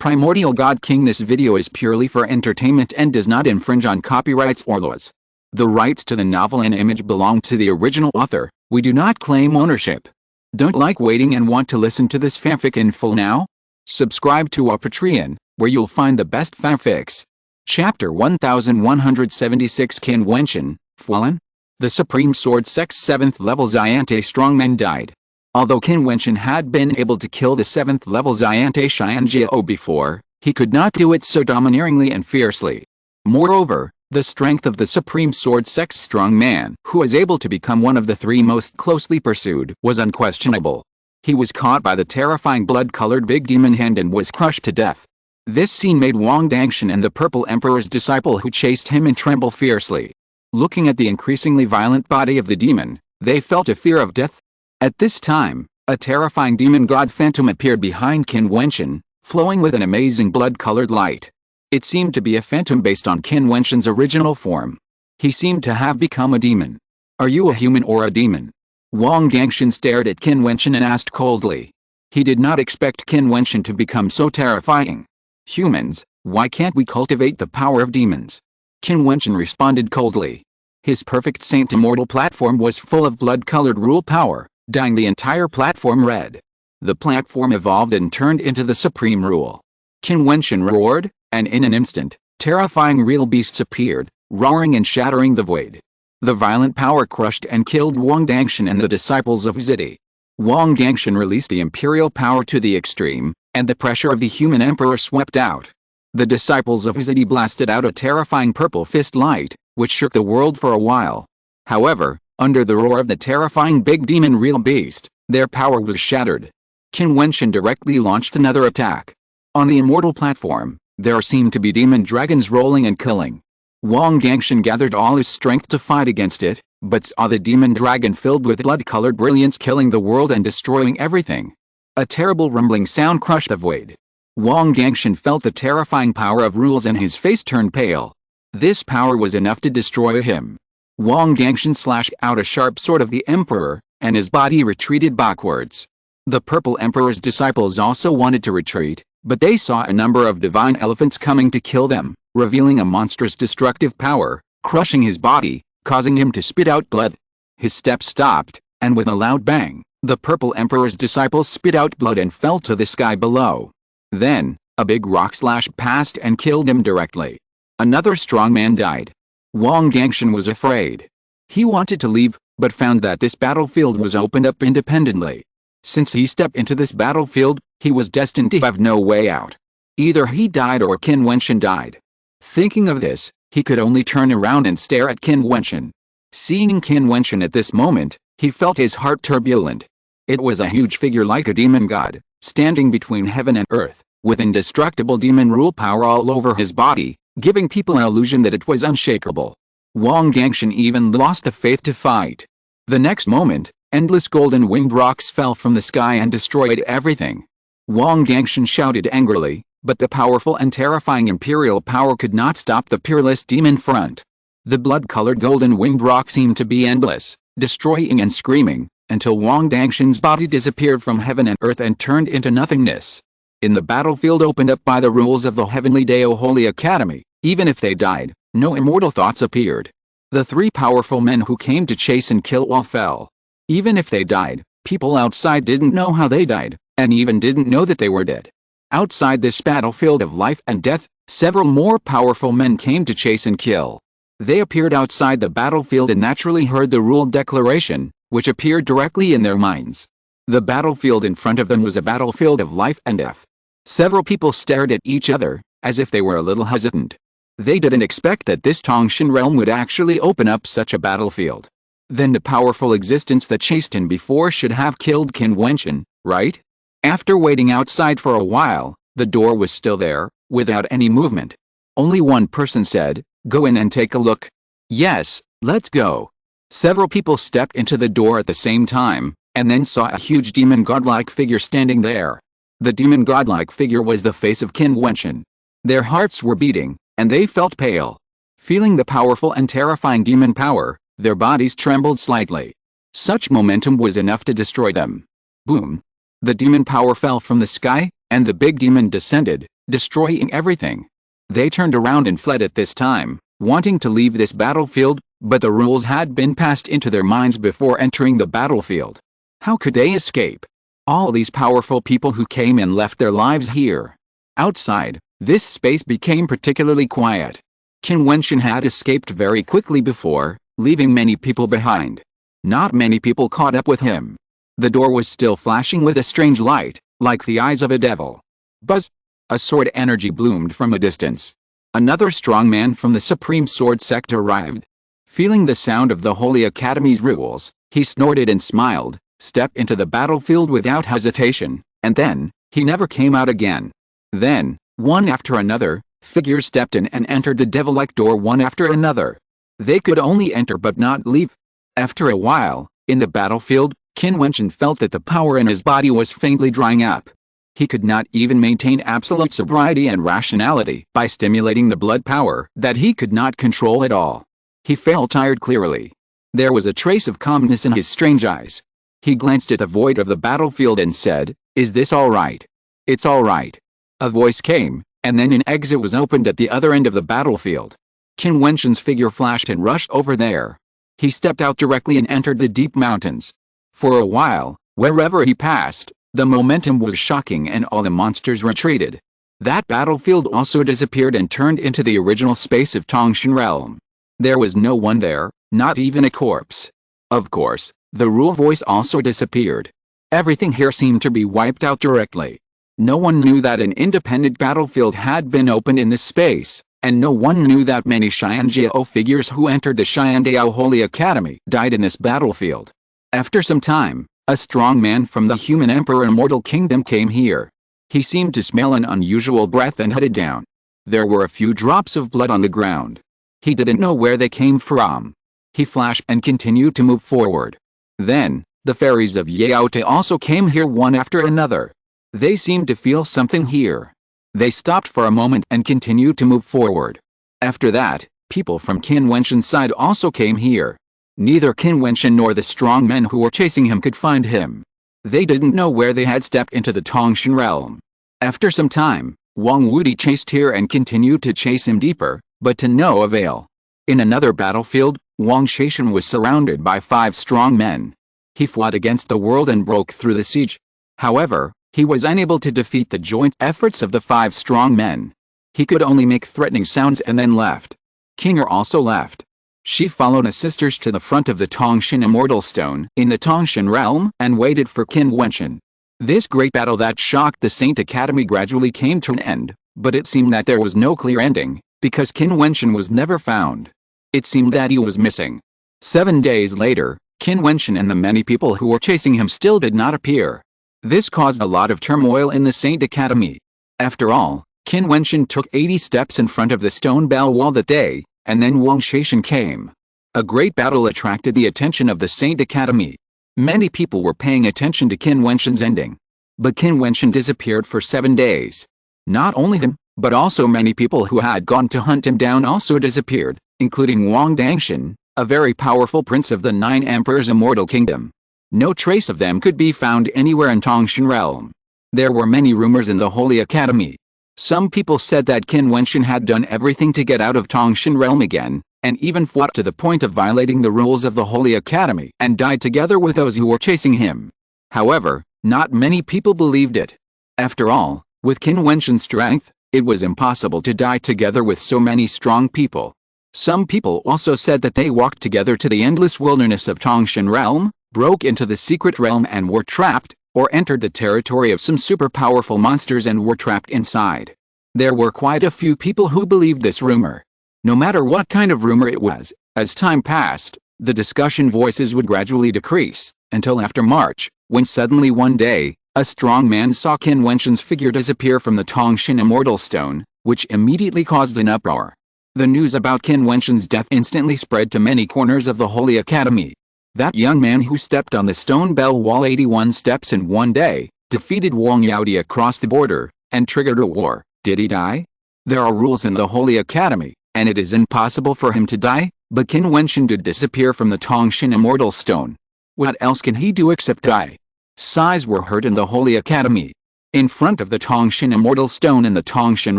Primordial God-King. This video is purely for entertainment and does not infringe on copyrights or laws. The rights to the novel and image belong to the original author. We do not claim ownership. Don't like waiting and want to listen to this fanfic in full now? Subscribe to our Patreon, where you'll find the best fanfics. Chapter 1176 Qin Wentian, Fallen? The Supreme Sword Sect's 7th level Xiante strongman died. Although Qin Wentian had been able to kill the 7th level Xiante Xianjiao before, he could not do it so domineeringly and fiercely. Moreover, the strength of the Supreme Sword Sect's strong man, who was able to become one of the 3 most closely pursued, was unquestionable. He was caught by the terrifying blood-colored big demon hand and was crushed to death. This scene made Wang Dangshan and the Purple Emperor's disciple who chased him and tremble fiercely. Looking at the increasingly violent body of the demon, they felt a fear of death. At this time, a terrifying demon god phantom appeared behind Qin Wentian, flowing with an amazing blood-colored light. It seemed to be a phantom based on Qin Wentian's original form. He seemed to have become a demon. "Are you a human or a demon?" Wang Dangshan stared at Qin Wentian and asked coldly. He did not expect Qin Wentian to become so terrifying. "Humans, why can't we cultivate the power of demons?" Qin Wentian responded coldly. His perfect Saint Immortal platform was full of blood-colored rule power, dyeing the entire platform red. The platform evolved and turned into the supreme rule. Qin Wentian roared, and in an instant, terrifying real beasts appeared, roaring and shattering the void. The violent power crushed and killed Wang Dangshan and the disciples of Zidi. Wang Dangshan released the imperial power to the extreme, and the pressure of the human emperor swept out. The disciples of Zidi blasted out a terrifying purple fist light, which shook the world for a while. However, under the roar of the terrifying big demon real beast, their power was shattered. Qin Wentian directly launched another attack. On the immortal platform, there seemed to be demon dragons rolling and killing. Wang Dangshan gathered all his strength to fight against it, but saw the demon dragon filled with blood-colored brilliance killing the world and destroying everything. A terrible rumbling sound crushed the void. Wang Dangshan felt the terrifying power of rules and his face turned pale. This power was enough to destroy him. Wang Dangshan slashed out a sharp sword of the Emperor, and his body retreated backwards. The Purple Emperor's disciples also wanted to retreat, but they saw a number of divine elephants coming to kill them, revealing a monstrous destructive power, crushing his body, causing him to spit out blood. His steps stopped, and with a loud bang, the Purple Emperor's disciples spit out blood and fell to the sky below. Then, a big rock slashed past and killed him directly. Another strong man died. Wang Dangshan was afraid. He wanted to leave, but found that this battlefield was opened up independently. Since he stepped into this battlefield, he was destined to have no way out. Either he died or Qin Wentian died. Thinking of this, he could only turn around and stare at Qin Wentian. Seeing Qin Wentian at this moment, he felt his heart turbulent. It was a huge figure like a demon god, standing between heaven and earth, with indestructible demon rule power all over his body, giving people an illusion that it was unshakable. Wang Dangshan even lost the faith to fight. The next moment, endless golden winged rocks fell from the sky and destroyed everything. Wang Dangshan shouted angrily, but the powerful and terrifying imperial power could not stop the peerless demon front. The blood-colored golden winged rock seemed to be endless, destroying and screaming, until Wang Dangshan's body disappeared from heaven and earth and turned into nothingness. In the battlefield opened up by the rules of the Heavenly Dao Holy Academy, even if they died, no immortal thoughts appeared. The 3 powerful men who came to chase and kill all fell. Even if they died, people outside didn't know how they died, and even didn't know that they were dead. Outside this battlefield of life and death, several more powerful men came to chase and kill. They appeared outside the battlefield and naturally heard the rule declaration, which appeared directly in their minds. The battlefield in front of them was a battlefield of life and death. Several people stared at each other, as if they were a little hesitant. They didn't expect that this Tongshan realm would actually open up such a battlefield. Then the powerful existence that chased him before should have killed Qin Wentian, right? After waiting outside for a while, the door was still there, without any movement. Only one person said, "Go in and take a look." "Yes, let's go." Several people stepped into the door at the same time, and then saw a huge demon godlike figure standing there. The demon godlike figure was the face of Qin Wentian. Their hearts were beating, and they felt pale. Feeling the powerful and terrifying demon power, their bodies trembled slightly. Such momentum was enough to destroy them. Boom! The demon power fell from the sky, and the big demon descended, destroying everything. They turned around and fled at this time, wanting to leave this battlefield, but the rules had been passed into their minds before entering the battlefield. How could they escape? All these powerful people who came and left their lives here. Outside, this space became particularly quiet. Qin Wentian had escaped very quickly before, leaving many people behind. Not many people caught up with him. The door was still flashing with a strange light, like the eyes of a devil. Buzz! A sword energy bloomed from a distance. Another strong man from the Supreme Sword Sect arrived. Feeling the sound of the Holy Academy's rules, he snorted and smiled, stepped into the battlefield without hesitation, and then, he never came out again. Then, one after another, figures stepped in and entered the devil-like door one after another. They could only enter but not leave. After a while, in the battlefield, Qin Wentian felt that the power in his body was faintly drying up. He could not even maintain absolute sobriety and rationality by stimulating the blood power that he could not control at all. He felt tired clearly. There was a trace of calmness in his strange eyes. He glanced at the void of the battlefield and said, "Is this all right?" "It's all right." A voice came, and then an exit was opened at the other end of the battlefield. Qin Wentian's figure flashed and rushed over there. He stepped out directly and entered the deep mountains. For a while, wherever he passed, the momentum was shocking and all the monsters retreated. That battlefield also disappeared and turned into the original space of Tongshan realm. There was no one there, not even a corpse. Of course, the rule voice also disappeared. Everything here seemed to be wiped out directly. No one knew that an independent battlefield had been opened in this space, and no one knew that many Xianjiao figures who entered the Xiandao Holy Academy died in this battlefield. After some time, a strong man from the Human Emperor Immortal Kingdom came here. He seemed to smell an unusual breath and headed down. There were a few drops of blood on the ground. He didn't know where they came from. He flashed and continued to move forward. Then, the fairies of Yaote also came here one after another. They seemed to feel something here. They stopped for a moment and continued to move forward. After that, people from Qin Wentian's side also came here. Neither Qin Wentian nor the strong men who were chasing him could find him. They didn't know where they had stepped into the Tongshan realm. After some time, Wang Wudi chased here and continued to chase him deeper, but to no avail. In another battlefield, Wang Shaishan was surrounded by 5 strong men. He fought against the world and broke through the siege. However, he was unable to defeat the joint efforts of the 5 strong men. He could only make threatening sounds and then left. Kinger also left. She followed the sisters to the front of the Tongshan Immortal Stone in the Tongshan realm and waited for Qin Wentian. This great battle that shocked the Saint Academy gradually came to an end, but it seemed that there was no clear ending, because Qin Wentian was never found. It seemed that he was missing. 7 days later, Qin Wentian and the many people who were chasing him still did not appear. This caused a lot of turmoil in the Saint Academy. After all, Qin Wentian took 80 steps in front of the stone bell wall that day, and then Wang Shaishan came. A great battle attracted the attention of the Saint Academy. Many people were paying attention to Qin Wentian's ending. But Qin Wentian disappeared for 7 days. Not only him, but also many people who had gone to hunt him down also disappeared, including Wang Dangshan, a very powerful prince of the 9 Emperors' Immortal Kingdom. No trace of them could be found anywhere in Tongshan realm. There were many rumors in the Holy Academy. Some people said that Qin Wentian had done everything to get out of Tongshan realm again, and even fought to the point of violating the rules of the Holy Academy and died together with those who were chasing him. However, not many people believed it. After all, with Qin Wentian's strength, it was impossible to die together with so many strong people. Some people also said that they walked together to the endless wilderness of Tongshan realm, broke into the secret realm and were trapped, or entered the territory of some super powerful monsters and were trapped inside. There were quite a few people who believed this rumor. No matter what kind of rumor it was, as time passed, the discussion voices would gradually decrease, until after March, when suddenly one day, a strong man saw Qin Wentian's figure disappear from the Tongshan Immortal Stone, which immediately caused an uproar. The news about Qin Wentian's death instantly spread to many corners of the Holy Academy. That young man who stepped on the stone bell wall 81 steps in one day, defeated Wang Yaodi across the border, and triggered a war. Did he die? There are rules in the Holy Academy, and it is impossible for him to die, but Qin Wentian did disappear from the Tongshan Immortal Stone. What else can he do except die? Sighs were heard in the Holy Academy. In front of the Tongshan Immortal Stone in the Tongshan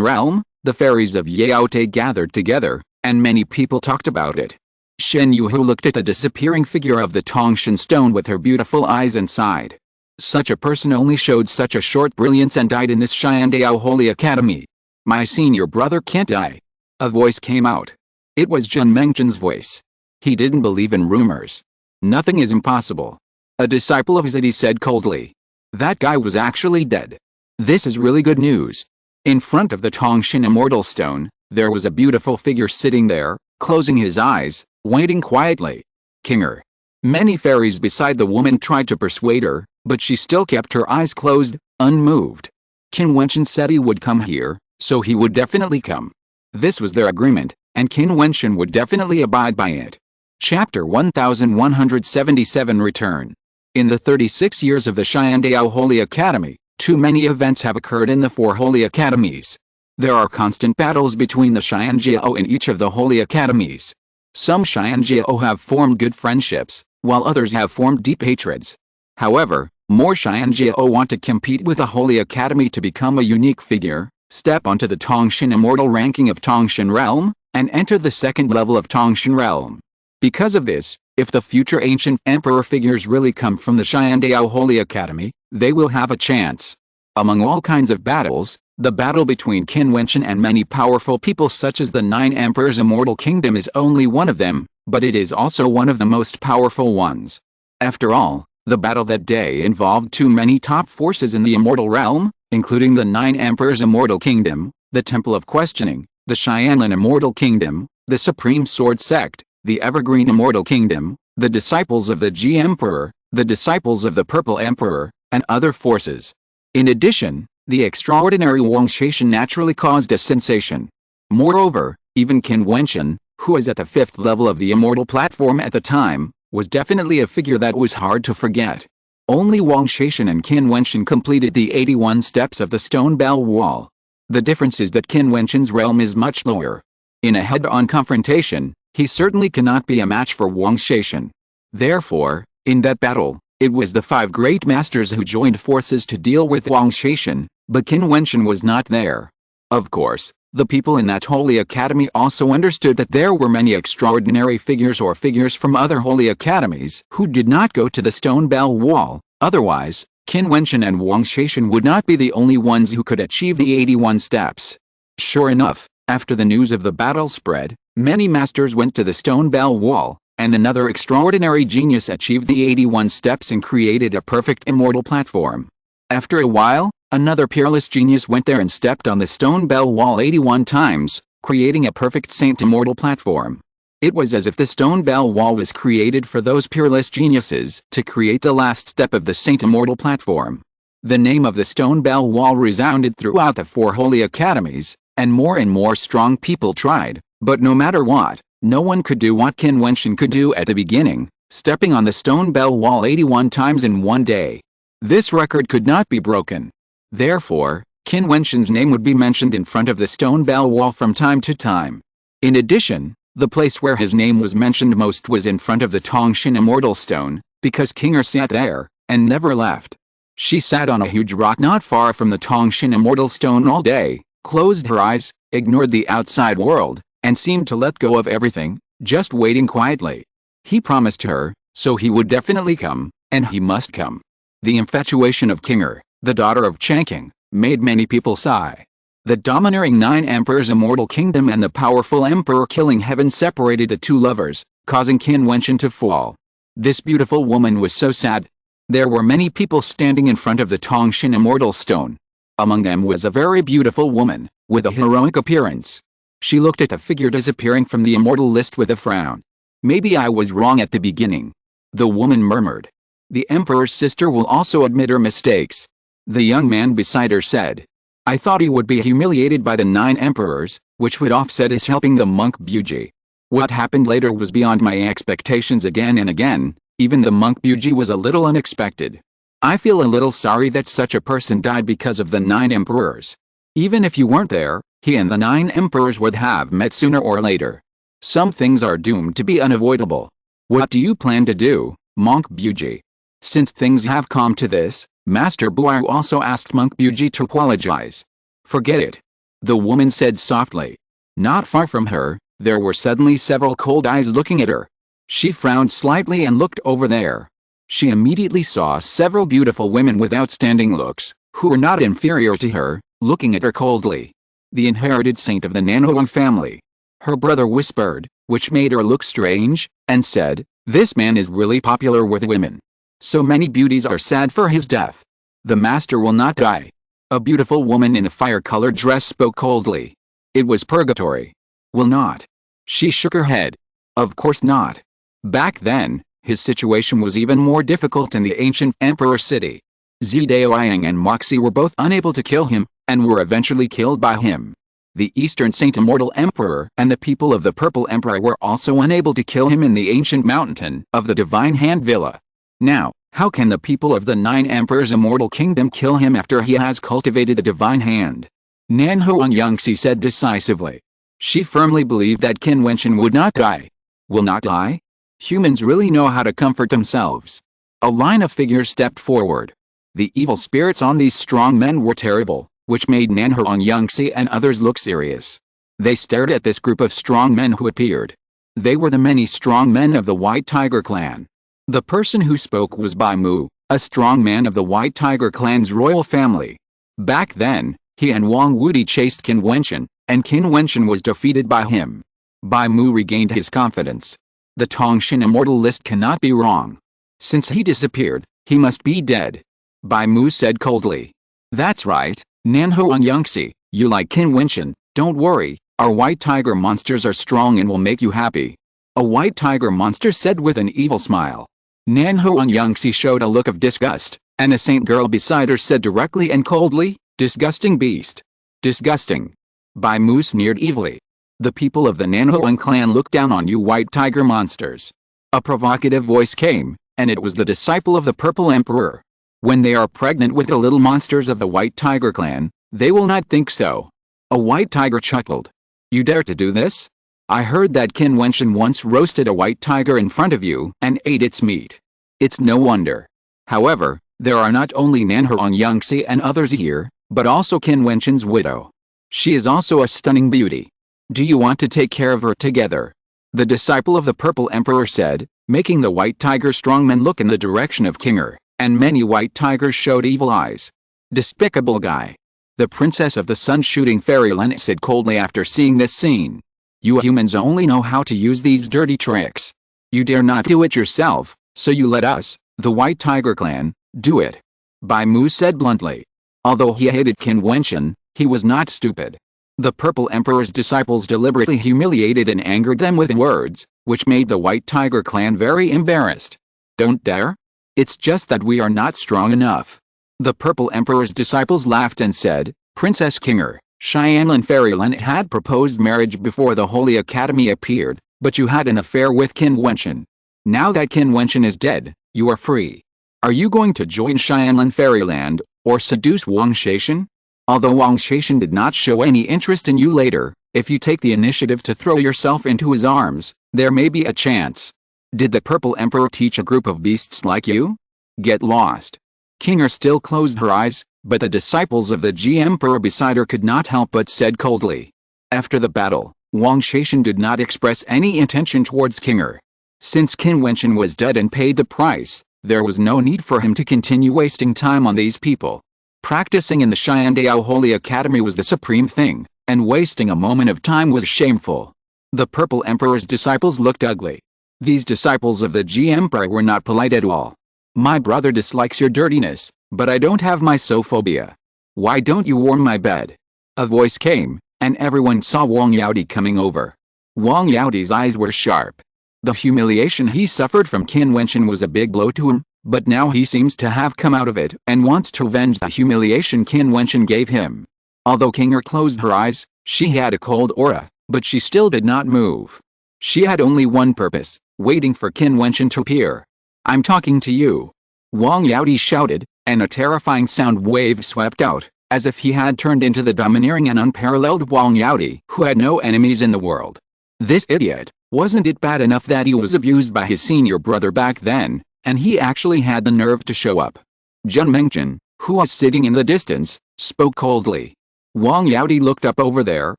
realm, the fairies of Yaote gathered together, and many people talked about it. Shen Yuhu looked at the disappearing figure of the Tongshan stone with her beautiful eyes and sighed. Such a person only showed such a short brilliance and died in this Xiandao Holy Academy. My senior brother can't die. A voice came out. It was Jun Mengchen's voice. He didn't believe in rumors. Nothing is impossible. A disciple of his said coldly. That guy was actually dead. This is really good news. In front of the Tongshan Immortal Stone, there was a beautiful figure sitting there, closing his eyes, waiting quietly. Kinger. Many fairies beside the woman tried to persuade her, but she still kept her eyes closed, unmoved. Qin Wentian said he would come here, so he would definitely come. This was their agreement, and Qin Wentian would definitely abide by it. Chapter 1177 Return. In the 36 years of the Xiandao Holy Academy, too many events have occurred in the 4 Holy Academies. There are constant battles between the Xianjiao in each of the Holy Academies. Some Xianjiao have formed good friendships, while others have formed deep hatreds. However, more Xianjiao want to compete with the Holy Academy to become a unique figure, step onto the Tongshan Immortal ranking of Tongshan Realm, and enter the second level of Tongshan Realm. Because of this, if the future ancient emperor figures really come from the Xiandao Holy Academy, they will have a chance. Among all kinds of battles, the battle between Qin Wentian and many powerful people such as the 9 Emperors' Immortal Kingdom is only one of them, but it is also one of the most powerful ones. After all, the battle that day involved too many top forces in the Immortal Realm, including the 9 Emperors' Immortal Kingdom, the Temple of Questioning, the Xianlin Immortal Kingdom, the Supreme Sword Sect, the Evergreen Immortal Kingdom, the disciples of the Ji Emperor, the disciples of the Purple Emperor, and other forces. In addition, the extraordinary Wangshan naturally caused a sensation. Moreover, even Qin Wentian, who was at the 5th level of the Immortal Platform at the time, was definitely a figure that was hard to forget. Only Wangshan and Qin Wentian completed the 81 steps of the Stone Bell Wall. The difference is that Qin Wentian's realm is much lower. In a head-on confrontation, he certainly cannot be a match for Wangshan. Therefore, in that battle, it was the 5 great masters who joined forces to deal with Wangshan, but Qin Wentian was not there. Of course, the people in that Holy Academy also understood that there were many extraordinary figures or figures from other Holy Academies who did not go to the Stone Bell Wall, otherwise, Qin Wentian and Wangshan would not be the only ones who could achieve the 81 steps. Sure enough, after the news of the battle spread, many masters went to the Stone Bell Wall, and another extraordinary genius achieved the 81 steps and created a perfect immortal platform. After a while, another peerless genius went there and stepped on the Stone Bell Wall 81 times, creating a perfect Saint Immortal platform. It was as if the Stone Bell Wall was created for those peerless geniuses to create the last step of the Saint Immortal platform. The name of the Stone Bell Wall resounded throughout the 4 Holy Academies, and more strong people tried, but no matter what, no one could do what Qin Wentian could do at the beginning, stepping on the Stone Bell Wall 81 times in one day. This record could not be broken. Therefore, Qin Wentian's name would be mentioned in front of the Stone Bell Wall from time to time. In addition, the place where his name was mentioned most was in front of the Tongshan Immortal Stone, because Kinger sat there, and never left. She sat on a huge rock not far from the Tongshan Immortal Stone all day, closed her eyes, ignored the outside world, and seemed to let go of everything, just waiting quietly. He promised her, so he would definitely come, and he must come. The infatuation of Kinger, the daughter of Changqing, made many people sigh. The domineering 9 Emperors' Immortal Kingdom and the powerful Emperor killing heaven separated the 2 lovers, causing Qin Wentian to fall. This beautiful woman was so sad. There were many people standing in front of the Tongshan Immortal Stone. Among them was a very beautiful woman, with a heroic appearance. She looked at the figure disappearing from the immortal list with a frown. Maybe I was wrong at the beginning. The woman murmured. The Emperor's sister will also admit her mistakes. The young man beside her said. I thought he would be humiliated by the 9 Emperors, which would offset his helping the monk Buji. What happened later was beyond my expectations again and again, even the monk Buji was a little unexpected. I feel a little sorry that such a person died because of the 9 Emperors. Even if you weren't there, he and the 9 Emperors would have met sooner or later. Some things are doomed to be unavoidable. What do you plan to do, monk Buji? Since things have come to this, Master Buai also asked Monk Buji to apologize. Forget it. The woman said softly. Not far from her, there were suddenly several cold eyes looking at her. She frowned slightly and looked over there. She immediately saw several beautiful women with outstanding looks, who were not inferior to her, looking at her coldly. The inherited saint of the Nanhuang family. Her brother whispered, which made her look strange, and said, "This man is really popular with women. So many beauties are sad for his death. The master will not die." A beautiful woman in a fire-colored dress spoke coldly. It was purgatory. Will not. She shook her head. Of course not. Back then, his situation was even more difficult in the ancient emperor city. Zidaoyang and Moxie were both unable to kill him, and were eventually killed by him. The Eastern Saint Immortal Emperor and the people of the Purple Emperor were also unable to kill him in the ancient mountain of the Divine Hand Villa. Now, how can the people of the Nine Emperors' Immortal Kingdom kill him after he has cultivated the Divine Hand? Nanhuang Yangxi said decisively. She firmly believed that Qin Wentian would not die. Will not die? Humans really know how to comfort themselves. A line of figures stepped forward. The evil spirits on these strong men were terrible, which made Nanhuang Yangxi and others look serious. They stared at this group of strong men who appeared. They were the many strong men of the White Tiger clan. The person who spoke was Bai Mu, a strong man of the White Tiger clan's royal family. Back then, he and Wang Wudi chased Qin Wentian, and Qin Wentian was defeated by him. Bai Mu regained his confidence. The Tongshan immortal list cannot be wrong. Since he disappeared, he must be dead. Bai Mu said coldly. That's right, Nanhuang Yangxi, you like Qin Wentian, don't worry, our white tiger monsters are strong and will make you happy. A white tiger monster said with an evil smile. Nanhuang Yangxi showed a look of disgust, and a saint girl beside her said directly and coldly, "Disgusting beast." Disgusting. Bai Mu sneered evilly. The people of the Nanhuang clan look down on you white tiger monsters. A provocative voice came, and it was the disciple of the Purple Emperor. When they are pregnant with the little monsters of the White Tiger clan, they will not think so. A white tiger chuckled. You dare to do this? I heard that Qin Wentian once roasted a white tiger in front of you and ate its meat. It's no wonder. However, there are not only Nanhuang Yangxi and others here, but also Qin Wentian's widow. She is also a stunning beauty. Do you want to take care of her together? The disciple of the Purple Emperor said, making the white tiger strongmen look in the direction of Kinger, and many white tigers showed evil eyes. Despicable guy. The princess of the sun-shooting fairyland said coldly after seeing this scene. You humans only know how to use these dirty tricks. You dare not do it yourself, so you let us, the White Tiger clan, do it. Bai Mu said bluntly. Although he hated Qin Wentian, he was not stupid. The Purple Emperor's disciples deliberately humiliated and angered them with words, which made the White Tiger clan very embarrassed. Don't dare? It's just that we are not strong enough. The Purple Emperor's disciples laughed and said, Princess Kinger, Xianlin Fairyland had proposed marriage before the Holy Academy appeared, but you had an affair with Qin Wentian. Now that Qin Wentian is dead, you are free. Are you going to join Xianlin Fairyland, or seduce Wang Shaishan? Although Wang Shaishan did not show any interest in you later, if you take the initiative to throw yourself into his arms, there may be a chance. Did the Purple Emperor teach a group of beasts like you? Get lost. Kinger still closed her eyes, but the disciples of the G Emperor beside her could not help but said coldly. After the battle, Wang Shaishan did not express any intention towards Kinger. Since Qin Wentian was dead and paid the price, there was no need for him to continue wasting time on these people. Practicing in the Xiandao Holy Academy was the supreme thing, and wasting a moment of time was shameful. The Purple Emperor's disciples looked ugly. These disciples of the G Emperor were not polite at all. My brother dislikes your dirtiness, but I don't have mysophobia. Why don't you warm my bed? A voice came, and everyone saw Wang Yaodi coming over. Wang Yaodi's eyes were sharp. The humiliation he suffered from Qin Wentian was a big blow to him, but now he seems to have come out of it and wants to avenge the humiliation Qin Wentian gave him. Although Kinger closed her eyes, she had a cold aura, but she still did not move. She had only one purpose, waiting for Qin Wentian to appear. I'm talking to you. Wang Yaodi shouted, and a terrifying sound wave swept out, as if he had turned into the domineering and unparalleled Wang Yaodi who had no enemies in the world. This idiot, wasn't it bad enough that he was abused by his senior brother back then, and he actually had the nerve to show up. Qin Wentian, who was sitting in the distance, spoke coldly. Wang Yaodi looked up over there,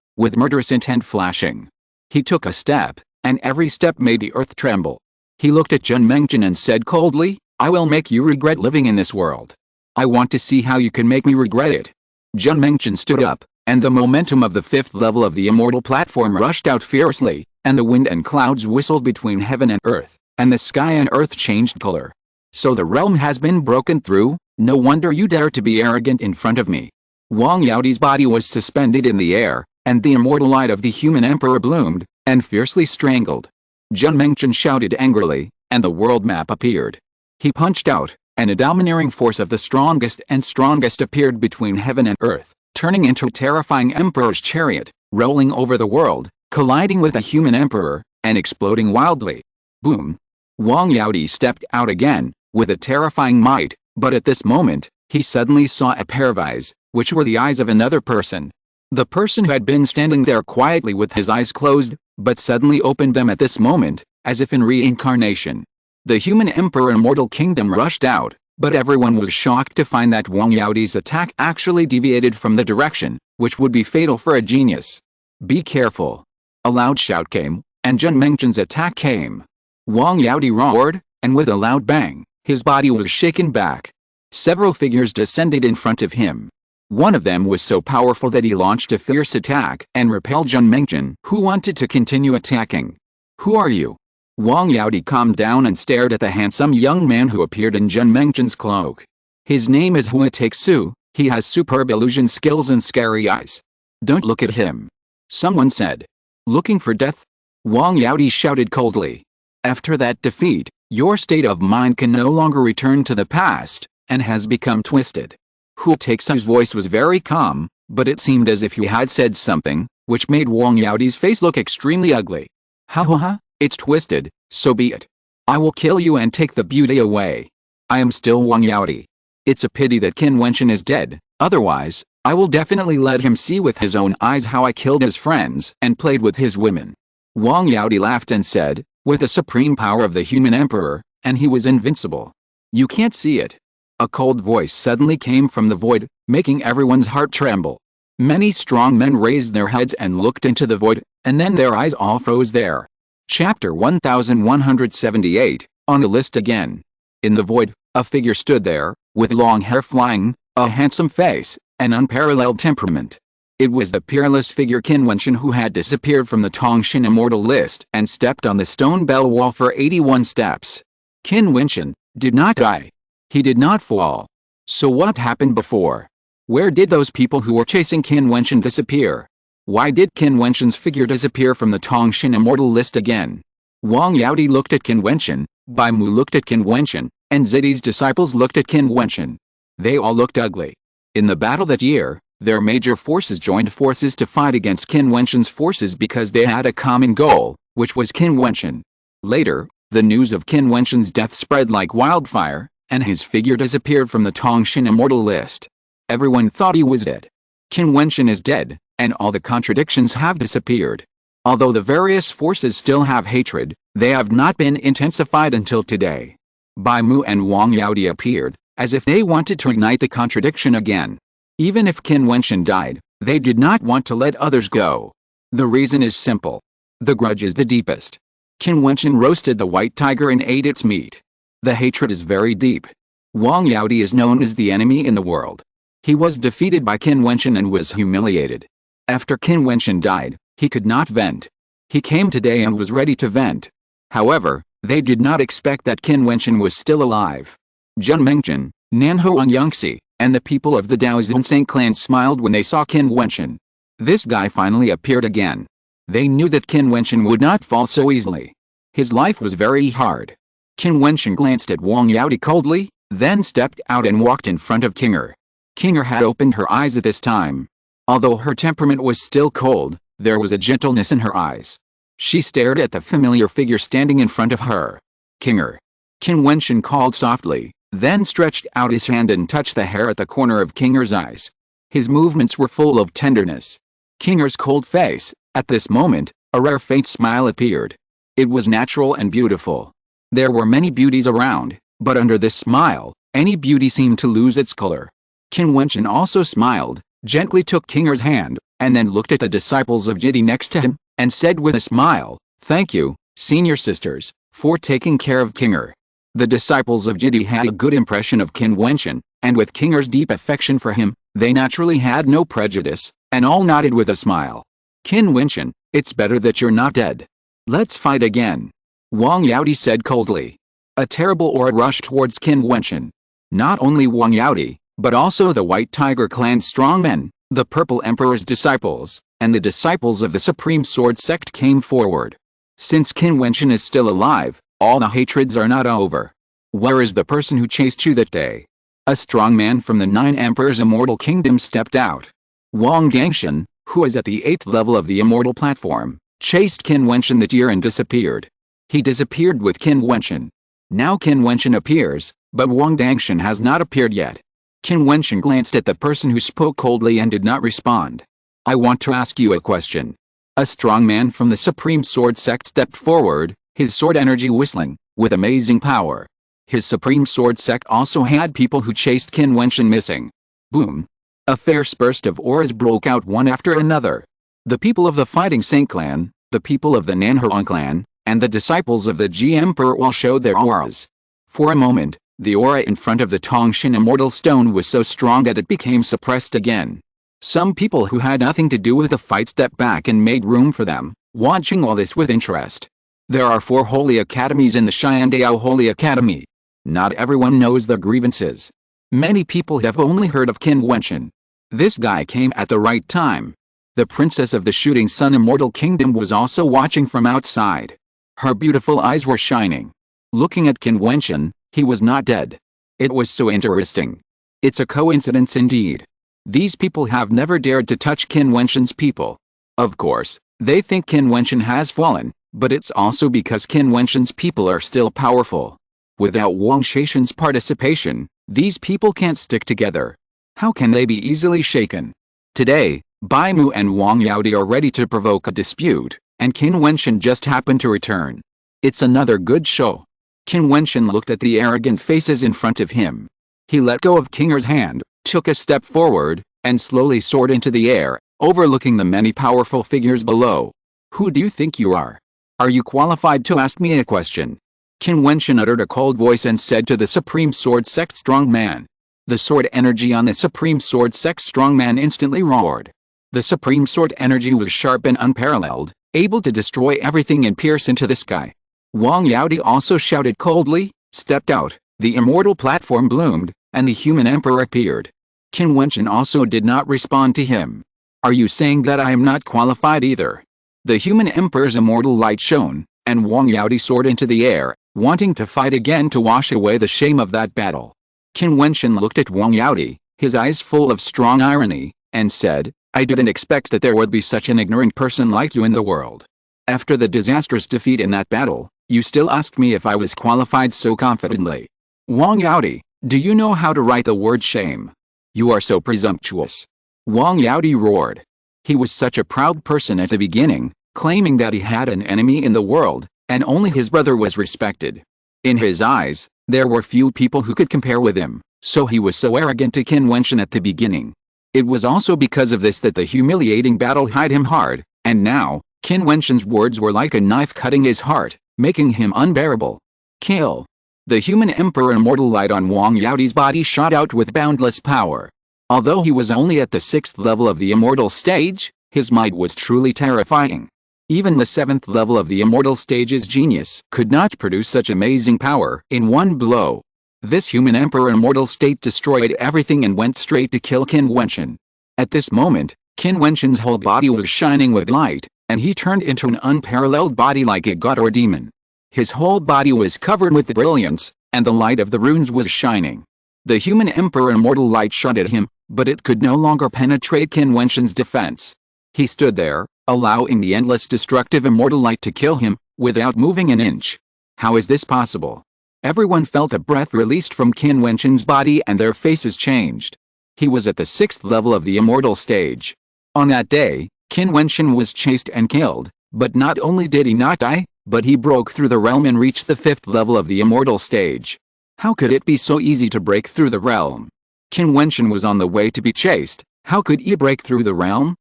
with murderous intent flashing. He took a step, and every step made the earth tremble. He looked at Qin Wentian and said coldly, "I will make you regret living in this world. I want to see how you can make me regret it." Qin Wentian stood up, and the momentum of the 5th level of the immortal platform rushed out fiercely, and the wind and clouds whistled between heaven and earth, and the sky and earth changed color. "So the realm has been broken through, no wonder you dare to be arrogant in front of me." Wang Yaodi's body was suspended in the air, and the immortal light of the human emperor bloomed, and fiercely strangled. Qin Wentian shouted angrily, and the world map appeared. He punched out, and a domineering force of the strongest and strongest appeared between heaven and earth, turning into a terrifying emperor's chariot, rolling over the world, colliding with a human emperor, and exploding wildly. Boom! Wang Yaodi stepped out again, with a terrifying might, but at this moment, he suddenly saw a pair of eyes, which were the eyes of another person. The person who had been standing there quietly with his eyes closed, but suddenly opened them at this moment, as if in reincarnation. The human emperor immortal kingdom rushed out, but everyone was shocked to find that Wang Yaodi's attack actually deviated from the direction, which would be fatal for a genius. "Be careful." A loud shout came, and Qin Wentian's attack came. Wang Yaodi roared, and with a loud bang, his body was shaken back. Several figures descended in front of him. One of them was so powerful that he launched a fierce attack and repelled Qin Wentian, who wanted to continue attacking. "Who are you?" Wang Yaodi calmed down and stared at the handsome young man who appeared in Qin Wentian's cloak. "His name is Hua Takesu, he has superb illusion skills and scary eyes. Don't look at him." Someone said. "Looking for death?" Wang Yaodi shouted coldly. "After that defeat, your state of mind can no longer return to the past, and has become twisted." Hua Takesu's voice was very calm, but it seemed as if he had said something, which made Wang Yaodi's face look extremely ugly. "Ha ha ha, it's twisted, so be it. I will kill you and take the beauty away. I am still Wang Yaodi. It's a pity that Qin Wentian is dead, otherwise, I will definitely let him see with his own eyes how I killed his friends and played with his women." Wang Yaodi laughed and said, with the supreme power of the human emperor, and he was invincible. "You can't see it." A cold voice suddenly came from the void, making everyone's heart tremble. Many strong men raised their heads and looked into the void, and then their eyes all froze there. Chapter 1178, on the list again. In the void, a figure stood there, with long hair flying, a handsome face, and unparalleled temperament. It was the peerless figure Qin Wentian, who had disappeared from the Tongshan immortal list and stepped on the stone bell wall for 81 steps. Qin Wentian did not die. He did not fall. So what happened before? Where did those people who were chasing Qin Wentian disappear? Why did Qin Wentian's figure disappear from the Tongshan immortal list again? Wang Yaodi looked at Qin Wentian, Bai Mu looked at Qin Wentian, and Zidi's disciples looked at Qin Wentian. They all looked ugly. In the battle that year, their major forces joined forces to fight against Qin Wentian's forces because they had a common goal, which was Qin Wentian. Later, the news of Qin Wentian's death spread like wildfire, and his figure disappeared from the Tongshan immortal list. Everyone thought he was dead. Qin Wentian is dead, and all the contradictions have disappeared. Although the various forces still have hatred, they have not been intensified until today. Bai Mu and Wang Yaodi appeared, as if they wanted to ignite the contradiction again. Even if Qin Wentian died, they did not want to let others go. The reason is simple. The grudge is the deepest. Qin Wentian roasted the white tiger and ate its meat. The hatred is very deep. Wang Yaodi is known as the enemy in the world. He was defeated by Qin Wentian and was humiliated. After Qin Wentian died, he could not vent. He came today and was ready to vent. However, they did not expect that Qin Wentian was still alive. Qin Wentian, Nanhuang Yangxi, and the people of the Dao Zinseng clan smiled when they saw Qin Wentian. This guy finally appeared again. They knew that Qin Wentian would not fall so easily. His life was very hard. Qin Wentian glanced at Wang Yaodi coldly, then stepped out and walked in front of Kinger. Kinger had opened her eyes at this time. Although her temperament was still cold, there was a gentleness in her eyes. She stared at the familiar figure standing in front of her. "Kinger." Qin Wentian called softly, then stretched out his hand and touched the hair at the corner of Kinger's eyes. His movements were full of tenderness. Kinger's cold face, at this moment, a rare faint smile appeared. It was natural and beautiful. There were many beauties around, But under this smile, any beauty seemed to lose its color. Qin Wentian also smiled, gently took Kinger's hand, and then looked at the disciples of Jiudi next to him, and said with a smile, "Thank you, senior sisters, for taking care of Kinger." The disciples of Jiudi had a good impression of Qin Wentian, and with Kinger's deep affection for him, they naturally had no prejudice, and all nodded with a smile. "Qin Wentian, it's better that you're not dead. Let's fight again," Wang Yaodi said coldly. A terrible aura rushed towards Qin Wentian. Not only Wang Yaodi, but also the White Tiger Clan strongmen, the Purple Emperor's disciples, and the disciples of the Supreme Sword Sect came forward. Since Qin Wentian is still alive, all the hatreds are not over. Where is the person who chased you that day? A strong man from the 9 Emperors' Immortal Kingdom stepped out. Wang Dangshan, who is at the 8th level of the Immortal Platform, chased Qin Wentian that year and disappeared. He disappeared with Qin Wentian. Now Qin Wentian appears, but Wang Dangshan has not appeared yet. Qin Wentian glanced at the person who spoke coldly and did not respond. "I want to ask you a question." A strong man from the Supreme Sword Sect stepped forward, his sword energy whistling, with amazing power. His Supreme Sword Sect also had people who chased Qin Wentian missing. Boom! A fierce burst of auras broke out one after another. The people of the Fighting Saint clan, the people of the Nanhuang clan, and the disciples of the Ji Emperor all showed their auras. For a moment, the aura in front of the Tongshan Immortal Stone was so strong that it became suppressed again. Some people who had nothing to do with the fight stepped back and made room for them, watching all this with interest. There are 4 holy academies in the Xiandao Holy Academy. Not everyone knows their grievances. Many people have only heard of Qin Wentian. This guy came at the right time. The princess of the Shooting Sun Immortal Kingdom was also watching from outside. Her beautiful eyes were shining. Looking at Qin Wentian, he was not dead. It was so interesting. It's a coincidence indeed. These people have never dared to touch Qin Wentian's people. Of course, they think Qin Wentian has fallen, but it's also because Qin Wentian's people are still powerful. Without Wang Shaishan's participation, these people can't stick together. How can they be easily shaken? Today, Bai Mu and Wang Yaodi are ready to provoke a dispute, and Qin Wentian just happened to return. It's another good show. Qin Wentian looked at the arrogant faces in front of him. He let go of Kinger's hand, took a step forward, and slowly soared into the air, overlooking the many powerful figures below. "Who do you think you are? Are you qualified to ask me a question?" Qin Wentian uttered a cold voice and said to the Supreme Sword Sect strongman. The sword energy on the Supreme Sword Sect strongman instantly roared. The Supreme Sword energy was sharp and unparalleled, able to destroy everything and pierce into the sky. Wang Yaodi also shouted coldly, stepped out, the immortal platform bloomed, and the human emperor appeared. Qin Wentian also did not respond to him. "Are you saying that I am not qualified either?" The human emperor's immortal light shone, and Wang Yaodi soared into the air, wanting to fight again to wash away the shame of that battle. Qin Wentian looked at Wang Yaodi, his eyes full of strong irony, and said, "I didn't expect that there would be such an ignorant person like you in the world. After the disastrous defeat in that battle, you still asked me if I was qualified so confidently. Wang Yaodi, do you know how to write the word shame? You are so presumptuous." Wang Yaodi roared. He was such a proud person at the beginning, claiming that he had an enemy in the world, and only his brother was respected. In his eyes, there were few people who could compare with him, so he was so arrogant to Qin Wentian at the beginning. It was also because of this that the humiliating battle hit him hard, and now, Qin Wentian's words were like a knife cutting his heart, making him unbearable. "Kill!" The human emperor immortal light on Wang Yaodi's body shot out with boundless power. Although he was only at the 6th level of the immortal stage, his might was truly terrifying. Even the 7th level of the immortal stage's genius could not produce such amazing power in one blow. This human emperor immortal state destroyed everything and went straight to kill Qin Wentian. At this moment, Qin Wentian's whole body was shining with light, and he turned into an unparalleled body like a god or demon. His whole body was covered with brilliance, and the light of the runes was shining. The human emperor immortal light shot at him, but it could no longer penetrate Qin Wentian's defense. He stood there, allowing the endless destructive immortal light to kill him, without moving an inch. How is this possible? Everyone felt a breath released from Qin Wentian's body and their faces changed. He was at the 6th level of the immortal stage. On that day, Qin Wentian was chased and killed, but not only did he not die, but he broke through the realm and reached the 5th level of the immortal stage. How could it be so easy to break through the realm? Qin Wentian was on the way to be chased. How could he break through the realm?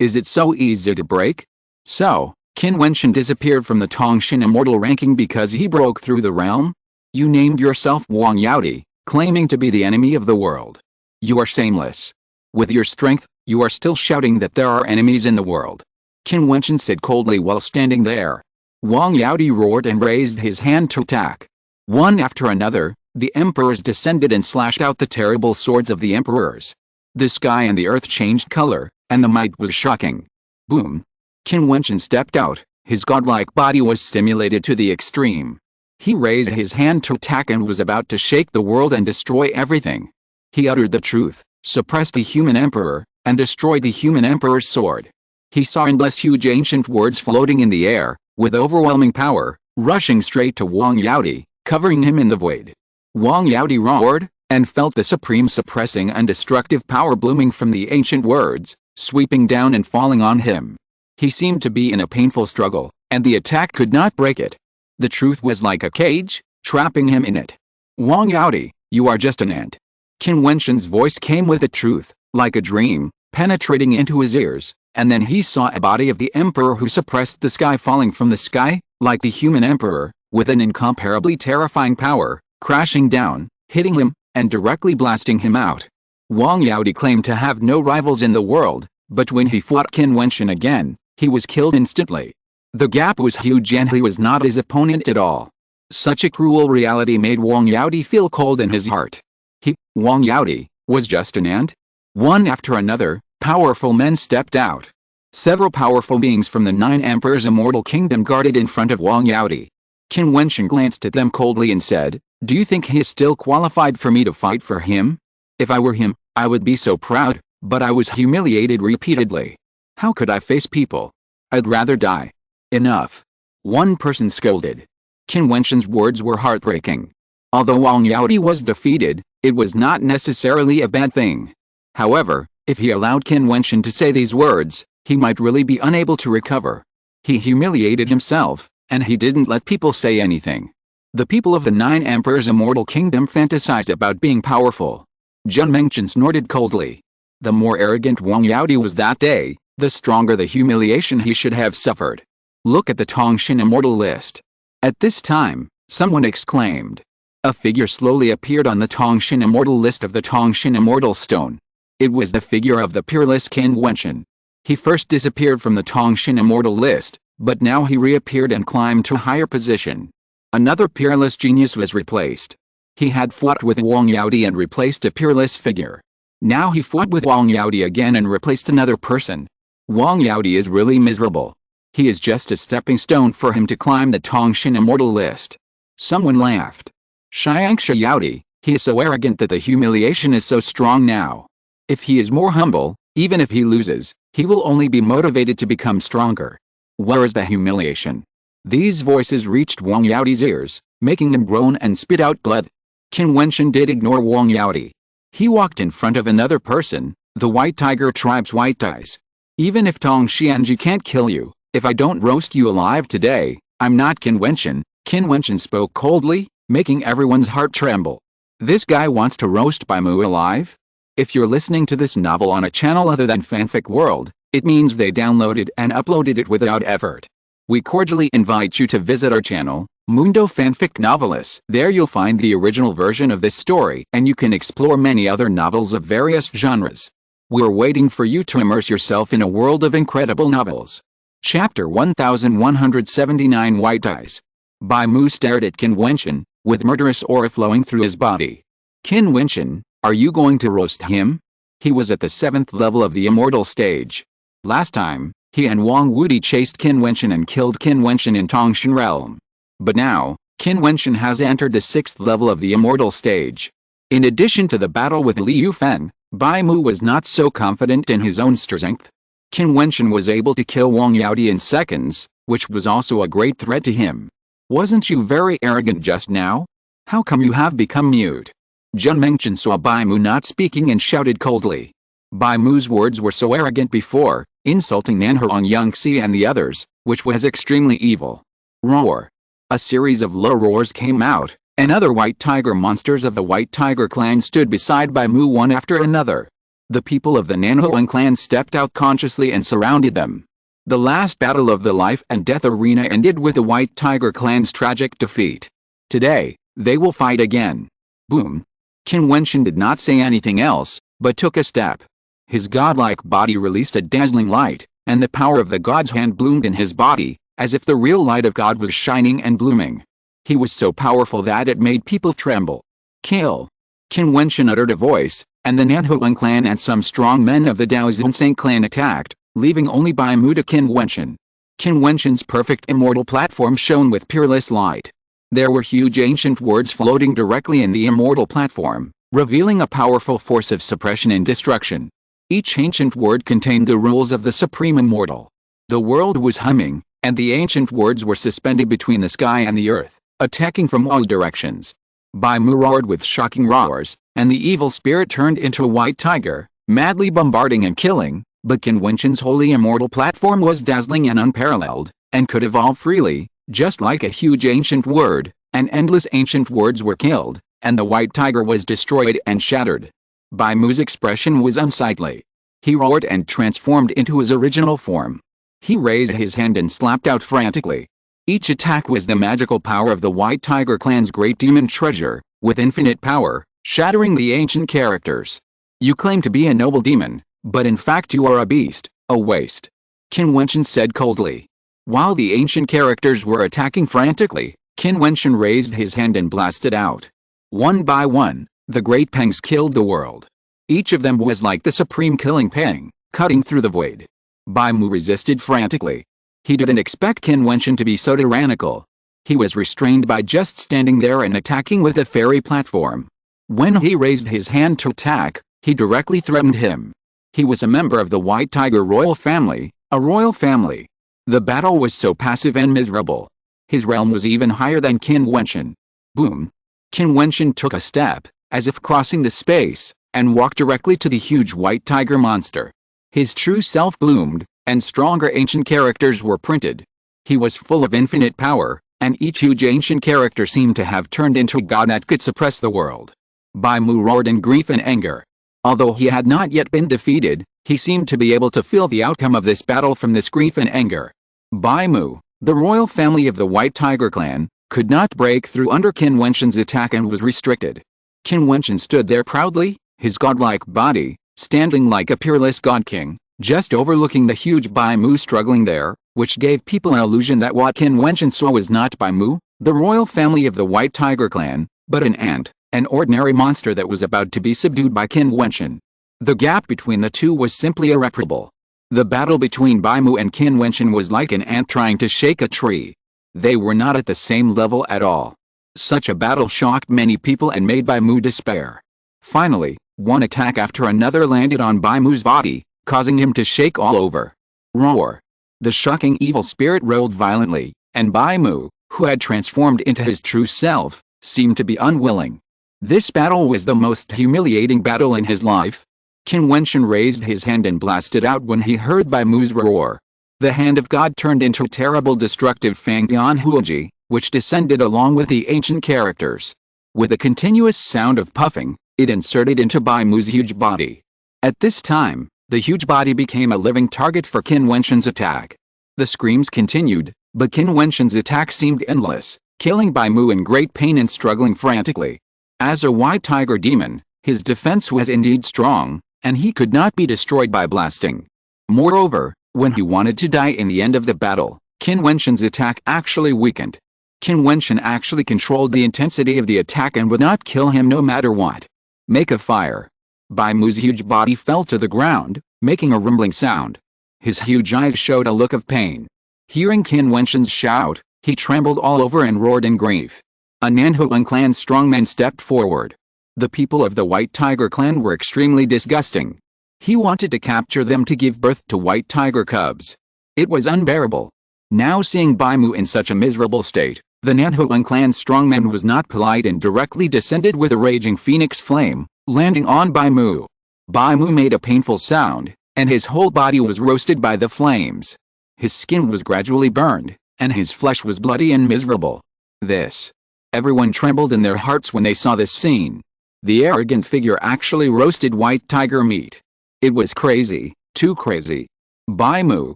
Is it so easy to break? So, Qin Wentian disappeared from the Tongshan immortal ranking because he broke through the realm? You named yourself Wang Yaodi, claiming to be the enemy of the world. You are shameless. With your strength, you are still shouting that there are enemies in the world. Qin Wentian said coldly while standing there. Wang Yaodi roared and raised his hand to attack. One after another, the emperors descended and slashed out the terrible swords of the emperors. The sky and the earth changed color, and the might was shocking. Boom! Qin Wentian stepped out, his godlike body was stimulated to the extreme. He raised his hand to attack and was about to shake the world and destroy everything. He uttered the truth, suppressed the human emperor, and destroyed the human emperor's sword. He saw endless huge ancient words floating in the air, with overwhelming power, rushing straight to Wang Yaodi, covering him in the void. Wang Yaodi roared, and felt the supreme suppressing and destructive power blooming from the ancient words, sweeping down and falling on him. He seemed to be in a painful struggle, and the attack could not break it. The truth was like a cage, trapping him in it. Wang Yaodi, you are just an ant. Qin Wentian's voice came with the truth, like a dream, penetrating into his ears, and then he saw a body of the emperor who suppressed the sky falling from the sky, like the human emperor, with an incomparably terrifying power, crashing down, hitting him, and directly blasting him out. Wang Yaodi claimed to have no rivals in the world, but when he fought Qin Wentian again, he was killed instantly. The gap was huge and he was not his opponent at all. Such a cruel reality made Wang Yaodi feel cold in his heart. He, Wang Yaodi, was just an ant? One after another, powerful men stepped out. Several powerful beings from the 9 Emperors' immortal kingdom guarded in front of Wang Yaodi. Qin Wentian glanced at them coldly and said, "Do you think he is still qualified for me to fight for him? If I were him, I would be so proud, but I was humiliated repeatedly. How could I face people? I'd rather die." "Enough," one person scolded. Qin Wentian's words were heartbreaking. Although Wang Yaodi was defeated, it was not necessarily a bad thing. However, if he allowed Qin Wentian to say these words, he might really be unable to recover. He humiliated himself, and he didn't let people say anything. The people of the 9 Emperors' immortal kingdom fantasized about being powerful. Jiutian snorted coldly. The more arrogant Wang Yaodi was that day, the stronger the humiliation he should have suffered. Look at the Tongshan immortal list. At this time, someone exclaimed. A figure slowly appeared on the Tongshan immortal list of the Tongshan immortal stone. It was the figure of the peerless Qin Wentian. He first disappeared from the Tongshan immortal list, but now he reappeared and climbed to a higher position. Another peerless genius was replaced. He had fought with Wang Yaodi and replaced a peerless figure. Now he fought with Wang Yaodi again and replaced another person. Wang Yaodi is really miserable. He is just a stepping stone for him to climb the Tongshan immortal list. Someone laughed. Xiangxia Yaodi, he is so arrogant that the humiliation is so strong now. If he is more humble, even if he loses, he will only be motivated to become stronger. Where is the humiliation? These voices reached Wang Yaodi's ears, making him groan and spit out blood. Qin Wentian did ignore Wang Yaodi. He walked in front of another person, the White Tiger tribe's White Eyes. Even if Tong Xianji can't kill you, if I don't roast you alive today, I'm not Qin Wentian. Qin Wentian spoke coldly, making everyone's heart tremble. This guy wants to roast Baimu alive? If you're listening to this novel on a channel other than Fanfic World, it means they downloaded and uploaded it without effort. We cordially invite you to visit our channel, Mundo Fanfic Novelis. There you'll find the original version of this story and you can explore many other novels of various genres. We're waiting for you to immerse yourself in a world of incredible novels. Chapter 1179 White Eyes. Baimu stared at Qin Wentian, with murderous aura flowing through his body. Qin Wentian, are you going to roast him? He was at the 7th level of the immortal stage. Last time, he and Wang Wudi chased Qin Wentian and killed Qin Wentian in Tongshan realm. But now, Qin Wentian has entered the 6th level of the immortal stage. In addition to the battle with Liu Fen, Baimu was not so confident in his own strength. Qin Wentian was able to kill Wang Yaodi in seconds, which was also a great threat to him. Wasn't you very arrogant just now? How come you have become mute? Jiutian saw Baimu not speaking and shouted coldly. Baimu's words were so arrogant before, insulting Nanhong Yangxi and the others, which was extremely evil. Roar. A series of low roars came out, and other white tiger monsters of the White Tiger clan stood beside Bai Mu one after another. The people of the Nanhuang clan stepped out consciously and surrounded them. The last battle of the life and death arena ended with the White Tiger clan's tragic defeat. Today, they will fight again. Boom. Qin Wentian did not say anything else, but took a step. His godlike body released a dazzling light, and the power of the god's hand bloomed in his body, as if the real light of God was shining and blooming. He was so powerful that it made people tremble. Kill! Qin Wentian uttered a voice, and the Nanhuang clan and some strong men of the Daozunsang clan attacked, leaving only Bai Mu to Qin Wentian. Qin Wentian's perfect immortal platform shone with peerless light. There were huge ancient words floating directly in the immortal platform, revealing a powerful force of suppression and destruction. Each ancient word contained the rules of the Supreme Immortal. The world was humming, and the ancient words were suspended between the sky and the earth, attacking from all directions. Bai Mu roared with shocking roars, and the evil spirit turned into a white tiger, madly bombarding and killing, but Qin Wentian's holy immortal platform was dazzling and unparalleled, and could evolve freely, just like a huge ancient word, and endless ancient words were killed, and the white tiger was destroyed and shattered. Bai Mu's expression was unsightly. He roared and transformed into his original form. He raised his hand and slapped out frantically. Each attack was the magical power of the White Tiger clan's great demon treasure, with infinite power, shattering the ancient characters. You claim to be a noble demon, but in fact you are a beast, a waste. Qin Wentian said coldly. While the ancient characters were attacking frantically, Qin Wentian raised his hand and blasted out. One by one, the great pangs killed the world. Each of them was like the supreme killing pang, cutting through the void. Bai Mu resisted frantically. He didn't expect Qin Wentian to be so tyrannical. He was restrained by just standing there and attacking with a fairy platform. When he raised his hand to attack, he directly threatened him. He was a member of the White Tiger royal family, a royal family. The battle was so passive and miserable. His realm was even higher than Qin Wentian. Boom! Qin Wentian took a step, as if crossing the space, and walked directly to the huge white tiger monster. His true self bloomed, and stronger ancient characters were printed. He was full of infinite power, and each huge ancient character seemed to have turned into a god that could suppress the world. Bai Mu roared in grief and anger. Although he had not yet been defeated, he seemed to be able to feel the outcome of this battle from this grief and anger. Bai Mu, the royal family of the White Tiger clan, could not break through under Qin Wentian's attack and was restricted. Qin Wentian stood there proudly, his godlike body, standing like a peerless God-King, just overlooking the huge Bai Mu struggling there, which gave people an illusion that what Qin Wentian saw was not Bai Mu, the royal family of the White Tiger clan, but an ant, an ordinary monster that was about to be subdued by Qin Wentian. The gap between the two was simply irreparable. The battle between Bai Mu and Qin Wentian was like an ant trying to shake a tree. They were not at the same level at all. Such a battle shocked many people and made Bai Mu despair. Finally, one attack after another landed on Bai Mu's body, causing him to shake all over. Roar! The shocking evil spirit rolled violently, and Bai Mu, who had transformed into his true self, seemed to be unwilling. This battle was the most humiliating battle in his life. Qin Wentian raised his hand and blasted out when he heard Bai Mu's roar. The hand of God turned into a terrible destructive Fang Yan Huoji, which descended along with the ancient characters. With a continuous sound of puffing, it inserted into Bai Mu's huge body. At this time, the huge body became a living target for Qin Wentian's attack. The screams continued, but Qin Wentian's attack seemed endless, killing Bai Mu in great pain and struggling frantically. As a white tiger demon, his defense was indeed strong, and he could not be destroyed by blasting. Moreover, when he wanted to die in the end of the battle, Qin Wentian's attack actually weakened. Qin Wentian actually controlled the intensity of the attack and would not kill him no matter what. Make a fire. Bai Mu's huge body fell to the ground, making a rumbling sound. His huge eyes showed a look of pain. Hearing Qin Wentian's shout, he trembled all over and roared in grief. A Nanhuang clan strongman stepped forward. The people of the White Tiger clan were extremely disgusting. He wanted to capture them to give birth to white tiger cubs. It was unbearable. Now seeing Bai Mu in such a miserable state, the Nanhuang clan strongman was not polite and directly descended with a raging phoenix flame, landing on Bai Mu. Bai Mu made a painful sound, and his whole body was roasted by the flames. His skin was gradually burned, and his flesh was bloody and miserable. This Everyone trembled in their hearts when they saw this scene. The arrogant figure actually roasted white tiger meat. It was crazy, too crazy. Bai Mu,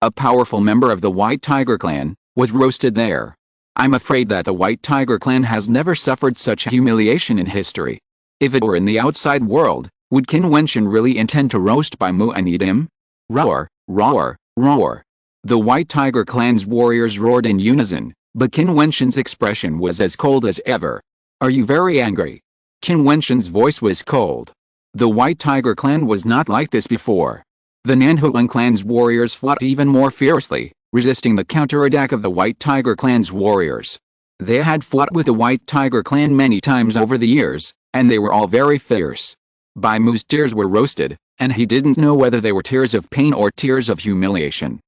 a powerful member of the White Tiger clan, was roasted there. I'm afraid that the White Tiger clan has never suffered such humiliation in history. If it were in the outside world, would Qin Wentian really intend to roast Bai Mu and eat him? Roar, roar, roar. The White Tiger clan's warriors roared in unison, but Qin Wentian's expression was as cold as ever. Are you very angry? Qin Wentian's voice was cold. The White Tiger clan was not like this before. The Nanhuang clan's warriors fought even more fiercely, resisting the counterattack of the White Tiger clan's warriors. They had fought with the White Tiger clan many times over the years, and they were all very fierce. Bai Mu's tears were roasted, and he didn't know whether they were tears of pain or tears of humiliation.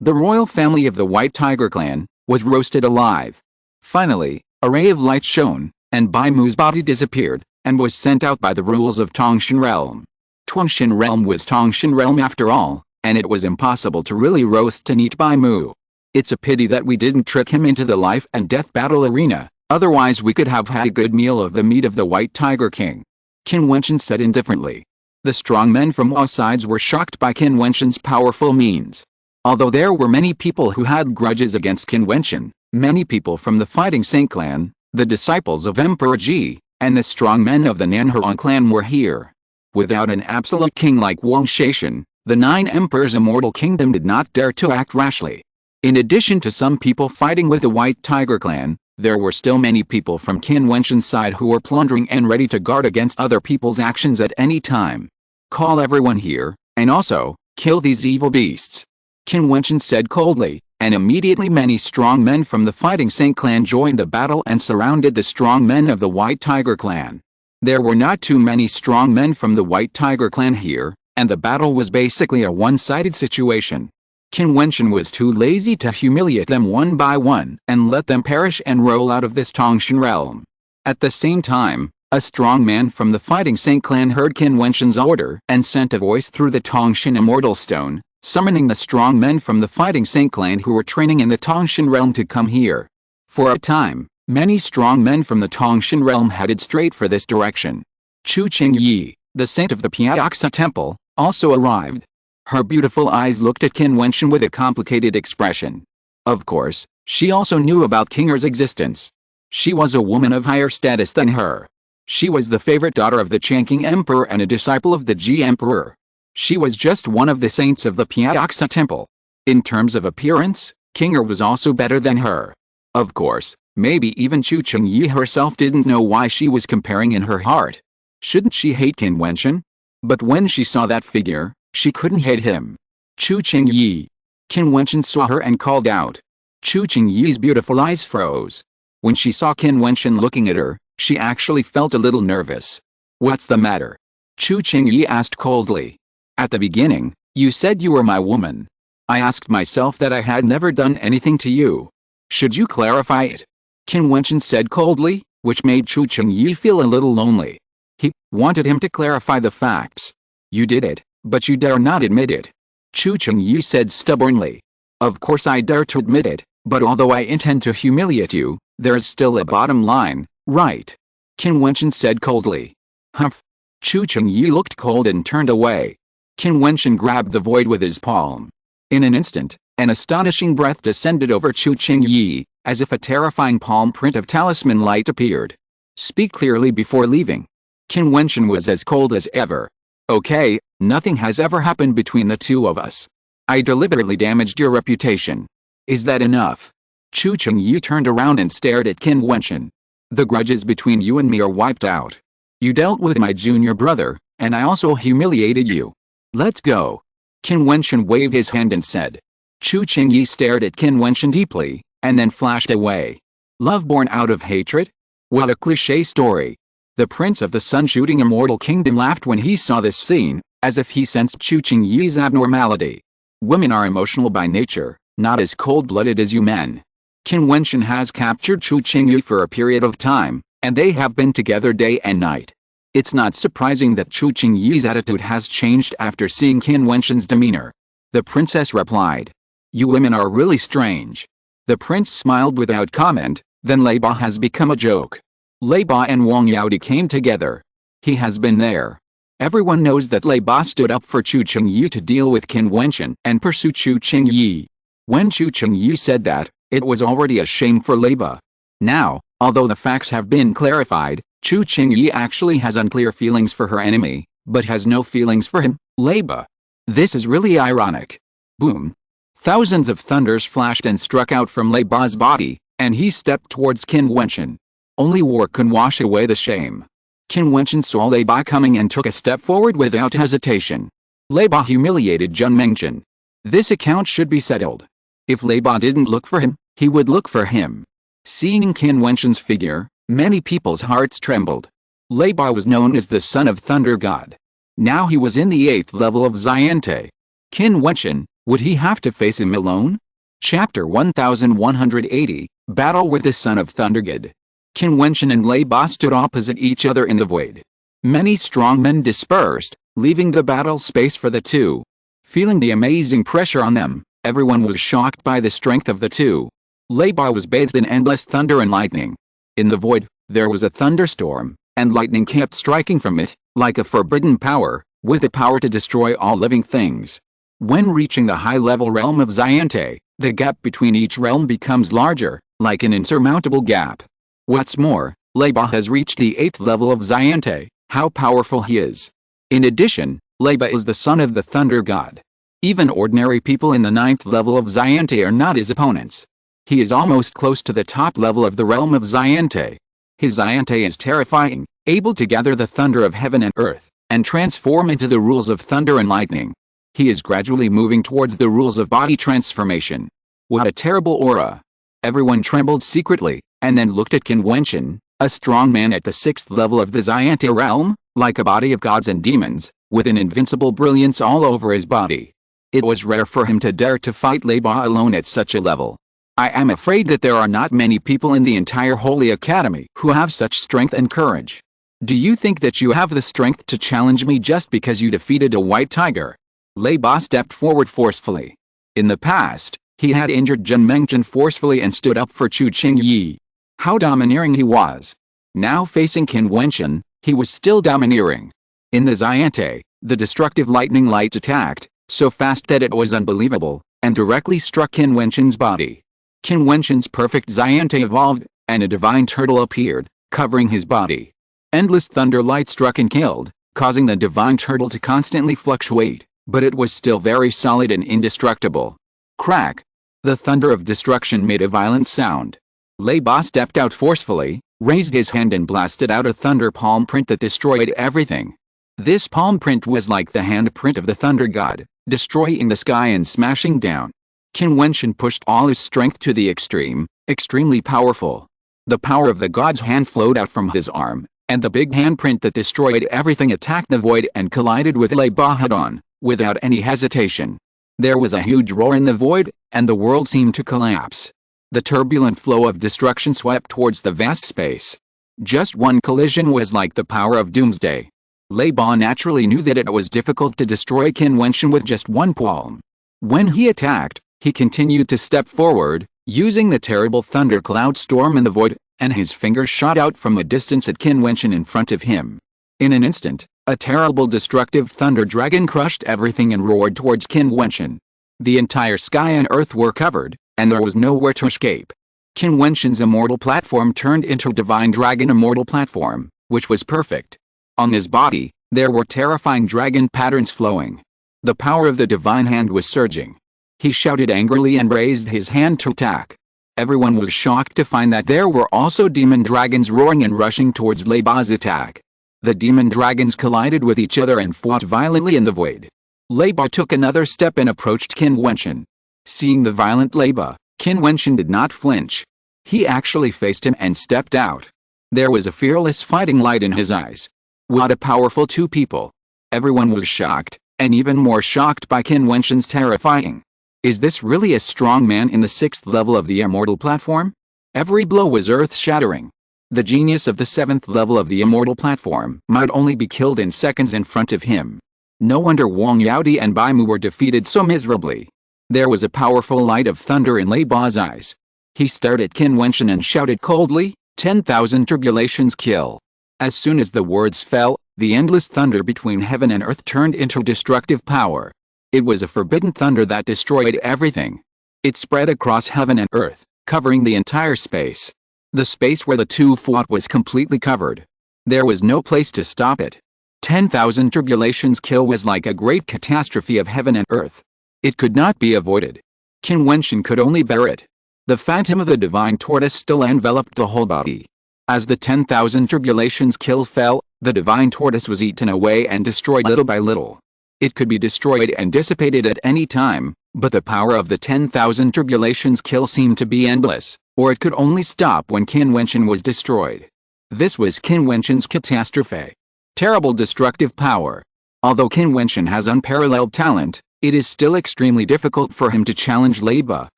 The royal family of the White Tiger clan, was roasted alive. Finally, a ray of light shone, and Bai Mu's body disappeared, and was sent out by the rules of Tongshan realm. Tongshan realm was Tongshan realm after all, and it was impossible to really roast and eat Bai Mu. It's a pity that we didn't trick him into the life and death battle arena, otherwise we could have had a good meal of the meat of the White Tiger King. Qin Wentian said indifferently. The strong men from all sides were shocked by Qin Wentian's powerful means. Although there were many people who had grudges against Qin Wentian, many people from the Fighting Saint clan, the disciples of Emperor Ji, and the strong men of the Nanhuang clan were here. Without an absolute king like Wang Shaishan, the 9 emperors' immortal kingdom did not dare to act rashly. In addition to some people fighting with the White Tiger clan, there were still many people from Qin Wentian's side who were plundering and ready to guard against other people's actions at any time. Call everyone here, and also, kill these evil beasts. Qin Wentian said coldly, and immediately many strong men from the Fighting Saint clan joined the battle and surrounded the strong men of the White Tiger clan. There were not too many strong men from the White Tiger clan here, and the battle was basically a one-sided situation. Qin Wentian was too lazy to humiliate them one by one and let them perish and roll out of this Tongshan realm. At the same time, a strong man from the Fighting Saint clan heard Qin Wentian's order and sent a voice through the Tongshan Immortal Stone, summoning the strong men from the Fighting Saint clan who were training in the Tongshan realm to come here. For a time, many strong men from the Tongshan realm headed straight for this direction. Chu Qingyi, the saint of the Piaoxa temple, also arrived. Her beautiful eyes looked at Qin Wentian with a complicated expression. Of course, she also knew about Kinger's existence. She was a woman of higher status than her. She was the favorite daughter of the Changqing Emperor and a disciple of the Ji Emperor. She was just one of the saints of the Piaoxa temple. In terms of appearance, Kinger was also better than her. Of course, maybe even Chu Qingyi herself didn't know why she was comparing in her heart. Shouldn't she hate Qin Wentian? But when she saw that figure, she couldn't hate him. Chu Qingyi. Qin Wentian saw her and called out. Chu Qingyi's beautiful eyes froze. When she saw Qin Wentian looking at her, she actually felt a little nervous. What's the matter? Chu Qingyi asked coldly. At the beginning, you said you were my woman. I asked myself that I had never done anything to you. Should you clarify it? Qin Wentian said coldly, which made Chu Qingyi feel a little lonely. He wanted him to clarify the facts. You did it, but you dare not admit it. Chu Qingyi said stubbornly. Of course I dare to admit it, but although I intend to humiliate you, there's still a bottom line, right? Qin Wentian said coldly. Humph. Chu Qingyi looked cold and turned away. Qin Wentian grabbed the void with his palm. In an instant, an astonishing breath descended over Chu Qingyi, as if a terrifying palm print of talisman light appeared. Speak clearly before leaving. Qin Wentian was as cold as ever. Okay, nothing has ever happened between the two of us. I deliberately damaged your reputation. Is that enough? Chu Qingyi turned around and stared at Qin Wentian. The grudges between you and me are wiped out. You dealt with my junior brother, and I also humiliated you. Let's go. Qin Wentian waved his hand and said. Chu Qingyi stared at Qin Wentian deeply, and then flashed away. Love born out of hatred? What a cliché story. The Prince of the Sun-Shooting Immortal Kingdom laughed when he saw this scene, as if he sensed Chu Qingyi's abnormality. Women are emotional by nature, not as cold-blooded as you men. Qin Wentian has captured Chu Qingyi for a period of time, and they have been together day and night. It's not surprising that Chu Qingyi's attitude has changed after seeing Qin Wentian's demeanor. The princess replied. You women are really strange. The prince smiled without comment, Then Lei Ba has become a joke. Lei Ba and Wang Yaodi came together. He has been there. Everyone knows that Lei Ba stood up for Chu Qingyi to deal with Qin Wentian and pursue Chu Qingyi. When Chu Qingyi said that, it was already a shame for Lei Ba. Now, although the facts have been clarified, Chu Qingyi actually has unclear feelings for her enemy, but has no feelings for him, Lei Ba. This is really ironic. Boom. Thousands of thunders flashed and struck out from Lei Ba's body, and he stepped towards Qin Wentian. Only war can wash away the shame. Qin Wentian saw Lei Ba coming and took a step forward without hesitation. Lei Ba humiliated Jian Mengzhen. This account should be settled. If Lei Ba didn't look for him, he would look for him. Seeing Qin Wentian's figure, many people's hearts trembled. Lei Ba was known as the son of Thunder God. Now he was in the 8th level of Xiante. Qin Wentian, would he have to face him alone? Chapter 1180, Battle with the Son of Thunder God. Qin Wentian and Lei Ba stood opposite each other in the void. Many strong men dispersed, leaving the battle space for the two. Feeling the amazing pressure on them, everyone was shocked by the strength of the two. Lei Ba was bathed in endless thunder and lightning. In the void, there was a thunderstorm, and lightning kept striking from it, like a forbidden power, with the power to destroy all living things. When reaching the high-level realm of Xiante, the gap between each realm becomes larger, like an insurmountable gap. What's more, Lei Ba has reached the 8th level of Xiante. How powerful he is. In addition, Lei Ba is the son of the Thunder God. Even ordinary people in the 9th level of Xiante are not his opponents. He is almost close to the top level of the realm of Xiante. His Xiante is terrifying, able to gather the thunder of heaven and earth, and transform into the rules of thunder and lightning. He is gradually moving towards the rules of body transformation. What a terrible aura. Everyone trembled secretly, and then looked at Qin Wentian, a strong man at the 6th level of the Xiante realm, like a body of gods and demons, with an invincible brilliance all over his body. It was rare for him to dare to fight Lei Ba alone at such a level. I am afraid that there are not many people in the entire Holy Academy who have such strength and courage. Do you think that you have the strength to challenge me just because you defeated a white tiger? Lei Ba stepped forward forcefully. In the past, he had injured Jian Mengzhen forcefully and stood up for Chu Qingyi. How domineering he was. Now facing Qin Wentian, he was still domineering. In the Xiante, the destructive lightning light attacked, so fast that it was unbelievable, and directly struck Qin Wentian's body. Qin Wentian's perfect Xiante evolved, and a divine turtle appeared, covering his body. Endless thunder light struck and killed, causing the divine turtle to constantly fluctuate, but it was still very solid and indestructible. Crack! The thunder of destruction made a violent sound. Lei Ba stepped out forcefully, raised his hand and blasted out a thunder palm print that destroyed everything. This palm print was like the handprint of the Thunder God, destroying the sky and smashing down. Qin Wentian pushed all his strength to the extreme, extremely powerful. The power of the god's hand flowed out from his arm, and the big handprint that destroyed everything attacked the void and collided with Lei Ba head-on, without any hesitation. There was a huge roar in the void, and the world seemed to collapse. The turbulent flow of destruction swept towards the vast space. Just one collision was like the power of doomsday. Lei Ba naturally knew that it was difficult to destroy Qin Wentian with just one palm. When he attacked, he continued to step forward, using the terrible thunder cloud storm in the void, and his fingers shot out from a distance at Qin Wentian in front of him. In an instant, a terrible destructive thunder dragon crushed everything and roared towards Qin Wentian. The entire sky and earth were covered, and there was nowhere to escape. Qin Wentian's immortal platform turned into Divine Dragon Immortal Platform, which was perfect. On his body, there were terrifying dragon patterns flowing. The power of the divine hand was surging. He shouted angrily and raised his hand to attack. Everyone was shocked to find that there were also demon dragons roaring and rushing towards Lei Ba's attack. The demon dragons collided with each other and fought violently in the void. Lei Ba took another step and approached Qin Wentian. Seeing the violent Lei Ba, Qin Wentian did not flinch. He actually faced him and stepped out. There was a fearless fighting light in his eyes. What a powerful two people. Everyone was shocked, and even more shocked by Qin Wentian's terrifying. Is this really a strong man in the 6th level of the Immortal Platform? Every blow was earth-shattering. The genius of the 7th level of the Immortal Platform might only be killed in seconds in front of him. No wonder Wang Yaodi and Bai Mu were defeated so miserably. There was a powerful light of thunder in Lei Ba's eyes. He stared at Qin Wentian and shouted coldly, 10,000 tribulations kill. As soon as the words fell, the endless thunder between heaven and earth turned into destructive power. It was a forbidden thunder that destroyed everything. It spread across heaven and earth, covering the entire space. The space where the two fought was completely covered. There was no place to stop it. 10,000 tribulations kill was like a great catastrophe of heaven and earth. It could not be avoided. Qin Wentian could only bear it. The phantom of the divine tortoise still enveloped the whole body. As the 10,000 tribulations kill fell, the divine tortoise was eaten away and destroyed little by little. It could be destroyed and dissipated at any time, but the power of the 10,000 tribulations kill seemed to be endless, or it could only stop when Qin Wentian was destroyed. This was Qin Wentian's catastrophe. Terrible destructive power. Although Qin Wentian has unparalleled talent, it is still extremely difficult for him to challenge Lei Ba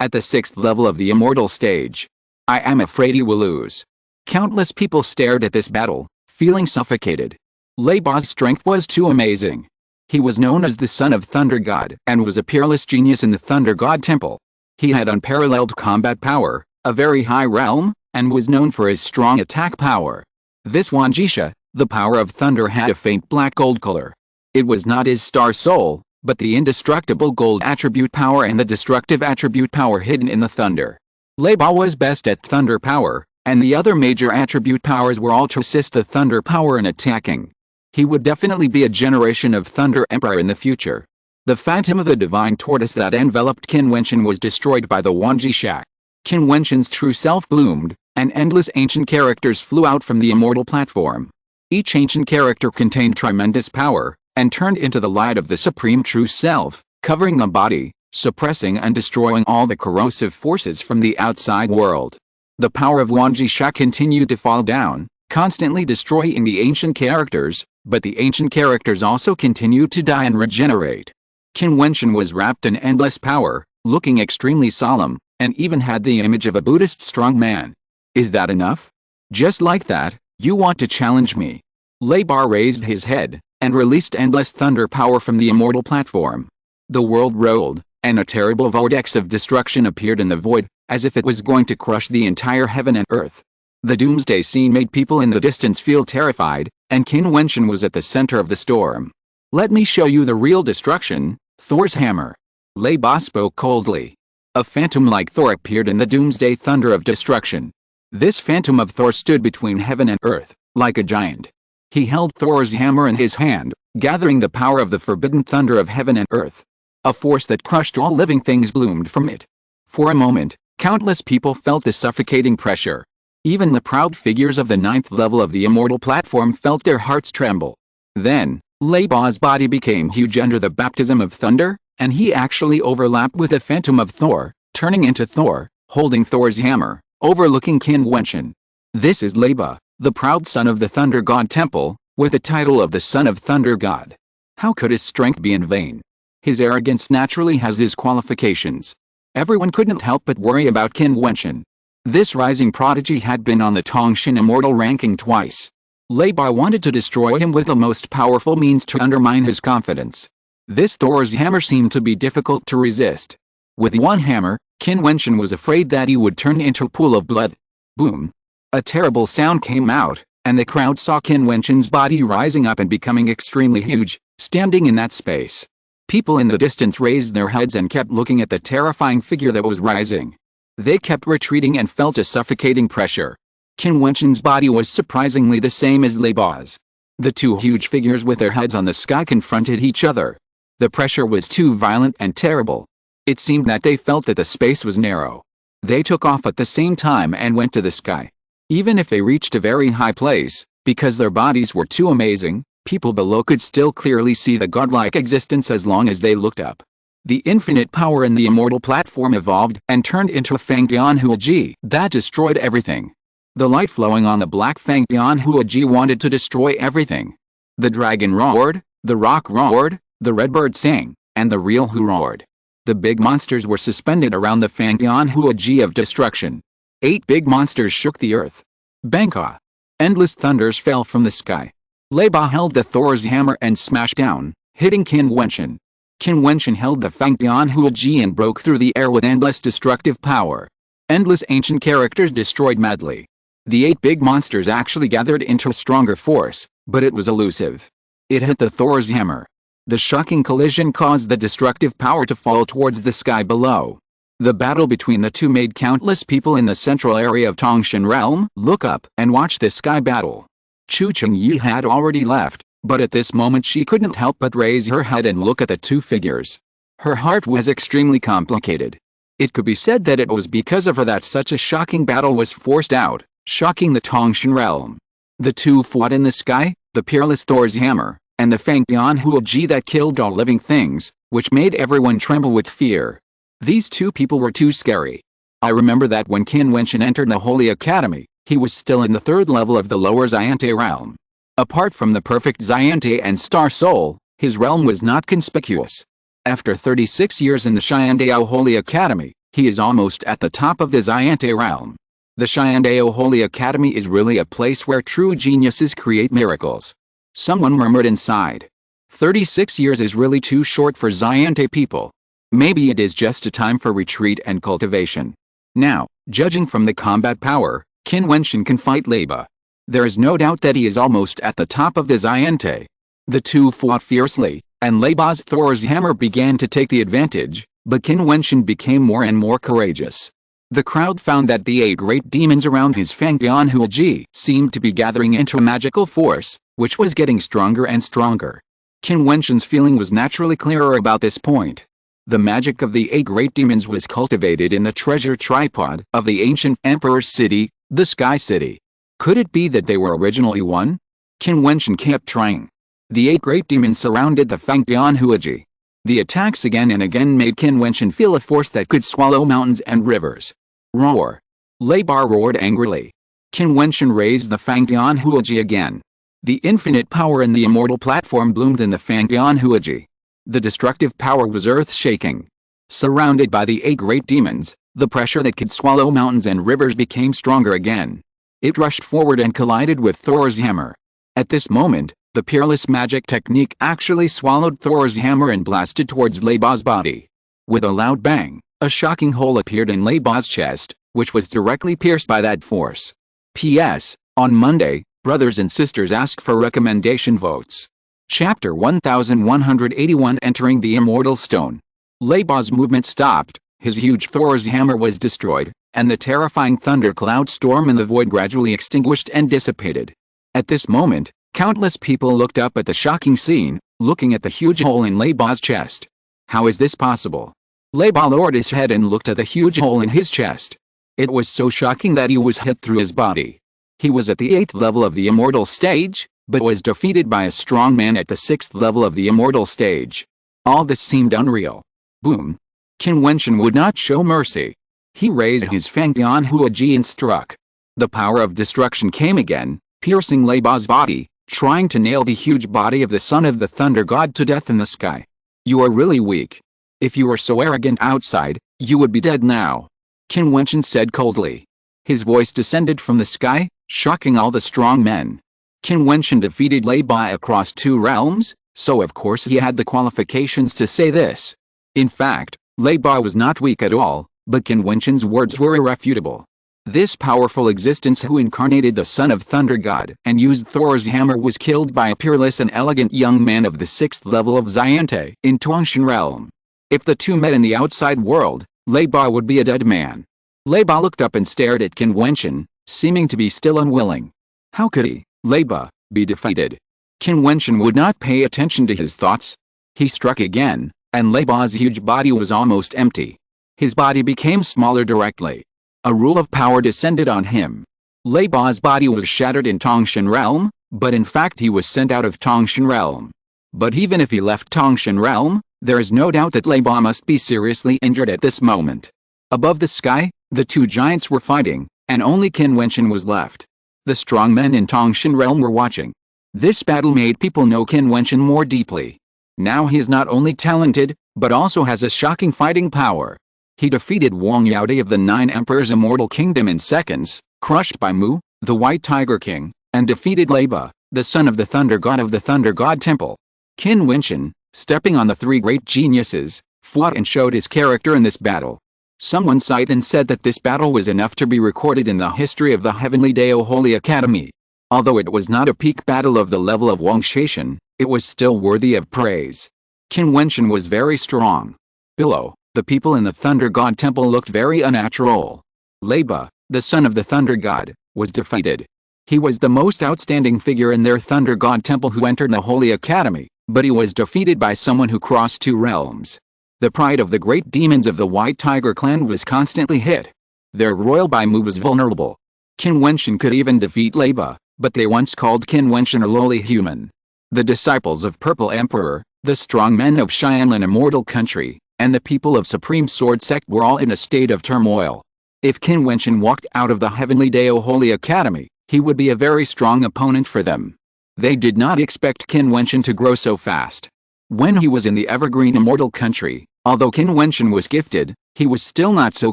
at the 6th level of the immortal stage. I am afraid he will lose. Countless people stared at this battle, feeling suffocated. Lei Ba's strength was too amazing. He was known as the son of Thunder God and was a peerless genius in the Thunder God Temple. He had unparalleled combat power, a very high realm, and was known for his strong attack power. This Wanjisha, the power of thunder, had a faint black gold color. It was not his star soul, but the indestructible gold attribute power and the destructive attribute power hidden in the thunder. Lei Ba was best at thunder power, and the other major attribute powers were all to assist the thunder power in attacking. He would definitely be a generation of Thunder Emperor in the future. The phantom of the divine tortoise that enveloped Qin Wentian was destroyed by the Wanjisha. Qin Wentian's true self bloomed, and endless ancient characters flew out from the immortal platform. Each ancient character contained tremendous power, and turned into the light of the supreme true self, covering the body, suppressing and destroying all the corrosive forces from the outside world. The power of Wanjisha continued to fall down, constantly destroying the ancient characters, but the ancient characters also continued to die and regenerate. Qin Wentian was wrapped in endless power, looking extremely solemn, and even had the image of a Buddhist strong man. Is that enough? Just like that, you want to challenge me? Lei Ba raised his head, and released endless thunder power from the immortal platform. The world rolled, and a terrible vortex of destruction appeared in the void, as if it was going to crush the entire heaven and earth. The doomsday scene made people in the distance feel terrified, and Qin Wentian was at the center of the storm. Let me show you the real destruction, Thor's hammer. Lei Ba spoke coldly. A phantom like Thor appeared in the doomsday thunder of destruction. This phantom of Thor stood between heaven and earth, like a giant. He held Thor's hammer in his hand, gathering the power of the forbidden thunder of heaven and earth. A force that crushed all living things bloomed from it. For a moment, countless people felt the suffocating pressure. Even the proud figures of the 9th level of the immortal platform felt their hearts tremble. Then, Lei Ba's body became huge under the baptism of thunder, and he actually overlapped with the phantom of Thor, turning into Thor, holding Thor's hammer, overlooking Qin Wentian. This is Lei Ba, the proud son of the Thunder God Temple, with the title of the Son of Thunder God. How could his strength be in vain? His arrogance naturally has his qualifications. Everyone couldn't help but worry about Qin Wentian. This rising prodigy had been on the Tongshan Immortal ranking twice. Lei Ba wanted to destroy him with the most powerful means to undermine his confidence. This Thor's hammer seemed to be difficult to resist. With one hammer, Qin Wentian was afraid that he would turn into a pool of blood. Boom! A terrible sound came out, and the crowd saw Qin Wentian's body rising up and becoming extremely huge, standing in that space. People in the distance raised their heads and kept looking at the terrifying figure that was rising. They kept retreating and felt a suffocating pressure. Qin Wentian's body was surprisingly the same as Lei Ba's. The two huge figures with their heads on the sky confronted each other. The pressure was too violent and terrible. It seemed that they felt that the space was narrow. They took off at the same time and went to the sky. Even if they reached a very high place, because their bodies were too amazing, people below could still clearly see the godlike existence as long as they looked up. The infinite power in the immortal platform evolved and turned into a Fangbian Huaji that destroyed everything. The light flowing on the black Fangbian Huaji wanted to destroy everything. The dragon roared, the rock roared, the redbird sang, and the real Hu roared. The big monsters were suspended around the Fangbian Huaji of destruction. 8 big monsters shook the earth. Bangka! Endless thunders fell from the sky. Lei Ba held the Thor's hammer and smashed down, hitting Qin Wentian. Qin Wentian held the Fangbian Huaji and broke through the air with endless destructive power. endless ancient characters destroyed madly. The 8 big monsters actually gathered into a stronger force, but it was elusive. It hit the Thor's hammer. The shocking collision caused the destructive power to fall towards the sky below. The battle between the two made countless people in the central area of Tongshan realm look up and watch this sky battle. Chu Chengyi had already left, but at this moment she couldn't help but raise her head and look at the two figures. Her heart was extremely complicated. It could be said that it was because of her that such a shocking battle was forced out, shocking the Tongshan realm. The two fought in the sky, the peerless Thor's hammer, and the Fangbian Huoji that killed all living things, which made everyone tremble with fear. These two people were too scary. I remember that when Qin Wentian entered the Holy Academy, he was still in the 3rd level of the lower Xiante realm. Apart from the perfect Xiante and Star Soul, his realm was not conspicuous. After 36 years in the Xiandao Holy Academy, he is almost at the top of the Xiante realm. The Xiandao Holy Academy is really a place where true geniuses create miracles. Someone murmured inside. 36 years is really too short for Xiante people. Maybe it is just a time for retreat and cultivation. Now, judging from the combat power, Qin Wentian can fight Leiba. There is no doubt that he is almost at the top of the Xiante. The two fought fiercely, and Leiba's Thor's hammer began to take the advantage, but Qin Wentian became more and more courageous. The crowd found that the 8 great demons around his Fangbian Huoji seemed to be gathering into a magical force, which was getting stronger and stronger. Qin Wentian's feeling was naturally clearer about this point. The magic of the 8 great demons was cultivated in the treasure tripod of the ancient emperor's city, the Sky City. Could it be that they were originally one? Qin Wentian kept trying. The 8 great demons surrounded the Fangbian Huoji. The attacks again and again made Qin Wentian feel a force that could swallow mountains and rivers. Roar! Leiba roared angrily. Qin Wentian raised the Fangbian Huoji again. The infinite power in the immortal platform bloomed in the Fangbian Huoji. The destructive power was earth-shaking. Surrounded by the 8 great demons, the pressure that could swallow mountains and rivers became stronger again. It rushed forward and collided with Thor's hammer. At this moment, the peerless magic technique actually swallowed Thor's hammer and blasted towards Leiba's body. With a loud bang, a shocking hole appeared in Leiba's chest, which was directly pierced by that force. P.S. On Monday, brothers and sisters ask for recommendation votes. Chapter 1181 Entering the Immortal Stone. Leiba's movement stopped, his huge Thor's hammer was destroyed, and the terrifying thundercloud storm in the void gradually extinguished and dissipated. At this moment, countless people looked up at the shocking scene, looking at the huge hole in Leiba's chest. How is this possible? Leiba lowered his head and looked at the huge hole in his chest. It was so shocking that he was hit through his body. He was at the 8th level of the immortal stage, but was defeated by a strong man at the 6th level of the immortal stage. All this seemed unreal. Boom! Qin Wentian would not show mercy. He raised his Fangbian Huoji and struck. The power of destruction came again, piercing Leiba's body, trying to nail the huge body of the son of the thunder god to death in the sky. You are really weak. If you were so arrogant outside, you would be dead now. Qin Wentian said coldly. His voice descended from the sky, shocking all the strong men. Qin Wentian defeated Leiba across 2 realms, so of course he had the qualifications to say this. In fact, Leiba was not weak at all, but Qin Wentian's words were irrefutable. This powerful existence who incarnated the son of Thunder God and used Thor's hammer was killed by a peerless and elegant young man of the 6th level of Xiante in Tongshan realm. If the two met in the outside world, Leiba would be a dead man. Leiba looked up and stared at Qin Wentian, seeming to be still unwilling. How could he, Leiba, be defeated? Qin Wentian would not pay attention to his thoughts. He struck again, and Leiba's huge body was almost empty. His body became smaller directly. A rule of power descended on him. Leiba's body was shattered in Tongshan realm, but in fact he was sent out of Tongshan realm. But even if he left Tongshan realm, there is no doubt that Leiba must be seriously injured at this moment. Above the sky, the 2 giants were fighting, and only Qin Wentian was left. The strong men in Tongshan realm were watching. This battle made people know Qin Wentian more deeply. Now he is not only talented, but also has a shocking fighting power. He defeated Wang Yaode of the 9 Emperors' Immortal Kingdom in seconds, crushed by Mu, the White Tiger King, and defeated Leiba, the son of the Thunder God of the Thunder God Temple. Qin Wentian, stepping on the 3 great geniuses, fought and showed his character in this battle. Someone sighed and said that this battle was enough to be recorded in the history of the Heavenly Dao Holy Academy. Although it was not a peak battle of the level of Wang Shaishan, it was still worthy of praise. Qin Wentian was very strong. Below, the people in the Thunder God Temple looked very unnatural. Leiba, the son of the Thunder God, was defeated. He was the most outstanding figure in their Thunder God Temple who entered the Holy Academy, but he was defeated by someone who crossed 2 realms. The pride of the great demons of the White Tiger clan was constantly hit. Their royal Baimu was vulnerable. Qin Wentian could even defeat Leiba, but they once called Qin Wentian a lowly human. The disciples of Purple Emperor, the strong men of Xianlan Immortal Country, and the people of Supreme Sword Sect were all in a state of turmoil. If Qin Wentian walked out of the Heavenly Dao Holy Academy, he would be a very strong opponent for them. They did not expect Qin Wentian to grow so fast. When he was in the Evergreen Immortal Country, although Qin Wentian was gifted, he was still not so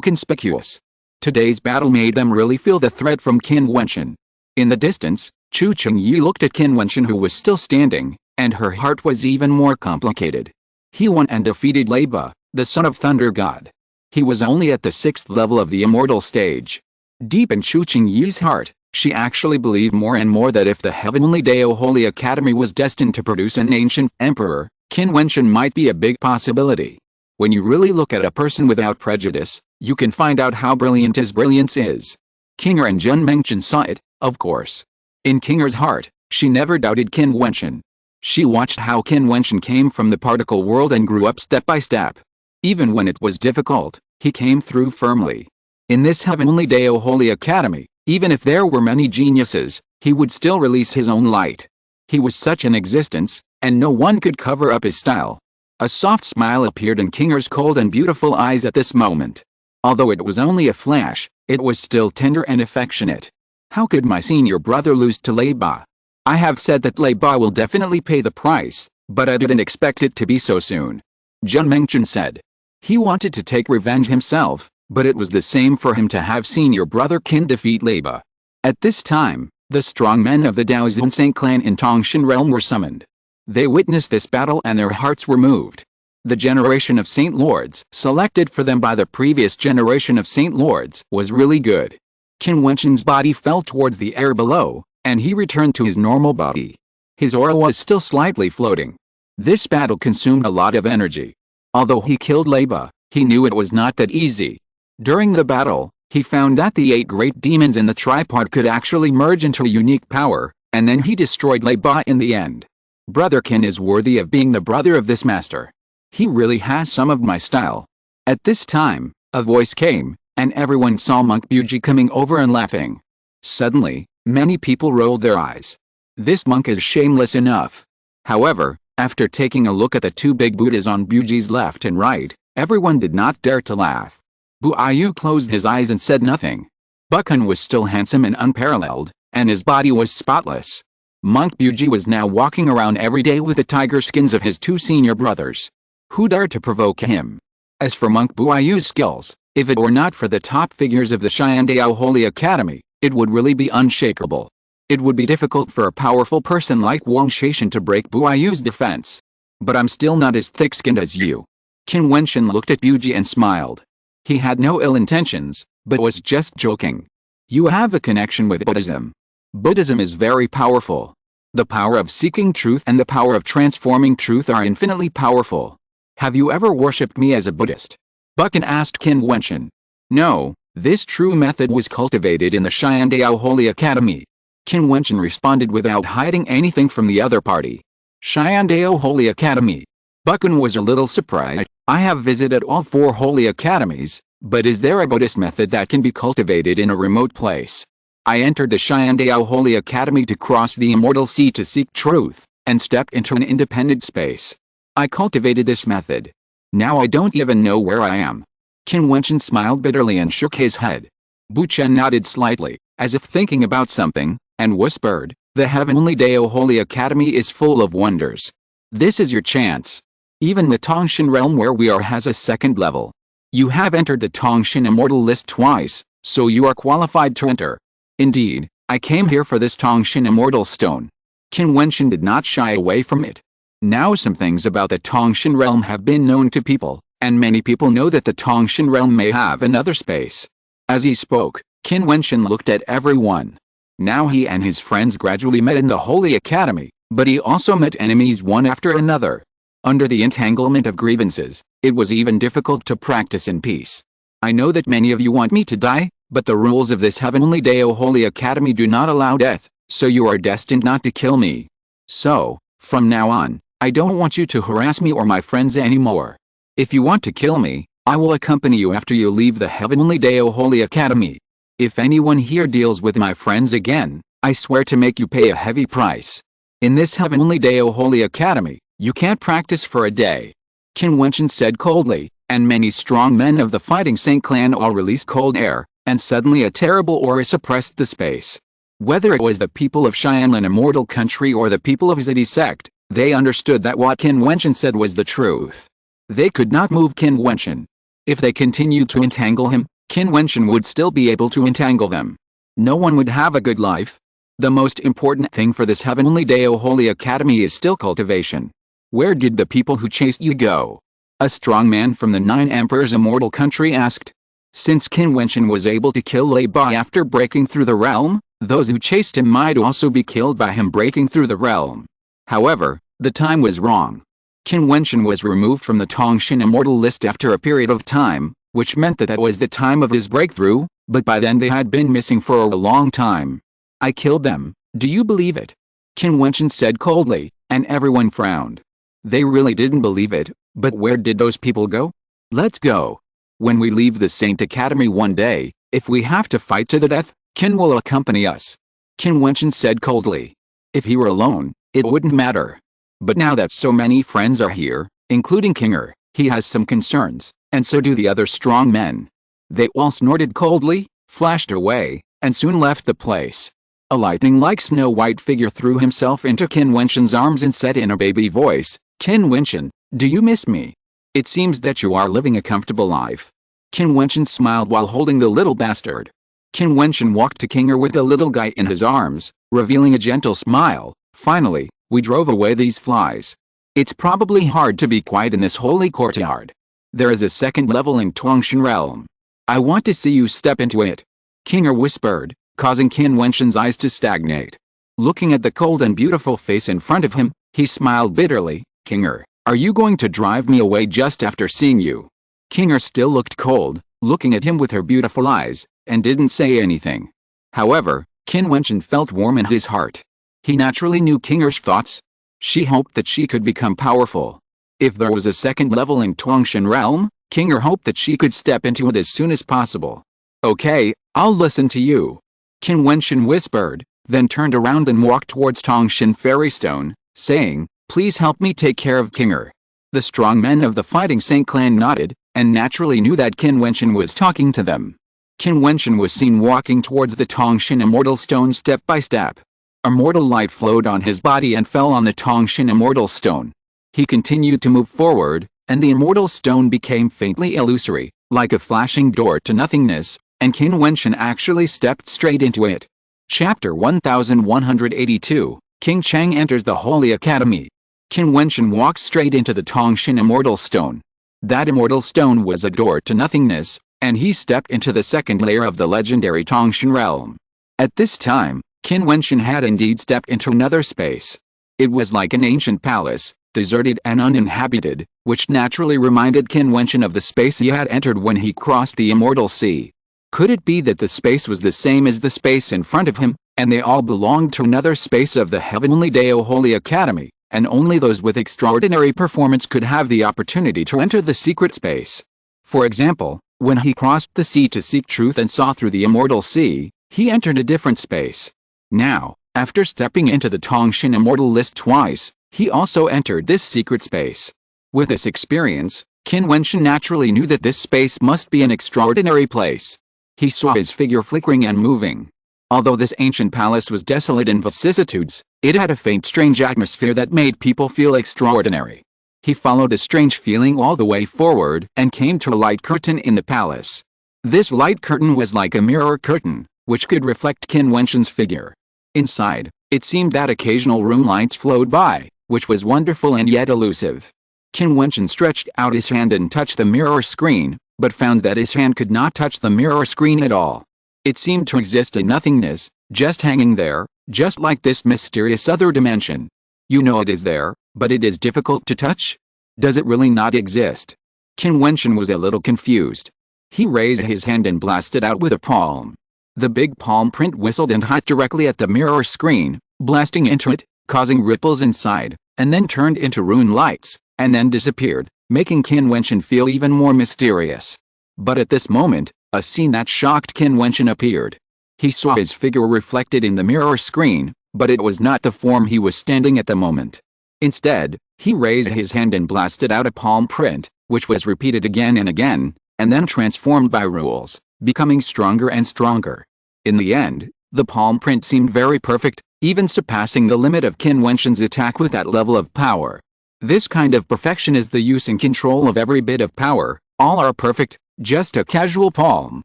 conspicuous. Today's battle made them really feel the threat from Qin Wentian. In the distance, Chu Chengyi looked at Qin Wentian who was still standing, and her heart was even more complicated. He won and defeated Leiba, the son of Thunder God. He was only at the 6th level of the immortal stage. Deep in Chu Chengyi's heart, she actually believed more and more that if the Heavenly Dao Holy Academy was destined to produce an ancient emperor, Qin Wentian might be a big possibility. When you really look at a person without prejudice, you can find out how brilliant his brilliance is. Qinger and Zhen Mengchen saw it, of course. In Qinger's heart, she never doubted Qin Wentian. She watched how Qin Wentian came from the particle world and grew up step by step. Even when it was difficult, he came through firmly. In this Heavenly Dao Holy Academy, even if there were many geniuses, he would still release his own light. He was such an existence, and no one could cover up his style. A soft smile appeared in Qinger's cold and beautiful eyes at this moment. Although it was only a flash, it was still tender and affectionate. How could my senior brother lose to Leiba? I have said that Leiba will definitely pay the price, but I didn't expect it to be so soon. Zhen Mengchen said. He wanted to take revenge himself, but it was the same for him to have senior brother Qin defeat Leiba. At this time, the strong men of the Dao Zunsaint clan in Tongshan realm were summoned. They witnessed this battle and their hearts were moved. The generation of Saint Lords, selected for them by the previous generation of Saint Lords, was really good. Qin Wentian's body fell towards the air below, and he returned to his normal body. His aura was still slightly floating. This battle consumed a lot of energy. Although he killed Leiba, he knew it was not that easy. During the battle, he found that the 8 great demons in the tripod could actually merge into a unique power, and then he destroyed Leiba in the end. Brother Qin is worthy of being the brother of this master. He really has some of my style. At this time, a voice came, and everyone saw Monk Buji coming over and laughing. Suddenly, many people rolled their eyes. This monk is shameless enough. However, after taking a look at the 2 big Buddhas on Buji's left and right, everyone did not dare to laugh. Bu Ayu closed his eyes and said nothing. Bukun was still handsome and unparalleled, and his body was spotless. Monk Buji was now walking around every day with the tiger skins of his 2 senior brothers. Who dared to provoke him? As for Monk Bu Ayu's skills, if it were not for the top figures of the Xiandao Holy Academy, it would really be unshakable. It would be difficult for a powerful person like Wang Shaishan to break Bu Ayu's defense. But I'm still not as thick-skinned as you. Qin Wentian looked at Buji and smiled. He had no ill intentions, but was just joking. You have a connection with Buddhism. Buddhism is very powerful. The power of seeking truth and the power of transforming truth are infinitely powerful. Have you ever worshipped me as a Buddhist? Bukun asked Qin Wentian. No, this true method was cultivated in the Xiandao Holy Academy. Qin Wentian responded without hiding anything from the other party. Xiandao Holy Academy. Bukun was a little surprised. I have visited all 4 holy academies, but is there a Buddhist method that can be cultivated in a remote place? I entered the Xiandao Holy Academy to cross the immortal sea to seek truth, and stepped into an independent space. I cultivated this method. Now I don't even know where I am. Qin Wentian smiled bitterly and shook his head. Bu Chen nodded slightly, as if thinking about something, and whispered, the Heavenly Dao Holy Academy is full of wonders. This is your chance. Even the Tongshan realm where we are has a 2nd level. You have entered the Tongshan Immortal list twice, so you are qualified to enter. Indeed, I came here for this Tongshan Immortal Stone. Qin Wentian did not shy away from it. Now some things about the Tongshan realm have been known to people, and many people know that the Tongshan realm may have another space. As he spoke, Qin Wentian looked at everyone. Now he and his friends gradually met in the Holy Academy, but he also met enemies one after another. Under the entanglement of grievances, it was even difficult to practice in peace. I know that many of you want me to die, but the rules of this Heavenly Dao Holy Academy do not allow death, so you are destined not to kill me. So, from now on, I don't want you to harass me or my friends anymore. If you want to kill me, I will accompany you after you leave the Heavenly Dao Holy Academy. If anyone here deals with my friends again, I swear to make you pay a heavy price. In this Heavenly Dao Holy Academy, you can't practice for a day. Qin Wentian said coldly, and many strong men of the Fighting Saint clan all released cold air, and suddenly a terrible aura suppressed the space. Whether it was the people of Xianlin Immortal Country or the people of Ziti sect, they understood that what Qin Wentian said was the truth. They could not move Qin Wentian. If they continued to entangle him, Qin Wentian would still be able to entangle them. No one would have a good life. The most important thing for this Heavenly Dao Holy Academy is still cultivation. Where did the people who chased you go? A strong man from the 9 Emperors Immortal Country asked. Since Qin Wentian was able to kill Lei Bai after breaking through the realm, those who chased him might also be killed by him breaking through the realm. However, the time was wrong. Qin Wentian was removed from the Tongshan Immortal list after a period of time, which meant that was the time of his breakthrough, but by then they had been missing for a long time. I killed them, do you believe it? Qin Wentian said coldly, and everyone frowned. They really didn't believe it, but where did those people go? Let's go. When we leave the Saint Academy one day, if we have to fight to the death, Qin will accompany us. Qin Wentian said coldly. If he were alone, it wouldn't matter. But now that so many friends are here, including Kinger, he has some concerns, and so do the other strong men. They all snorted coldly, flashed away, and soon left the place. A lightning-like snow-white figure threw himself into Qin Wentian's arms and said in a baby voice, Qin Wentian, do you miss me? It seems that you are living a comfortable life. Qin Wentian smiled while holding the little bastard. Qin Wentian walked to Kinger with the little guy in his arms, revealing a gentle smile. Finally, we drove away these flies. It's probably hard to be quiet in this holy courtyard. There is a second level in Tongshan realm. I want to see you step into it. Kinger whispered, causing Qin Wentian's eyes to stagnate. Looking at the cold and beautiful face in front of him, he smiled bitterly. Kinger, are you going to drive me away just after seeing you? Kinger still looked cold, looking at him with her beautiful eyes, and didn't say anything. However, Qin Wentian felt warm in his heart. He naturally knew Kinger's thoughts. She hoped that she could become powerful. If there was a second level in Tongshan realm, Kinger hoped that she could step into it as soon as possible. Okay, I'll listen to you. Qin Wentian whispered, then turned around and walked towards Tongshan Ferrystone, saying, please help me take care of Kinger. The strong men of the Fighting Saint clan nodded, and naturally knew that Qin Wentian was talking to them. Qin Wentian was seen walking towards the Tongshan Immortal Stone step by step. Immortal light flowed on his body and fell on the Tongshan Immortal Stone. He continued to move forward, and the Immortal Stone became faintly illusory, like a flashing door to nothingness, and Qin Wentian actually stepped straight into it. Chapter 1182, King Chang enters the Holy Academy. Qin Wentian walked straight into the Tongshan Immortal Stone. That Immortal Stone was a door to nothingness, and he stepped into the second layer of the legendary Tongshan realm. At this time, Qin Wentian had indeed stepped into another space. It was like an ancient palace, deserted and uninhabited, which naturally reminded Qin Wentian of the space he had entered when he crossed the Immortal Sea. Could it be that the space was the same as the space in front of him, and they all belonged to another space of the Heavenly Dao Holy Academy, and only those with extraordinary performance could have the opportunity to enter the secret space? For example, when he crossed the sea to seek truth and saw through the Immortal Sea, he entered a different space. Now, after stepping into the Tongshan Immortal list twice, he also entered this secret space. With this experience, Qin Wentian naturally knew that this space must be an extraordinary place. He saw his figure flickering and moving. Although this ancient palace was desolate in vicissitudes, it had a faint strange atmosphere that made people feel extraordinary. He followed a strange feeling all the way forward and came to a light curtain in the palace. This light curtain was like a mirror curtain, which could reflect Qin Wentian's figure. Inside, it seemed that occasional room lights flowed by, which was wonderful and yet elusive. Qin Wentian stretched out his hand and touched the mirror screen, but found that his hand could not touch the mirror screen at all. It seemed to exist in nothingness, just hanging there, just like this mysterious other dimension. You know it is there, but it is difficult to touch? Does it really not exist? Qin Wentian was a little confused. He raised his hand and blasted out with a palm. The big palm print whistled and hit directly at the mirror screen, blasting into it, causing ripples inside, and then turned into rune lights, and then disappeared, making Qin Wentian feel even more mysterious. But at this moment, a scene that shocked Qin Wentian appeared. He saw his figure reflected in the mirror screen, but it was not the form he was standing at the moment. Instead, he raised his hand and blasted out a palm print, which was repeated again and again, and then transformed by rules, becoming stronger and stronger. In the end, the palm print seemed very perfect, even surpassing the limit of Qin Wentian's attack with that level of power. This kind of perfection is the use and control of every bit of power. All are perfect, just a casual palm,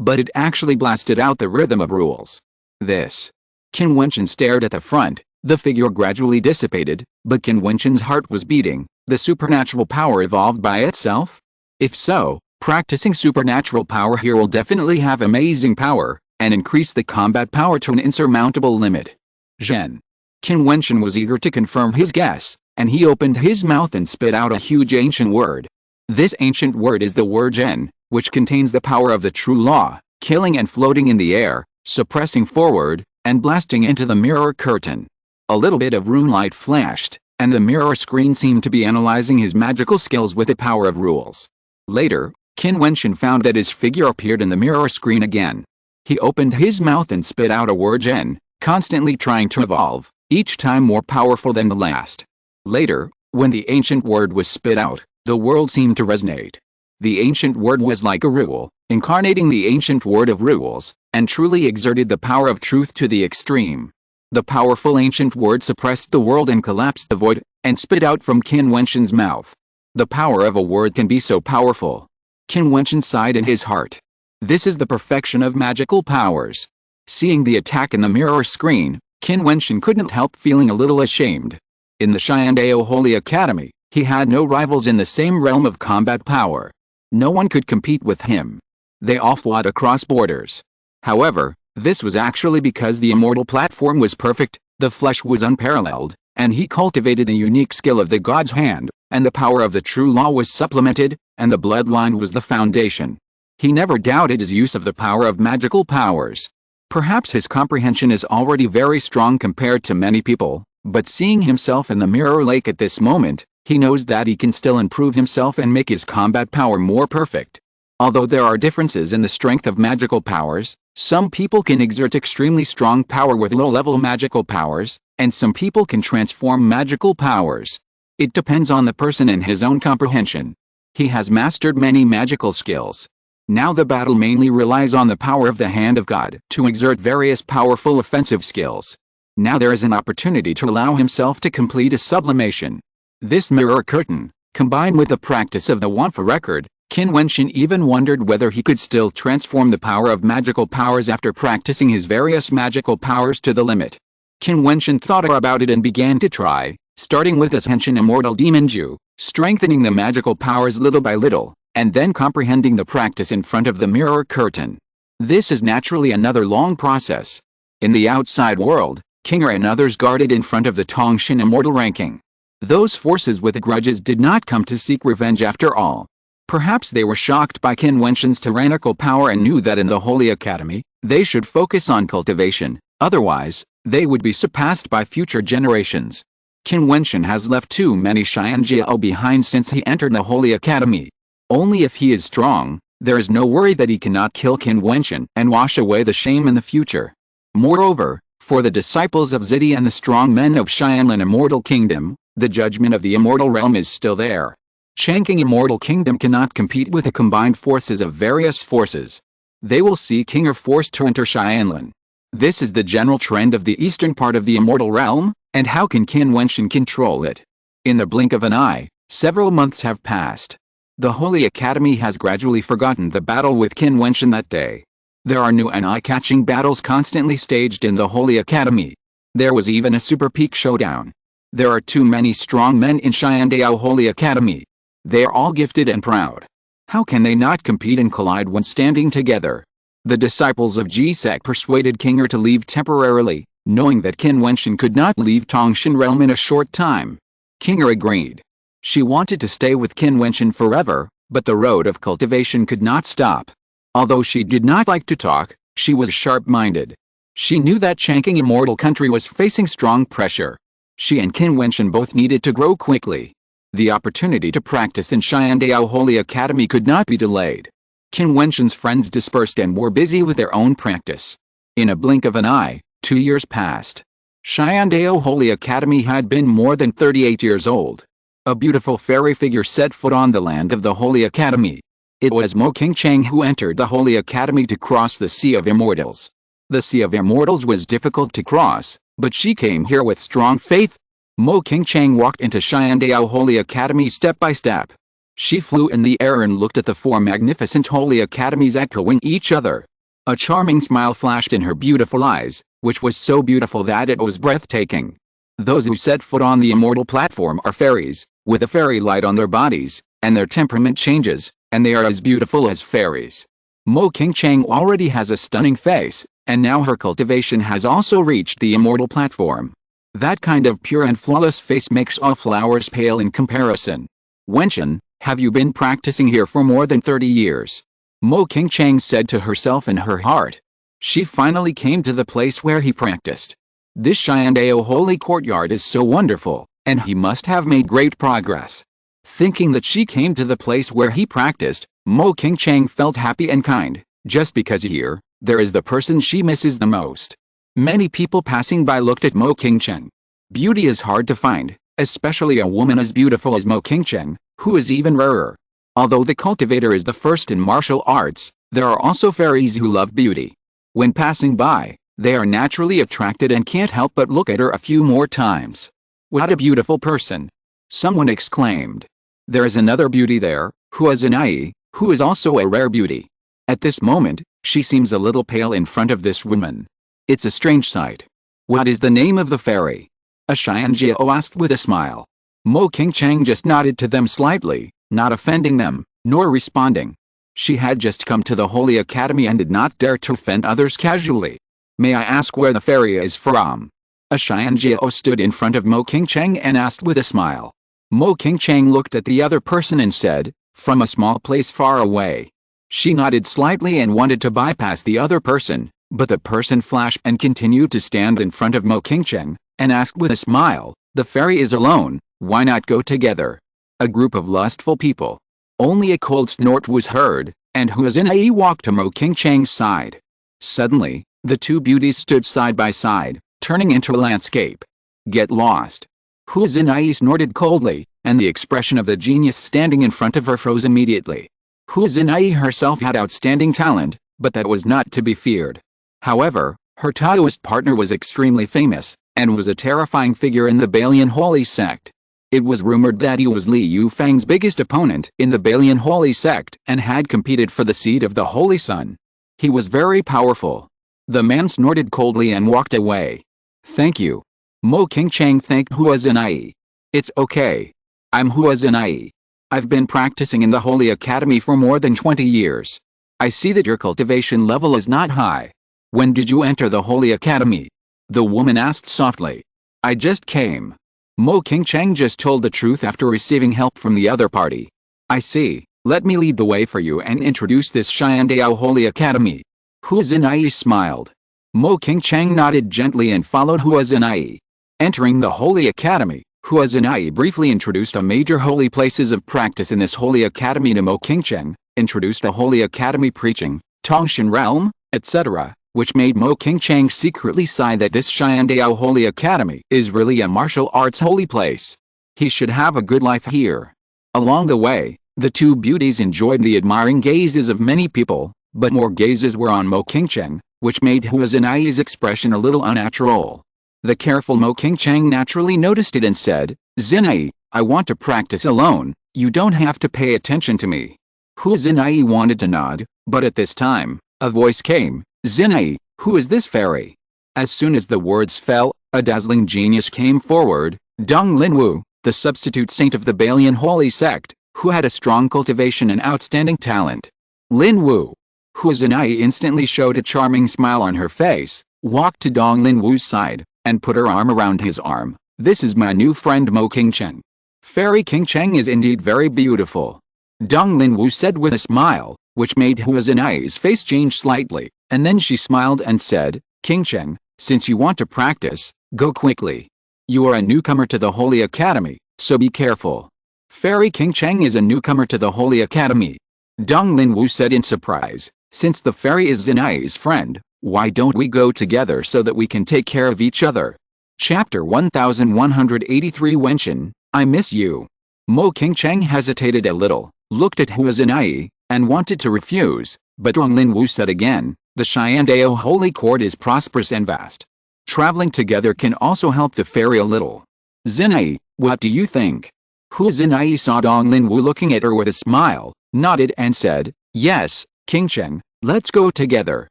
but it actually blasted out the rhythm of rules. This. Qin Wentian stared at the front. The figure gradually dissipated, but Qin Wentian's heart was beating. The supernatural power evolved by itself? If so, practicing supernatural power here will definitely have amazing power, and increase the combat power to an insurmountable limit. Zhen. Qin Wentian was eager to confirm his guess, and he opened his mouth and spit out a huge ancient word. This ancient word is the word Zhen, which contains the power of the true law, killing and floating in the air, suppressing forward, and blasting into the mirror curtain. A little bit of rune light flashed, and the mirror screen seemed to be analyzing his magical skills with the power of rules. Later, Qin Wentian found that his figure appeared in the mirror screen again. He opened his mouth and spit out a word Zhen, constantly trying to evolve, each time more powerful than the last. Later, when the ancient word was spit out, the world seemed to resonate. The ancient word was like a rule, incarnating the ancient word of rules, and truly exerted the power of truth to the extreme. The powerful ancient word suppressed the world and collapsed the void, and spit out from Qin Wentian's mouth. The power of a word can be so powerful. Qin Wentian sighed in his heart. This is the perfection of magical powers. Seeing the attack in the mirror screen, Qin Wentian couldn't help feeling a little ashamed. In the Xiandao Holy Academy, he had no rivals in the same realm of combat power. No one could compete with him. They all fought across borders. However, this was actually because the immortal platform was perfect, the flesh was unparalleled, and he cultivated the unique skill of the God's hand, and the power of the true law was supplemented, and the bloodline was the foundation. He never doubted his use of the power of magical powers. Perhaps his comprehension is already very strong compared to many people, but seeing himself in the mirror lake at this moment, he knows that he can still improve himself and make his combat power more perfect. Although there are differences in the strength of magical powers, some people can exert extremely strong power with low-level magical powers, and some people can transform magical powers. It depends on the person and his own comprehension. He has mastered many magical skills. Now the battle mainly relies on the power of the hand of God to exert various powerful offensive skills. Now there is an opportunity to allow himself to complete a sublimation. This mirror curtain, combined with the practice of the One for Record, Qin Wentian even wondered whether he could still transform the power of magical powers after practicing his various magical powers to the limit. Qin Wentian thought about it and began to try, starting with his Henshin Immortal Demon Ju, strengthening the magical powers little by little, and then comprehending the practice in front of the mirror curtain. This is naturally another long process. In the outside world, Kinger and others guarded in front of the Tongshin Immortal ranking. Those forces with grudges did not come to seek revenge after all. Perhaps they were shocked by Qin Wentian's tyrannical power and knew that in the Holy Academy, they should focus on cultivation, otherwise, they would be surpassed by future generations. Qin Wentian has left too many Xianjiao behind since he entered the Holy Academy. Only if he is strong, there is no worry that he cannot kill Qin Wentian and wash away the shame in the future. Moreover, for the disciples of Zidi and the strong men of Xianlan Immortal Kingdom, the judgment of the immortal realm is still there. Changqing Immortal Kingdom cannot compete with the combined forces of various forces. They will see Kinger forced to enter Xianlan. This is the general trend of the eastern part of the immortal realm, and how can Qin Wentian control it? In the blink of an eye, several months have passed. The Holy Academy has gradually forgotten the battle with Qin Wentian that day. There are new and eye-catching battles constantly staged in the Holy Academy. There was even a super peak showdown. There are too many strong men in Xiandao Holy Academy. They are all gifted and proud. How can they not compete and collide when standing together? The disciples of Ji-sect persuaded King to leave temporarily, knowing that Qin Wentian could not leave Tongshan realm in a short time. King agreed. She wanted to stay with Qin Wentian forever, but the road of cultivation could not stop. Although she did not like to talk, she was sharp-minded. She knew that Changqing Immortal Country was facing strong pressure. She and Qin Wentian both needed to grow quickly. The opportunity to practice in Xiandao Holy Academy could not be delayed. Qin Wentian's friends dispersed and were busy with their own practice. In a blink of an eye, 2 years passed. Xiandao Holy Academy had been more than 38 years old. A beautiful fairy figure set foot on the land of the Holy Academy. It was Mo Qingchang who entered the Holy Academy to cross the Sea of Immortals. The Sea of Immortals was difficult to cross, but she came here with strong faith. Mo Qingchang walked into Xiandao Holy Academy step by step. She flew in the air and looked at the four magnificent Holy Academies echoing each other. A charming smile flashed in her beautiful eyes, which was so beautiful that it was breathtaking. Those who set foot on the immortal platform are fairies, with a fairy light on their bodies, and their temperament changes, and they are as beautiful as fairies. Mo Qingchang already has a stunning face, and now her cultivation has also reached the immortal platform. That kind of pure and flawless face makes all flowers pale in comparison. Wentian, have you been practicing here for more than 30 years? Mo Qingchang said to herself in her heart. She finally came to the place where he practiced. This Xiandao Holy Courtyard is so wonderful, and he must have made great progress. Thinking that she came to the place where he practiced, Mo Qingchang felt happy and kind, just because here, there is the person she misses the most. Many people passing by looked at Mo Qingchang. Beauty is hard to find, especially a woman as beautiful as Mo Qingchang, who is even rarer. Although the cultivator is the first in martial arts, there are also fairies who love beauty. When passing by, they are naturally attracted and can't help but look at her a few more times. What a beautiful person! Someone exclaimed. There is another beauty there, Huazinai, who is also a rare beauty. At this moment, she seems a little pale in front of this woman. It's a strange sight. What is the name of the fairy? A Xianjiao asked with a smile. Mo Qingchang just nodded to them slightly, not offending them, nor responding. She had just come to the Holy Academy and did not dare to offend others casually. May I ask where the fairy is from? A Xianjiao stood in front of Mo Qingchang and asked with a smile. Mo Qingchang looked at the other person and said, from a small place far away. She nodded slightly and wanted to bypass the other person, but the person flashed and continued to stand in front of Mo Qingchang, and asked with a smile, the fairy is alone, why not go together? A group of lustful people. Only a cold snort was heard, and Huazinai walked to Mo Qingchang's side. Suddenly, the two beauties stood side by side, turning into a landscape. Get lost. Huazinai snorted coldly, and the expression of the genius standing in front of her froze immediately. Huazinai herself had outstanding talent, but that was not to be feared. However, her Taoist partner was extremely famous, and was a terrifying figure in the Balian Holy Sect. It was rumored that he was Li Yufang's biggest opponent in the Balian Holy Sect and had competed for the seat of the Holy Sun. He was very powerful. The man snorted coldly and walked away. Thank you. Mo Qingchang thanked Huazinai. It's okay. I'm Huazinai. I've been practicing in the Holy Academy for more than 20 years. I see that your cultivation level is not high. When did you enter the Holy Academy? The woman asked softly. I just came. Mo Qingchang just told the truth after receiving help from the other party. I see. Let me lead the way for you and introduce this Xiandao Holy Academy. Huazinai smiled. Mo Qingchang nodded gently and followed Huazinai. Entering the Holy Academy, Huazinai briefly introduced the major holy places of practice in this Holy Academy to Mo Qingchang, introduced the Holy Academy preaching, Tongshan realm, etc., which made Mo Qingchang secretly sigh that this Xiandao Holy Academy is really a martial arts holy place. He should have a good life here. Along the way, the two beauties enjoyed the admiring gazes of many people, but more gazes were on Mo Qingchang, which made Huazinai's expression a little unnatural. The careful Mo Qingchang naturally noticed it and said, Zinai, I want to practice alone, you don't have to pay attention to me. Huazinai wanted to nod, but at this time, a voice came, Zinai, who is this fairy? As soon as the words fell, a dazzling genius came forward, Dong Linwu, the substitute saint of the Balian Holy Sect, who had a strong cultivation and outstanding talent. Lin Wu, Hu Zinai instantly showed a charming smile on her face, walked to Dong Lin Wu's side, and put her arm around his arm. This is my new friend Mo Qingcheng. Fairy Qingcheng is indeed very beautiful. Dong Lin Wu said with a smile, which made Hu Zinai's face change slightly, and then she smiled and said, Qingcheng, since you want to practice, go quickly. You are a newcomer to the Holy Academy, so be careful. Fairy Qingcheng is a newcomer to the Holy Academy. Dong Lin Wu said in surprise, since the fairy is Zinai's friend, why don't we go together so that we can take care of each other? Chapter 1183 Wentian, I miss you. Mo Qingcheng hesitated a little, looked at Hu Zinai, and wanted to refuse, but Dong Lin Wu said again, the Shyandao Holy Court is prosperous and vast. Traveling together can also help the fairy a little. Zinai, what do you think? Hu Zinai saw Dong Lin Wu looking at her with a smile, nodded and said, yes, Qingcheng, let's go together.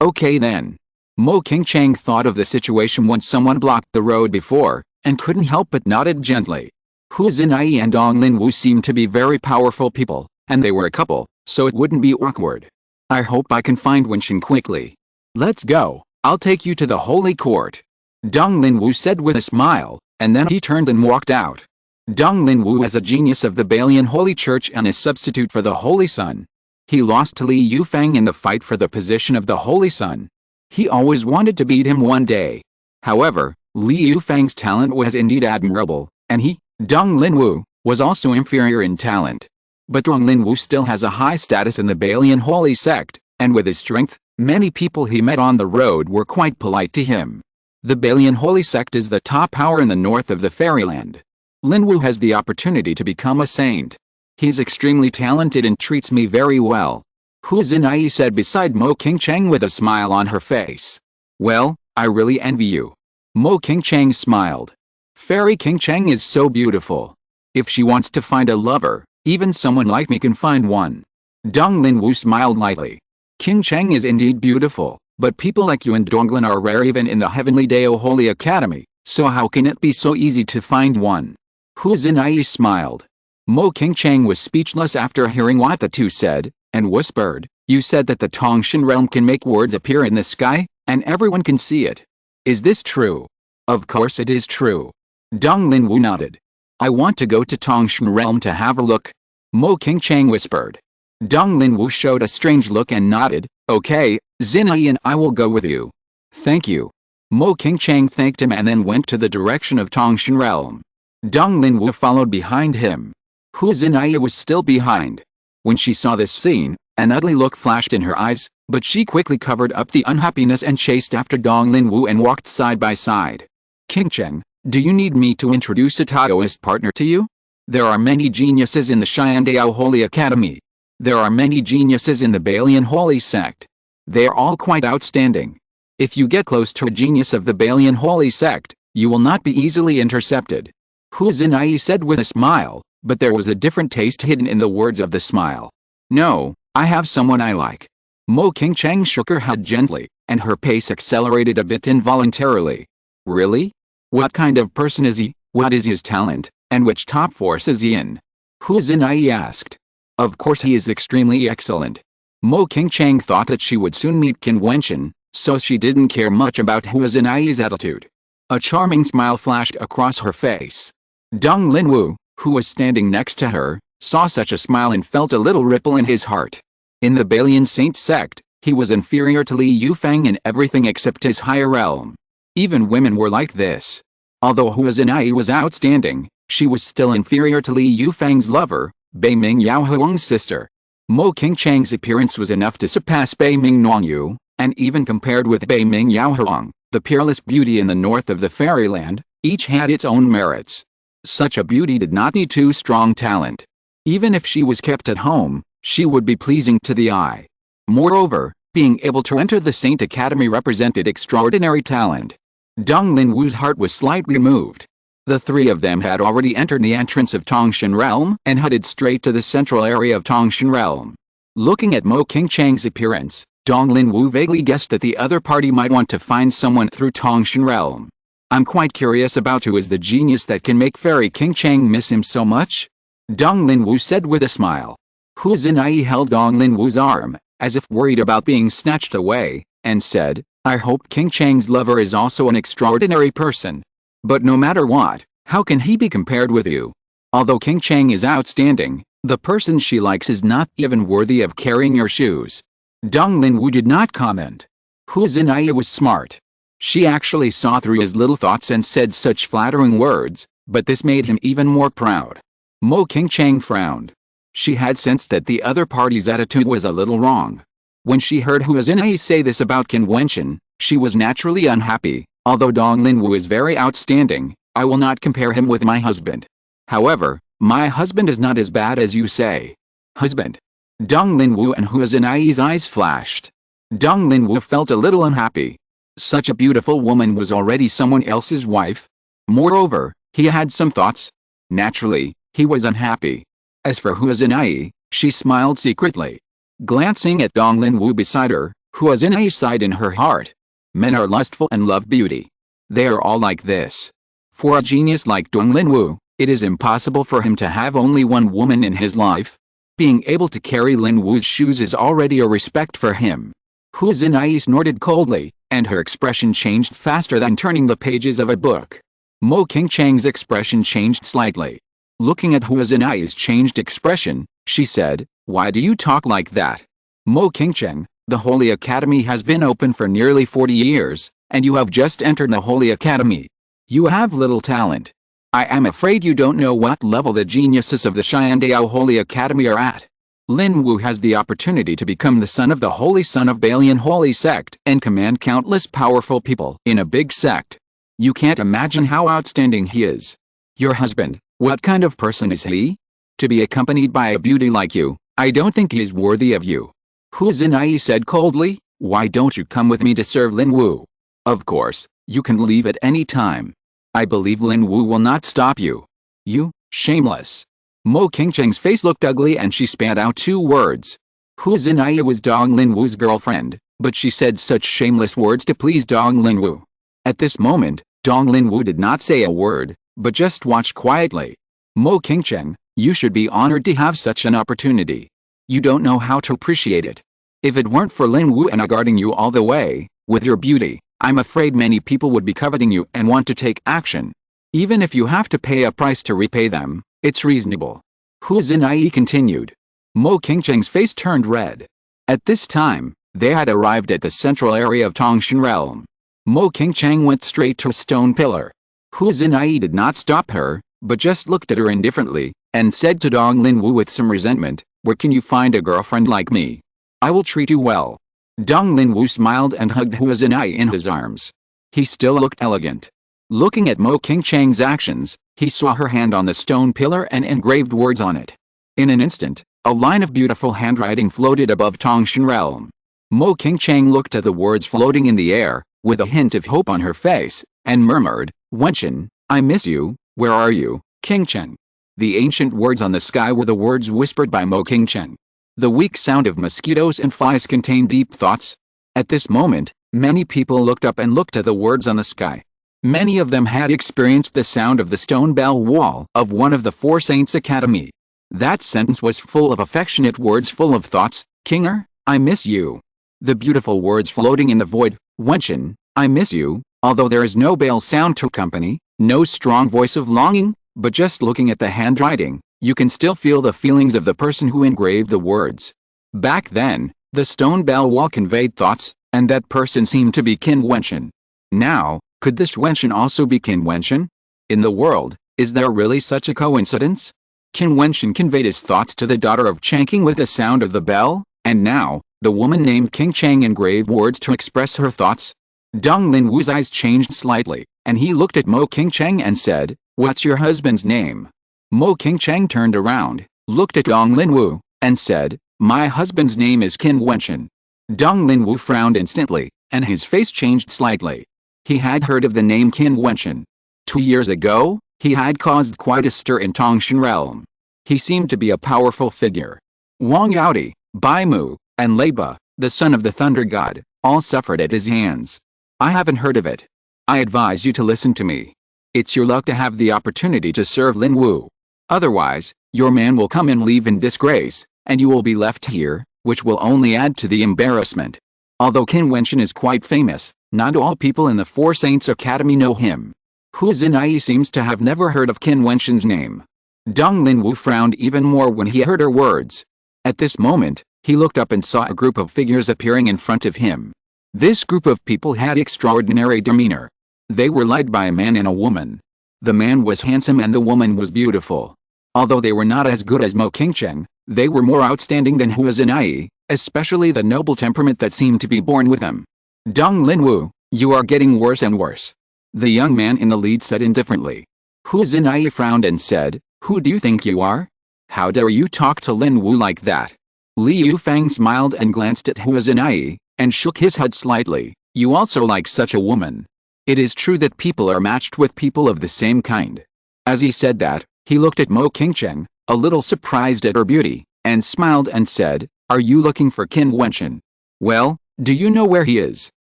Okay then. Mo Qingcheng thought of the situation when someone blocked the road before, and couldn't help but nodded gently. Hu Zinai and Dong Lin Wu seemed to be very powerful people, and they were a couple, so it wouldn't be awkward. I hope I can find Wentian quickly. Let's go, I'll take you to the Holy Court. Dong Lin Wu said with a smile, and then he turned and walked out. Dong Lin Wu is a genius of the Balian Holy Church and a substitute for the Holy Sun. He lost to Li Yufeng in the fight for the position of the Holy Sun. He always wanted to beat him one day. However, Li Yufeng's talent was indeed admirable, and he, Dong Lin Wu, was also inferior in talent. But Dong Lin Wu still has a high status in the Balian Holy Sect, and with his strength, many people he met on the road were quite polite to him. The Balian Holy Sect is the top power in the north of the fairyland. Lin Wu has the opportunity to become a saint. He's extremely talented and treats me very well. Hu Zinai said beside Mo Qingcheng with a smile on her face. Well, I really envy you. Mo Qingcheng smiled. Fairy Qingcheng is so beautiful. If she wants to find a lover, even someone like me can find one. Dong Lin Wu smiled lightly. Qingcheng is indeed beautiful, but people like you and Donglin are rare even in the Heavenly Dao Holy Academy, so how can it be so easy to find one? Hu Zinai smiled. Mo Qingcheng was speechless after hearing what the two said, and whispered, you said that the Tongshan realm can make words appear in the sky, and everyone can see it. Is this true? Of course it is true. Dong Lin Wu nodded. I want to go to Tongshan realm to have a look. Mo Qingcheng whispered. Dong Lin Wu showed a strange look and nodded, okay, Zinai and I will go with you. Thank you. Mo Qingcheng thanked him and then went to the direction of Tongshan realm. Dong Lin Wu followed behind him. Hu Zinai was still behind. When she saw this scene, an ugly look flashed in her eyes, but she quickly covered up the unhappiness and chased after Dong Lin Wu and walked side by side. Qingcheng, do you need me to introduce a Taoist partner to you? There are many geniuses in the Shyandao Holy Academy. There are many geniuses in the Balian Holy Sect. They are all quite outstanding. If you get close to a genius of the Balian Holy Sect, you will not be easily intercepted. Hu Zinai said with a smile, but there was a different taste hidden in the words of the smile. No, I have someone I like. Mo Qingcheng shook her head gently, and her pace accelerated a bit involuntarily. Really? What kind of person is he, what is his talent, and which top force is he in? Hu Zinai asked. Of course he is extremely excellent. Mo Qingcheng thought that she would soon meet Qin Wentian, so she didn't care much about Hu Zinai's attitude. A charming smile flashed across her face. Dong Lin Wu, who was standing next to her, saw such a smile and felt a little ripple in his heart. In the Balian Saint sect, he was inferior to Li Yufeng in everything except his higher realm. Even women were like this. Although Hu Zinai was outstanding, she was still inferior to Li Yufeng's lover, Bei Ming Yaohuang's sister. Mo Qingcheng's appearance was enough to surpass Bei Ming Nongyu, and even compared with Bei Ming Yaohuang, the peerless beauty in the north of the fairyland, each had its own merits. Such a beauty did not need too strong talent. Even if she was kept at home, she would be pleasing to the eye. Moreover, being able to enter the Saint Academy represented extraordinary talent. Dong Lin Wu's heart was slightly moved. The three of them had already entered the entrance of Tongshan realm and headed straight to the central area of Tongshan realm. Looking at Mo Qingcheng's appearance, Dong Lin Wu vaguely guessed that the other party might want to find someone through Tongshan realm. I'm quite curious about who is the genius that can make Fairy Qingcheng miss him so much. Dong Linwu said with a smile. Hu Zinai held Dong Linwu's arm, as if worried about being snatched away, and said, I hope King Cheng's lover is also an extraordinary person. But no matter what, how can he be compared with you? Although King Cheng is outstanding, the person she likes is not even worthy of carrying your shoes. Dong Linwu did not comment. Hu Zinai was smart. She actually saw through his little thoughts and said such flattering words, but this made him even more proud. Mo King Cheng frowned. She had sensed that the other party's attitude was a little wrong. When she heard Hu Zinai say this about Qin Wentian, she was naturally unhappy. Although Dong Linwu is very outstanding, I will not compare him with my husband. However, my husband is not as bad as you say. Husband? Dong Linwu and Hu Zinai's eyes flashed. Dong Linwu felt a little unhappy. Such a beautiful woman was already someone else's wife. Moreover, he had some thoughts. Naturally, he was unhappy. As for Hu Zinai, she smiled secretly. Glancing at Dong Linwu beside her, Hu Zinai sighed in her heart. Men are lustful and love beauty. They are all like this. For a genius like Dong Linwu, it is impossible for him to have only one woman in his life. Being able to carry Linwu's shoes is already a respect for him. Hu Zinai snorted coldly, and her expression changed faster than turning the pages of a book. Mo King Cheng's expression changed slightly. Looking at Hu Zinai's changed expression, she said, Why do you talk like that? Mo King Cheng, the Holy Academy has been open for nearly 40 years, and you have just entered the Holy Academy. You have little talent. I am afraid you don't know what level the geniuses of the Xiandao Holy Academy are at. Lin Wu has the opportunity to become the son of the Holy Son of Balian Holy Sect and command countless powerful people in a big sect. You can't imagine how outstanding he is. Your husband, what kind of person is he? To be accompanied by a beauty like you, I don't think he is worthy of you. Hu Zinai said coldly, Why don't you come with me to serve Lin Wu? Of course, you can leave at any time. I believe Lin Wu will not stop you. You, shameless. Mo King Cheng's face looked ugly and she spat out 2 words. Hu Zinai was Dong Linwu's girlfriend, but she said such shameless words to please Dong Linwu. At this moment, Dong Linwu did not say a word, but just watched quietly. Mo King Cheng, you should be honored to have such an opportunity. You don't know how to appreciate it. If it weren't for Lin Wu and I guarding you all the way, with your beauty, I'm afraid many people would be coveting you and want to take action. Even if you have to pay a price to repay them, it's reasonable. Hu Zinai continued. Mo King Cheng's face turned red. At this time, they had arrived at the central area of Tongshan realm. Mo King Cheng went straight to a stone pillar. Hu Zinai did not stop her, but just looked at her indifferently, and said to Dong Linwu with some resentment, Where can you find a girlfriend like me? I will treat you well. Dong Linwu smiled and hugged Hu Zinai in his arms. He still looked elegant. Looking at Mo King Cheng's actions, he saw her hand on the stone pillar and engraved words on it. In an instant, a line of beautiful handwriting floated above Tongshan realm. Mo King Cheng looked at the words floating in the air, with a hint of hope on her face, and murmured, Wentian, I miss you, where are you, King Cheng? The ancient words on the sky were the words whispered by Mo King Cheng. The weak sound of mosquitoes and flies contained deep thoughts. At this moment, many people looked up and looked at the words on the sky. Many of them had experienced the sound of the stone bell wall of one of the 4 Saints' Academy. That sentence was full of affectionate words full of thoughts, Kinger, I miss you. The beautiful words floating in the void, Wentian, I miss you, although there is no bell sound to accompany, no strong voice of longing, but just looking at the handwriting, you can still feel the feelings of the person who engraved the words. Back then, the stone bell wall conveyed thoughts, and that person seemed to be Qin Wentian. Now, could this Wentian also be Qin Wentian? In the world, is there really such a coincidence? Qin Wentian conveyed his thoughts to the daughter of Changqing with the sound of the bell, and now, the woman named King Cheng engraved words to express her thoughts. Dong Linwu's eyes changed slightly, and he looked at Mo King Cheng and said, What's your husband's name? Mo King Cheng turned around, looked at Dong Linwu, and said, My husband's name is Qin Wentian. Dong Linwu frowned instantly, and his face changed slightly. He had heard of the name Qin Wentian. 2 years ago, he had caused quite a stir in Tongshan realm. He seemed to be a powerful figure. Wang Yaodi, Bai Mu, and Leiba, the son of the thunder god, all suffered at his hands. I haven't heard of it. I advise you to listen to me. It's your luck to have the opportunity to serve Lin Wu. Otherwise, your man will come and leave in disgrace, and you will be left here, which will only add to the embarrassment. Although Qin Wentian is quite famous, not all people in the Four Saints Academy know him. Hu Zinai seems to have never heard of Qin Wentian's name. Dong Linwu frowned even more when he heard her words. At this moment, he looked up and saw a group of figures appearing in front of him. This group of people had extraordinary demeanor. They were led by a man and a woman. The man was handsome and the woman was beautiful. Although they were not as good as Mo Qingcheng, they were more outstanding than Hu Zinai, especially the noble temperament that seemed to be born with them. Dong Linwu, you are getting worse and worse. The young man in the lead said indifferently. Hu Zinai frowned and said, who do you think you are? How dare you talk to Linwu like that? Li Yufang smiled and glanced at Hu Zinai, and shook his head slightly. You also like such a woman. It is true that people are matched with people of the same kind. As he said that, he looked at Mo Qingcheng, a little surprised at her beauty, and smiled and said, are you looking for Qin Wentian? Well, do you know where he is?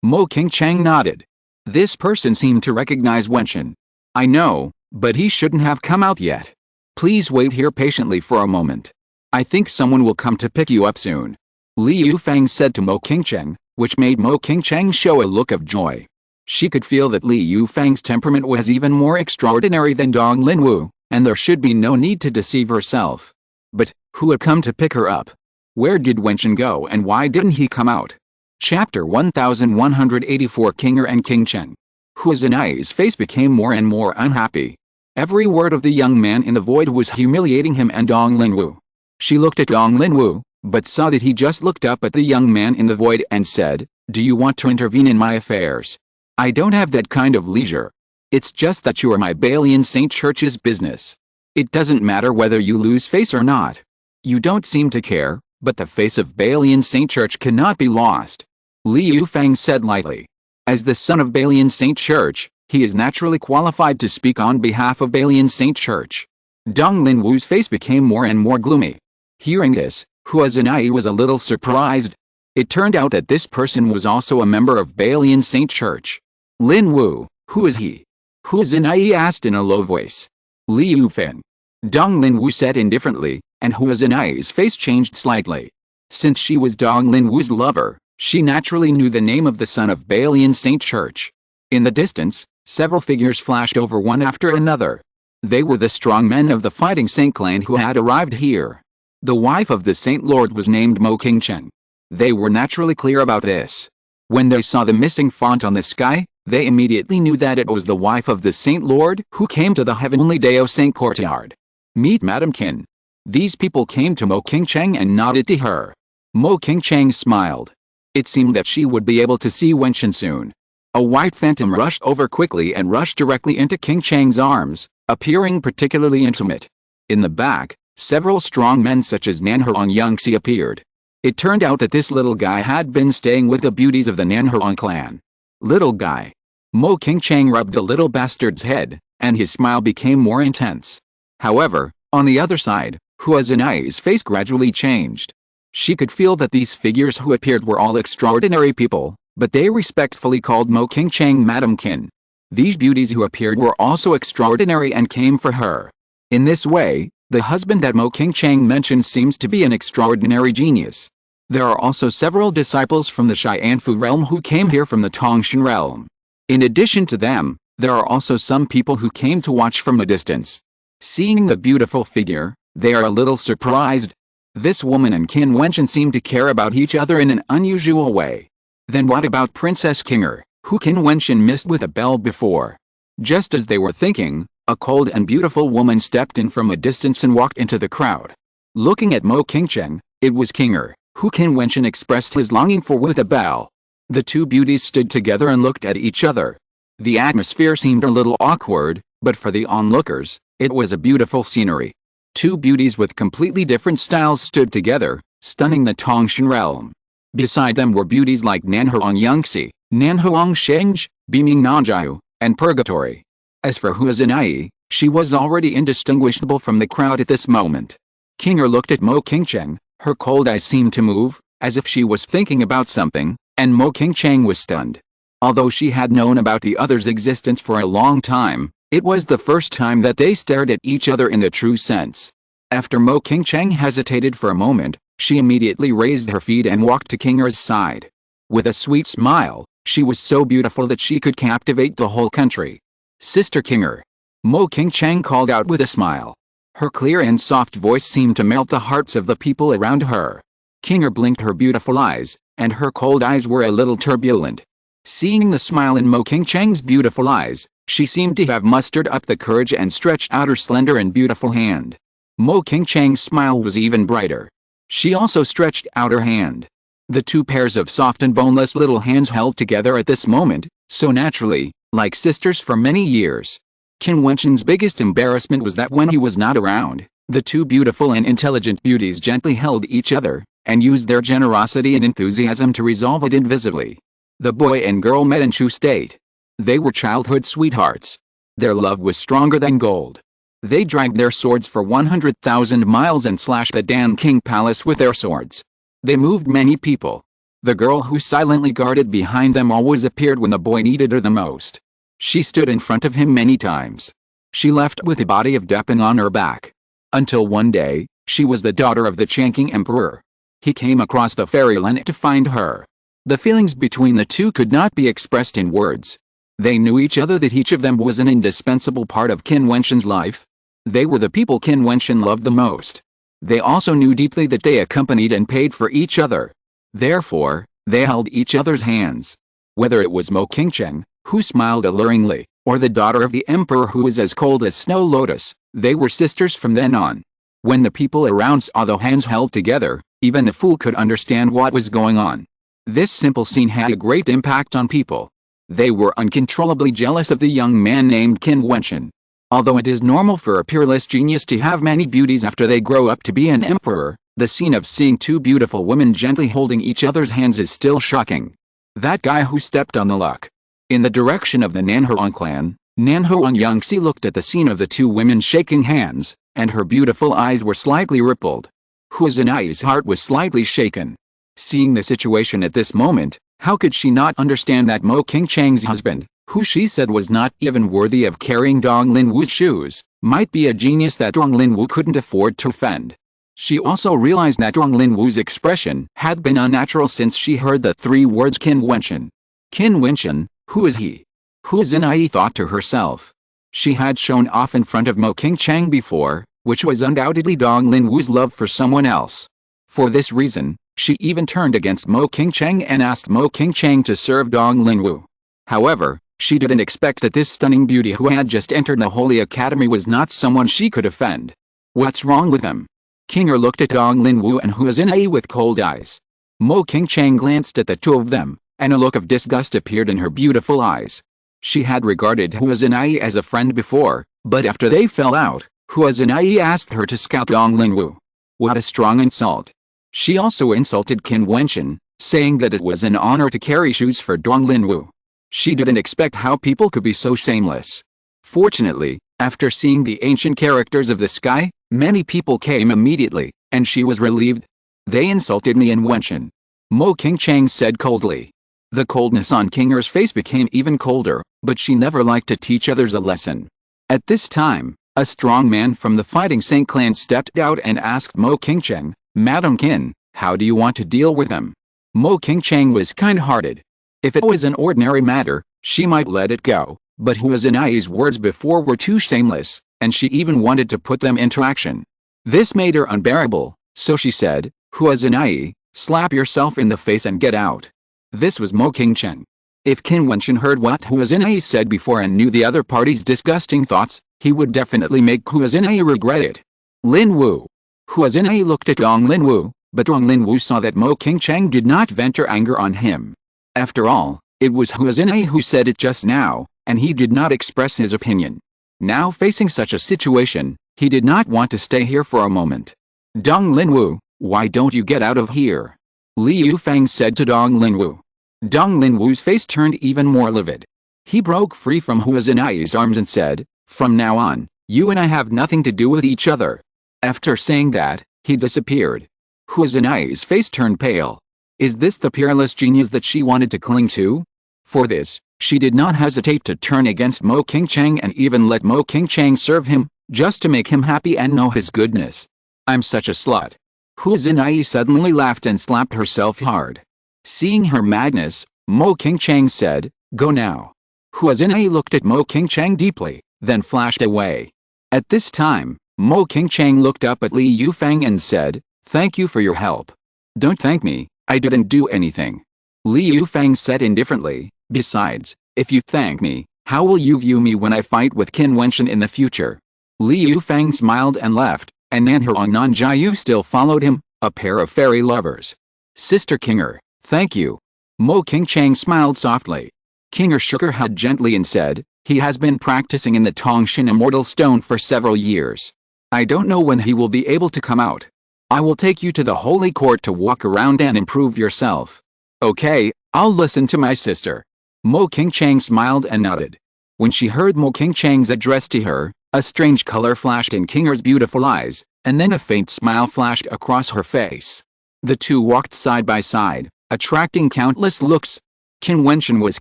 Mo Qingcheng nodded. This person seemed to recognize Wentian. I know, but he shouldn't have come out yet. Please wait here patiently for a moment. I think someone will come to pick you up soon. Li Yufang said to Mo Qingcheng, which made Mo Qingcheng show a look of joy. She could feel that Li Yufang's temperament was even more extraordinary than Dong Linwu, and there should be no need to deceive herself. But, who had come to pick her up? Where did Wentian go and why didn't he come out? Chapter 1184 Kinger and Qingcheng. Hu Zinai's face became more and more unhappy. Every word of the young man in the void was humiliating him and Dong Linwu. She looked at Dong Linwu, but saw that he just looked up at the young man in the void and said, do you want to intervene in my affairs? I don't have that kind of leisure. It's just that you are my Balian Saint Church's business. It doesn't matter whether you lose face or not. You don't seem to care, but the face of Balian Saint Church cannot be lost. Li Yufang said lightly. As the son of Balian Saint Church, he is naturally qualified to speak on behalf of Balian Saint Church. Dong Linwu's face became more and more gloomy. Hearing this, Hu Zinai was a little surprised. It turned out that this person was also a member of Balian Saint Church. Linwu, who is he? Hu Zinai asked in a low voice. Li Yufan. Dong Linwu said indifferently, and Hu Zinai's face changed slightly. Since she was Dong Linwu's lover, she naturally knew the name of the son of Balian Saint Church. In the distance, several figures flashed over one after another. They were the strong men of the fighting Saint clan who had arrived here. The wife of the Saint Lord was named Mo Qingcheng. They were naturally clear about this. When they saw the missing font on the sky, they immediately knew that it was the wife of the Saint Lord who came to the heavenly Dao Saint courtyard. Meet Madam Qin. These people came to Mo Qingcheng and nodded to her. Mo Qingcheng smiled. It seemed that she would be able to see Wentian soon. A white phantom rushed over quickly and rushed directly into Qingcheng's arms, appearing particularly intimate. In the back, several strong men such as Nanhuang Yangxi appeared. It turned out that this little guy had been staying with the beauties of the Nanhuang clan. Little guy. Mo Qingcheng rubbed the little bastard's head, and his smile became more intense. However, on the other side, Hu Zinai's face gradually changed. She could feel that these figures who appeared were all extraordinary people, but they respectfully called Mo Qingcheng Madam Qin. These beauties who appeared were also extraordinary and came for her. In this way, the husband that Mo Qingcheng mentioned seems to be an extraordinary genius. There are also several disciples from the Xianfu realm who came here from the Tongshan realm. In addition to them, there are also some people who came to watch from a distance. Seeing the beautiful figure, they are a little surprised. This woman and Qin Wentian seem to care about each other in an unusual way. Then what about Princess Kinger, who Qin Wentian missed with a bell before? Just as they were thinking, a cold and beautiful woman stepped in from a distance and walked into the crowd. Looking at Mo Qingcheng, it was Kinger, who Qin Wentian expressed his longing for with a bell. The two beauties stood together and looked at each other. The atmosphere seemed a little awkward, but for the onlookers, it was a beautiful scenery. Two beauties with completely different styles stood together, stunning the Tongshan realm. Beside them were beauties like Nanhuang Yangxi, Nanhuang Sheng, Beaming Nanjiu, and Purgatory. As for Hu Zinai, she was already indistinguishable from the crowd at this moment. Kinger looked at Mo Qingcheng, her cold eyes seemed to move, as if she was thinking about something, and Mo Qingcheng was stunned. Although she had known about the other's existence for a long time, It was the first time that they stared at each other in the true sense. After Mo Qingcheng hesitated for a moment, she immediately raised her feet and walked to King Er's side. With a sweet smile, she was so beautiful that she could captivate the whole country. "Sister King Er," Mo Qingcheng called out with a smile. Her clear and soft voice seemed to melt the hearts of the people around her. King Er blinked her beautiful eyes, and her cold eyes were a little turbulent. Seeing the smile in Mo Qingcheng's beautiful eyes, she seemed to have mustered up the courage and stretched out her slender and beautiful hand. Mo Qingcheng's smile was even brighter. She also stretched out her hand. The two pairs of soft and boneless little hands held together at this moment, so naturally, like sisters for many years. Qin Wentian's biggest embarrassment was that when he was not around, the two beautiful and intelligent beauties gently held each other, and used their generosity and enthusiasm to resolve it invisibly. The boy and girl met in true state. They were childhood sweethearts. Their love was stronger than gold. They dragged their swords for 100,000 miles and slashed the Dan King Palace with their swords. They moved many people. The girl who silently guarded behind them always appeared when the boy needed her the most. She stood in front of him many times. She left with a body of Depin on her back. Until one day, she was the daughter of the Changqing Emperor. He came across the fairyland to find her. The feelings between the two could not be expressed in words. They knew each other, that each of them was an indispensable part of Qin Wentian's life. They were the people Qin Wentian loved the most. They also knew deeply that they accompanied and paid for each other. Therefore, they held each other's hands. Whether it was Mo Qingcheng, who smiled alluringly, or the daughter of the emperor who was as cold as snow lotus, they were sisters from then on. When the people around saw the hands held together, even a fool could understand what was going on. This simple scene had a great impact on people. They were uncontrollably jealous of the young man named Qin Wentian. Although it is normal for a peerless genius to have many beauties after they grow up to be an emperor, the scene of seeing two beautiful women gently holding each other's hands is still shocking. That guy who stepped on the luck. In the direction of the Nanhuang clan, Nanhuang Yangxi looked at the scene of the two women shaking hands, and her beautiful eyes were slightly rippled. Hua Zinai's heart was slightly shaken. Seeing the situation at this moment, how could she not understand that Mo Qingcheng's husband, who she said was not even worthy of carrying Dong Linwu's shoes, might be a genius that Dong Linwu couldn't afford to offend. She also realized that Dong Linwu's expression had been unnatural since she heard the three words Qin Wentian. Qin Wentian, who is he? Hua Zinai thought to herself. She had shown off in front of Mo Qingcheng before, which was undoubtedly Dong Linwu's love for someone else. For this reason, she even turned against Mo Qingcheng and asked Mo Qingcheng to serve Dong Linwu. However, she didn't expect that this stunning beauty who had just entered the Holy Academy was not someone she could offend. What's wrong with him? King Er looked at Dong Linwu and Hua Zinai with cold eyes. Mo Qingcheng glanced at the two of them, and a look of disgust appeared in her beautiful eyes. She had regarded Hua Zinai as a friend before, but after they fell out, Hua Zinai asked her to scout Dong Linwu. What a strong insult. She also insulted Qin Wentian, saying that it was an honor to carry shoes for Dong Linwu. She didn't expect how people could be so shameless. Fortunately, after seeing the ancient characters of the sky, many people came immediately, and she was relieved. They insulted me and Wentian. Mo Qingcheng said coldly. The coldness on King Er's face became even colder, but she never liked to teach others a lesson. At this time, a strong man from the Fighting Saint clan stepped out and asked Mo Qingcheng, "Madam Qin, how do you want to deal with him?" Mo Qingcheng was kind-hearted. If it was an ordinary matter, she might let it go, but Hua Zinai's words before were too shameless, and she even wanted to put them into action. This made her unbearable, so she said, "Hua Zinai, slap yourself in the face and get out." This was Mo Qingcheng. If Qin Wentian heard what Hua Zinai said before and knew the other party's disgusting thoughts, he would definitely make Hua Zinai regret it. Linwu. Hua Zinai looked at Dong Linwu, but Dong Linwu saw that Mo Qingcheng did not vent her anger on him. After all, it was Hua Zinai who said it just now, and he did not express his opinion. Now facing such a situation, he did not want to stay here for a moment. "Dong Linwu, why don't you get out of here?" Li Yufang said to Dong Linwu. Dong Linwu's face turned even more livid. He broke free from Hua Zinai's arms and said, "From now on, you and I have nothing to do with each other." After saying that, he disappeared. Hua Zinai's face turned pale. Is this the peerless genius that she wanted to cling to? For this, She did not hesitate to turn against Mo Qingchang and even let Mo Qingchang serve him, just to make him happy and know his goodness. I'm such a slut. Hu Xinyi suddenly laughed and slapped herself hard. Seeing her madness, Mo Qingchang said, "Go now." Hu Xinyi looked at Mo Qingchang deeply, then flashed away. At this time, Mo Qingchang looked up at Li Yufeng and said, "Thank you for your help." "Don't thank me, I didn't do anything." Li Yufeng said indifferently, "Besides, if you thank me, how will you view me when I fight with Qin Wentian in the future?" Li Yufeng smiled and left, and Nanhao and Nanjiu still followed him, a pair of fairy lovers. "Sister Kinger, thank you." Mo Qingchang smiled softly. Kinger shook her head gently and said, "He has been practicing in the Tongshan Immortal Stone for several years. I don't know when he will be able to come out. I will take you to the Holy Court to walk around and improve yourself." "Okay, I'll listen to my sister." Mo Qingchang smiled and nodded. When she heard Mo Qingchang's address to her, a strange color flashed in Kinger's beautiful eyes, and then a faint smile flashed across her face. The two walked side by side, attracting countless looks. Qin Wentian was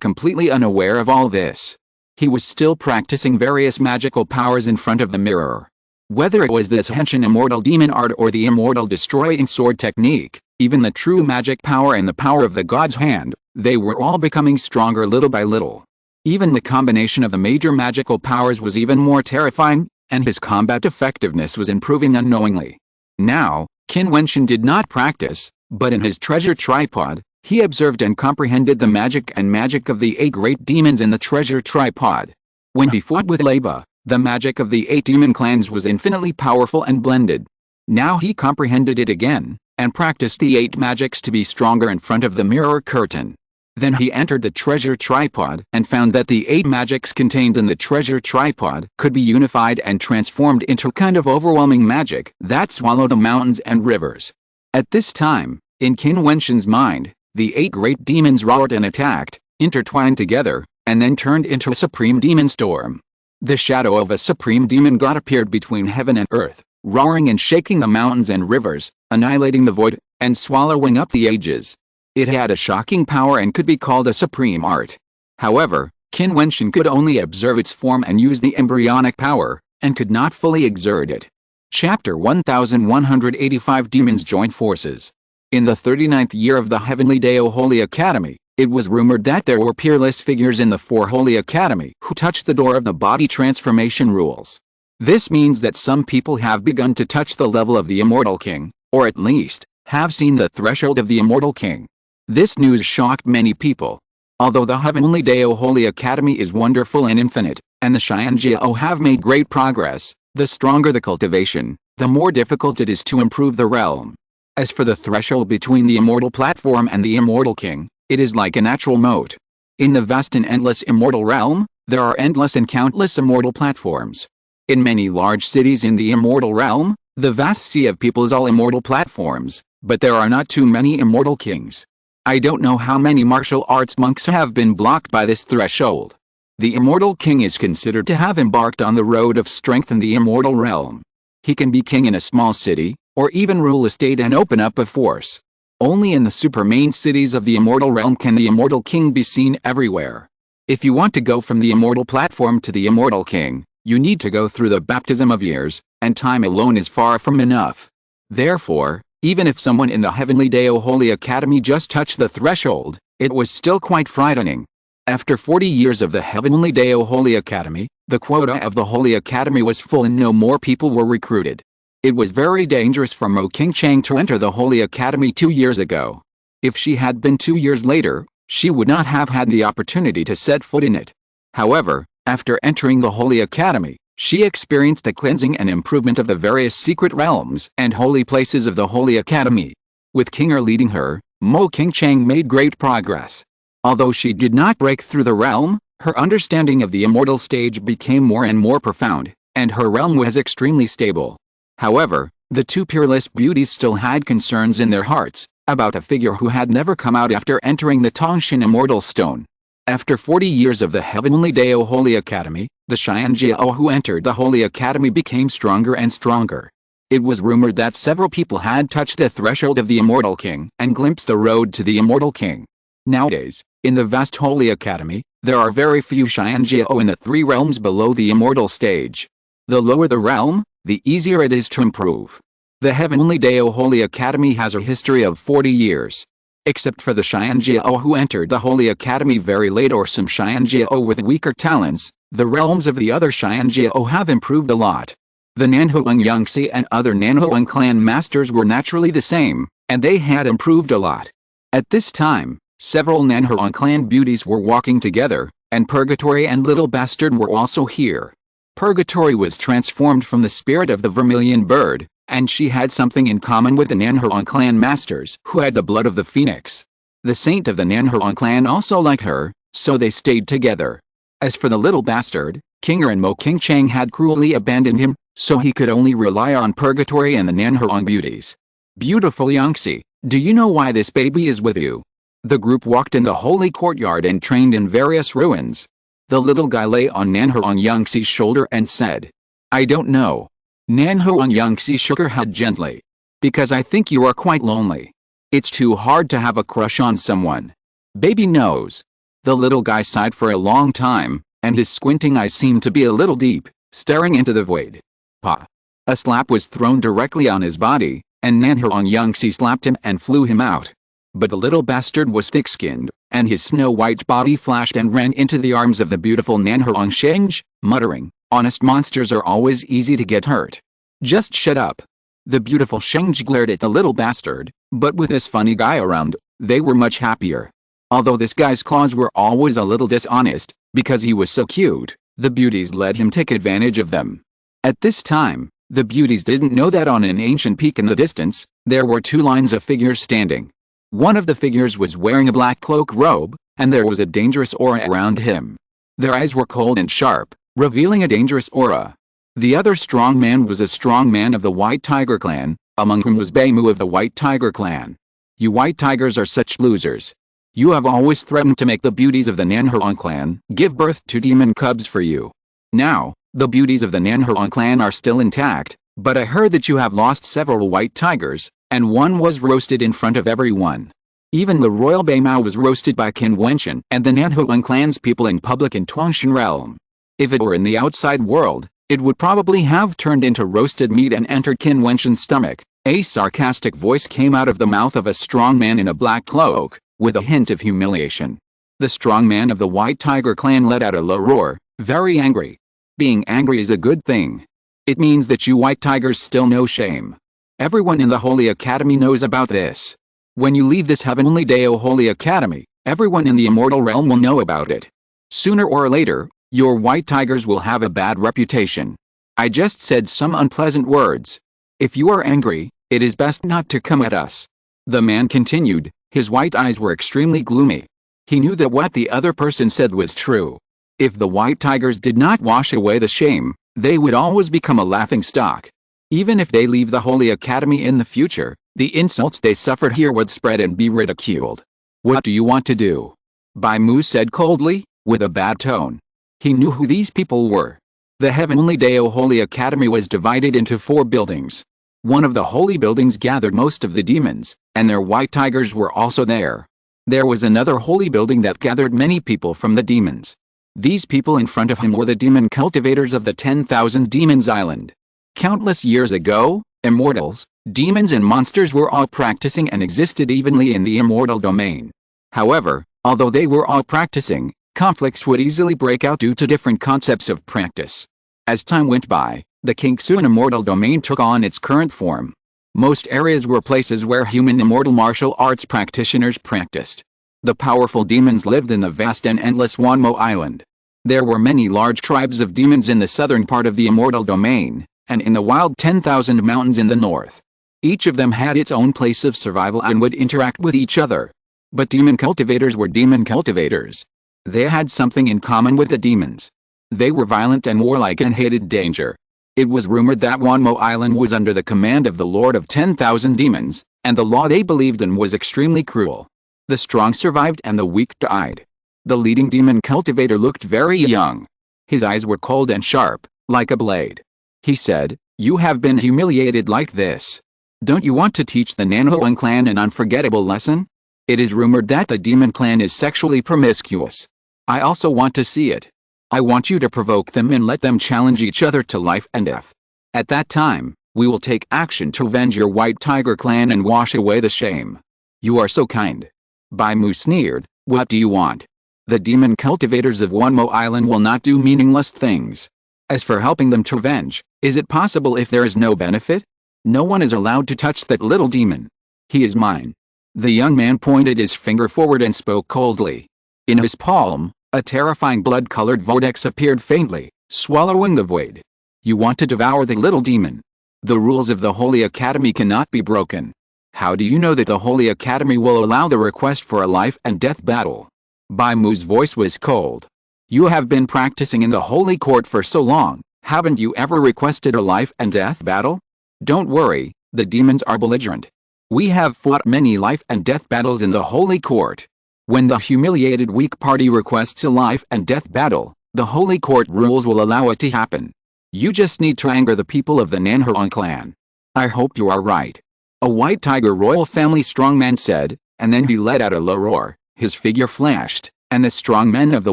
completely unaware of all this. He was still practicing various magical powers in front of the mirror. Whether it was this Henshin immortal demon art or the immortal destroying sword technique, even the true magic power and the power of the god's hand, they were all becoming stronger little by little. Even the combination of the major magical powers was even more terrifying, and his combat effectiveness was improving unknowingly. Now, Qin Wentian did not practice, but in his treasure tripod, he observed and comprehended the magic of the 8 great demons in the treasure tripod. When he fought with Leba, the magic of the 8 demon clans was infinitely powerful and blended. Now he comprehended it again, and practiced the 8 magics to be stronger in front of the mirror curtain. Then he entered the treasure tripod and found that the 8 magics contained in the treasure tripod could be unified and transformed into a kind of overwhelming magic that swallowed the mountains and rivers. At this time, in Qin Wentian's mind, the 8 great demons roared and attacked, intertwined together, and then turned into a supreme demon storm. The shadow of a supreme demon god appeared between heaven and earth, roaring and shaking the mountains and rivers, annihilating the void, and swallowing up the ages. It had a shocking power and could be called a supreme art. However, Qin Wentian could only observe its form and use the embryonic power, and could not fully exert it. Chapter 1185 Demons Join Forces. In the 39th year of the Heavenly Dao Holy Academy, it was rumored that there were peerless figures in the 4 Holy Academy who touched the door of the body transformation rules. This means that some people have begun to touch the level of the Immortal King, or at least, have seen the threshold of the Immortal King. This news shocked many people. Although the Heavenly Dao Holy Academy is wonderful and infinite, and the Xianjiao have made great progress, the stronger the cultivation, the more difficult it is to improve the realm. As for the threshold between the Immortal Platform and the Immortal King, it is like a natural moat. In the vast and endless immortal realm, there are endless and countless immortal platforms. In many large cities in the immortal realm, the vast sea of people is all immortal platforms, but there are not too many immortal kings. I don't know how many martial arts monks have been blocked by this threshold. The Immortal King is considered to have embarked on the road of strength in the immortal realm. He can be king in a small city, or even rule a state and open up a force. Only in the super main cities of the immortal realm can the Immortal King be seen everywhere. If you want to go from the immortal platform to the Immortal King, you need to go through the baptism of years, and time alone is far from enough. Therefore, even if someone in the Heavenly Dao Holy Academy just touched the threshold, it was still quite frightening. After 40 years of the Heavenly Dao Holy Academy, the quota of the Holy Academy was full and no more people were recruited. It was very dangerous for Mo Qingchang to enter the Holy Academy 2 years ago. If she had been 2 years later, she would not have had the opportunity to set foot in it. However, after entering the Holy Academy, she experienced the cleansing and improvement of the various secret realms and holy places of the Holy Academy. With Kinger leading her, Mo Qingchang made great progress. Although she did not break through the realm, her understanding of the immortal stage became more and more profound, and her realm was extremely stable. However, the 2 peerless beauties still had concerns in their hearts, about a figure who had never come out after entering the Tongshan Immortal Stone. After 40 years of the Heavenly Dao Holy Academy, the Xianjiao who entered the Holy Academy became stronger and stronger. It was rumored that several people had touched the threshold of the Immortal King and glimpsed the road to the Immortal King. Nowadays, In the vast Holy Academy, there are very few Xianjiao in the 3 realms below the immortal stage. The lower the realm, the easier it is to improve. The Heavenly Dao Holy Academy has a history of 40 years. Except for the Xianjiao who entered the Holy Academy very late or some Xianjiao with weaker talents, the realms of the other Xianjiao have improved a lot. The Nanhuang Yangxi and other Nanhuang clan masters were naturally the same, and they had improved a lot. At this time, several Nanhuang clan beauties were walking together, and Purgatory and Little Bastard were also here. Purgatory was transformed from the spirit of the vermilion bird, and she had something in common with the Nanhuang clan masters who had the blood of the phoenix. The saint of the Nanhuang clan also liked her, so they stayed together. As for the little bastard, Kinger and Mo King Chang had cruelly abandoned him, so he could only rely on Purgatory and the Nanhuang beauties. Beautiful Yangxi, do you know why this baby is with you? The group walked in the holy courtyard and trained in various ruins. The little guy lay on Nanhuang Yangxi's shoulder and said, I don't know. Nanhuang Yangxi shook her head gently. Because I think you are quite lonely. It's too hard to have a crush on someone. Baby knows. The little guy sighed for a long time, and his squinting eyes seemed to be a little deep, staring into the void. Pa. A slap was thrown directly on his body, and Nanhuang Yangxi slapped him and flew him out. But the little bastard was thick-skinned, and his snow-white body flashed and ran into the arms of the beautiful Nanhuang Sheng, muttering, honest monsters are always easy to get hurt. Just shut up. The beautiful Sheng glared at the little bastard, but with this funny guy around, they were much happier. Although this guy's claws were always a little dishonest, because he was so cute, the beauties let him take advantage of them. At this time, the beauties didn't know that on an ancient peak in the distance, there were 2 lines of figures standing. One of the figures was wearing a black cloak robe, and there was a dangerous aura around him. Their eyes were cold and sharp, revealing a dangerous aura. The other strong man was a strong man of the White Tiger clan, among whom was Beimu of the White Tiger clan. You white tigers are such losers. You have always threatened to make the beauties of the Nanhuang clan give birth to demon cubs for you. Now, the beauties of the Nanhuang clan are still intact, but I heard that you have lost several white tigers, and one was roasted in front of everyone. Even the royal Beimao was roasted by Qin Wentian and the Nanhuang clan's people in public in Tuangshan realm. If it were in the outside world, it would probably have turned into roasted meat and entered Qin Wentian's stomach. A sarcastic voice came out of the mouth of a strong man in a black cloak, with a hint of humiliation. The strong man of the White Tiger clan let out a low roar, very angry. Being angry is a good thing. It means that you white tigers still know shame. Everyone in the Holy Academy knows about this. When you leave this Heavenly Dao Holy Academy, everyone in the immortal realm will know about it. Sooner or later, your white tigers will have a bad reputation. I just said some unpleasant words. If you are angry, it is best not to come at us. The man continued, his white eyes were extremely gloomy. He knew that what the other person said was true. If the white tigers did not wash away the shame, they would always become a laughingstock. Even if they leave the Holy Academy in the future, the insults they suffered here would spread and be ridiculed. What do you want to do? Bai Mu said coldly, with a bad tone. He knew who these people were. The Heavenly Dao Holy Academy was divided into 4 buildings. One of the holy buildings gathered most of the demons, and their white tigers were also there. There was another holy building that gathered many people from the demons. These people in front of him were the demon cultivators of the 10,000 Demons Island. Countless years ago, immortals, demons and monsters were all practicing and existed evenly in the immortal domain. However, although they were all practicing, conflicts would easily break out due to different concepts of practice. As time went by, the Qingxuan immortal domain took on its current form. Most areas were places where human immortal martial arts practitioners practiced. The powerful demons lived in the vast and endless Wanmo Island. There were many large tribes of demons in the southern part of the immortal domain, and in the wild 10,000 mountains in the north. Each of them had its own place of survival and would interact with each other. But demon cultivators were demon cultivators. They had something in common with the demons. They were violent and warlike and hated danger. It was rumored that Wanmo Island was under the command of the Lord of 10,000 Demons, and the law they believed in was extremely cruel. The strong survived and the weak died. The leading demon cultivator looked very young. His eyes were cold and sharp, like a blade. He said, "You have been humiliated like this. Don't you want to teach the Nanhuang clan an unforgettable lesson?" It is rumored that the demon clan is sexually promiscuous. I also want to see it. I want you to provoke them and let them challenge each other to life and death. At that time, we will take action to avenge your White Tiger clan and wash away the shame. You are so kind. Bai Mu sneered, what do you want? The demon cultivators of Wonmo Island will not do meaningless things. As for helping them to avenge, is it possible if there is no benefit? No one is allowed to touch that little demon. He is mine. The young man pointed his finger forward and spoke coldly. In his palm, a terrifying blood-colored vortex appeared faintly, swallowing the void. You want to devour the little demon. The rules of the Holy Academy cannot be broken. How do you know that the Holy Academy will allow the request for a life and death battle? Bai Mu's voice was cold. You have been practicing in the Holy Court for so long, haven't you ever requested a life and death battle? Don't worry, the demons are belligerent. We have fought many life and death battles in the Holy Court. When the humiliated weak party requests a life and death battle, the Holy Court rules will allow it to happen. You just need to anger the people of the Nanhuang clan. I hope you are right. A White Tiger royal family strongman said, and then he let out a low roar. His figure flashed, and the strongmen of the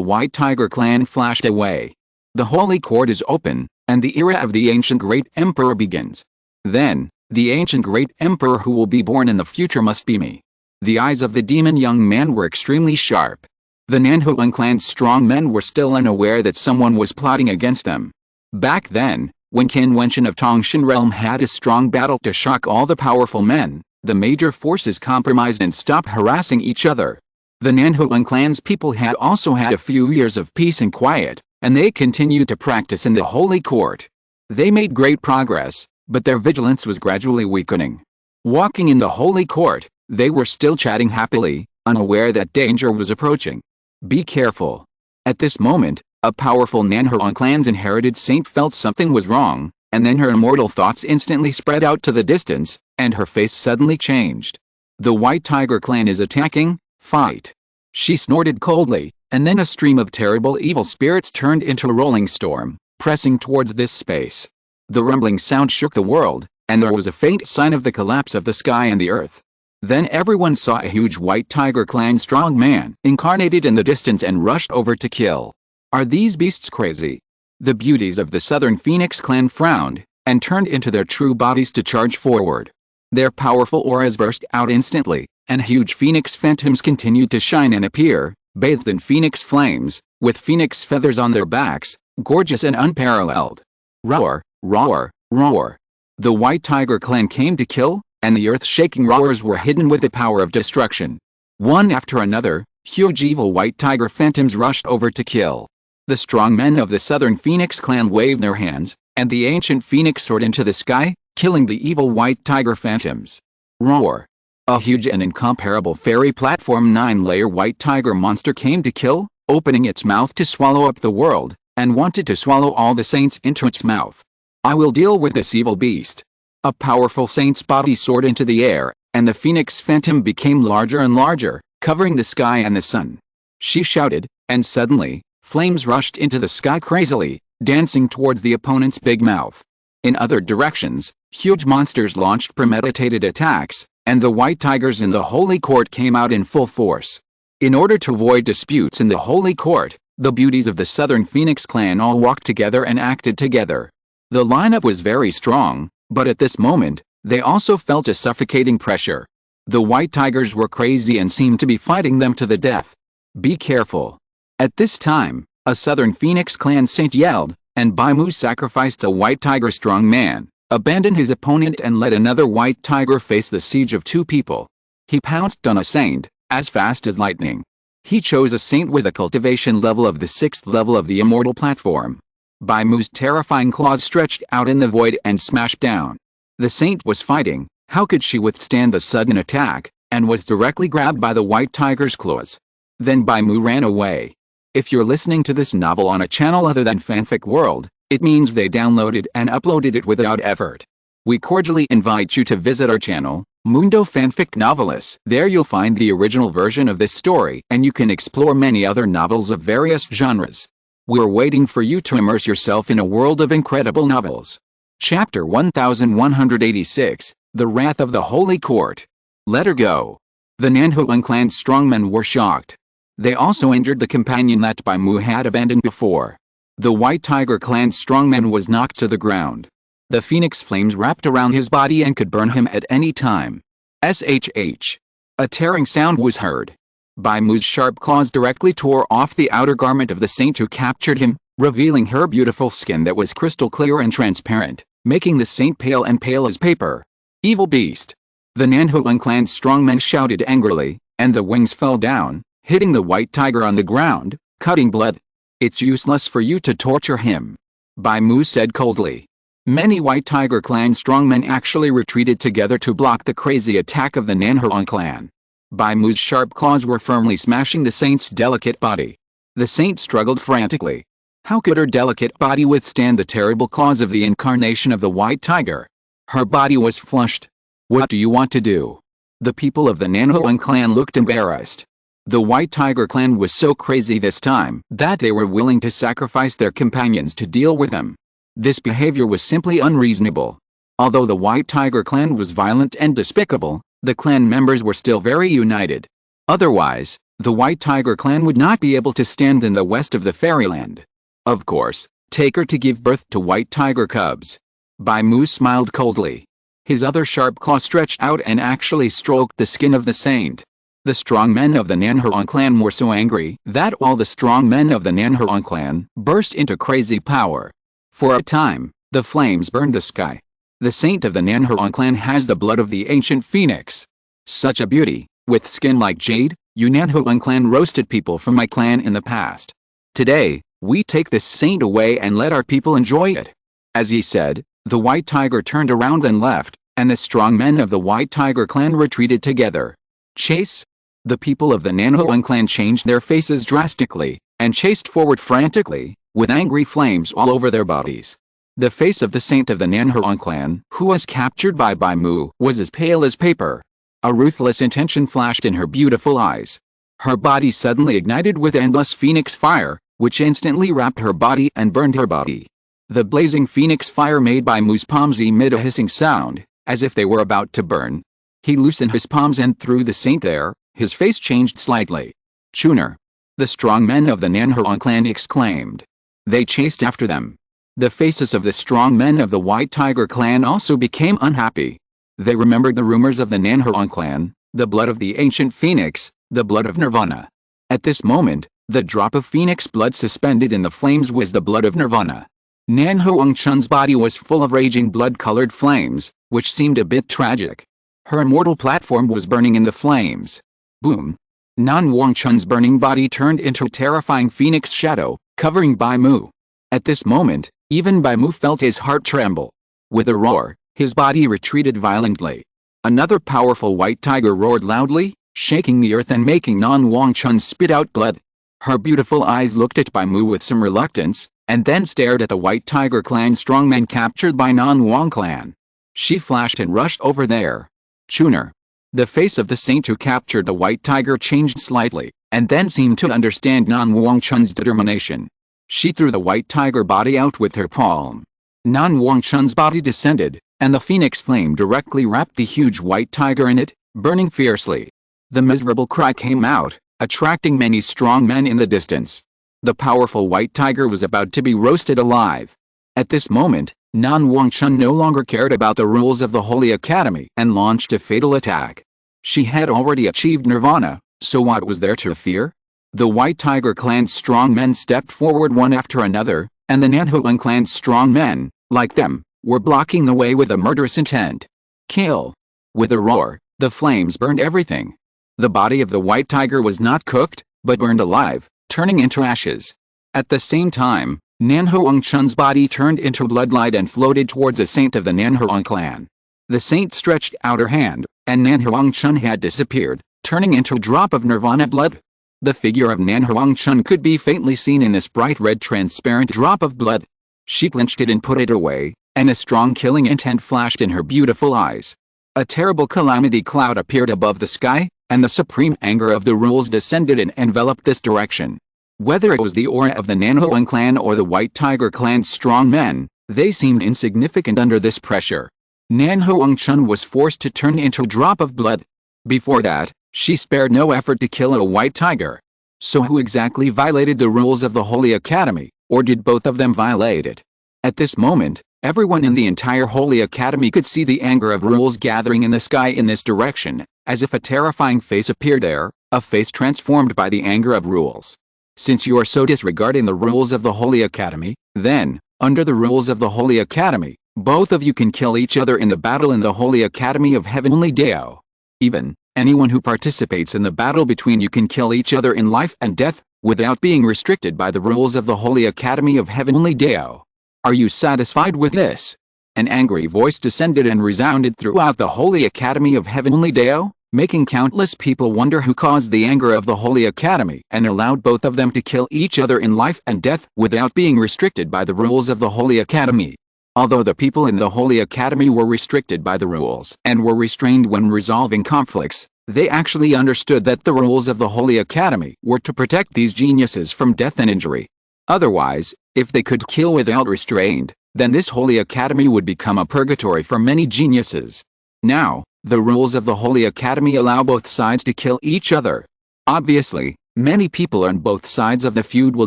White Tiger clan flashed away. The Holy Court is open, and the era of the ancient Great Emperor begins. Then, the ancient Great Emperor who will be born in the future must be me. The eyes of the demon young man were extremely sharp. The Nanhuang clan's strong men were still unaware that someone was plotting against them. Back then, when Qin Wentian of Tongshan realm had a strong battle to shock all the powerful men, the major forces compromised and stopped harassing each other. The Nanhuang clan's people had also had a few years of peace and quiet, and they continued to practice in the Holy Court. They made great progress, but their vigilance was gradually weakening. Walking in the Holy Court, they were still chatting happily, unaware that danger was approaching. Be careful. At this moment, a powerful Nanhuang clan's inherited saint felt something was wrong, and then her immortal thoughts instantly spread out to the distance, and her face suddenly changed. The White Tiger clan is attacking, fight. She snorted coldly, and then a stream of terrible evil spirits turned into a rolling storm, pressing towards this space. The rumbling sound shook the world, and there was a faint sign of the collapse of the sky and the earth. Then everyone saw a huge White Tiger clan strong man incarnated in the distance and rushed over to kill. Are these beasts crazy? The beauties of the Southern Phoenix clan frowned, and turned into their true bodies to charge forward. Their powerful auras burst out instantly, and huge phoenix phantoms continued to shine and appear, bathed in phoenix flames, with phoenix feathers on their backs, gorgeous and unparalleled. Roar, roar, roar. The White Tiger clan came to kill, and the earth-shaking roars were hidden with the power of destruction. One after another, huge evil White Tiger phantoms rushed over to kill. The strong men of the Southern Phoenix clan waved their hands, and the ancient phoenix soared into the sky, killing the evil White Tiger phantoms. Roar. A huge and incomparable fairy platform 9-layer White Tiger monster came to kill, opening its mouth to swallow up the world, and wanted to swallow all the saints into its mouth. I will deal with this evil beast. A powerful saint's body soared into the air, and the phoenix phantom became larger and larger, covering the sky and the sun. She shouted, and suddenly, flames rushed into the sky crazily, dancing towards the opponent's big mouth. In other directions, huge monsters launched premeditated attacks, and the White Tigers in the Holy Court came out in full force. In order to avoid disputes in the Holy Court, the beauties of the Southern Phoenix clan all walked together and acted together. The lineup was very strong, but at this moment, they also felt a suffocating pressure. The White Tigers were crazy and seemed to be fighting them to the death. Be careful. At this time, a Southern Phoenix clan saint yelled, and Bai Mu sacrificed a White Tiger strong man, abandoned his opponent and let another White Tiger face the siege of 2 people. He pounced on a saint, as fast as lightning. He chose a saint with a cultivation level of the 6th level of the immortal platform. Bai Mu's terrifying claws stretched out in the void and smashed down. The saint was fighting, how could she withstand the sudden attack, and was directly grabbed by the White Tiger's claws. Then Bai Mu ran away. If you're listening to this novel on a channel other than Fanfic World, it means they downloaded and uploaded it without effort. We cordially invite you to visit our channel, Mundo Fanfic Novelis. There you'll find the original version of this story and you can explore many other novels of various genres. We're waiting for you to immerse yourself in a world of incredible novels. Chapter 1186, The Wrath of the Holy Court. Let her go. The Nanhuang clan's strongmen were shocked. They also injured the companion that Bai Mu had abandoned before. The White Tiger clan's strongman was knocked to the ground. The phoenix flames wrapped around his body and could burn him at any time. SHH. A tearing sound was heard. Bai Mu's sharp claws directly tore off the outer garment of the saint who captured him, revealing her beautiful skin that was crystal clear and transparent, making the saint pale and pale as paper. Evil beast! The Nanhuang clan's strongmen shouted angrily, and the wings fell down, hitting the White Tiger on the ground, cutting blood. It's useless for you to torture him, Bai Mu said coldly. Many White Tiger clan strongmen actually retreated together to block the crazy attack of the Nanhuang clan. Bai Mu's sharp claws were firmly smashing the saint's delicate body. The saint struggled frantically. How could her delicate body withstand the terrible claws of the incarnation of the White Tiger? Her body was flushed. What do you want to do? The people of the Nanhuang clan looked embarrassed. The White Tiger clan was so crazy this time that they were willing to sacrifice their companions to deal with them. This behavior was simply unreasonable. Although the White Tiger clan was violent and despicable, the clan members were still very united. Otherwise, the White Tiger clan would not be able to stand in the west of the fairyland. Of course, take her to give birth to White Tiger cubs. Bai Mu smiled coldly. His other sharp claw stretched out and actually stroked the skin of the saint. The strong men of the Nanhuang clan were so angry that all the strong men of the Nanhuang clan burst into crazy power. For a time, the flames burned the sky. The saint of the Nanhuang clan has the blood of the ancient phoenix. Such a beauty, with skin like jade. You Nanhuang clan roasted people from my clan in the past. Today, we take this saint away and let our people enjoy it. As he said, the White Tiger turned around and left, and the strong men of the White Tiger clan retreated together. Chase? The people of the Nanhuang clan changed their faces drastically, and chased forward frantically, with angry flames all over their bodies. The face of the saint of the Nanhuang clan, who was captured by Bai Mu, was as pale as paper. A ruthless intention flashed in her beautiful eyes. Her body suddenly ignited with endless phoenix fire, which instantly wrapped her body and burned her body. The blazing phoenix fire made Bai Mu's palms emit a hissing sound, as if they were about to burn. He loosened his palms and threw the saint there. His face changed slightly. Tuner! The strong men of the Nanhuang clan exclaimed. They chased after them. The faces of the strong men of the White Tiger clan also became unhappy. They remembered the rumors of the Nanhuang clan, the blood of the ancient phoenix, the blood of Nirvana. At this moment, the drop of phoenix blood suspended in the flames was the blood of Nirvana. Nanhuang Chun's body was full of raging blood-colored flames, which seemed a bit tragic. Her immortal platform was burning in the flames. Boom! Nanhuang Chun's burning body turned into a terrifying phoenix shadow, covering Bai Mu. At this moment, even Bai Mu felt his heart tremble. With a roar, his body retreated violently. Another powerful White Tiger roared loudly, shaking the earth and making Nanhuang Chun spit out blood. Her beautiful eyes looked at Bai Mu with some reluctance, and then stared at the White Tiger clan strongmen captured by Nanhuang clan. She flashed and rushed over there. Tuner! The face of the saint who captured the White Tiger changed slightly, and then seemed to understand Nanhuang Chun's determination. She threw the White Tiger body out with her palm. Nanhuang Chun's body descended, and the phoenix flame directly wrapped the huge White Tiger in it, burning fiercely. The miserable cry came out, attracting many strong men in the distance. The powerful White Tiger was about to be roasted alive. At this moment, Nanhuang Chun no longer cared about the rules of the Holy Academy and launched a fatal attack. She had already achieved nirvana, so what was there to fear? The White Tiger clan's strong men stepped forward one after another, and the Nanhuang clan's strong men, like them, were blocking the way with a murderous intent. Kill! With a roar, the flames burned everything. The body of the White Tiger was not cooked, but burned alive, turning into ashes. At the same time, Nanhuang Chun's body turned into bloodlight and floated towards a saint of the Nanhuang clan. The saint stretched out her hand, and Nanhuang Chun had disappeared, turning into a drop of nirvana blood. The figure of Nanhuang Chun could be faintly seen in this bright red transparent drop of blood. She clenched it and put it away, and a strong killing intent flashed in her beautiful eyes. A terrible calamity cloud appeared above the sky, and the supreme anger of the rules descended and enveloped this direction. Whether it was the aura of the Nanhuang clan or the White Tiger clan's strong men, they seemed insignificant under this pressure. Nanhuang Chun was forced to turn into a drop of blood. Before that, She spared no effort to kill a white tiger. So who exactly violated the rules of the Holy Academy, or did both of them violate it? At this moment, everyone in the entire Holy Academy could see the anger of rules gathering in the sky in this direction, as if a terrifying face appeared there, a face transformed by the anger of rules. Since you are so disregarding the rules of the Holy Academy, then, under the rules of the Holy Academy, both of you can kill each other in the battle in the Holy Academy of Heavenly Dao. Even, anyone who participates in the battle between you can kill each other in life and death, without being restricted by the rules of the Holy Academy of Heavenly Dao. Are you satisfied with this? An angry voice descended and resounded throughout the Holy Academy of Heavenly Dao, making countless people wonder who caused the anger of the Holy Academy and allowed both of them to kill each other in life and death without being restricted by the rules of the Holy Academy. Although the people in the Holy Academy were restricted by the rules and were restrained when resolving conflicts, they actually understood that the rules of the Holy Academy were to protect these geniuses from death and injury. Otherwise, if they could kill without restraint, then this Holy Academy would become a purgatory for many geniuses. Now, the rules of the Holy Academy allow both sides to kill each other. Obviously, many people on both sides of the feud will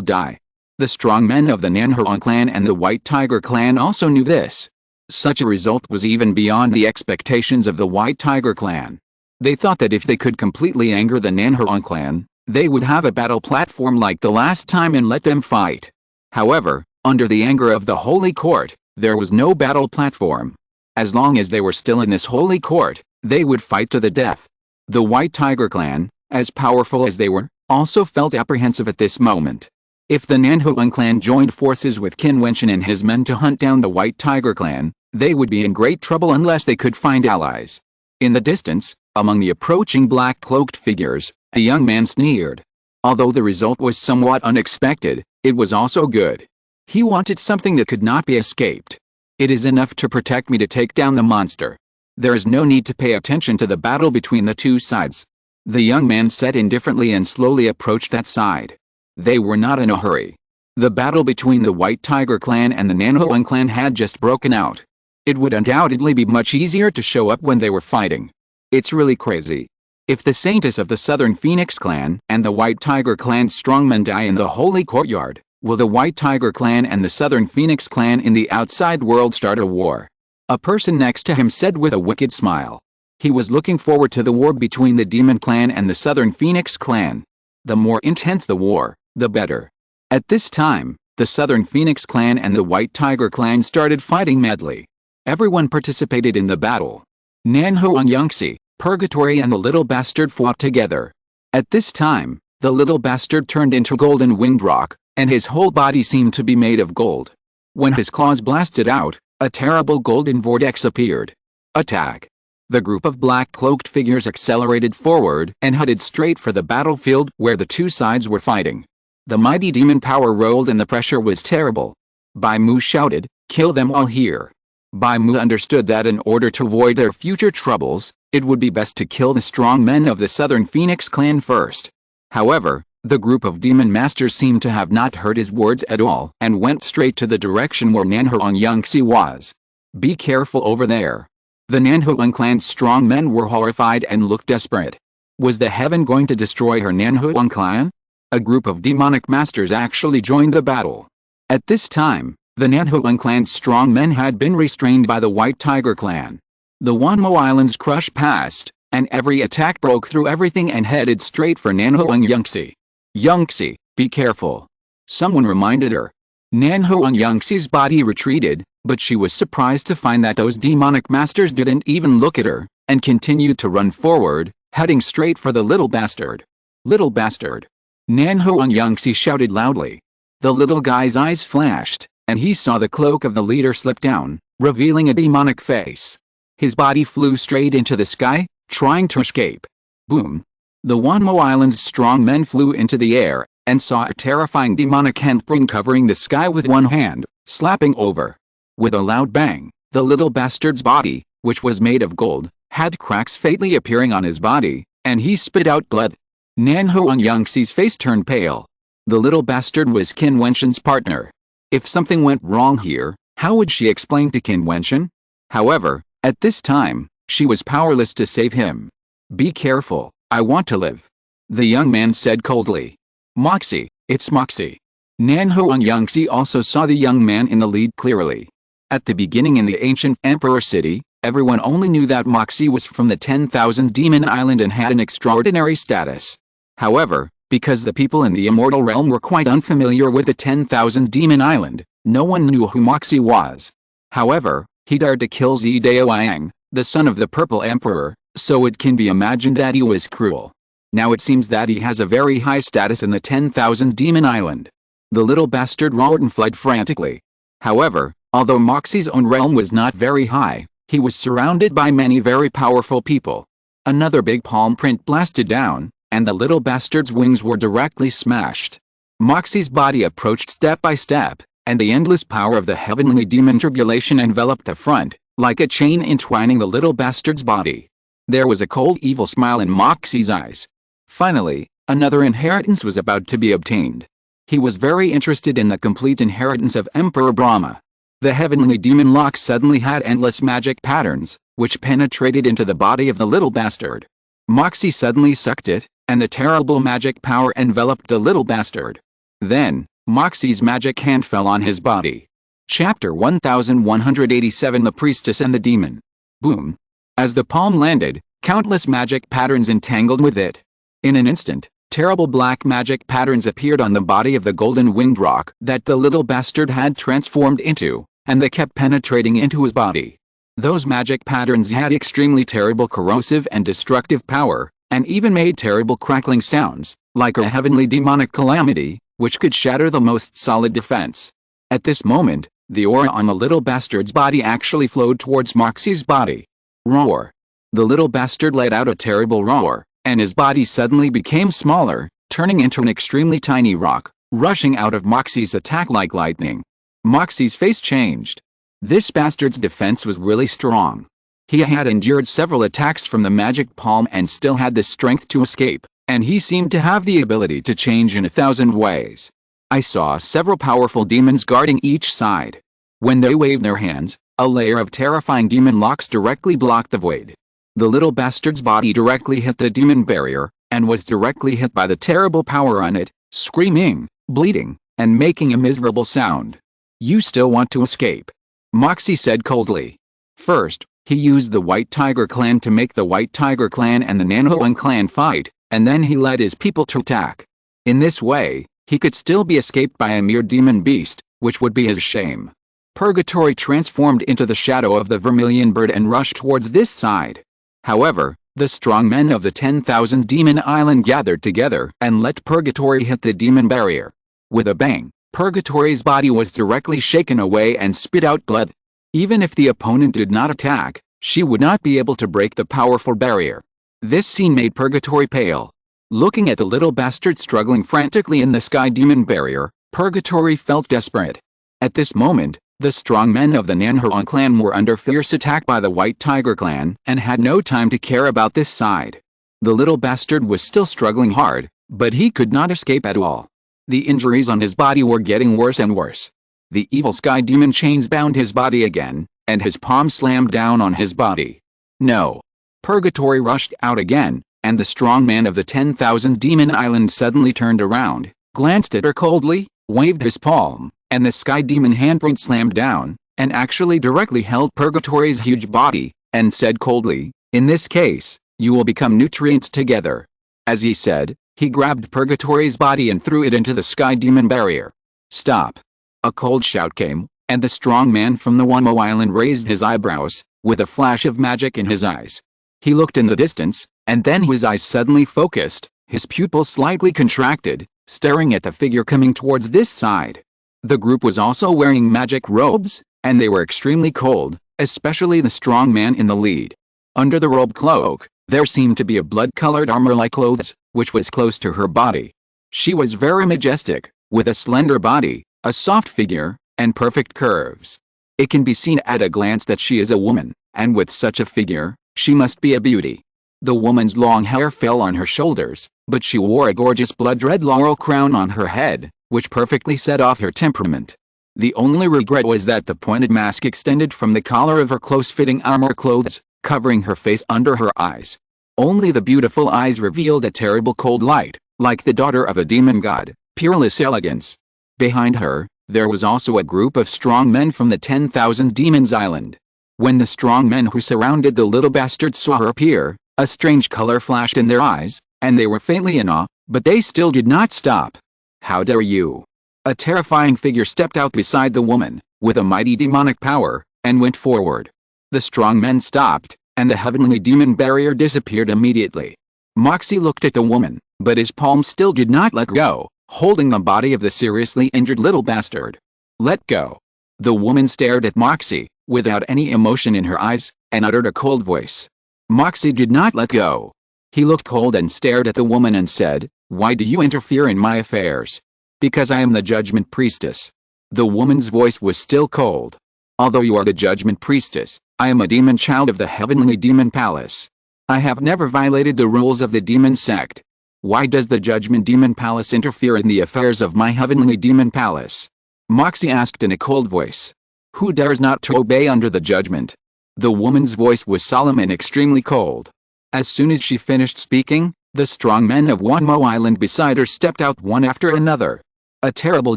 die. The strong men of the Nanhuang clan and the White Tiger clan also knew this. Such a result was even beyond the expectations of the White Tiger clan. They thought that if they could completely anger the Nanhuang clan, they would have a battle platform like the last time and let them fight. However, under the anger of the Holy Court, there was no battle platform. As long as they were still in this Holy Court, they would fight to the death. The White Tiger clan, as powerful as they were, also felt apprehensive at this moment. If the Nanhuang clan joined forces with Qin Wentian and his men to hunt down the White Tiger clan, they would be in great trouble unless they could find allies. In the distance, among the approaching black-cloaked figures, a young man sneered. Although the result was somewhat unexpected, it was also good. He wanted something that could not be escaped. It is enough to protect me to take down the monster. There is no need to pay attention to the battle between the two sides. The young man said indifferently and slowly approached that side. They were not in a hurry. The battle between the White Tiger clan and the Nanhuang clan had just broken out. It would undoubtedly be much easier to show up when they were fighting. It's really crazy. If the Saintess of the Southern Phoenix clan and the White Tiger clan's strongmen die in the Holy Courtyard, will the White Tiger clan and the Southern Phoenix clan in the outside world start a war? A person next to him said with a wicked smile. He was looking forward to the war between the Demon clan and the Southern Phoenix clan. The more intense the war, the better. At this time, the Southern Phoenix clan and the White Tiger clan started fighting madly. Everyone participated in the battle. Nanhuang Yangxi, Purgatory and the little bastard fought together. At this time, the little bastard turned into golden winged rock, and his whole body seemed to be made of gold. When his claws blasted out, a terrible golden vortex appeared. Attack! The group of black-cloaked figures accelerated forward and headed straight for the battlefield where the two sides were fighting. The mighty demon power rolled and the pressure was terrible. Bai Mu shouted, "Kill them all here." Bai Mu understood that in order to avoid their future troubles, it would be best to kill the strong men of the Southern Phoenix clan first. However, the group of demon masters seemed to have not heard his words at all and went straight to the direction where Nanhuang Yangxi was. "Be careful over there." The Nanhuang clan's strong men were horrified and looked desperate. Was the heaven going to destroy her Nanhuang clan? A group of demonic masters actually joined the battle. At this time, the Nanhuang clan's strong men had been restrained by the White Tiger clan. The Wanmo Islands crushed past, and every attack broke through everything and headed straight for Nanhuang Yangxi. "Yangxi, be careful," someone reminded her. Nanhuang Yangxi's body retreated, but she was surprised to find that those demonic masters didn't even look at her, and continued to run forward, heading straight for the little bastard. "Little bastard!" Nanhuang Yangxi shouted loudly. The little guy's eyes flashed, and he saw the cloak of the leader slip down, revealing a demonic face. His body flew straight into the sky, trying to escape. Boom! The Wanmo Island's strong men flew into the air, and saw a terrifying demonic handprint covering the sky with one hand, slapping over. With a loud bang, the little bastard's body, which was made of gold, had cracks fatally appearing on his body, and he spit out blood. Nanhuang Yangxi's face turned pale. The little bastard was Qin Wentian's partner. If something went wrong here, how would she explain to Qin Wentian? However, at this time, she was powerless to save him. "Be careful," I want to live. The young man said coldly. Moxie, it's Moxie. Nanhuang Yangxi also saw the young man in the lead clearly. At the beginning in the ancient emperor city, everyone only knew that Moxie was from the 10,000 Demon Island and had an extraordinary status. However, because the people in the immortal realm were quite unfamiliar with the 10,000 Demon Island, no one knew who Moxie was. However, he dared to kill Zidaoyang, the son of the Purple Emperor, so it can be imagined that he was cruel. Now it seems that he has a very high status in the 10,000 Demon Island. The little bastard roared and fled frantically. However, although Moxie's own realm was not very high, he was surrounded by many very powerful people. Another big palm print blasted down, and the little bastard's wings were directly smashed. Moxie's body approached step by step, and the endless power of the heavenly demon tribulation enveloped the front, like a chain entwining the little bastard's body. There was a cold evil smile in Moxie's eyes. Finally, another inheritance was about to be obtained. He was very interested in the complete inheritance of Emperor Brahma. The heavenly demon lock suddenly had endless magic patterns, which penetrated into the body of the little bastard. Moxie suddenly sucked it, and the terrible magic power enveloped the little bastard. Then, Moxie's magic hand fell on his body. Chapter 1187 The Priestess and the Demon. Boom. As the palm landed, countless magic patterns entangled with it. In an instant, terrible black magic patterns appeared on the body of the golden winged rock that the little bastard had transformed into, and they kept penetrating into his body. Those magic patterns had extremely terrible corrosive and destructive power, and even made terrible crackling sounds, like a heavenly demonic calamity, which could shatter the most solid defense. At this moment, the aura on the little bastard's body actually flowed towards Moxie's body. Roar. The little bastard let out a terrible roar, and his body suddenly became smaller, turning into an extremely tiny rock, rushing out of Moxie's attack like lightning. Moxie's face changed. This bastard's defense was really strong. He had endured several attacks from the magic palm and still had the strength to escape, and he seemed to have the ability to change in 1,000 ways. I saw several powerful demons guarding each side. When they waved their hands, a layer of terrifying demon locks directly blocked the void. The little bastard's body directly hit the demon barrier, and was directly hit by the terrible power on it, screaming, bleeding, and making a miserable sound. You still want to escape? Moxie said coldly. First, he used the White Tiger clan to make the White Tiger clan and the Nanhuang clan fight, and then he led his people to attack. In this way, he could still be escaped by a mere demon beast, which would be his shame. Purgatory transformed into the shadow of the vermilion bird and rushed towards this side. However, the strong men of the 10,000 Demon Island gathered together and let Purgatory hit the demon barrier. With a bang, Purgatory's body was directly shaken away and spit out blood. Even if the opponent did not attack, she would not be able to break the powerful barrier. This scene made Purgatory pale. Looking at the little bastard struggling frantically in the sky demon barrier, Purgatory felt desperate. At this moment, the strong men of the Nanhuang clan were under fierce attack by the White Tiger clan and had no time to care about this side. The little bastard was still struggling hard, but he could not escape at all. The injuries on his body were getting worse and worse. The evil sky demon chains bound his body again, and his palm slammed down on his body. No. Purgatory rushed out again, and the strong man of the 10,000 Demon Island suddenly turned around, glanced at her coldly, waved his palm, and the sky demon handprint slammed down, and actually directly held Purgatory's huge body, and said coldly, "In this case, you will become nutrients together." As he said, he grabbed Purgatory's body and threw it into the sky demon barrier. Stop. A cold shout came, and the strong man from the Wamo Island raised his eyebrows, with a flash of magic in his eyes. He looked in the distance, and then his eyes suddenly focused, his pupils slightly contracted, staring at the figure coming towards this side. The group was also wearing magic robes, and they were extremely cold, especially the strong man in the lead. Under the robe cloak, there seemed to be a blood-colored armor-like clothes, which was close to her body. She was very majestic, with a slender body, a soft figure, and perfect curves. It can be seen at a glance that she is a woman, and with such a figure, she must be a beauty. The woman's long hair fell on her shoulders, but she wore a gorgeous blood-red laurel crown on her head, which perfectly set off her temperament. The only regret was that the pointed mask extended from the collar of her close-fitting armor clothes, covering her face under her eyes. Only the beautiful eyes revealed a terrible cold light, like the daughter of a demon god, peerless elegance. Behind her, there was also a group of strong men from the 10,000 Demons Island. When the strong men who surrounded the little bastard saw her appear, a strange color flashed in their eyes, and they were faintly in awe, but they still did not stop. How dare you? A terrifying figure stepped out beside the woman, with a mighty demonic power, and went forward. The strong men stopped, and the heavenly demon barrier disappeared immediately. Moxie looked at the woman, but his palm still did not let go, holding the body of the seriously injured little bastard. Let go. The woman stared at Moxie, without any emotion in her eyes, and uttered a cold voice. Moxie did not let go. He looked cold and stared at the woman and said, "Why do you interfere in my affairs?" "Because I am the Judgment Priestess." The woman's voice was still cold. "Although you are the Judgment Priestess, I am a demon child of the Heavenly Demon Palace. I have never violated the rules of the demon sect. Why does the Judgment Demon Palace interfere in the affairs of my Heavenly Demon Palace?" Moxie asked in a cold voice. "Who dares not to obey under the judgment?" The woman's voice was solemn and extremely cold. As soon as she finished speaking, the strong men of Wanmo Island beside her stepped out one after another. A terrible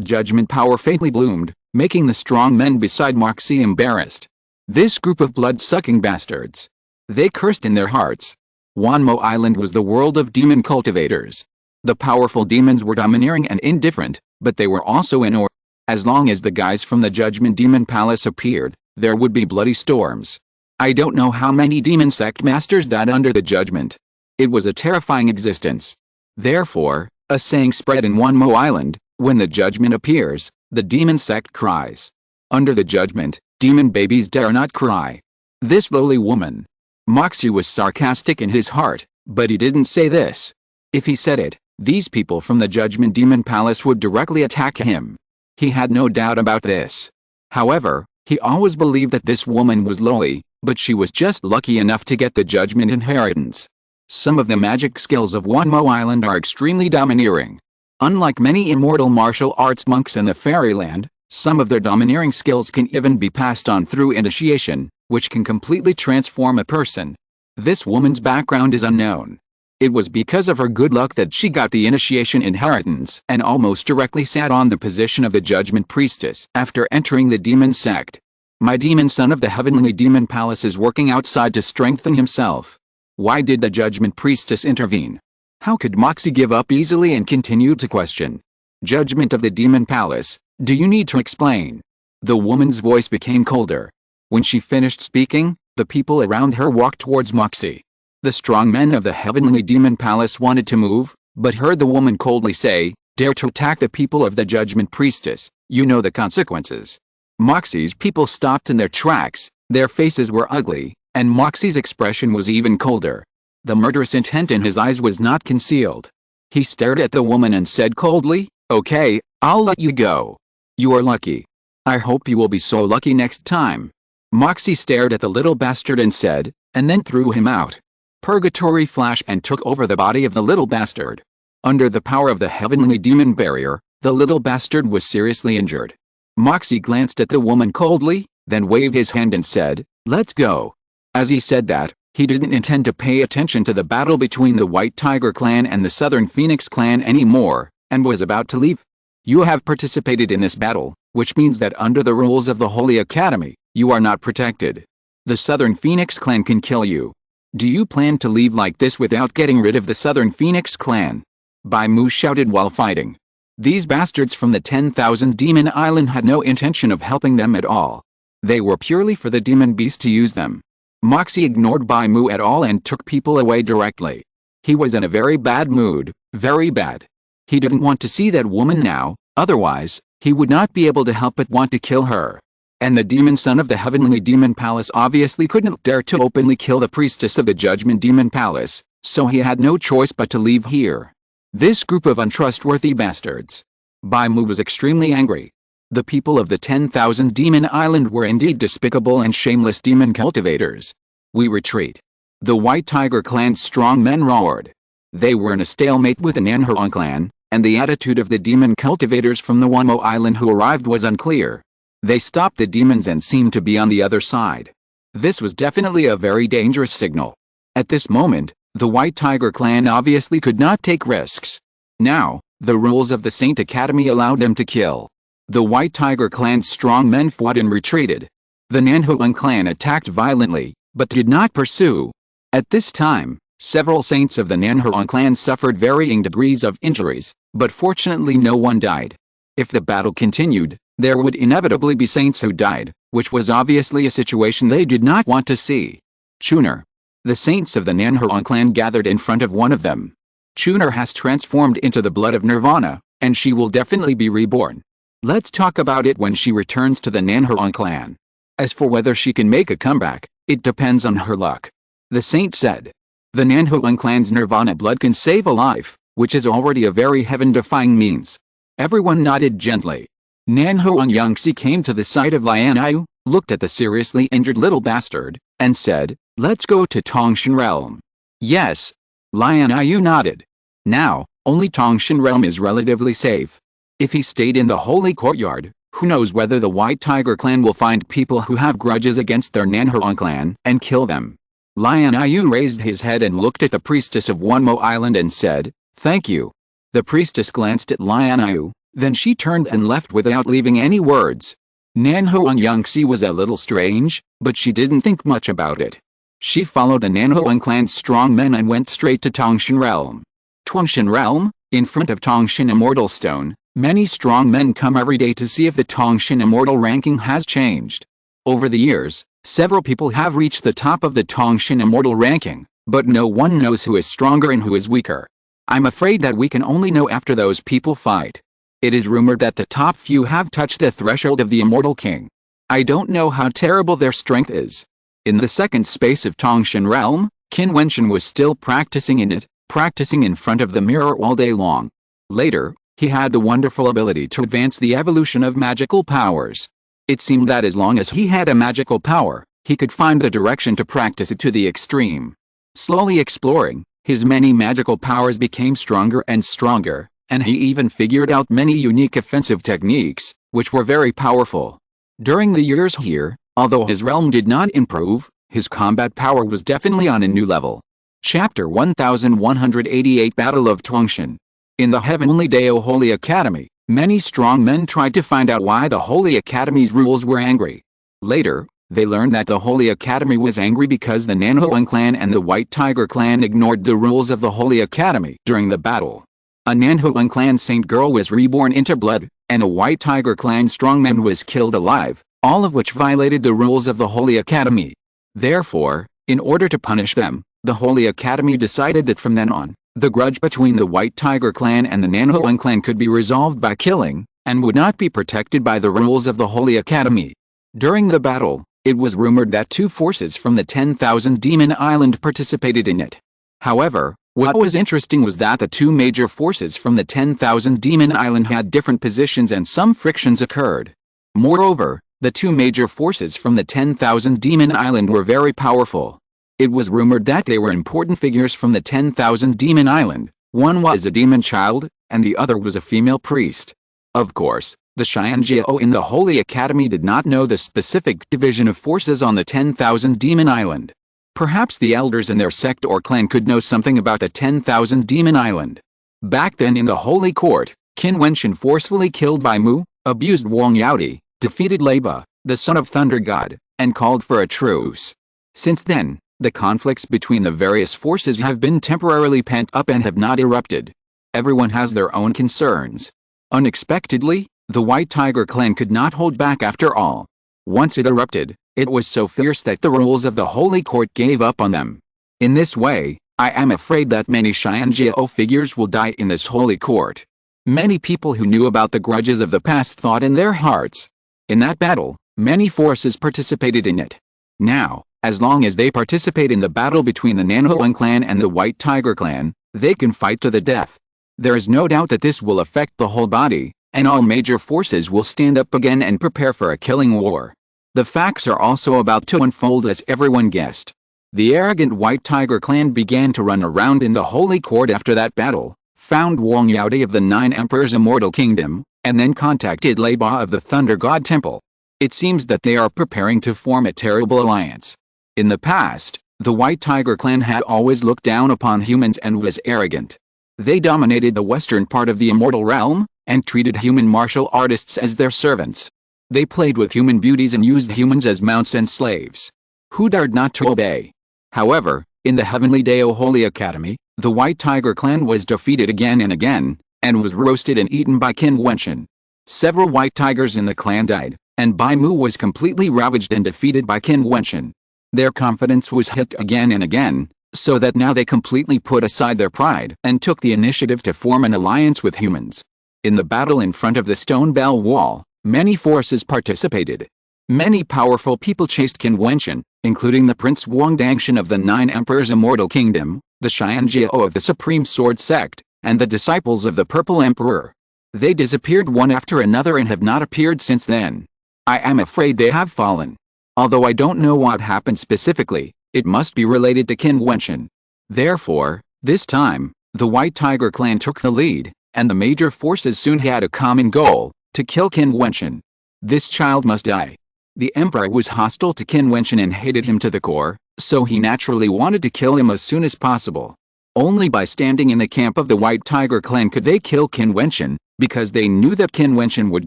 judgment power faintly bloomed, making the strong men beside Moxie embarrassed. This group of blood-sucking bastards. They cursed in their hearts. Wanmo Island was the world of demon cultivators. The powerful demons were domineering and indifferent, but they were also in order. As long as the guys from the Judgment Demon Palace appeared, there would be bloody storms. I don't know how many demon sect masters died under the judgment. It was a terrifying existence. Therefore, a saying spread in Wanmo Island, when the judgment appears, the demon sect cries. Under the judgment, demon babies dare not cry. This lowly woman. Moxie was sarcastic in his heart, but he didn't say this. If he said it, these people from the Judgment Demon Palace would directly attack him. He had no doubt about this. However, he always believed that this woman was lowly, but she was just lucky enough to get the judgment inheritance. Some of the magic skills of Wanmo Island are extremely domineering. Unlike many immortal martial arts monks in the fairyland, some of their domineering skills can even be passed on through initiation, which can completely transform a person. This woman's background is unknown. It was because of her good luck that she got the initiation inheritance and almost directly sat on the position of the Judgment Priestess after entering the demon sect. My demon son of the Heavenly Demon Palace is working outside to strengthen himself. Why did the Judgment Priestess intervene? How could Moxie give up easily and continue to question? Judgment of the Demon Palace, do you need to explain? The woman's voice became colder. When she finished speaking, the people around her walked towards Moxie. The strong men of the Heavenly Demon Palace wanted to move, but heard the woman coldly say, "Dare to attack the people of the Judgment Priestess, you know the consequences." Moxie's people stopped in their tracks, their faces were ugly, and Moxie's expression was even colder. The murderous intent in his eyes was not concealed. He stared at the woman and said coldly, "Okay, I'll let you go. You are lucky. I hope you will be so lucky next time." Moxie stared at the little bastard and said, and then threw him out. Purgatory flashed and took over the body of the little bastard. Under the power of the Heavenly Demon Barrier, the little bastard was seriously injured. Moxie glanced at the woman coldly, then waved his hand and said, "Let's go." As he said that, he didn't intend to pay attention to the battle between the White Tiger clan and the Southern Phoenix clan anymore, and was about to leave. "You have participated in this battle, which means that under the rules of the Holy Academy, you are not protected. The Southern Phoenix clan can kill you. Do you plan to leave like this without getting rid of the Southern Phoenix clan?" Bai Mu shouted while fighting. These bastards from the 10,000 Demon Island had no intention of helping them at all. They were purely for the demon beast to use them. Moxie ignored Bai Mu at all and took people away directly. He was in a very bad mood, very bad. He didn't want to see that woman now, otherwise, he would not be able to help but want to kill her. And the demon son of the Heavenly Demon Palace obviously couldn't dare to openly kill the priestess of the Judgment Demon Palace, so he had no choice but to leave here. This group of untrustworthy bastards. Bai Mu was extremely angry. The people of the 10,000 Demon Island were indeed despicable and shameless demon cultivators. "We retreat." The White Tiger clan's strong men roared. They were in a stalemate with the Nanhuang clan, and the attitude of the demon cultivators from the Wanmo Island who arrived was unclear. They stopped the demons and seemed to be on the other side. This was definitely a very dangerous signal. At this moment, The White Tiger clan obviously could not take risks. Now, the rules of the Saint Academy allowed them to kill. The White Tiger clan's strong men fought and retreated. The Nanhuang clan attacked violently, but did not pursue. At this time, several saints of the Nanhuang clan suffered varying degrees of injuries, but fortunately no one died. If the battle continued, there would inevitably be saints who died, which was obviously a situation they did not want to see. Chuner. The saints of the Nanhuang clan gathered in front of one of them. Chuner has transformed into the blood of Nirvana, and she will definitely be reborn. Let's talk about it when she returns to the Nanhuang clan. As for whether she can make a comeback, it depends on her luck. The saint said. The Nanhuang clan's Nirvana blood can save a life, which is already a very heaven-defying means. Everyone nodded gently. Nanhuang Yangxi came to the side of Lianiu, looked at the seriously injured little bastard, and said, "Let's go to Tongshan realm." Yes. Lianiu nodded. Now, only Tongshan realm is relatively safe. If he stayed in the holy courtyard, who knows whether the White Tiger clan will find people who have grudges against their Nanhuang clan and kill them. Lianiu raised his head and looked at the priestess of Wonmo Island and said, "Thank you." The priestess glanced at Lianiu, then she turned and left without leaving any words. Nanhuang Yangxi was a little strange, but she didn't think much about it. She followed the Nanhuang clan's strong men and went straight to Tongshan realm. Tongshan realm, in front of Tongshan Immortal Stone, many strong men come every day to see if the Tongshan Immortal ranking has changed. Over the years, several people have reached the top of the Tongshan Immortal ranking, but no one knows who is stronger and who is weaker. I'm afraid that we can only know after those people fight. It is rumored that the top few have touched the threshold of the Immortal King. I don't know how terrible their strength is. In the second space of Tongshan realm, Qin Wentian was still practicing in it, practicing in front of the mirror all day long. Later, he had the wonderful ability to advance the evolution of magical powers. It seemed that as long as he had a magical power, he could find the direction to practice it to the extreme. Slowly exploring, his many magical powers became stronger and stronger, and he even figured out many unique offensive techniques, which were very powerful. During the years here, although his realm did not improve, his combat power was definitely on a new level. Chapter 1188 Battle of Tongshan. In the Heavenly Dao Holy Academy, many strong men tried to find out why the Holy Academy's rules were angry. Later, they learned that the Holy Academy was angry because the Nanhuang clan and the White Tiger clan ignored the rules of the Holy Academy during the battle. A Nanhuang clan saint girl was reborn into blood, and a White Tiger clan strongman was killed alive, all of which violated the rules of the Holy Academy. Therefore, in order to punish them, the Holy Academy decided that from then on, the grudge between the White Tiger clan and the Nanhuang clan could be resolved by killing, and would not be protected by the rules of the Holy Academy. During the battle, it was rumored that 2 forces from the 10,000 Demon Island participated in it. However, what was interesting was that the 2 major forces from the 10,000 Demon Island had different positions and some frictions occurred. Moreover, the 2 major forces from the 10,000 Demon Island were very powerful. It was rumored that they were important figures from the 10,000 Demon Island. One was a demon child, and the other was a female priest. Of course, the Xianjiao in the Holy Academy did not know the specific division of forces on the 10,000 Demon Island. Perhaps the elders in their sect or clan could know something about the 10,000 Demon Island. Back then in the Holy Court, Qin Wentian forcefully killed Bai Mu, abused Wang Yaodi, defeated Leiba, the son of Thunder God, and called for a truce. Since then, the conflicts between the various forces have been temporarily pent up and have not erupted. Everyone has their own concerns. Unexpectedly, the White Tiger clan could not hold back after all. Once it erupted, it was so fierce that the rules of the Holy Court gave up on them. In this way, I am afraid that many Xianjiao figures will die in this Holy Court. Many people who knew about the grudges of the past thought in their hearts. In that battle, many forces participated in it. Now, as long as they participate in the battle between the Nanhuang clan and the White Tiger clan, they can fight to the death. There is no doubt that this will affect the whole body, and all major forces will stand up again and prepare for a killing war. The facts are also about to unfold as everyone guessed. The arrogant White Tiger clan began to run around in the Holy Court after that battle, found Wang Yaodi of the 9 Emperors Immortal Kingdom, and then contacted Leiba of the Thunder God Temple. It seems that they are preparing to form a terrible alliance. In the past, The White Tiger clan had always looked down upon humans and was arrogant. They dominated the western part of the immortal realm, and treated human martial artists as their servants. They played with human beauties and used humans as mounts and slaves. Who dared not to obey? However, in the Heavenly Dao Holy Academy, the White Tiger clan was defeated again and again, and was roasted and eaten by Qin Wentian. Several white tigers in the clan died, and Bai Mu was completely ravaged and defeated by Qin Wentian. Their confidence was hit again and again, so that now they completely put aside their pride and took the initiative to form an alliance with humans. In the battle in front of the stone bell wall, many forces participated. Many powerful people chased Qin Wentian, including the Prince Wang Dangshan of the Nine Emperors Immortal Kingdom, the Xianjiao of the Supreme Sword Sect, and the disciples of the Purple Emperor. They disappeared one after another and have not appeared since then. I am afraid they have fallen. Although I don't know what happened specifically, it must be related to Qin Wentian. Therefore, this time, the White Tiger clan took the lead, and the major forces soon had a common goal, to kill Qin Wentian. This child must die. The emperor was hostile to Qin Wentian and hated him to the core, so he naturally wanted to kill him as soon as possible. Only by standing in the camp of the White Tiger clan could they kill Qin Wentian, because they knew that Qin Wentian would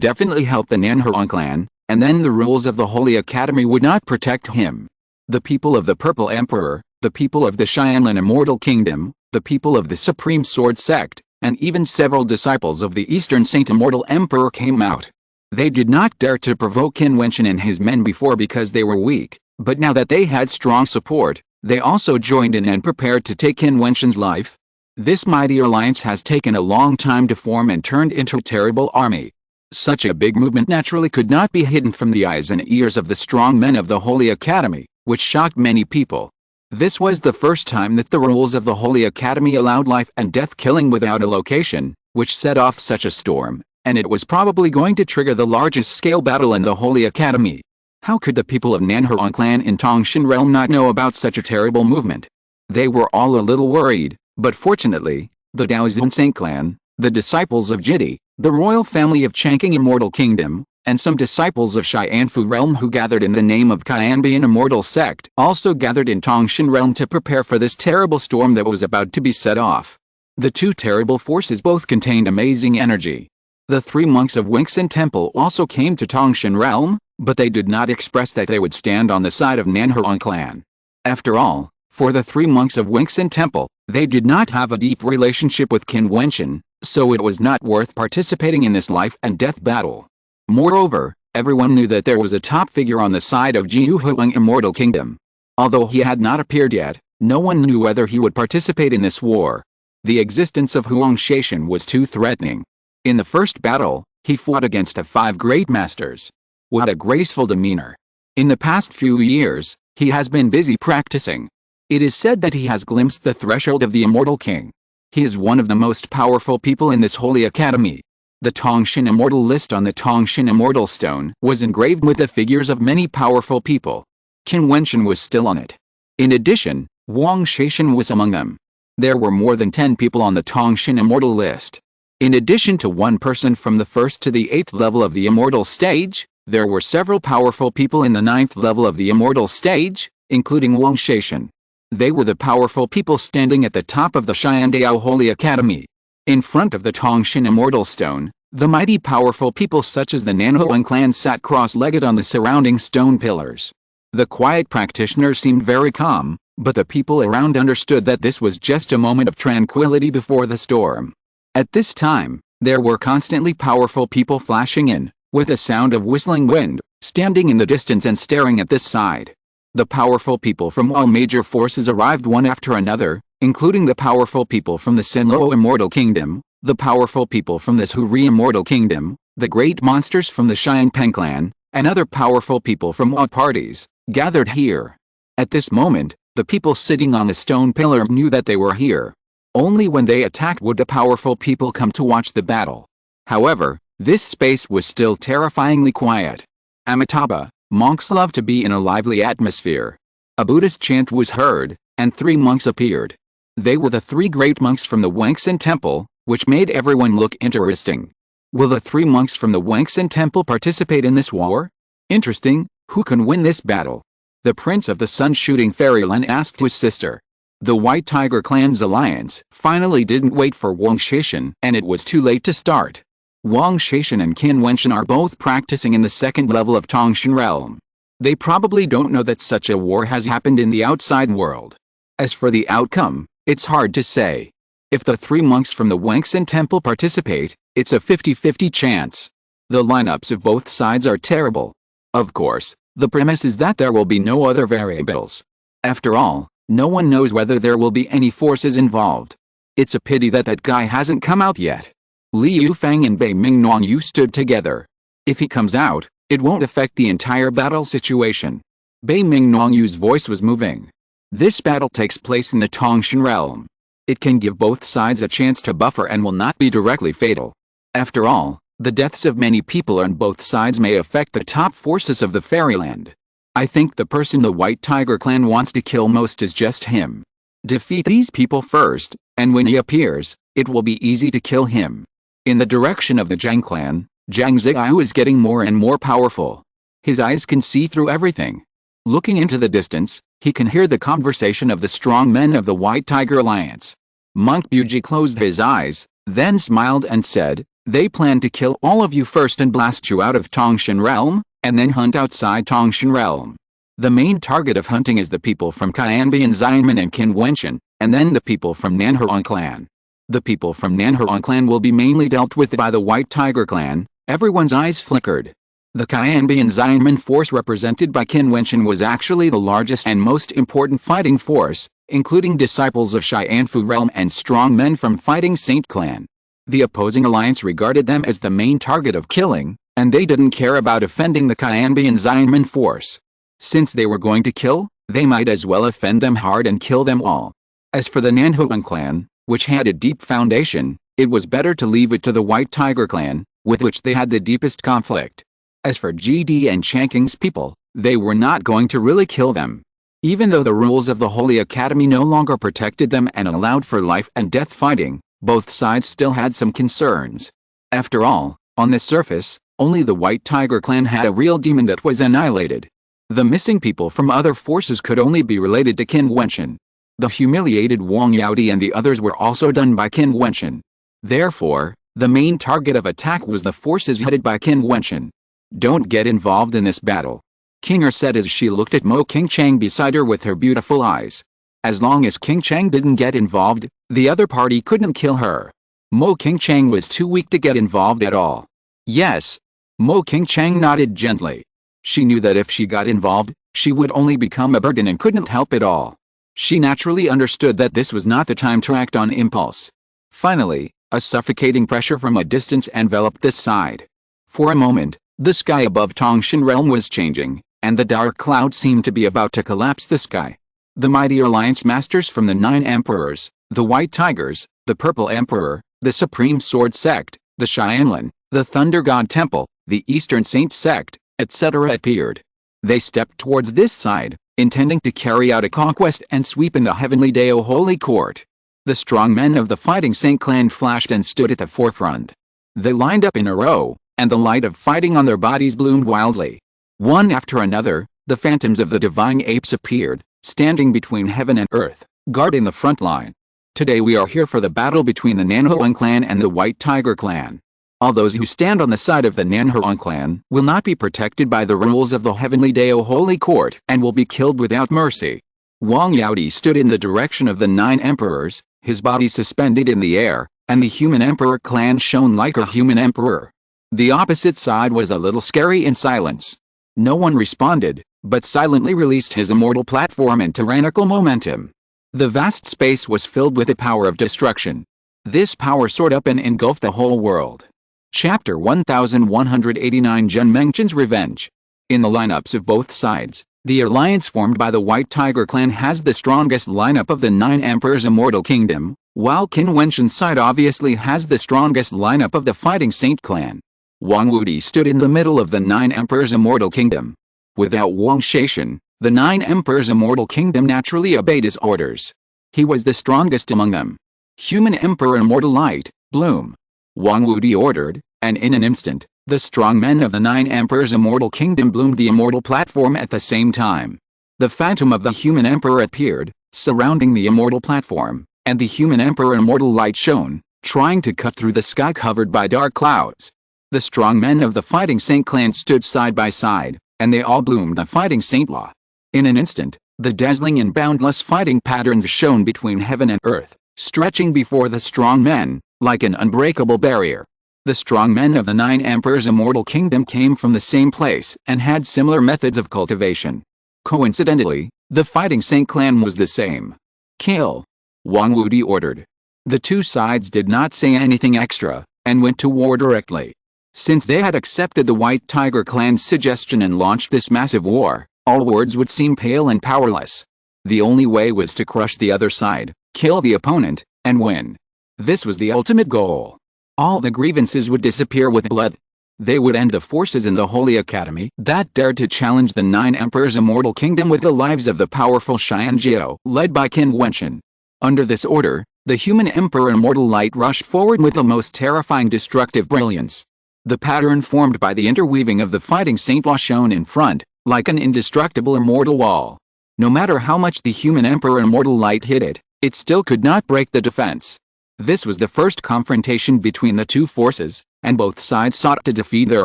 definitely help the Nanhuang clan, and then the rules of the Holy Academy would not protect him. The people of the Purple Emperor, the people of the Xianlan Immortal Kingdom, the people of the Supreme Sword Sect, and even several disciples of the Eastern Saint Immortal Emperor came out. They did not dare to provoke Qin Wentian and his men before because they were weak, but now that they had strong support, they also joined in and prepared to take Qin Wentian's life. This mighty alliance has taken a long time to form and turned into a terrible army. Such a big movement naturally could not be hidden from the eyes and ears of the strong men of the Holy Academy, which shocked many people. This was the first time that the rules of the Holy Academy allowed life and death killing without a location, which set off such a storm, and it was probably going to trigger the largest scale battle in the Holy Academy. How could the people of Nanhuang clan in Tongshan realm not know about such a terrible movement? They were all a little worried, but fortunately, the Daozun clan, the disciples of Jiti, the royal family of Changqing Immortal Kingdom, and some disciples of Xianfu realm who gathered in the name of Qianbian Immortal Sect also gathered in Tongshan realm to prepare for this terrible storm that was about to be set off. The two terrible forces both contained amazing energy. The three monks of Wingxin Temple also came to Tongshan realm, but they did not express that they would stand on the side of Nanhuang clan. After all, for the three monks of Wingxin Temple, they did not have a deep relationship with Qin Wentian, so it was not worth participating in this life and death battle. Moreover, everyone knew that there was a top figure on the side of Jiutian Immortal Kingdom. Although he had not appeared yet, no one knew whether he would participate in this war. The existence of Huang Shaishan was too threatening. In the first battle, he fought against the five great masters. What a graceful demeanor. In the past few years, he has been busy practicing. It is said that he has glimpsed the threshold of the Immortal King. He is one of the most powerful people in this Holy Academy. The Tongshan Immortal list on the Tongshan Immortal Stone was engraved with the figures of many powerful people. Qin Wentian was still on it. In addition, Wang Shaishan was among them. There were more than 10 people on the Tongshan Immortal list. In addition to one person from the 1st to the 8th level of the Immortal stage, there were several powerful people in the 9th level of the Immortal stage, including Wang Shaishan. They were the powerful people standing at the top of the Xiandao Holy Academy. In front of the Tongshan Immortal Stone, the mighty powerful people such as the Nanhuang clan sat cross-legged on the surrounding stone pillars. The quiet practitioners seemed very calm, but the people around understood that this was just a moment of tranquility before the storm. At this time, there were constantly powerful people flashing in, with a sound of whistling wind, standing in the distance and staring at this side. The powerful people from all major forces arrived one after another, including the powerful people from the Sinluo Immortal Kingdom, the powerful people from the Zhuri Immortal Kingdom, the great monsters from the Xianpeng clan, and other powerful people from all parties, gathered here. At this moment, the people sitting on the stone pillar knew that they were here. Only when they attacked would the powerful people come to watch the battle. However, this space was still terrifyingly quiet. Amitabha, monks love to be in a lively atmosphere. A Buddhist chant was heard, and 3 monks appeared. They were the 3 great monks from the Wangxin Temple, which made everyone look interesting. Will the 3 monks from the Wangxin Temple participate in this war? Interesting, who can win this battle? The prince of the sun-shooting fairyland asked his sister. The White Tiger clan's alliance finally didn't wait for Wang Shishan, and it was too late to start. Wang Shishan and Qin Wentian are both practicing in the second level of Tongshan realm. They probably don't know that such a war has happened in the outside world. As for the outcome, it's hard to say. If the 3 monks from the Wangxin temple participate, it's a 50-50 chance. The lineups of both sides are terrible. Of course, the premise is that there will be no other variables. After all, no one knows whether there will be any forces involved. It's a pity that that guy hasn't come out yet. Li Yufang and Bei Mingnuangyu stood together. If he comes out, it won't affect the entire battle situation. Bei Mingnuangyu's voice was moving. This battle takes place in the Tongshan realm. It can give both sides a chance to buffer and will not be directly fatal. After all, the deaths of many people on both sides may affect the top forces of the fairyland. I think the person the White Tiger clan wants to kill most is just him. Defeat these people first, and when he appears, it will be easy to kill him. In the direction of the Zhang clan, Zhang Ziyu is getting more and more powerful. His eyes can see through everything. Looking into the distance, he can hear the conversation of the strong men of the White Tiger Alliance. Monk Buji closed his eyes, then smiled and said, "They plan to kill all of you first and blast you out of Tongshan realm, and then hunt outside Tongshan realm. The main target of hunting is the people from Qianbian Xianmen and Qin Wentian, and then the people from Nanhuang clan. The people from Nanhuang clan will be mainly dealt with by the White Tiger clan." Everyone's eyes flickered. The Qianbian Xianmen force represented by Qin Wentian was actually the largest and most important fighting force, including disciples of Xianfu realm and strong men from Fighting Saint clan. The opposing alliance regarded them as the main target of killing, and they didn't care about offending the Qianbian Xianmen force. Since they were going to kill, they might as well offend them hard and kill them all. As for the Nanhuang clan, which had a deep foundation, it was better to leave it to the White Tiger clan, with which they had the deepest conflict. As for GD and Changqing's people, they were not going to really kill them. Even though the rules of the Holy Academy no longer protected them and allowed for life and death fighting, both sides still had some concerns. After all, on the surface, only the White Tiger clan had a real demon that was annihilated. The missing people from other forces could only be related to Qin Wentian. The humiliated Wang Yaodi and the others were also done by Qin Wentian. Therefore, the main target of attack was the forces headed by Qin Wentian. "Don't get involved in this battle," Kinger said as she looked at Mo Qingchang beside her with her beautiful eyes. As long as Qingchang didn't get involved, the other party couldn't kill her. Mo Qingchang was too weak to get involved at all. Yes. Mo Qingchang nodded gently. She knew that if she got involved, she would only become a burden and couldn't help at all. She naturally understood that this was not the time to act on impulse. Finally, a suffocating pressure from a distance enveloped this side. For a moment, the sky above Tongshan realm was changing, and the dark cloud seemed to be about to collapse the sky. The mighty alliance masters from the 9 emperors, the White Tigers, the Purple Emperor, the Supreme Sword Sect, the Xianlin, the Thunder God Temple, the Eastern Saint Sect, etc. appeared. They stepped towards this side, intending to carry out a conquest and sweep in the Heavenly Dao Holy Court. The strong men of the Fighting Saint clan flashed and stood at the forefront. They lined up in a row, and the light of fighting on their bodies bloomed wildly. One after another, the phantoms of the divine apes appeared, standing between heaven and earth, guarding the front line. Today we are here for the battle between the Nanhuang clan and the White Tiger clan. All those who stand on the side of the Nanhuang clan will not be protected by the rules of the Heavenly Dao Holy Court and will be killed without mercy. Wang Yaodi stood in the direction of the 9 emperors, his body suspended in the air, and the human emperor clan shone like a human emperor. The opposite side was a little scary in silence. No one responded, but silently released his immortal platform and tyrannical momentum. The vast space was filled with the power of destruction. This power soared up and engulfed the whole world. Chapter 1189 Zhen Mengchen's Revenge. In the lineups of both sides, the alliance formed by the White Tiger clan has the strongest lineup of the 9 emperors' immortal kingdom, while Qin Wentian's side obviously has the strongest lineup of the Fighting Saint clan. Wang Wudi stood in the middle of the 9 emperors' immortal kingdom. Without Wang Shishan, the 9 emperors' immortal kingdom naturally obeyed his orders. He was the strongest among them. Human Emperor Immortal Light, bloom. Wang Wudi ordered, and in an instant, the strong men of the 9 emperors' immortal kingdom bloomed the immortal platform at the same time. The phantom of the human emperor appeared, surrounding the immortal platform, and the human emperor immortal light shone, trying to cut through the sky covered by dark clouds. The strong men of the Fighting Saint clan stood side by side, and they all bloomed the Fighting Saint law. In an instant, the dazzling and boundless fighting patterns shone between heaven and earth, stretching before the strong men, like an unbreakable barrier. The strong men of the 9 Emperors' immortal kingdom came from the same place and had similar methods of cultivation. Coincidentally, the Fighting Saint clan was the same. Kill! Wang Wudi ordered. The two sides did not say anything extra, and went to war directly. Since they had accepted the White Tiger clan's suggestion and launched this massive war, all words would seem pale and powerless. The only way was to crush the other side, kill the opponent, and win. This was the ultimate goal. All the grievances would disappear with blood. They would end the forces in the Holy Academy that dared to challenge the 9 Emperors' immortal kingdom with the lives of the powerful Xianjiao, led by Qin Wentian. Under this order, the human emperor immortal light rushed forward with the most terrifying destructive brilliance. The pattern formed by the interweaving of the Fighting Saint law shone in front, like an indestructible immortal wall. No matter how much the human emperor immortal light hit it, it still could not break the defense. This was the first confrontation between the two forces, and both sides sought to defeat their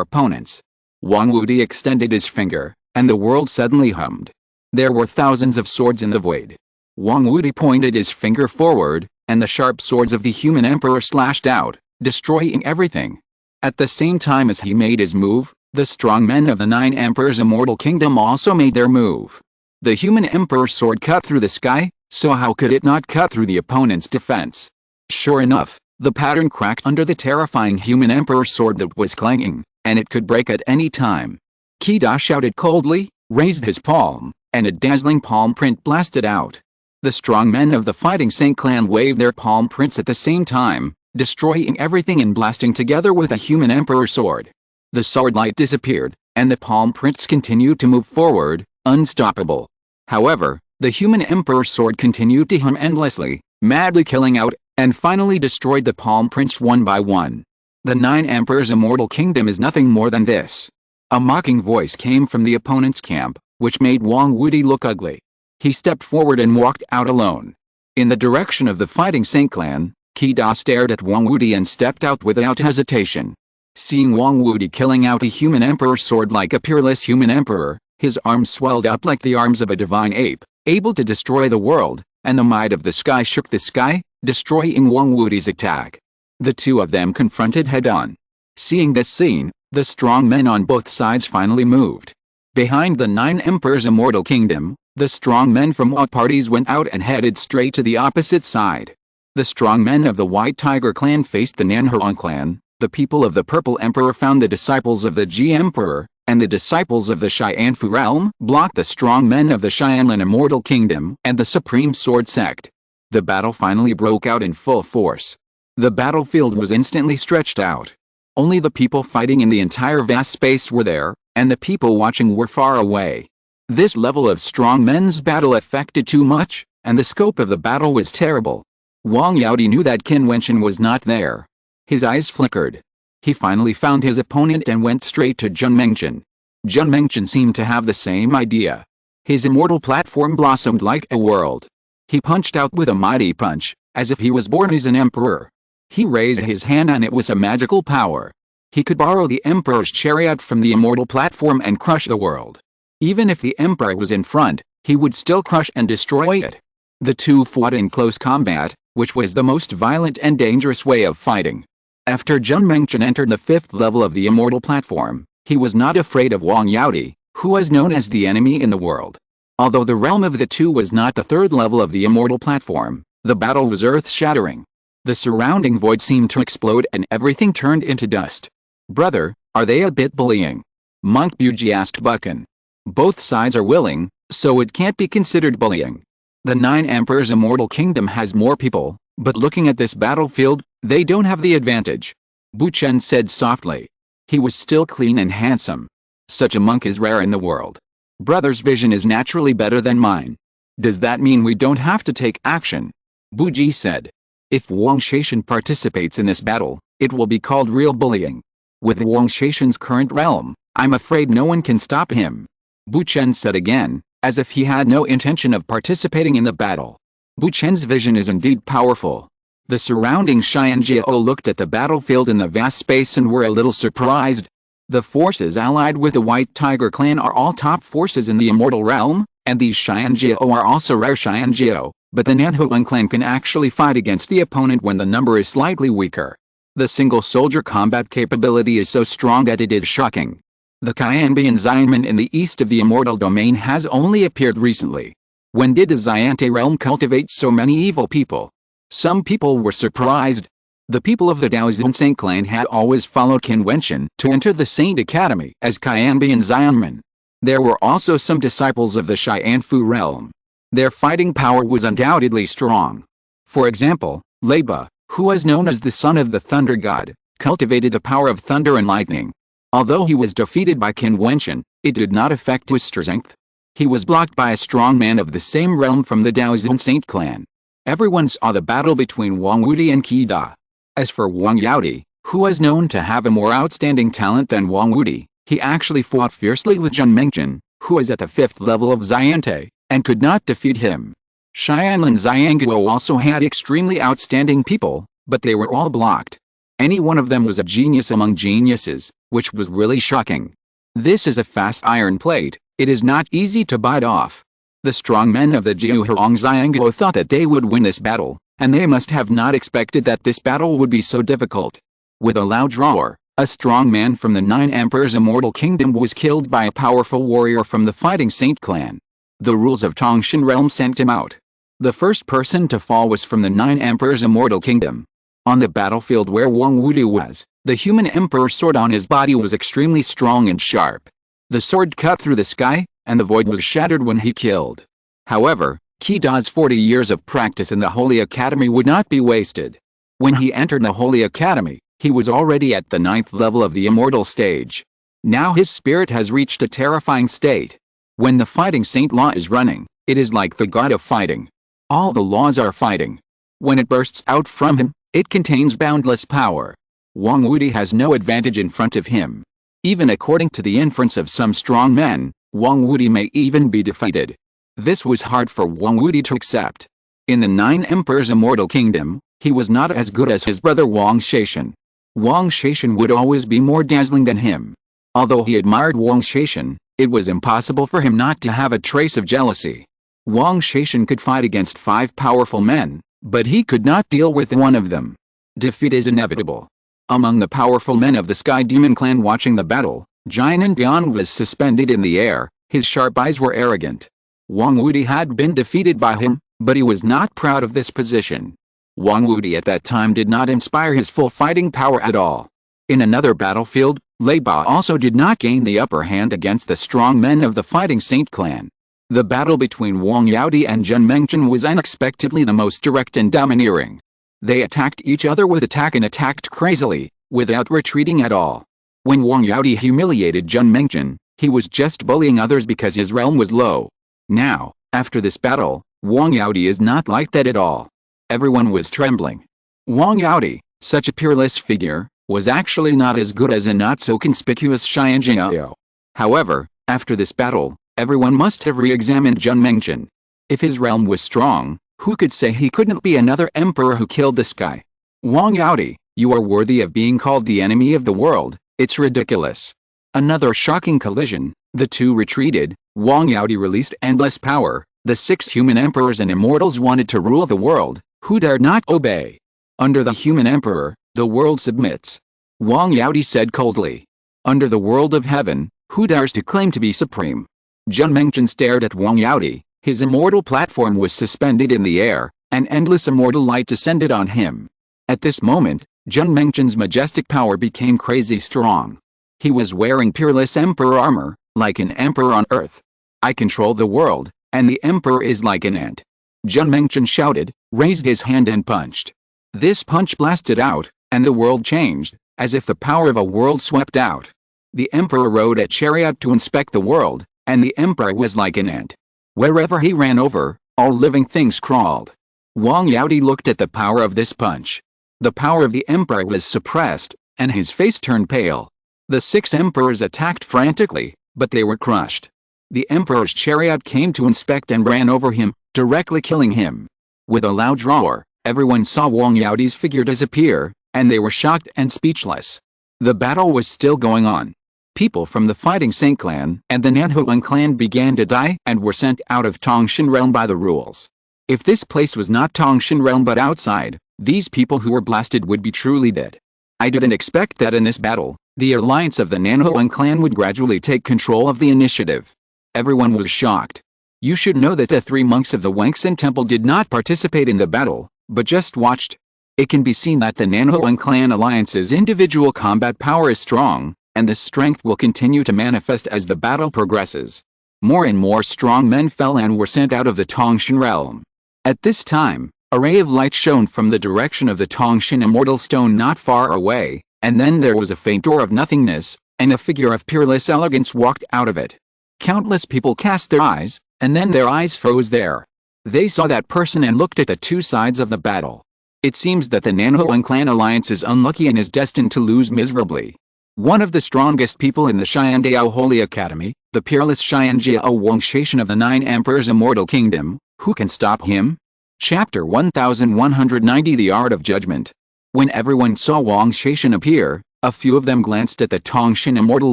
opponents. Wang Wudi extended his finger, and the world suddenly hummed. There were thousands of swords in the void. Wang Wudi pointed his finger forward, and the sharp swords of the human emperor slashed out, destroying everything. At the same time as he made his move, the strong men of the 9 Emperors' immortal kingdom also made their move. The human emperor's sword cut through the sky, so how could it not cut through the opponent's defense? Sure enough, the pattern cracked under the terrifying human emperor's sword that was clanging, and it could break at any time. Qida shouted coldly, raised his palm, and a dazzling palm print blasted out. The strong men of the Fighting Saint clan waved their palm prints at the same time, destroying everything and blasting together with a human emperor's sword. The sword light disappeared, and the palm prints continued to move forward, unstoppable. However, the human emperor's sword continued to hum endlessly, madly killing out, and finally destroyed the palm prints one by one. The 9 Emperors' immortal kingdom is nothing more than this. A mocking voice came from the opponent's camp, which made Wang Wudi look ugly. He stepped forward and walked out alone. In the direction of the Fighting Saint clan, Qida stared at Wang Wudi and stepped out without hesitation. Seeing Wang Wudi killing out a human emperor's sword like a peerless human emperor, his arms swelled up like the arms of a divine ape, able to destroy the world, and the might of the sky shook the sky, destroying Wang Wudi's attack. The two of them confronted head-on. Seeing this scene, the strong men on both sides finally moved. Behind the 9 Emperors' immortal kingdom, the strong men from all parties went out and headed straight to the opposite side. The strong men of the White Tiger clan faced the Nanhuang clan. The people of the Purple Emperor found the disciples of the Ji Emperor, and the disciples of the Xianfu realm blocked the strong men of the Xianlin immortal kingdom and the Supreme Sword sect. The battle finally broke out in full force. The battlefield was instantly stretched out. Only the people fighting in the entire vast space were there, and the people watching were far away. This level of strong men's battle affected too much, and the scope of the battle was terrible. Wang Yaodi knew that Qin Wentian was not there. His eyes flickered. He finally found his opponent and went straight to Jun Mengchen. Jun Mengchen seemed to have the same idea. His immortal platform blossomed like a world. He punched out with a mighty punch, as if he was born as an emperor. He raised his hand and it was a magical power. He could borrow the emperor's chariot from the immortal platform and crush the world. Even if the emperor was in front, he would still crush and destroy it. The two fought in close combat, which was the most violent and dangerous way of fighting. After Jun Mengchen entered the 5th level of the immortal platform, he was not afraid of Wang Yaodi, who was known as the enemy in the world. Although the realm of the two was not the 3rd level of the immortal platform, the battle was earth-shattering. The surrounding void seemed to explode and everything turned into dust. "Brother, are they a bit bullying?" Monk Buji asked Buchan. "Both sides are willing, so it can't be considered bullying. The 9 Emperors' immortal kingdom has more people, but looking at this battlefield, they don't have the advantage," Bu Chen said softly. He was still clean and handsome. Such a monk is rare in the world. "Brother's vision is naturally better than mine. Does that mean we don't have to take action?" Bu Ji said. "If Wang Shaishan participates in this battle, it will be called real bullying. With Wang Shaishan's current realm, I'm afraid no one can stop him." Bu Chen said again, as if he had no intention of participating in the battle. Bu Chen's vision is indeed powerful. The surrounding Xianjiao looked at the battlefield in the vast space and were a little surprised. The forces allied with the White Tiger clan are all top forces in the immortal realm, and these Xianjiao are also rare Xianjiao, but the Nanhuang clan can actually fight against the opponent when the number is slightly weaker. The single soldier combat capability is so strong that it is shocking. The Qianbian Xianmen in the east of the immortal domain has only appeared recently. When did the Xiante realm cultivate so many evil people? Some people were surprised. The people of the Daoxuan Saint clan had always followed Qin Wentian to enter the Saint Academy as Qianbian Xianmen. There were also some disciples of the Xianfu realm. Their fighting power was undoubtedly strong. For example, Leiba, who was known as the son of the thunder god, cultivated the power of thunder and lightning. Although he was defeated by Qin Wentian, it did not affect his strength. He was blocked by a strong man of the same realm from the Daoxuan Saint clan. Everyone saw the battle between Wang Wuti and Qi Da. As for Wang Yaodi, who was known to have a more outstanding talent than Wang Wuti, he actually fought fiercely with Zhen Mengzhen, who was at the 5th level of Xiante, and could not defeat him. Xianlin Xianguo also had extremely outstanding people, but they were all blocked. Any one of them was a genius among geniuses, which was really shocking. This is a fast iron plate, it is not easy to bite off. The strong men of the Jiuhuang Xianguo thought that they would win this battle, and they must have not expected that this battle would be so difficult. With a loud roar, a strong man from the 9 Emperors' immortal kingdom was killed by a powerful warrior from the Fighting Saint clan. The rules of Tongshan realm sent him out. The first person to fall was from the 9 Emperors' immortal kingdom. On the battlefield where Wang Wuti was, the human emperor's sword on his body was extremely strong and sharp. The sword cut through the sky, and the void was shattered when he killed. However, Qi Da's 40 years of practice in the Holy Academy would not be wasted. When he entered the Holy Academy, he was already at the 9th level of the immortal stage. Now his spirit has reached a terrifying state. When the Fighting Saint law is running, it is like the god of fighting. All the laws are fighting. When it bursts out from him, it contains boundless power. Wang Wuti has no advantage in front of him. Even according to the inference of some strong men, Wang Wuti may even be defeated. This was hard for Wang Wuti to accept. In the 9 Emperors' immortal kingdom, he was not as good as his brother Wang Shaishan. Wang Shaishan would always be more dazzling than him. Although he admired Wang Shaishan, it was impossible for him not to have a trace of jealousy. Wang Shaishan could fight against 5 powerful men, but he could not deal with one of them. Defeat is inevitable. Among the powerful men of the Sky Demon clan watching the battle, Jian Bian was suspended in the air, his sharp eyes were arrogant. Wang Wuti had been defeated by him, but he was not proud of this position. Wang Wuti at that time did not inspire his full fighting power at all. In another battlefield, Leiba also did not gain the upper hand against the strong men of the Fighting Saint clan. The battle between Wang Yaodi and Zhen Mengzhen was unexpectedly the most direct and domineering. They attacked each other with attack and attacked crazily, without retreating at all. When Wang Yaodi humiliated Zhen Mengzhen, he was just bullying others because his realm was low. Now, after this battle, Wang Yaodi is not like that at all. Everyone was trembling. Wang Yaodi, such a peerless figure, was actually not as good as a not-so-conspicuous Xianjiao. However, after this battle, everyone must have re-examined Zhen Mengzhen. If his realm was strong, who could say he couldn't be another emperor who killed this guy? Wang Yaodi, you are worthy of being called the enemy of the world, it's ridiculous. Another shocking collision, the two retreated, Wang Yaodi released endless power, the 6 human emperors and immortals wanted to rule the world, who dared not obey? Under the human emperor, the world submits. Wang Yaodi said coldly. Under the world of heaven, who dares to claim to be supreme? Zhen Mengzhen stared at Wang Yaodi, his immortal platform was suspended in the air, and endless immortal light descended on him. At this moment, Zhen Mengzhen's majestic power became crazy strong. He was wearing peerless emperor armor, like an emperor on earth. I control the world, and the emperor is like an ant. Zhen Mengzhen shouted, raised his hand and punched. This punch blasted out, and the world changed, as if the power of a world swept out. The emperor rode a chariot to inspect the world, and the emperor was like an ant. Wherever he ran over, all living things crawled. Wang Yaodi looked at the power of this punch. The power of the emperor was suppressed, and his face turned pale. The 6 emperors attacked frantically, but they were crushed. The emperor's chariot came to inspect and ran over him, directly killing him. With a loud roar, everyone saw Wang Yaodi's figure disappear, and they were shocked and speechless. The battle was still going on. People from the Fighting Saint clan and the Nanhuang clan began to die and were sent out of Tongshan realm by the rules. If this place was not Tongshan realm but outside, these people who were blasted would be truly dead. I didn't expect that in this battle, the alliance of the Nanhuang clan would gradually take control of the initiative. Everyone was shocked. You should know that the 3 monks of the Wangxin temple did not participate in the battle, but just watched. It can be seen that the Nanhuang clan alliance's individual combat power is strong, and this strength will continue to manifest as the battle progresses. More and more strong men fell and were sent out of the Tongshan realm. At this time, a ray of light shone from the direction of the Tongshan immortal stone not far away, and then there was a faint door of nothingness, and a figure of peerless elegance walked out of it. Countless people cast their eyes, and then their eyes froze there. They saw that person and looked at the 2 sides of the battle. It seems that the Nanhuang clan alliance is unlucky and is destined to lose miserably. One of the strongest people in the Xiandiao Holy Academy, the peerless Xianjiao Wangshan of the 9 Emperors Immortal Kingdom, who can stop him? Chapter 1190 The Art of Judgment. When everyone saw Wangshan appear, a few of them glanced at the Tongshan Immortal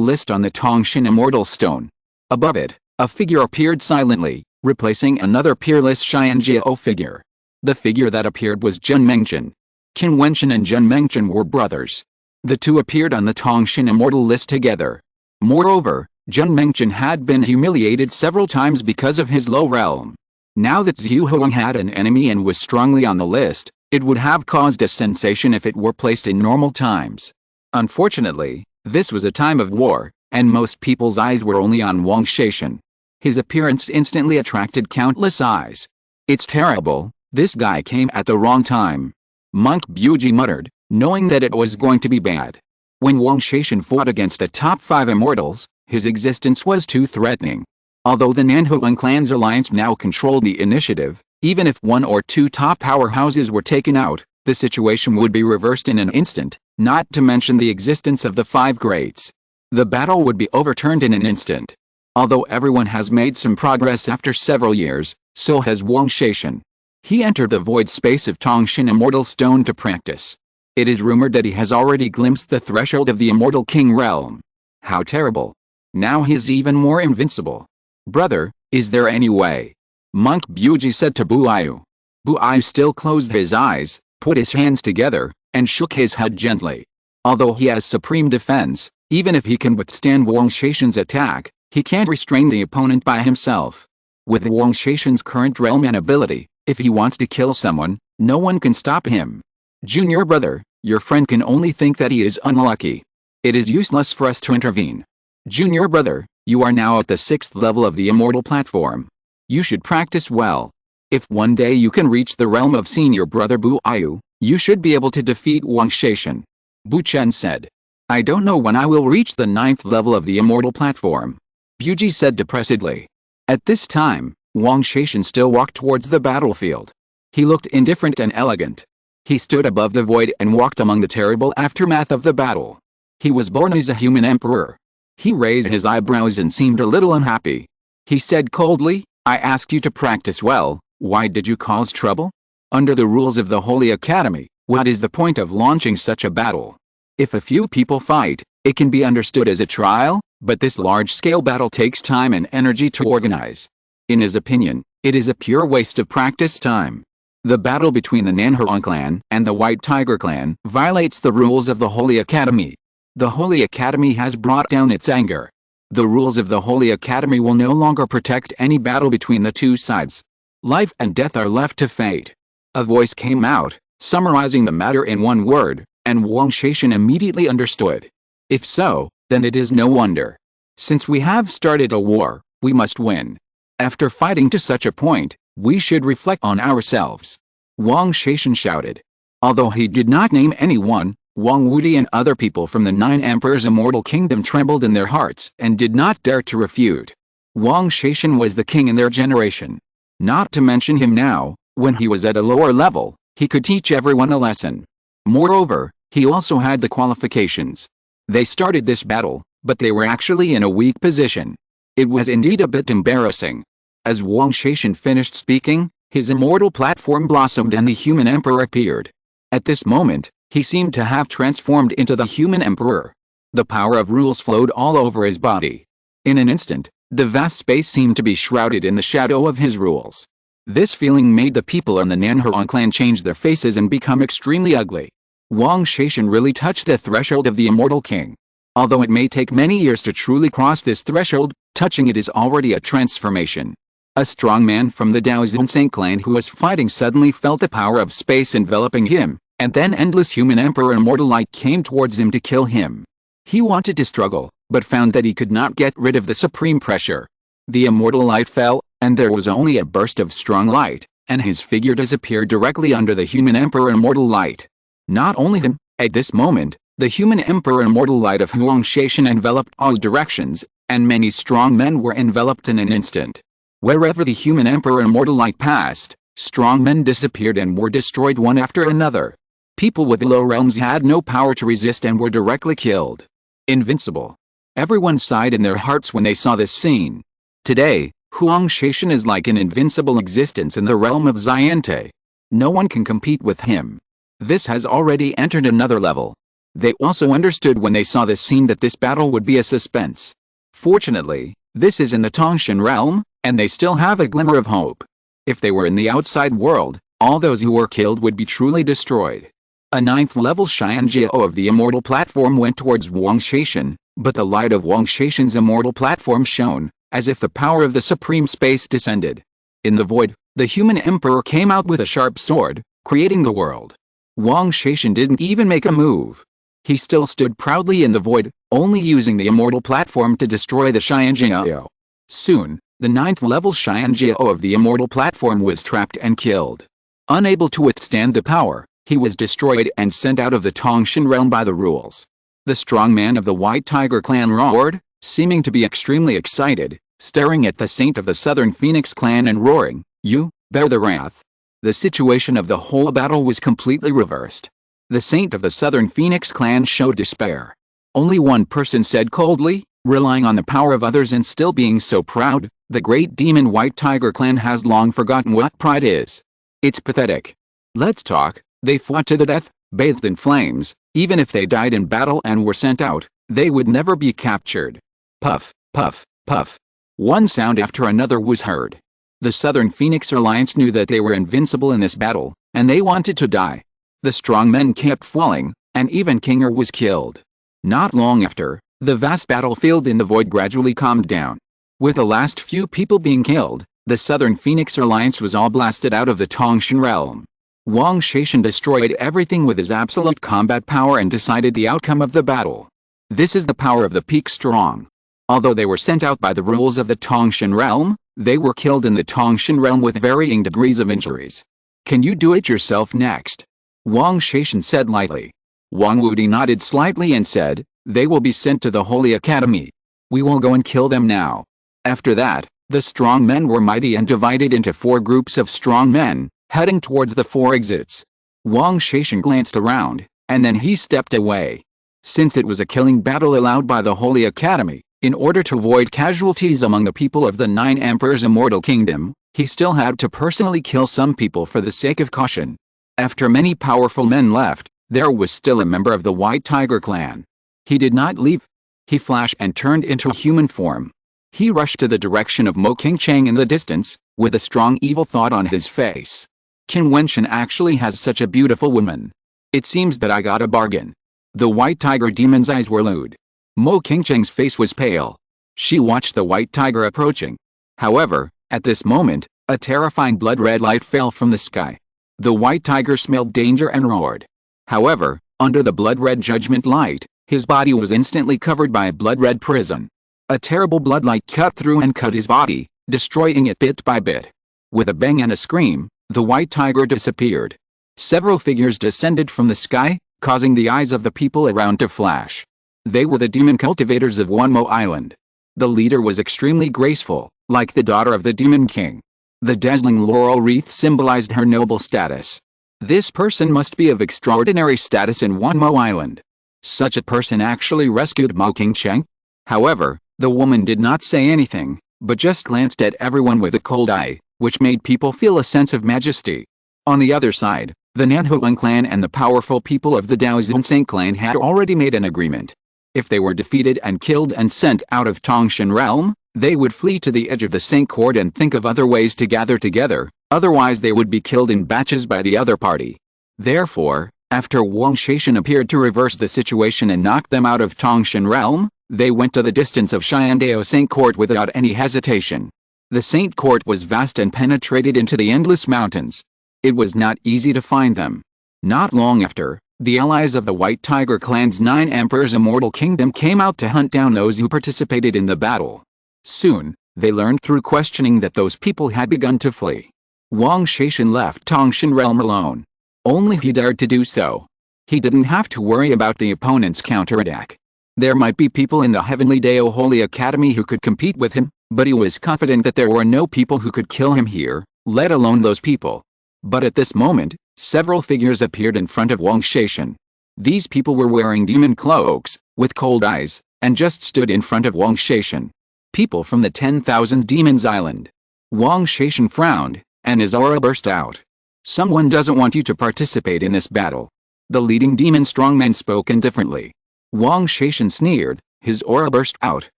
list on the Tongshan Immortal Stone. Above it, a figure appeared silently, replacing another peerless Xianjiao figure. The figure that appeared was Qin Wentian. Qin Wentian and Qin Wentian were brothers. The two appeared on the Tongshan Immortal list together. Moreover, Qin Wentian had been humiliated several times because of his low realm. Now that Zhu Huang had an enemy and was strongly on the list, it would have caused a sensation if it were placed in normal times. Unfortunately, this was a time of war, and most people's eyes were only on Wangshan. His appearance instantly attracted countless eyes. It's terrible, this guy came at the wrong time. Monk Buji muttered, knowing that it was going to be bad. When Wangshan fought against the top 5 immortals, his existence was too threatening. Although the Nanhuang clan's alliance now controlled the initiative, even if 1 or 2 top powerhouses were taken out, the situation would be reversed in an instant, not to mention the existence of the 5 greats. The battle would be overturned in an instant. Although everyone has made some progress after several years, so has Wangshan. He entered the void space of Tongshan Immortal Stone to practice. It is rumored that he has already glimpsed the threshold of the Immortal King realm. How terrible. Now he is even more invincible. Brother, is there any way? Monk Buji said to Buayu. Buayu still closed his eyes, put his hands together, and shook his head gently. Although he has supreme defense, even if he can withstand Wangshan's attack, he can't restrain the opponent by himself. With Wangshan's current realm and ability, if he wants to kill someone, no one can stop him. Junior brother, your friend can only think that he is unlucky. It is useless for us to intervene. Junior brother, you are now at the 6th level of the immortal platform. You should practice well. If one day you can reach the realm of senior brother Buayu, you should be able to defeat Wangshan. Bu Chen said. I don't know when I will reach the 9th level of the immortal platform. Buji said depressedly. At this time, Wangshan still walked towards the battlefield. He looked indifferent and elegant. He stood above the void and walked among the terrible aftermath of the battle. He was born as a human emperor. He raised his eyebrows and seemed a little unhappy. He said coldly, I asked you to practice well, why did you cause trouble? Under the rules of the Holy Academy, what is the point of launching such a battle? If a few people fight, it can be understood as a trial, but this large-scale battle takes time and energy to organize. In his opinion, it is a pure waste of practice time. The battle between the Nanhuang clan and the White Tiger clan violates the rules of the Holy Academy. The Holy Academy has brought down its anger. The rules of the Holy Academy will no longer protect any battle between the 2 sides. Life and death are left to fate. A voice came out, summarizing the matter in one word, and Wangshan immediately understood. If so, then it is no wonder. Since we have started a war, we must win. After fighting to such a point, we should reflect on ourselves. Wangshan shouted. Although he did not name anyone, Wang Wudi and other people from the 9 Emperors Immortal Kingdom trembled in their hearts and did not dare to refute. Wangshan was the king in their generation. Not to mention him now, when he was at a lower level, he could teach everyone a lesson. Moreover, he also had the qualifications. They started this battle, but they were actually in a weak position. It was indeed a bit embarrassing. As Wang Shaishan finished speaking, his immortal platform blossomed and the human emperor appeared. At this moment, he seemed to have transformed into the human emperor. The power of rules flowed all over his body. In an instant, the vast space seemed to be shrouded in the shadow of his rules. This feeling made the people in the Nanhuang clan change their faces and become extremely ugly. Wang Shaishan really touched the threshold of the immortal king. Although it may take many years to truly cross this threshold, touching it is already a transformation. A strong man from the Jiutian clan who was fighting suddenly felt the power of space enveloping him, and then endless human emperor immortal light came towards him to kill him. He wanted to struggle, but found that he could not get rid of the supreme pressure. The immortal light fell, and there was only a burst of strong light, and his figure disappeared directly under the human emperor immortal light. Not only him, at this moment, the human emperor immortal light of Wang Shaishan enveloped all directions, and many strong men were enveloped in an instant. Wherever the human emperor immortal light passed, strong men disappeared and were destroyed one after another. People with low realms had no power to resist and were directly killed. Invincible. Everyone sighed in their hearts when they saw this scene. Today, Wang Shaishan is like an invincible existence in the realm of Xiante. No one can compete with him. This has already entered another level. They also understood when they saw this scene that this battle would be a suspense. Fortunately, this is in the Tongshan realm, and they still have a glimmer of hope. If they were in the outside world, all those who were killed would be truly destroyed. A 9th-level Xianjiao of the immortal platform went towards Wang Shaishan, but the light of Wang Shaishan's immortal platform shone, as if the power of the supreme space descended. In the void, the human emperor came out with a sharp sword, creating the world. Wang Shaishan didn't even make a move. He still stood proudly in the void, only using the immortal platform to destroy the Xianjiao. Soon, the 9th-level Xianjiao of the immortal platform was trapped and killed. Unable to withstand the power, he was destroyed and sent out of the Tongshan realm by the rules. The strong man of the White Tiger clan roared, seeming to be extremely excited, staring at the saint of the Southern Phoenix clan and roaring, "You, bear the wrath." The situation of the whole battle was completely reversed. The saint of the Southern Phoenix clan showed despair. Only one person said coldly, relying on the power of others and still being so proud, "The great demon White Tiger clan has long forgotten what pride is. It's pathetic." Let's talk. They fought to the death, bathed in flames. Even if they died in battle and were sent out, they would never be captured. Puff, puff, puff. One sound after another was heard. The Southern Phoenix Alliance knew that they were invincible in this battle, and they wanted to die. The strong men kept falling, and even Kinger was killed. Not long after, the vast battlefield in the void gradually calmed down. With the last few people being killed, the Southern Phoenix Alliance was all blasted out of the Tongshan realm. Wang Shaishan destroyed everything with his absolute combat power and decided the outcome of the battle. This is the power of the peak strong. Although they were sent out by the rules of the Tongshan realm, they were killed in the Tongshan realm with varying degrees of injuries. "Can you do it yourself next?" Wang Shaishan said lightly. Wang Wudi nodded slightly and said, "They will be sent to the Holy Academy. We will go and kill them now." After that, the strong men were mighty and divided into 4 groups of strong men, heading towards the 4 exits. Wang Shaishan glanced around, and then he stepped away. Since it was a killing battle allowed by the Holy Academy, in order to avoid casualties among the people of the 9 Emperors' immortal kingdom, he still had to personally kill some people for the sake of caution. After many powerful men left, there was still a member of the White Tiger clan. He did not leave. He flashed and turned into human form. He rushed to the direction of Mo Qingchang in the distance, with a strong evil thought on his face. Qin Wentian actually has such a beautiful woman. It seems that I got a bargain. The White Tiger demon's eyes were lewd. Mo Qingchang's face was pale. She watched the White Tiger approaching. However, at this moment, a terrifying blood-red light fell from the sky. The White Tiger smelled danger and roared. However, under the blood-red judgment light, his body was instantly covered by a blood-red prison. A terrible bloodlight cut through and cut his body, destroying it bit by bit. With a bang and a scream, the White Tiger disappeared. Several figures descended from the sky, causing the eyes of the people around to flash. They were the demon cultivators of Wanmo Island. The leader was extremely graceful, like the daughter of the Demon King. The dazzling laurel wreath symbolized her noble status. This person must be of extraordinary status in Wanmo Island. Such a person actually rescued Mo Qingchang. However, The woman did not say anything, but just glanced at everyone with a cold eye, which made people feel a sense of majesty. On the other side, the Nanhuang clan and the powerful people of the Daozhong clan had already made an agreement. If they were defeated and killed and sent out of Tongshan realm, they would flee to the edge of the Cinque Court and think of other ways to gather together, otherwise they would be killed in batches by the other party. Therefore, after Wang Shaishan appeared to reverse the situation and knock them out of Tongshan realm, they went to the distance of Xiandao Cinque Court without any hesitation. The Cinque Court was vast and penetrated into the endless mountains. It was not easy to find them. Not long after, the allies of the White Tiger clan's 9 emperors' immortal kingdom came out to hunt down those who participated in the battle. Soon, they learned through questioning that those people had begun to flee. Wang Shaishan left Tongshan realm alone. Only he dared to do so. He didn't have to worry about the opponent's counterattack. There might be people in the Heavenly Dao Holy Academy who could compete with him, but he was confident that there were no people who could kill him here, let alone those people. But at this moment, several figures appeared in front of Wang Shaishan. These people were wearing demon cloaks, with cold eyes, and just stood in front of Wang Shaishan. People from the 10,000 Demons Island. Wang Shaishan frowned, and his aura burst out. Someone doesn't want you to participate in this battle. The leading demon strongman spoke indifferently. Wang Shaishan sneered, his aura burst out,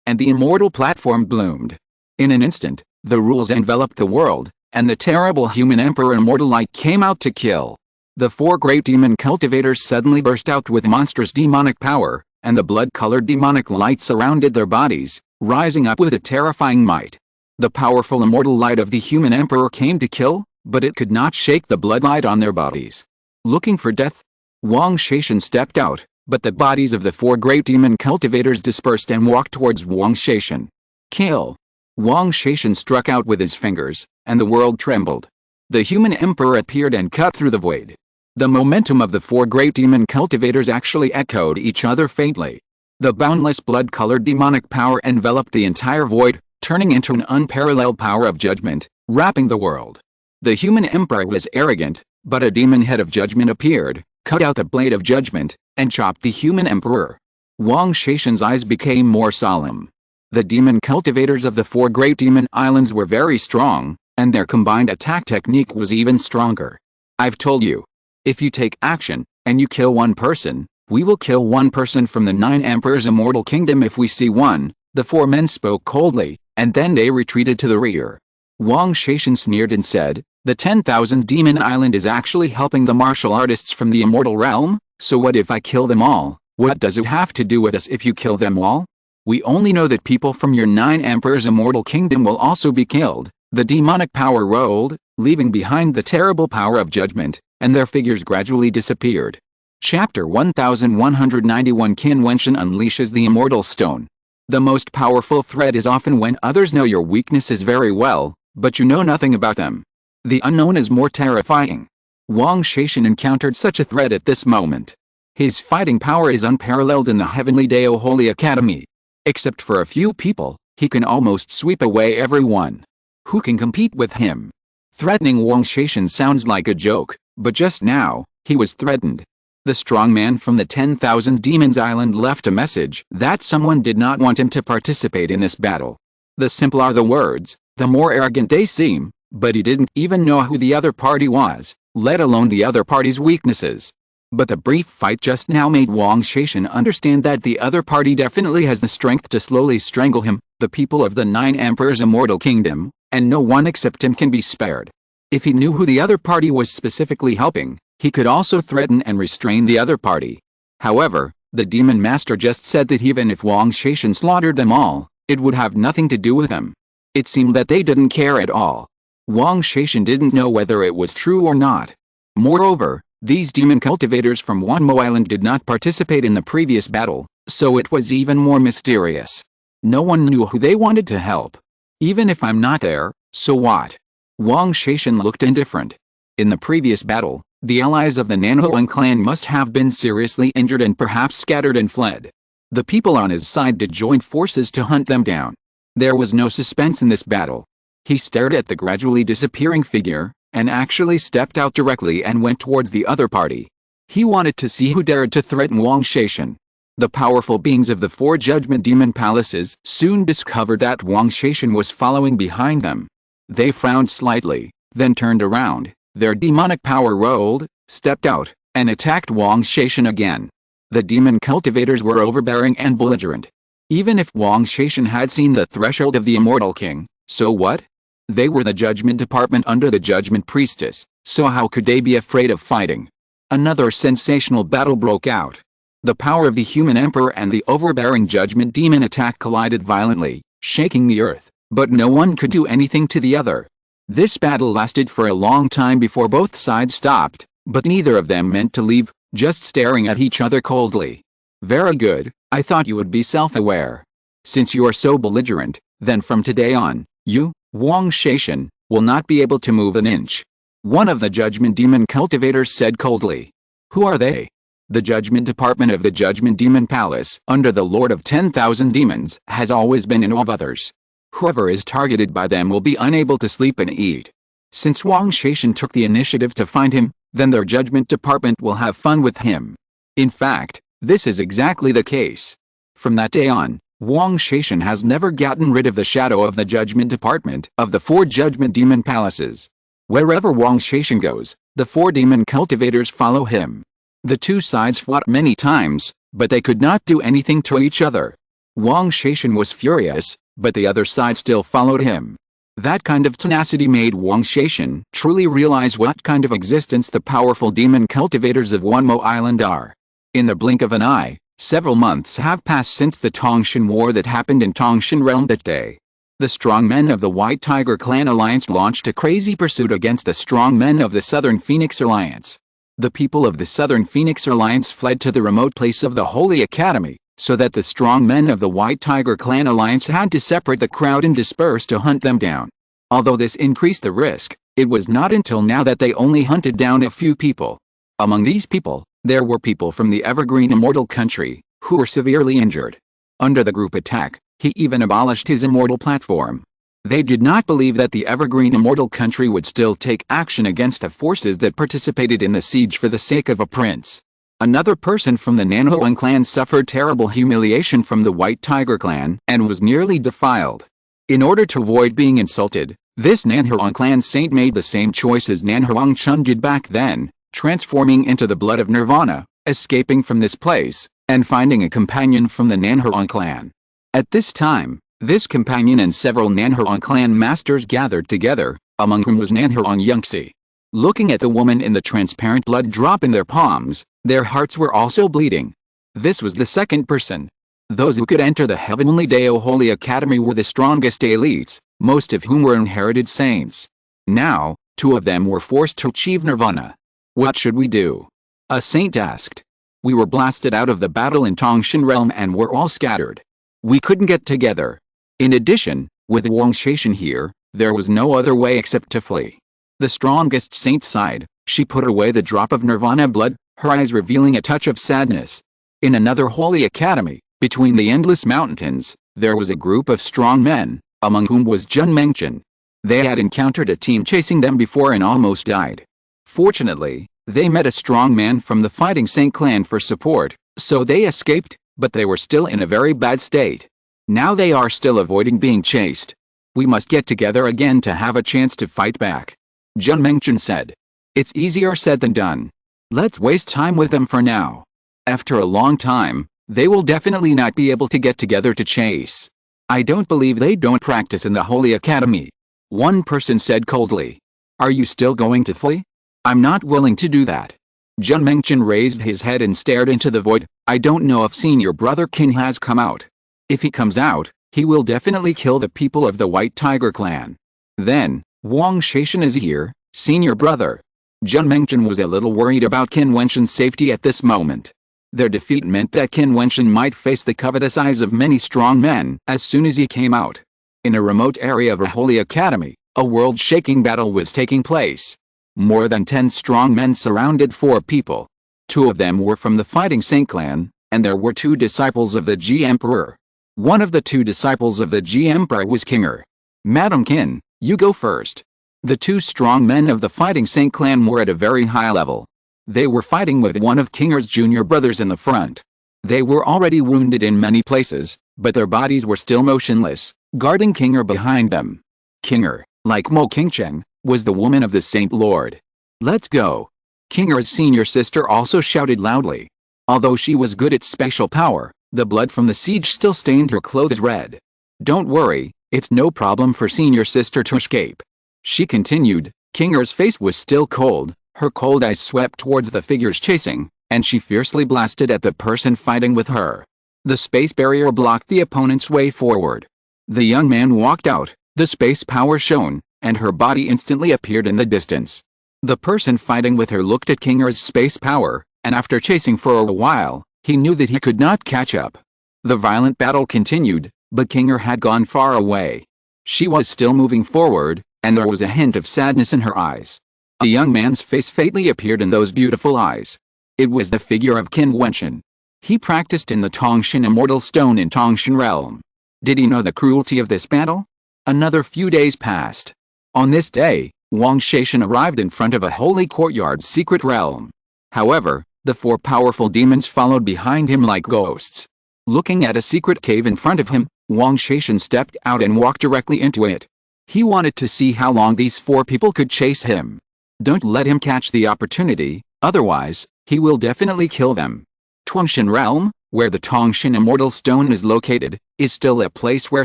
and the immortal platform bloomed. In an instant, the rules enveloped the world, and the terrible human emperor Immortal Light came out to kill. The 4 great demon cultivators suddenly burst out with monstrous demonic power, and the blood-colored demonic light surrounded their bodies, rising up with a terrifying might. The powerful immortal light of the human emperor came to kill, but it could not shake the bloodlight on their bodies. Looking for death? Wang Shaishan stepped out, but the bodies of the 4 great demon cultivators dispersed and walked towards Wang Shaishan. Kill! Wang Shaishan struck out with his fingers, and the world trembled. The human emperor appeared and cut through the void. The momentum of the 4 great demon cultivators actually echoed each other faintly. The boundless blood-colored demonic power enveloped the entire void, turning into an unparalleled power of judgment, wrapping the world. The human emperor was arrogant, but a demon head of judgment appeared, cut out the blade of judgment, and chopped the human emperor. Wang Shaishan's eyes became more solemn. The demon cultivators of the 4 great demon islands were very strong, and their combined attack technique was even stronger. I've told you. If you take action, and you kill one person, we will kill one person from the 9 emperors' immortal kingdom if we see one, the 4 men spoke coldly, and then they retreated to the rear. Wang Shaishan sneered and said, the 10,000 demon island is actually helping the martial artists from the immortal realm, so what if I kill them all? What does it have to do with us if you kill them all? We only know that people from your 9 emperors' immortal kingdom will also be killed. The demonic power rolled, leaving behind the terrible power of judgment, and their figures gradually disappeared. Chapter 1191 Qin Wentian unleashes the Immortal Stone. The most powerful threat is often when others know your weaknesses very well, but you know nothing about them. The unknown is more terrifying. Wang Shaishan encountered such a threat at this moment. His fighting power is unparalleled in the Heavenly Dao Holy Academy. Except for a few people, he can almost sweep away everyone. Who can compete with him? Threatening Wang Shaishan sounds like a joke, but just now, he was threatened. The strong man from the 10,000 Demons Island left a message that someone did not want him to participate in this battle. The simpler the words, the more arrogant they seem, but he didn't even know who the other party was, let alone the other party's weaknesses. But the brief fight just now made Wang Shaishan understand that the other party definitely has the strength to slowly strangle him, the people of the 9 Emperors' Immortal Kingdom, and no one except him can be spared. If he knew who the other party was specifically helping, he could also threaten and restrain the other party. However, the Demon Master just said that even if Wang Shaishan slaughtered them all, it would have nothing to do with him. It seemed that they didn't care at all. Wang Shaishan didn't know whether it was true or not. Moreover, these demon cultivators from Wanmo Island did not participate in the previous battle, so it was even more mysterious. No one knew who they wanted to help. Even if I'm not there, so what? Wang Shaishan looked indifferent. In the previous battle, the allies of the Nanhuang clan must have been seriously injured and perhaps scattered and fled. The people on his side did join forces to hunt them down. There was no suspense in this battle. He stared at the gradually disappearing figure, and actually stepped out directly and went towards the other party. He wanted to see who dared to threaten Wang Shaishan. The powerful beings of the 4 Judgment Demon Palaces soon discovered that Wang Shaishan was following behind them. They frowned slightly, then turned around, their demonic power rolled, stepped out, and attacked Wang Shaishan again. The demon cultivators were overbearing and belligerent. Even if Wang Shaishan had seen the threshold of the Immortal King, so what? They were the Judgment Department under the Judgment Priestess, so how could they be afraid of fighting? Another sensational battle broke out. The power of the human emperor and the overbearing Judgment Demon attack collided violently, shaking the earth, but no one could do anything to the other. This battle lasted for a long time before both sides stopped, but neither of them meant to leave, just staring at each other coldly. Very good, I thought you would be self-aware. Since you are so belligerent, then from today on, you, Wang Shaishan, will not be able to move an inch. One of the Judgment Demon cultivators said coldly. Who are they? The Judgment Department of the Judgment Demon Palace, under the Lord of 10,000 Demons, has always been in awe of others. Whoever is targeted by them will be unable to sleep and eat. Since Wang Shaishan took the initiative to find him, then their Judgment Department will have fun with him. In fact, this is exactly the case. From that day on, Wang Shaishan has never gotten rid of the shadow of the Judgment Department of the 4 Judgment Demon Palaces. Wherever Wang Shaishan goes, the 4 demon cultivators follow him. The two sides fought many times, but they could not do anything to each other. Wang Shaishan was furious, but the other side still followed him. That kind of tenacity made Wang Shaishan truly realize what kind of existence the powerful demon cultivators of Wanmo Island are. In the blink of an eye, several months have passed since the Tongshan War that happened in Tongshan Realm that day. The strong men of the White Tiger Clan Alliance launched a crazy pursuit against the strong men of the Southern Phoenix Alliance. The people of the Southern Phoenix Alliance fled to the remote place of the Holy Academy, so that the strong men of the White Tiger Clan Alliance had to separate the crowd and disperse to hunt them down. Although this increased the risk, it was not until now that they only hunted down a few people. Among these people, there were people from the Evergreen Immortal Country, who were severely injured. Under the group attack, he even abolished his immortal platform. They did not believe that the Evergreen Immortal Country would still take action against the forces that participated in the siege for the sake of a prince. Another person from the Nanhuang clan suffered terrible humiliation from the White Tiger clan and was nearly defiled. In order to avoid being insulted, this Nanhuang clan saint made the same choice as Nanhuang Chun did back then, transforming into the blood of Nirvana, escaping from this place, and finding a companion from the Nanhuang clan. At this time, this companion and several Nanhuang clan masters gathered together, among whom was Nanhuang Yunxi. Looking at the woman in the transparent blood drop in their palms, their hearts were also bleeding. This was the second person. Those who could enter the Heavenly Dao Holy Academy were the strongest elites, most of whom were inherited saints. Now, 2 of them were forced to achieve nirvana. What should we do? A saint asked. We were blasted out of the battle in Tongshan Realm and were all scattered. We couldn't get together. In addition, with Wang Shaishan here, there was no other way except to flee. The strongest saint sighed. She put away the drop of nirvana blood, her eyes revealing a touch of sadness. In another holy academy, between the endless mountains, there was a group of strong men, among whom was Qin Wentian. They had encountered a team chasing them before and almost died. Fortunately, they met a strong man from the Fighting Saint clan for support, so they escaped, but they were still in a very bad state. Now they are still avoiding being chased. We must get together again to have a chance to fight back. Qin Wentian said. It's easier said than done. Let's waste time with them for now. After a long time, they will definitely not be able to get together to chase. I don't believe they don't practice in the Holy Academy. One person said coldly. Are you still going to flee? I'm not willing to do that. Qin Wentian raised his head and stared into the void. I don't know if senior brother Qin has come out. If he comes out, he will definitely kill the people of the White Tiger clan. Then, Wang Shaishan is here, senior brother. Qin Wentian was a little worried about Qin Wentian's safety at this moment. Their defeat meant that Qin Wentian might face the covetous eyes of many strong men as soon as he came out. In a remote area of a holy academy, a world-shaking battle was taking place. More than 10 strong men surrounded 4 people. 2 of them were from the Fighting Saint clan, and there were 2 disciples of the Ji Emperor. One of the 2 disciples of the Ji Emperor was Kinger. Madam Qin, you go first. The 2 strong men of the Fighting Saint clan were at a very high level. They were fighting with one of Kinger's junior brothers in the front. They were already wounded in many places, but their bodies were still motionless, guarding Qing'er behind them. Qing'er, like Mo Qingchen, was the woman of the Saint Lord. "Let's go!" Qing'er's senior sister also shouted loudly. Although she was good at special power, the blood from the siege still stained her clothes red. "Don't worry, it's no problem for senior sister to escape," she continued. Qing'er's face was still cold, her cold eyes swept towards the figures chasing, and she fiercely blasted at the person fighting with her. The space barrier blocked the opponent's way forward. The young man walked out, the space power shone, and her body instantly appeared in the distance. The person fighting with her looked at Qing'er's space power, and after chasing for a while, he knew that he could not catch up. The violent battle continued, but Qing'er had gone far away. She was still moving forward, and there was a hint of sadness in her eyes. The young man's face faintly appeared in those beautiful eyes. It was the figure of Qin Wentian. He practiced in the Tongshan Immortal Stone in Tongshan Realm. Did he know the cruelty of this battle? Another few days passed. On this day, Wang Shaishan arrived in front of a holy courtyard's secret realm. However, the four powerful demons followed behind him like ghosts. Looking at a secret cave in front of him, Wang Shaishan stepped out and walked directly into it. He wanted to see how long these four people could chase him. Don't let him catch the opportunity, otherwise, he will definitely kill them. Tongshan Realm, where the Tongshan Immortal Stone is located, is still a place where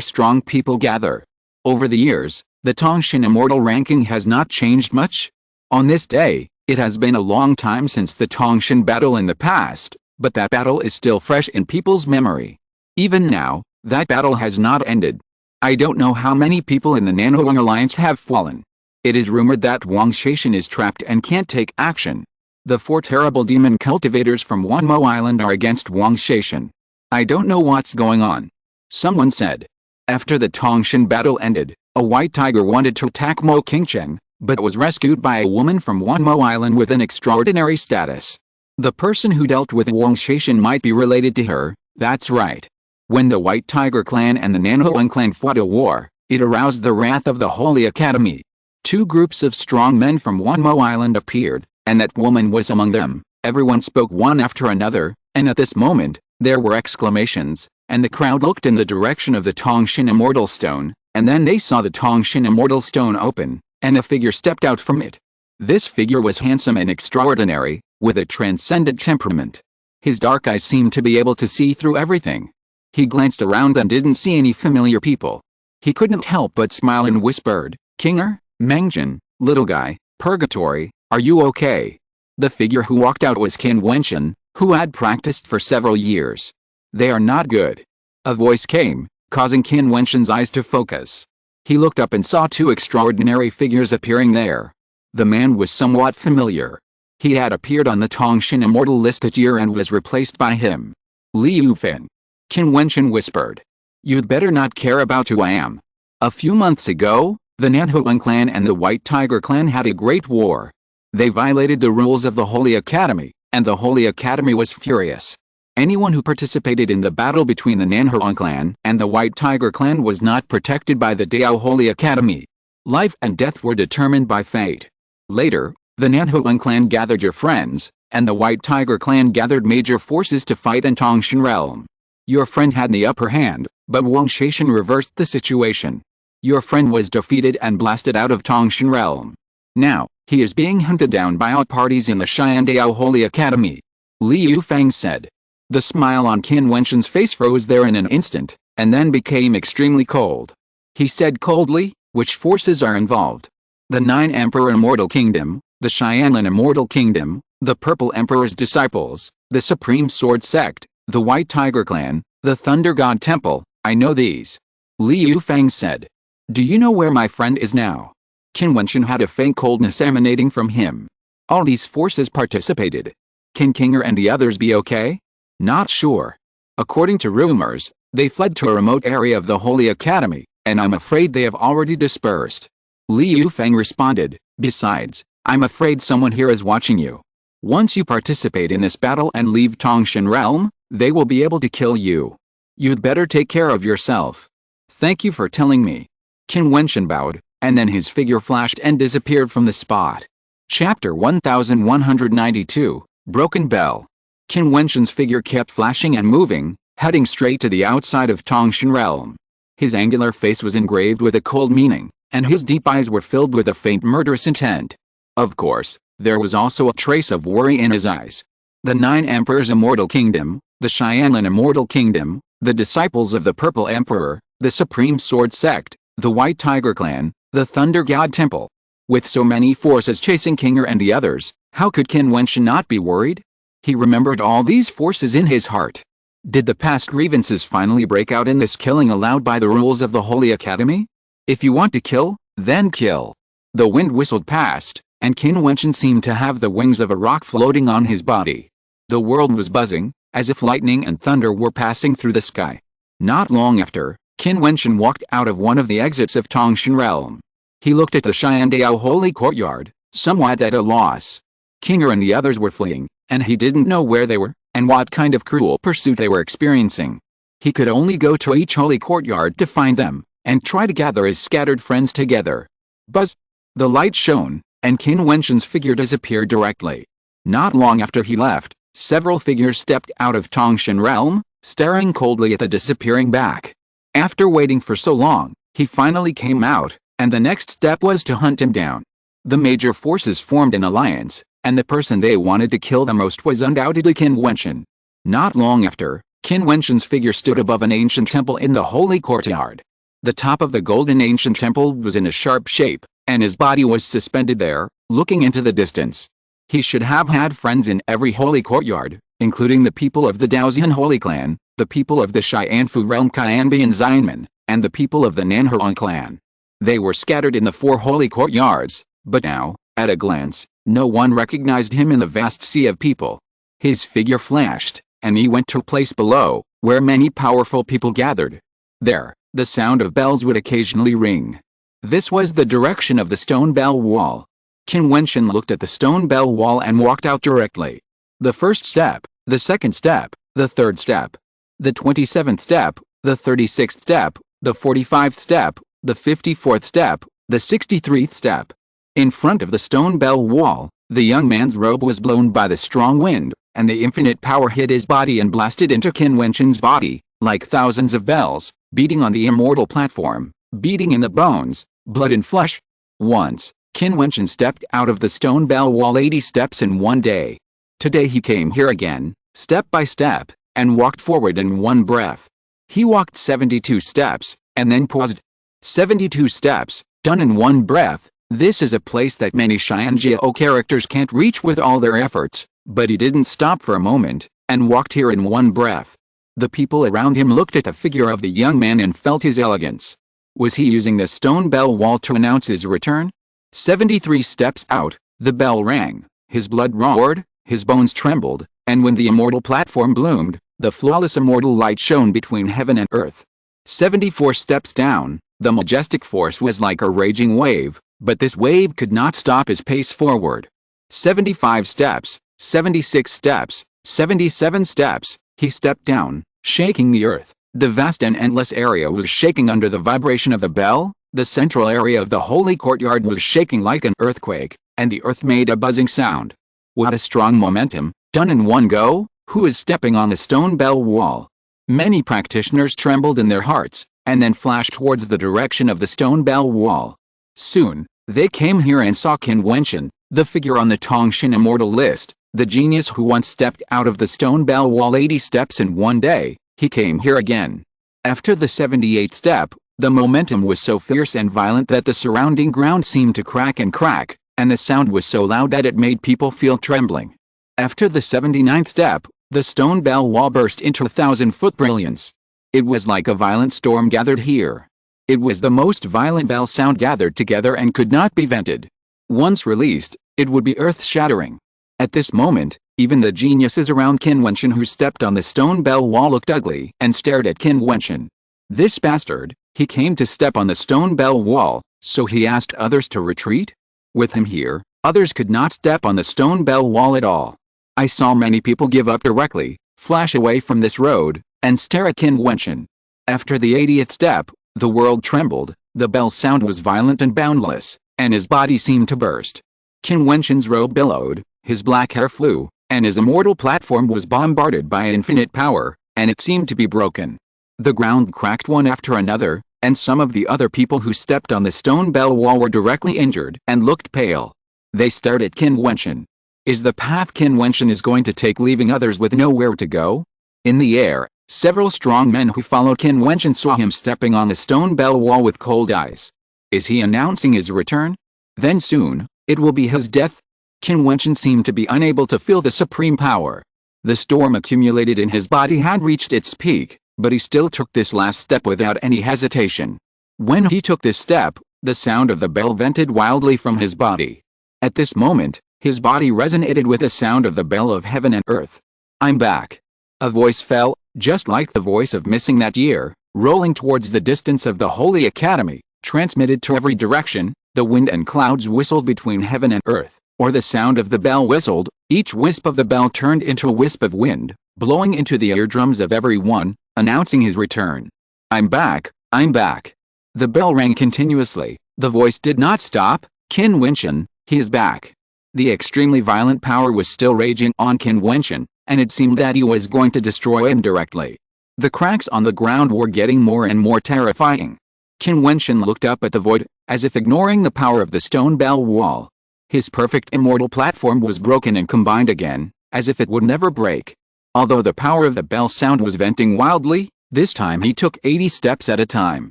strong people gather. Over the years, the Tongshan Immortal ranking has not changed much. On this day, it has been a long time since the Tongshan battle in the past, but that battle is still fresh in people's memory. Even now, that battle has not ended. I don't know how many people in the Nanohuang Alliance have fallen. It is rumored that Wang Shaishan is trapped and can't take action. The four terrible demon cultivators from Wanmo Island are against Wang Shaishan. I don't know what's going on. Someone said. After the Tongshan battle ended, a white tiger wanted to attack Mo Qingchen, but was rescued by a woman from Wanmo Island with an extraordinary status. The person who dealt with Wang Shaishan might be related to her, that's right. When the White Tiger clan and the Nanohuang clan fought a war, it aroused the wrath of the Holy Academy. Two groups of strong men from Wanmo Island appeared, and that woman was among them. Everyone spoke one after another, and at this moment, there were exclamations, and the crowd looked in the direction of the Tongshan Immortal Stone, and then they saw the Tongshan Immortal Stone open, and a figure stepped out from it. This figure was handsome and extraordinary, with a transcendent temperament. His dark eyes seemed to be able to see through everything. He glanced around and didn't see any familiar people. He couldn't help but smile and whispered, "Qing'er, Mengjin, little guy, Purgatory, are you okay?" The figure who walked out was Qin Wentian, who had practiced for several years. "They are not good." A voice came, causing Qin Wentian's eyes to focus. He looked up and saw two extraordinary figures appearing there. The man was somewhat familiar. He had appeared on the Tongshan Immortal list that year and was replaced by him. "Liu Fan," Qin Wentian whispered. "You'd better not care about who I am. A few months ago, the Nanohuang clan and the White Tiger clan had a great war. They violated the rules of the Holy Academy, and the Holy Academy was furious. Anyone who participated in the battle between the Nanohuang clan and the White Tiger clan was not protected by the Dao Holy Academy. Life and death were determined by fate. Later, the Nanohuang clan gathered your friends, and the White Tiger clan gathered major forces to fight in Tongshan Realm. Your friend had the upper hand, but Wang Shaishan reversed the situation. Your friend was defeated and blasted out of Tongshan Realm. Now, he is being hunted down by all parties in the Xian Dao Holy Academy," Liu Fang said. The smile on Qin Wentian's face froze there in an instant, and then became extremely cold. He said coldly, "Which forces are involved?" "The Nine Emperor Immortal Kingdom, the Xianlin Immortal Kingdom, the Purple Emperor's Disciples, the Supreme Sword Sect, the White Tiger Clan, the Thunder God Temple, I know these," Liu Fang said. "Do you know where my friend is now?" Qin Wentian had a faint coldness emanating from him. All these forces participated. Can Qing'er and the others be okay? Not sure. According to rumors, they fled to a remote area of the Holy Academy, and I'm afraid they have already dispersed. Liu Fang responded, "Besides, I'm afraid someone here is watching you. Once you participate in this battle and leave Tongshan Realm, they will be able to kill you. You'd better take care of yourself." "Thank you for telling me." Qin Wentian bowed, and then his figure flashed and disappeared from the spot. Chapter 1192, Broken Bell. Qin Wentian's figure kept flashing and moving, heading straight to the outside of Tongshan realm. His angular face was engraved with a cold meaning, and his deep eyes were filled with a faint murderous intent. Of course, there was also a trace of worry in his eyes. The 9 Emperors' Immortal Kingdom, the Xianlin Immortal Kingdom, the Disciples of the Purple Emperor, the Supreme Sword Sect, the White Tiger Clan, the Thunder God Temple. With so many forces chasing Kinger and the others, how could Qin Wentian not be worried? He remembered all these forces in his heart. Did the past grievances finally break out in this killing allowed by the rules of the Holy Academy? If you want to kill, then kill. The wind whistled past, and Qin Wentian seemed to have the wings of a rock floating on his body. The world was buzzing, as if lightning and thunder were passing through the sky. Not long after, Qin Wentian walked out of one of the exits of Tongshan realm. He looked at the Xiandao Holy Courtyard, somewhat at a loss. Kinger and the others were fleeing, and he didn't know where they were, and what kind of cruel pursuit they were experiencing. He could only go to each holy courtyard to find them, and try to gather his scattered friends together. Buzz! The light shone, and Qin Wentian's figure disappeared directly. Not long after he left, several figures stepped out of Tongshan realm, staring coldly at the disappearing back. After waiting for so long, he finally came out, and the next step was to hunt him down. The major forces formed an alliance, and the person they wanted to kill the most was undoubtedly Qin Wentian. Not long after, Qin Wentian's figure stood above an ancient temple in the holy courtyard. The top of the golden ancient temple was in a sharp shape, and his body was suspended there, looking into the distance. He should have had friends in every holy courtyard, including the people of the Daoxian Holy Clan, the people of the Xianfu realm Qianbian Xianmen, and the people of the Nanhuang clan. They were scattered in the 4 holy courtyards, but now, at a glance, no one recognized him in the vast sea of people. His figure flashed, and he went to a place below, where many powerful people gathered. There, the sound of bells would occasionally ring. This was the direction of the stone bell wall. Qin Wentian looked at the stone bell wall and walked out directly. The first step, the second step, the third step, the 27th step, the 36th step, the 45th step, the 54th step, the 63rd step. In front of the stone bell wall, the young man's robe was blown by the strong wind, and the infinite power hit his body and blasted into Qin Wentian's body, like thousands of bells, beating on the immortal platform, beating in the bones, blood and flesh. Once, Qin Wentian stepped out of the stone bell wall 80 steps in one day. Today he came here again, step by step, and walked forward in one breath. He walked 72 steps, and then paused. 72 steps, done in one breath. This is a place that many Xianjiao characters can't reach with all their efforts, but he didn't stop for a moment, and walked here in one breath. The people around him looked at the figure of the young man and felt his elegance. Was he using the stone bell wall to announce his return? 73 steps out, the bell rang, his blood roared, his bones trembled, and when the immortal platform bloomed, the flawless immortal light shone between heaven and earth. 74 steps down, the majestic force was like a raging wave, but this wave could not stop his pace forward. 75 steps, 76 steps, 77 steps, he stepped down, shaking the earth. The vast and endless area was shaking under the vibration of the bell, the central area of the holy courtyard was shaking like an earthquake, and the earth made a buzzing sound. What a strong momentum, done in one go. Who is stepping on the stone bell wall? Many practitioners trembled in their hearts, and then flashed towards the direction of the stone bell wall. Soon, they came here and saw Qin Wentian, the figure on the Tongshan immortal list, the genius who once stepped out of the stone bell wall 80 steps in one day. He came here again. After the 78th step, the momentum was so fierce and violent that the surrounding ground seemed to crack, and the sound was so loud that it made people feel trembling. After the 79th step, the stone bell wall burst into 1,000-foot brilliance. It was like a violent storm gathered here. It was the most violent bell sound gathered together and could not be vented. Once released, it would be earth-shattering. At this moment, even the geniuses around Qin Wentian who stepped on the stone bell wall looked ugly and stared at Qin Wentian. This bastard, he came to step on the stone bell wall, so he asked others to retreat? With him here, others could not step on the stone bell wall at all. I saw many people give up directly, flash away from this road, and stare at Qin Wentian. After the 80th step, the world trembled, the bell sound was violent and boundless, and his body seemed to burst. Qin Wentian's robe billowed, his black hair flew, and his immortal platform was bombarded by infinite power, and it seemed to be broken. The ground cracked one after another, and some of the other people who stepped on the stone bell wall were directly injured and looked pale. They stared at Qin Wentian. Is the path Qin Wentian is going to take leaving others with nowhere to go? In the air, several strong men who followed Qin Wentian saw him stepping on the stone bell wall with cold eyes. Is he announcing his return? Then soon, it will be his death? Qin Wentian seemed to be unable to feel the supreme power. The storm accumulated in his body had reached its peak, but he still took this last step without any hesitation. When he took this step, the sound of the bell vented wildly from his body. At this moment, his body resonated with the sound of the bell of heaven and earth. I'm back. A voice fell, just like the voice of missing that year, rolling towards the distance of the Holy Academy, transmitted to every direction. The wind and clouds whistled between heaven and earth, or the sound of the bell whistled. Each wisp of the bell turned into a wisp of wind, blowing into the eardrums of everyone, announcing his return. I'm back, I'm back. The bell rang continuously. The voice did not stop. Qin Wentian, he is back. The extremely violent power was still raging on Qin Wentian, and it seemed that he was going to destroy him directly. The cracks on the ground were getting more and more terrifying. Qin Wentian looked up at the void, as if ignoring the power of the stone bell wall. His perfect immortal platform was broken and combined again, as if it would never break. Although the power of the bell sound was venting wildly, this time he took 80 steps at a time.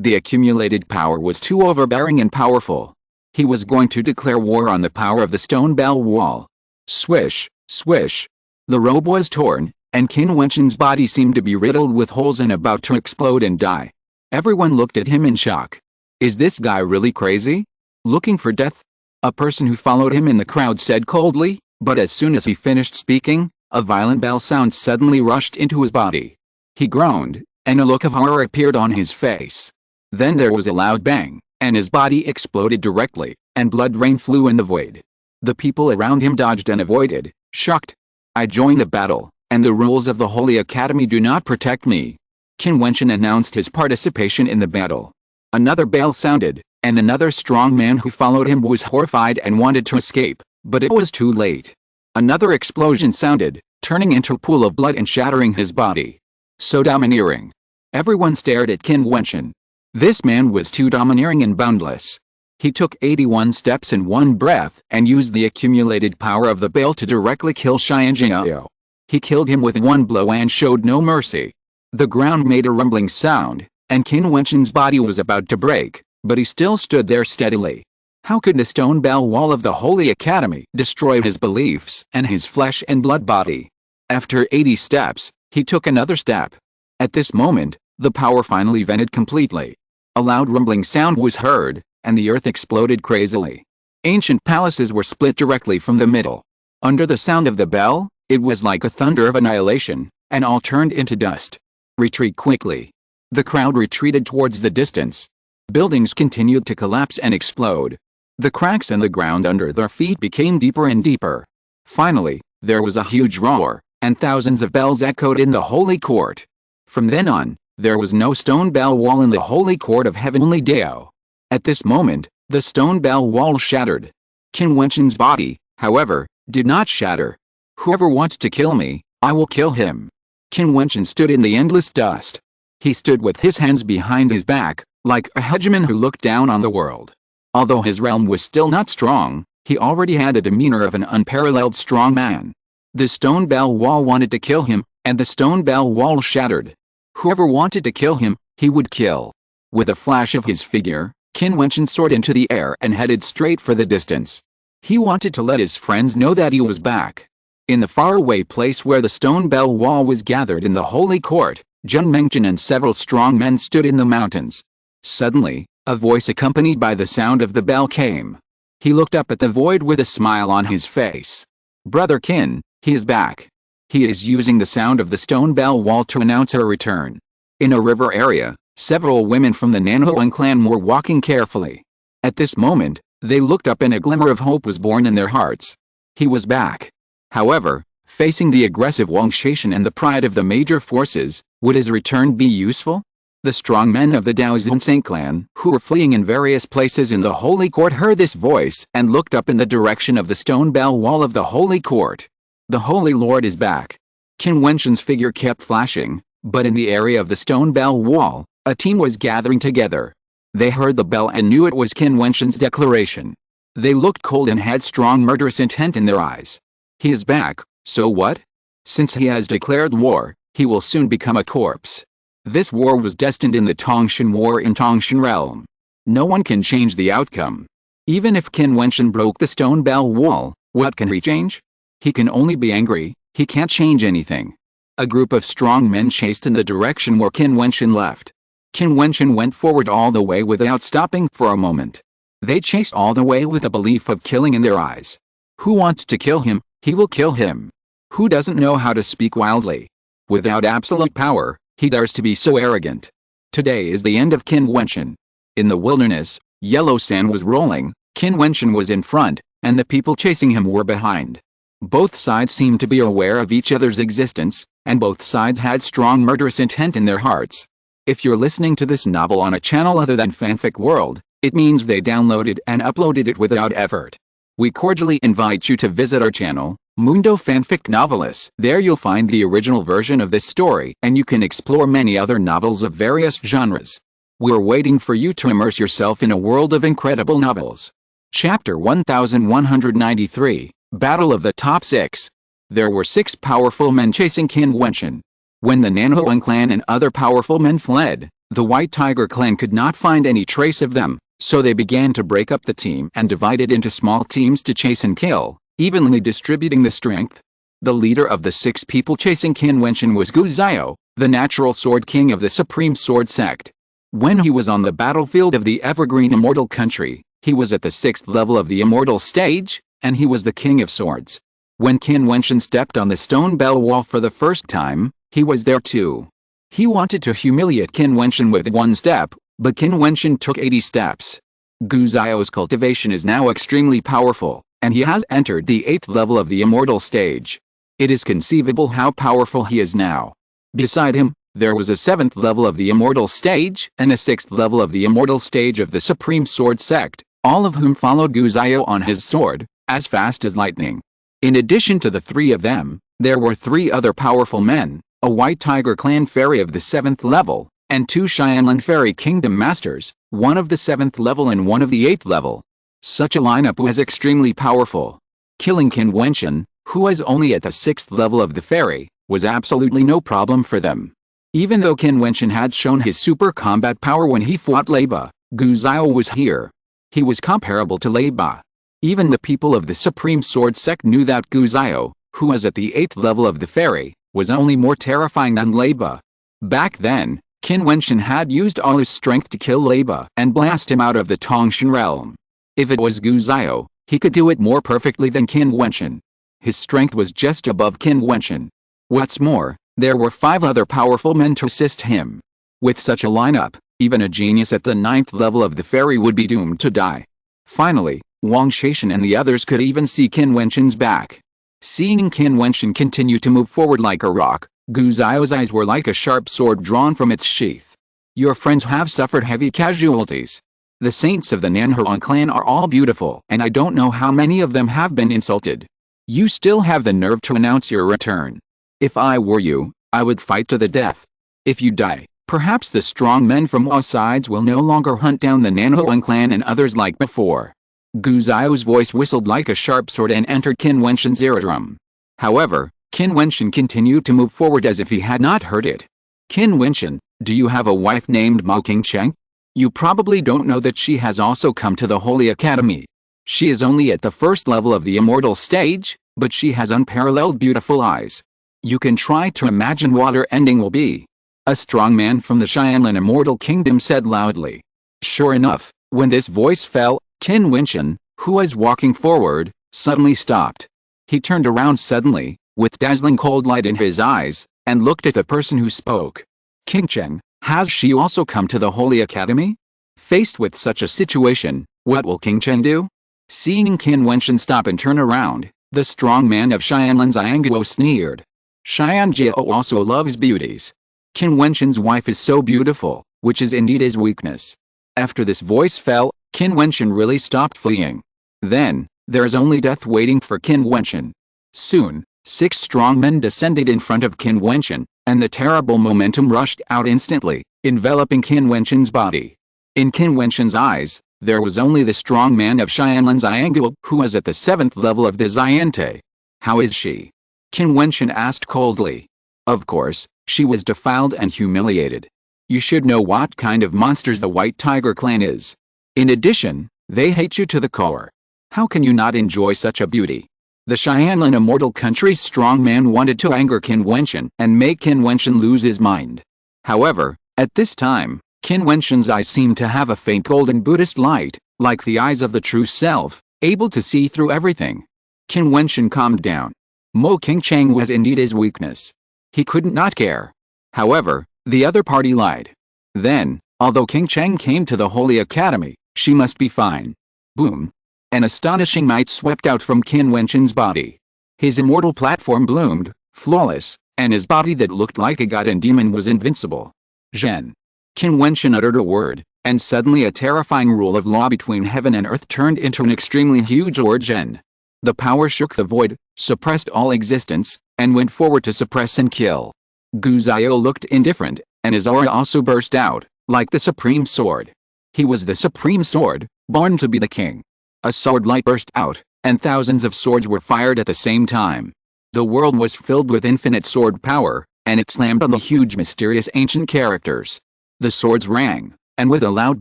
The accumulated power was too overbearing and powerful. He was going to declare war on the power of the stone bell wall. Swish, swish. The robe was torn, and Qin Wentian's body seemed to be riddled with holes and about to explode and die. Everyone looked at him in shock. Is this guy really crazy? Looking for death? A person who followed him in the crowd said coldly, but as soon as he finished speaking, a violent bell sound suddenly rushed into his body. He groaned, and a look of horror appeared on his face. Then there was a loud bang, and his body exploded directly, and blood rain flew in the void. The people around him dodged and avoided, shocked. I joined the battle, and the rules of the Holy Academy do not protect me. Qin Wentian announced his participation in the battle. Another bell sounded, and another strong man who followed him was horrified and wanted to escape, but it was too late. Another explosion sounded, turning into a pool of blood and shattering his body. So domineering. Everyone stared at Qin Wentian. This man was too domineering and boundless. He took 81 steps in one breath and used the accumulated power of the bell to directly kill Xianjiao. He killed him with one blow and showed no mercy. The ground made a rumbling sound, and Qin Wentian's body was about to break, but he still stood there steadily. How could the stone bell wall of the Holy Academy destroy his beliefs and his flesh and blood body? After 80 steps, he took another step. At this moment, the power finally vented completely. A loud rumbling sound was heard, and the earth exploded crazily. Ancient palaces were split directly from the middle. Under the sound of the bell, it was like a thunder of annihilation, and all turned into dust. Retreat quickly. The crowd retreated towards the distance. Buildings continued to collapse and explode. The cracks in the ground under their feet became deeper and deeper. Finally, there was a huge roar, and thousands of bells echoed in the holy court. From then on, there was no stone bell wall in the holy court of heavenly Dao. At this moment, the stone bell wall shattered. Qin Wentian's body, however, did not shatter. Whoever wants to kill me, I will kill him. Qin Wentian stood in the endless dust. He stood with his hands behind his back, like a hegemon who looked down on the world. Although his realm was still not strong, he already had a demeanor of an unparalleled strong man. The stone bell wall wanted to kill him, and the stone bell wall shattered. Whoever wanted to kill him, he would kill. With a flash of his figure, Qin Wentian soared into the air and headed straight for the distance. He wanted to let his friends know that he was back. In the faraway place where the stone bell wall was gathered in the holy court, Jian Mengtian and several strong men stood in the mountains. Suddenly, a voice accompanied by the sound of the bell came. He looked up at the void with a smile on his face. Brother Qin, he is back. He is using the sound of the stone bell wall to announce her return. In a river area, several women from the Nanhuang clan were walking carefully. At this moment, they looked up and a glimmer of hope was born in their hearts. He was back. However, facing the aggressive Wang Shaishan and the pride of the major forces, would his return be useful? The strong men of the Dao Zhunseng clan, who were fleeing in various places in the holy court, heard this voice and looked up in the direction of the stone bell wall of the holy court. The Holy Lord is back. Qin Wentian's figure kept flashing, but in the area of the stone bell wall, a team was gathering together. They heard the bell and knew it was Qin Wentian's declaration. They looked cold and had strong murderous intent in their eyes. He is back, so what? Since he has declared war, he will soon become a corpse. This war was destined in the Tongshan War in Tongshan realm. No one can change the outcome. Even if Qin Wentian broke the stone bell wall, what can he change? He can only be angry, he can't change anything. A group of strong men chased in the direction where Qin Wentian left. Qin Wentian went forward all the way without stopping for a moment. They chased all the way with a belief of killing in their eyes. Who wants to kill him, he will kill him. Who doesn't know how to speak wildly? Without absolute power, he dares to be so arrogant. Today is the end of Qin Wentian. In the wilderness, yellow sand was rolling, Qin Wentian was in front, and the people chasing him were behind. Both sides seemed to be aware of each other's existence, and both sides had strong murderous intent in their hearts. If you're listening to this novel on a channel other than Fanfic World, it means they downloaded and uploaded it without effort. We cordially invite you to visit our channel, Mundo Fanfic Novelis. There you'll find the original version of this story, and you can explore many other novels of various genres. We're waiting for you to immerse yourself in a world of incredible novels. Chapter 1193, Battle of the Top 6. There were 6 powerful men chasing Qin Wentian. When the Nanhuang clan and other powerful men fled, the White Tiger clan could not find any trace of them, so they began to break up the team and divide it into small teams to chase and kill, evenly distributing the strength. The leader of the 6 people chasing Qin Wentian was Gu Zhao, the natural sword king of the Supreme Sword sect. When he was on the battlefield of the Evergreen Immortal Country, he was at the 6th level of the Immortal stage, and he was the king of swords. When Qin Wentian stepped on the stone bell wall for the first time, he was there too. He wanted to humiliate Qin Wentian with 1 step, but Qin Wentian took 80 steps. Gu Zhao's cultivation is now extremely powerful, and he has entered the 8th level of the Immortal stage. It is conceivable how powerful he is now. Beside him, there was a 7th level of the Immortal stage and a 6th level of the Immortal stage of the Supreme Sword sect, all of whom followed Gu Zhao on his sword, as fast as lightning. In addition to the 3 of them, there were 3 other powerful men, a White Tiger clan fairy of the 7th level, and 2 Xianlan fairy kingdom masters, one of the 7th level and one of the 8th level. Such a lineup was extremely powerful. Killing Qin Wentian, who was only at the 6th level of the fairy, was absolutely no problem for them. Even though Qin Wentian had shown his super combat power when he fought Leiba, Gu Zhao was here. He was comparable to Leiba. Even the people of the Supreme Sword sect knew that Gu Zhao, who was at the 8th level of the fairy, was only more terrifying than Leiba. Back then, Qin Wentian had used all his strength to kill Leiba and blast him out of the Tongshan realm. If it was Gu Zhao, he could do it more perfectly than Qin Wentian. His strength was just above Qin Wentian. What's more, there were 5 other powerful men to assist him. With such a lineup, even a genius at the 9th level of the fairy would be doomed to die. Finally, Wang Shaishan and the others could even see Qin Wentian's back. Seeing Qin Wentian continue to move forward like a rock, Gu Zhao's eyes were like a sharp sword drawn from its sheath. Your friends have suffered heavy casualties. The saints of the Nanhuang clan are all beautiful, and I don't know how many of them have been insulted. You still have the nerve to announce your return. If I were you, I would fight to the death. If you die, perhaps the strong men from all sides will no longer hunt down the Nanhuang clan and others like before. Gu Zhao's voice whistled like a sharp sword and entered Qin Wentian's eardrum. However, Qin Wentian continued to move forward as if he had not heard it. Qin Wentian, do you have a wife named Mo Qingcheng? You probably don't know that she has also come to the Holy Academy. She is only at the 1st level of the Immortal stage, but she has unparalleled beautiful eyes. You can try to imagine what her ending will be. A strong man from the Xianlan Immortal Kingdom said loudly. Sure enough, when this voice fell, Qin Wentian, who was walking forward, suddenly stopped. He turned around suddenly, with dazzling cold light in his eyes, and looked at the person who spoke. Qingcheng, has she also come to the Holy Academy? Faced with such a situation, what will Qingcheng do? Seeing Qin Wentian stop and turn around, the strong man of Xianlan Xianguo sneered. Xianjiao also loves beauties. Qin Wentian's wife is so beautiful, which is indeed his weakness. After this voice fell, Qin Wentian really stopped fleeing. Then, there is only death waiting for Qin Wentian. Soon, 6 strong men descended in front of Qin Wentian, and the terrible momentum rushed out instantly, enveloping Qin Wentian's body. In Qin Wentian's eyes, there was only the strong man of Xianlan Xiangguo, who was at the 7th level of the Xiante. How is she? Qin Wentian asked coldly. Of course, she was defiled and humiliated. You should know what kind of monsters the White Tiger clan is. In addition, they hate you to the core. How can you not enjoy such a beauty? The Xianlan immortal country's strong man wanted to anger Qin Wentian and make Qin Wentian lose his mind. However, at this time, Qin Wentian's eyes seemed to have a faint golden Buddhist light, like the eyes of the true self, able to see through everything. Qin Wentian calmed down. Mo Qingchang was indeed his weakness. He couldn't not care. However, the other party lied. Then, although Qingchang came to the Holy Academy, she must be fine. Boom! An astonishing might swept out from Qin Wentian's body. His immortal platform bloomed, flawless, and his body that looked like a god and demon was invincible. Zhen. Qin Wentian uttered a word, and suddenly a terrifying rule of law between heaven and earth turned into an extremely huge origin. The power shook the void, suppressed all existence, and went forward to suppress and kill. Gu Zhao looked indifferent, and his aura also burst out, like the supreme sword. He was the supreme sword, born to be the king. A sword light burst out, and thousands of swords were fired at the same time. The world was filled with infinite sword power, and it slammed on the huge mysterious ancient characters. The swords rang, and with a loud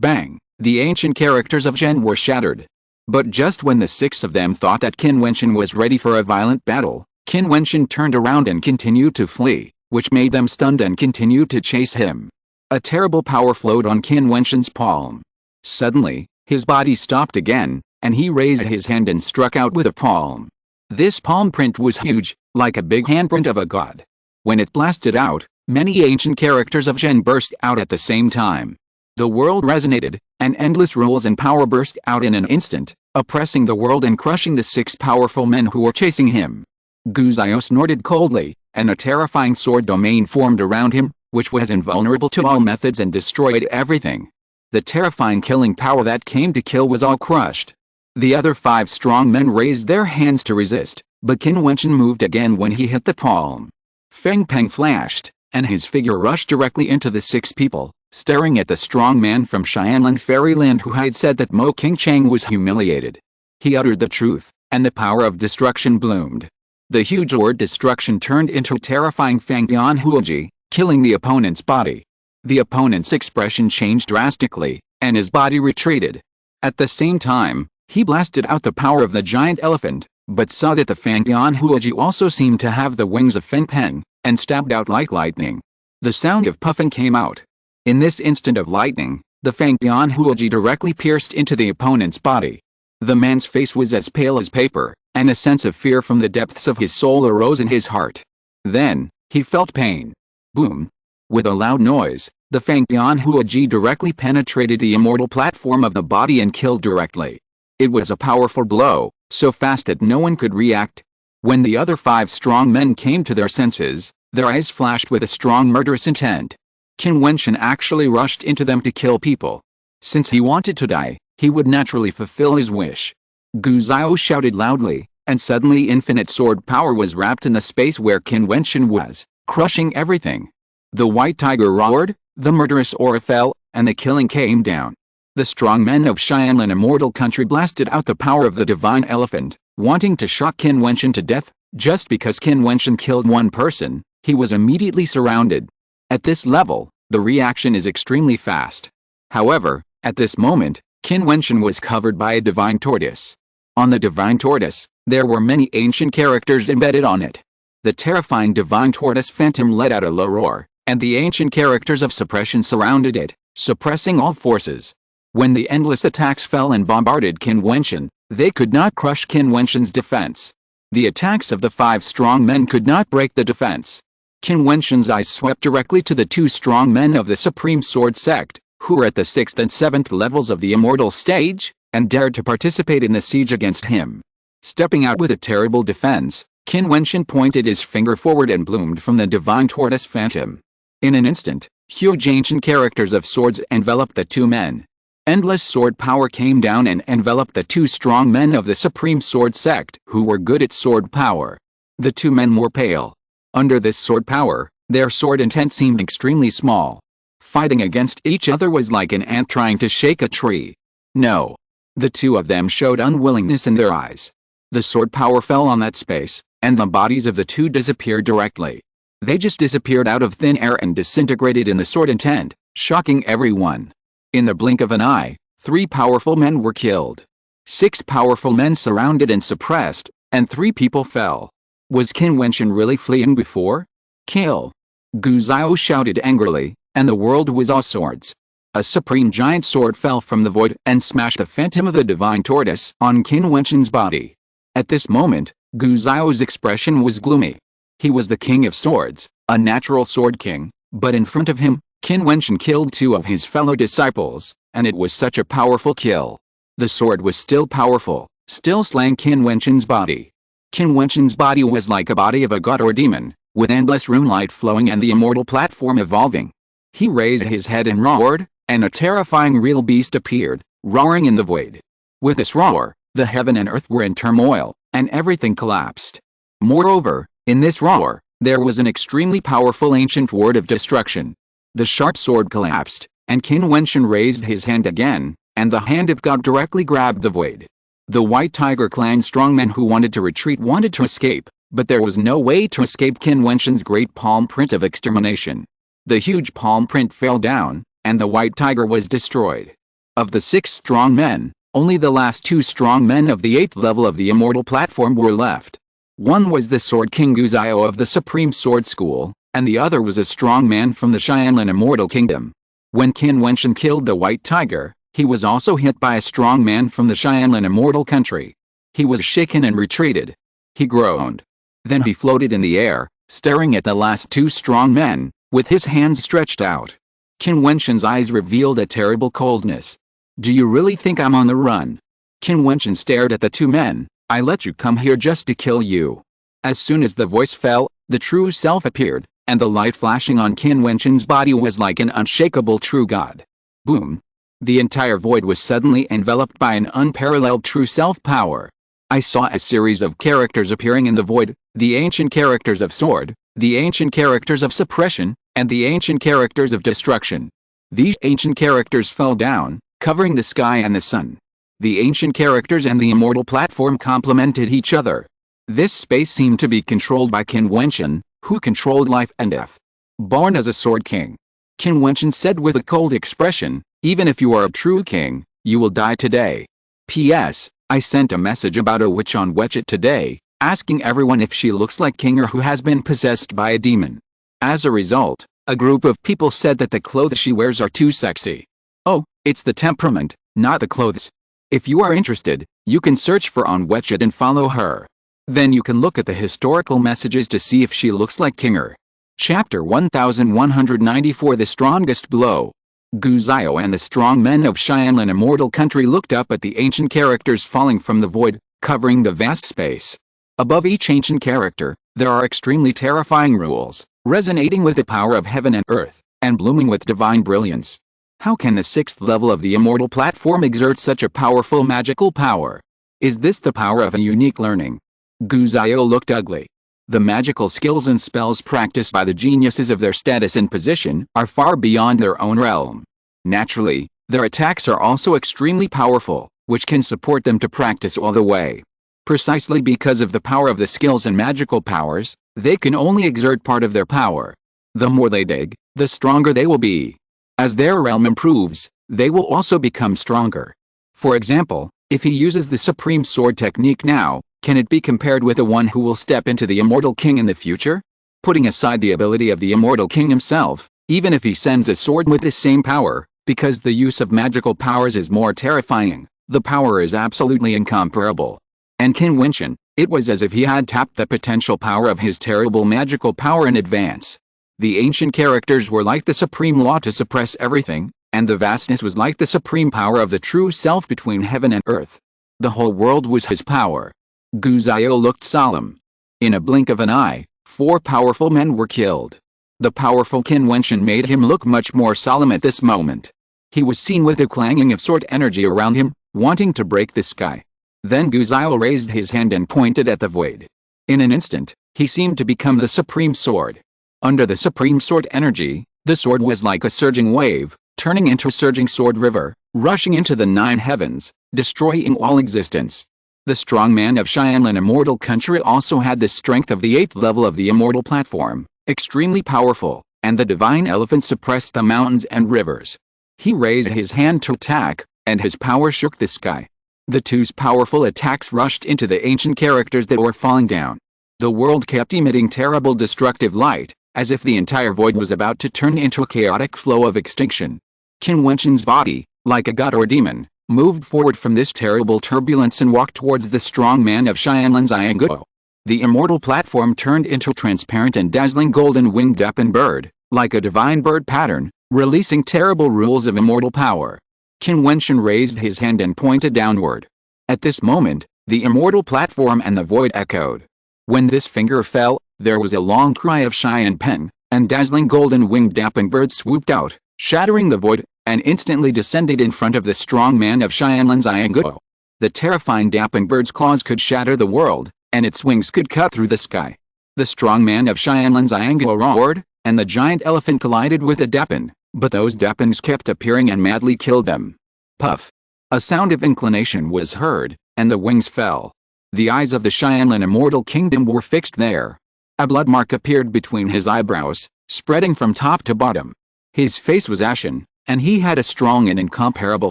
bang, the ancient characters of Zhen were shattered. But just when the 6 of them thought that Qin Wentian was ready for a violent battle, Qin Wentian turned around and continued to flee, which made them stunned and continued to chase him. A terrible power flowed on Qin Wentian's palm. Suddenly, his body stopped again, and he raised his hand and struck out with a palm. This palm print was huge, like a big handprint of a god. When it blasted out, many ancient characters of Zhen burst out at the same time. The world resonated, and endless rules and power burst out in an instant, oppressing the world and crushing the 6 powerful men who were chasing him. Gu Zhao snorted coldly, and a terrifying sword domain formed around him, which was invulnerable to all methods and destroyed everything. The terrifying killing power that came to kill was all crushed. The other 5 strong men raised their hands to resist, but Qin Wentian moved again when he hit the palm. Feng Peng flashed, and his figure rushed directly into the 6 people, staring at the strong man from Xianlan Fairyland who had said that Mo Qingchang was humiliated. He uttered the truth, and the power of destruction bloomed. The huge word destruction turned into a terrifying Fangbian Huoji, killing the opponent's body. The opponent's expression changed drastically, and his body retreated. At the same time, he blasted out the power of the giant elephant, but saw that the Fangbian Huoji also seemed to have the wings of Feng Peng, and stabbed out like lightning. The sound of puffing came out. In this instant of lightning, the Fangbian Huoji directly pierced into the opponent's body. The man's face was as pale as paper, and a sense of fear from the depths of his soul arose in his heart. Then, he felt pain. Boom! With a loud noise, the Fangbian Huoji directly penetrated the immortal platform of the body and killed directly. It was a powerful blow, so fast that no one could react. When the other 5 strong men came to their senses, their eyes flashed with a strong murderous intent. Qin Wentian actually rushed into them to kill people. Since he wanted to die, he would naturally fulfill his wish. Gu Zhao shouted loudly, and suddenly infinite sword power was wrapped in the space where Qin Wentian was, crushing everything. The white tiger roared, the murderous aura fell, and the killing came down. The strong men of Xianlan immortal country blasted out the power of the divine elephant, wanting to shock Qin Wentian to death. Just because Qin Wentian killed one person, he was immediately surrounded. At this level, the reaction is extremely fast. However, at this moment, Qin Wentian was covered by a divine tortoise. On the divine tortoise, there were many ancient characters embedded on it. The terrifying divine tortoise phantom let out a low roar, and the ancient characters of suppression surrounded it, suppressing all forces. When the endless attacks fell and bombarded Qin Wentian, they could not crush Qin Wentian's defense. The attacks of the 5 strong men could not break the defense. Qin Wentian's eyes swept directly to the 2 strong men of the Supreme Sword Sect, who were at the 6th and 7th levels of the immortal stage, and dared to participate in the siege against him. Stepping out with a terrible defense, Qin Wentian pointed his finger forward and bloomed from the divine tortoise phantom. In an instant, huge ancient characters of swords enveloped the 2 men. Endless sword power came down and enveloped the 2 strong men of the Supreme Sword Sect, who were good at sword power. The two men were pale. Under this sword power, their sword intent seemed extremely small. Fighting against each other was like an ant trying to shake a tree. No. The two of them showed unwillingness in their eyes. The sword power fell on that space, and the bodies of the two disappeared directly. They just disappeared out of thin air and disintegrated in the sword intent, shocking everyone. In the blink of an eye, 3 powerful men were killed. 6 powerful men surrounded and suppressed, and 3 people fell. Was Qin Wentian really fleeing before? Kill! Gu Zhao shouted angrily, and the world was all swords. A supreme giant sword fell from the void and smashed the phantom of the divine tortoise on Qin Wentian's body. At this moment, Gu Zhao's expression was gloomy. He was the king of swords, a natural sword king, but in front of him, Qin Wentian killed 2 of his fellow disciples, and it was such a powerful kill. The sword was still powerful, still slaying Qin Wentian's body. Qin Wentian's body was like a body of a god or demon, with endless rune light flowing and the immortal platform evolving. He raised his head and roared, and a terrifying real beast appeared, roaring in the void. With this roar, the heaven and earth were in turmoil, and everything collapsed. Moreover, in this roar, there was an extremely powerful ancient word of destruction. The sharp sword collapsed, and Qin Wentian raised his hand again, and the hand of God directly grabbed the void. The White Tiger Clan strongmen who wanted to retreat wanted to escape, but there was no way to escape Qin Wentian's great palm print of extermination. The huge palm print fell down, and the White Tiger was destroyed. Of the 6 strong men, only the last 2 strong men of the 8th level of the immortal platform were left. One was the Sword King Gu Zhao of the Supreme Sword School, and the other was a strong man from the Xianlin Immortal Kingdom. When Qin Wentian killed the White Tiger, he was also hit by a strong man from the Xianlin Immortal Country. He was shaken and retreated. He groaned. Then he floated in the air, staring at the last 2 strong men, with his hands stretched out. Qin Wentian's eyes revealed a terrible coldness. Do you really think I'm on the run? Qin Wentian stared at the 2 men. I let you come here just to kill you. As soon as the voice fell, the true self appeared, and the light flashing on Qin Wentian's body was like an unshakable true god. Boom! The entire void was suddenly enveloped by an unparalleled true self power. I saw a series of characters appearing in the void, the ancient characters of sword, the ancient characters of suppression, and the ancient characters of destruction. These ancient characters fell down, covering the sky and the sun. The ancient characters and the immortal platform complemented each other. This space seemed to be controlled by Qin Wentian, who controlled life and death. Born as a sword king, Qin Wentian said with a cold expression, even if you are a true king, you will die today. P.S. I sent a message about a witch on WeChat today, asking everyone if she looks like King or who has been possessed by a demon. As a result, a group of people said that the clothes she wears are too sexy. Oh, it's the temperament, not the clothes. If you are interested, you can search for on WeChat and follow her. Then you can look at the historical messages to see if she looks like Kinger. Chapter 1194 The Strongest Blow. Gu Zhao and the strong men of Xianlin Immortal Country looked up at the ancient characters falling from the void, covering the vast space. Above each ancient character, there are extremely terrifying rules, resonating with the power of heaven and earth, and blooming with divine brilliance. How can the 6th level of the immortal platform exert such a powerful magical power? Is this the power of a unique learning? Gu Zhao looked ugly. The magical skills and spells practiced by the geniuses of their status and position are far beyond their own realm. Naturally, their attacks are also extremely powerful, which can support them to practice all the way. Precisely because of the power of the skills and magical powers, they can only exert part of their power. The more they dig, the stronger they will be. As their realm improves, they will also become stronger. For example, if he uses the Supreme Sword technique now, can it be compared with the one who will step into the Immortal King in the future? Putting aside the ability of the Immortal King himself, even if he sends a sword with the same power, because the use of magical powers is more terrifying, the power is absolutely incomparable. And Qin Wentian, it was as if he had tapped the potential power of his terrible magical power in advance. The ancient characters were like the supreme law to suppress everything, and the vastness was like the supreme power of the true self between heaven and earth. The whole world was his power. Gu Zhao looked solemn. In a blink of an eye, 4 powerful men were killed. The powerful Qin Wentian made him look much more solemn at this moment. He was seen with a clanging of sword energy around him, wanting to break the sky. Then Gu Zhao raised his hand and pointed at the void. In an instant, He seemed to become the supreme sword. Under the supreme sword energy, the sword was like a surging wave, turning into a surging sword river, rushing into the 9 heavens, destroying all existence. The strong man of Xianlan immortal country also had the strength of the 8th level of the immortal platform, extremely powerful, and the divine elephant suppressed the mountains and rivers. He raised his hand to attack, and his power shook the sky. The two's powerful attacks rushed into the ancient characters that were falling down. The world kept emitting terrible destructive light, as if the entire void was about to turn into a chaotic flow of extinction. Qin Wentian's body, like a god or demon, moved forward from this terrible turbulence and walked towards the strong man of Xianlan's Ianguo. The immortal platform turned into a transparent and dazzling golden winged weapon bird, like a divine bird pattern, releasing terrible rules of immortal power. Qin Wentian raised his hand and pointed downward. At this moment, the immortal platform and the void echoed. When this finger fell, there was a long cry of Xian Pen, and dazzling golden winged weapon bird swooped out, shattering the void, and instantly descended in front of the strong man of Xianlan's Ianguo. The terrifying weapon bird's claws could shatter the world, and its wings could cut through the sky. The strong man of Xianlan's Ianguo roared, and the giant elephant collided with a weapon, but those weapons kept appearing and madly killed them. Puff! A sound of inclination was heard, and the wings fell. The eyes of the Xianlan immortal kingdom were fixed there. A blood mark appeared between his eyebrows, spreading from top to bottom. His face was ashen, and he had a strong and incomparable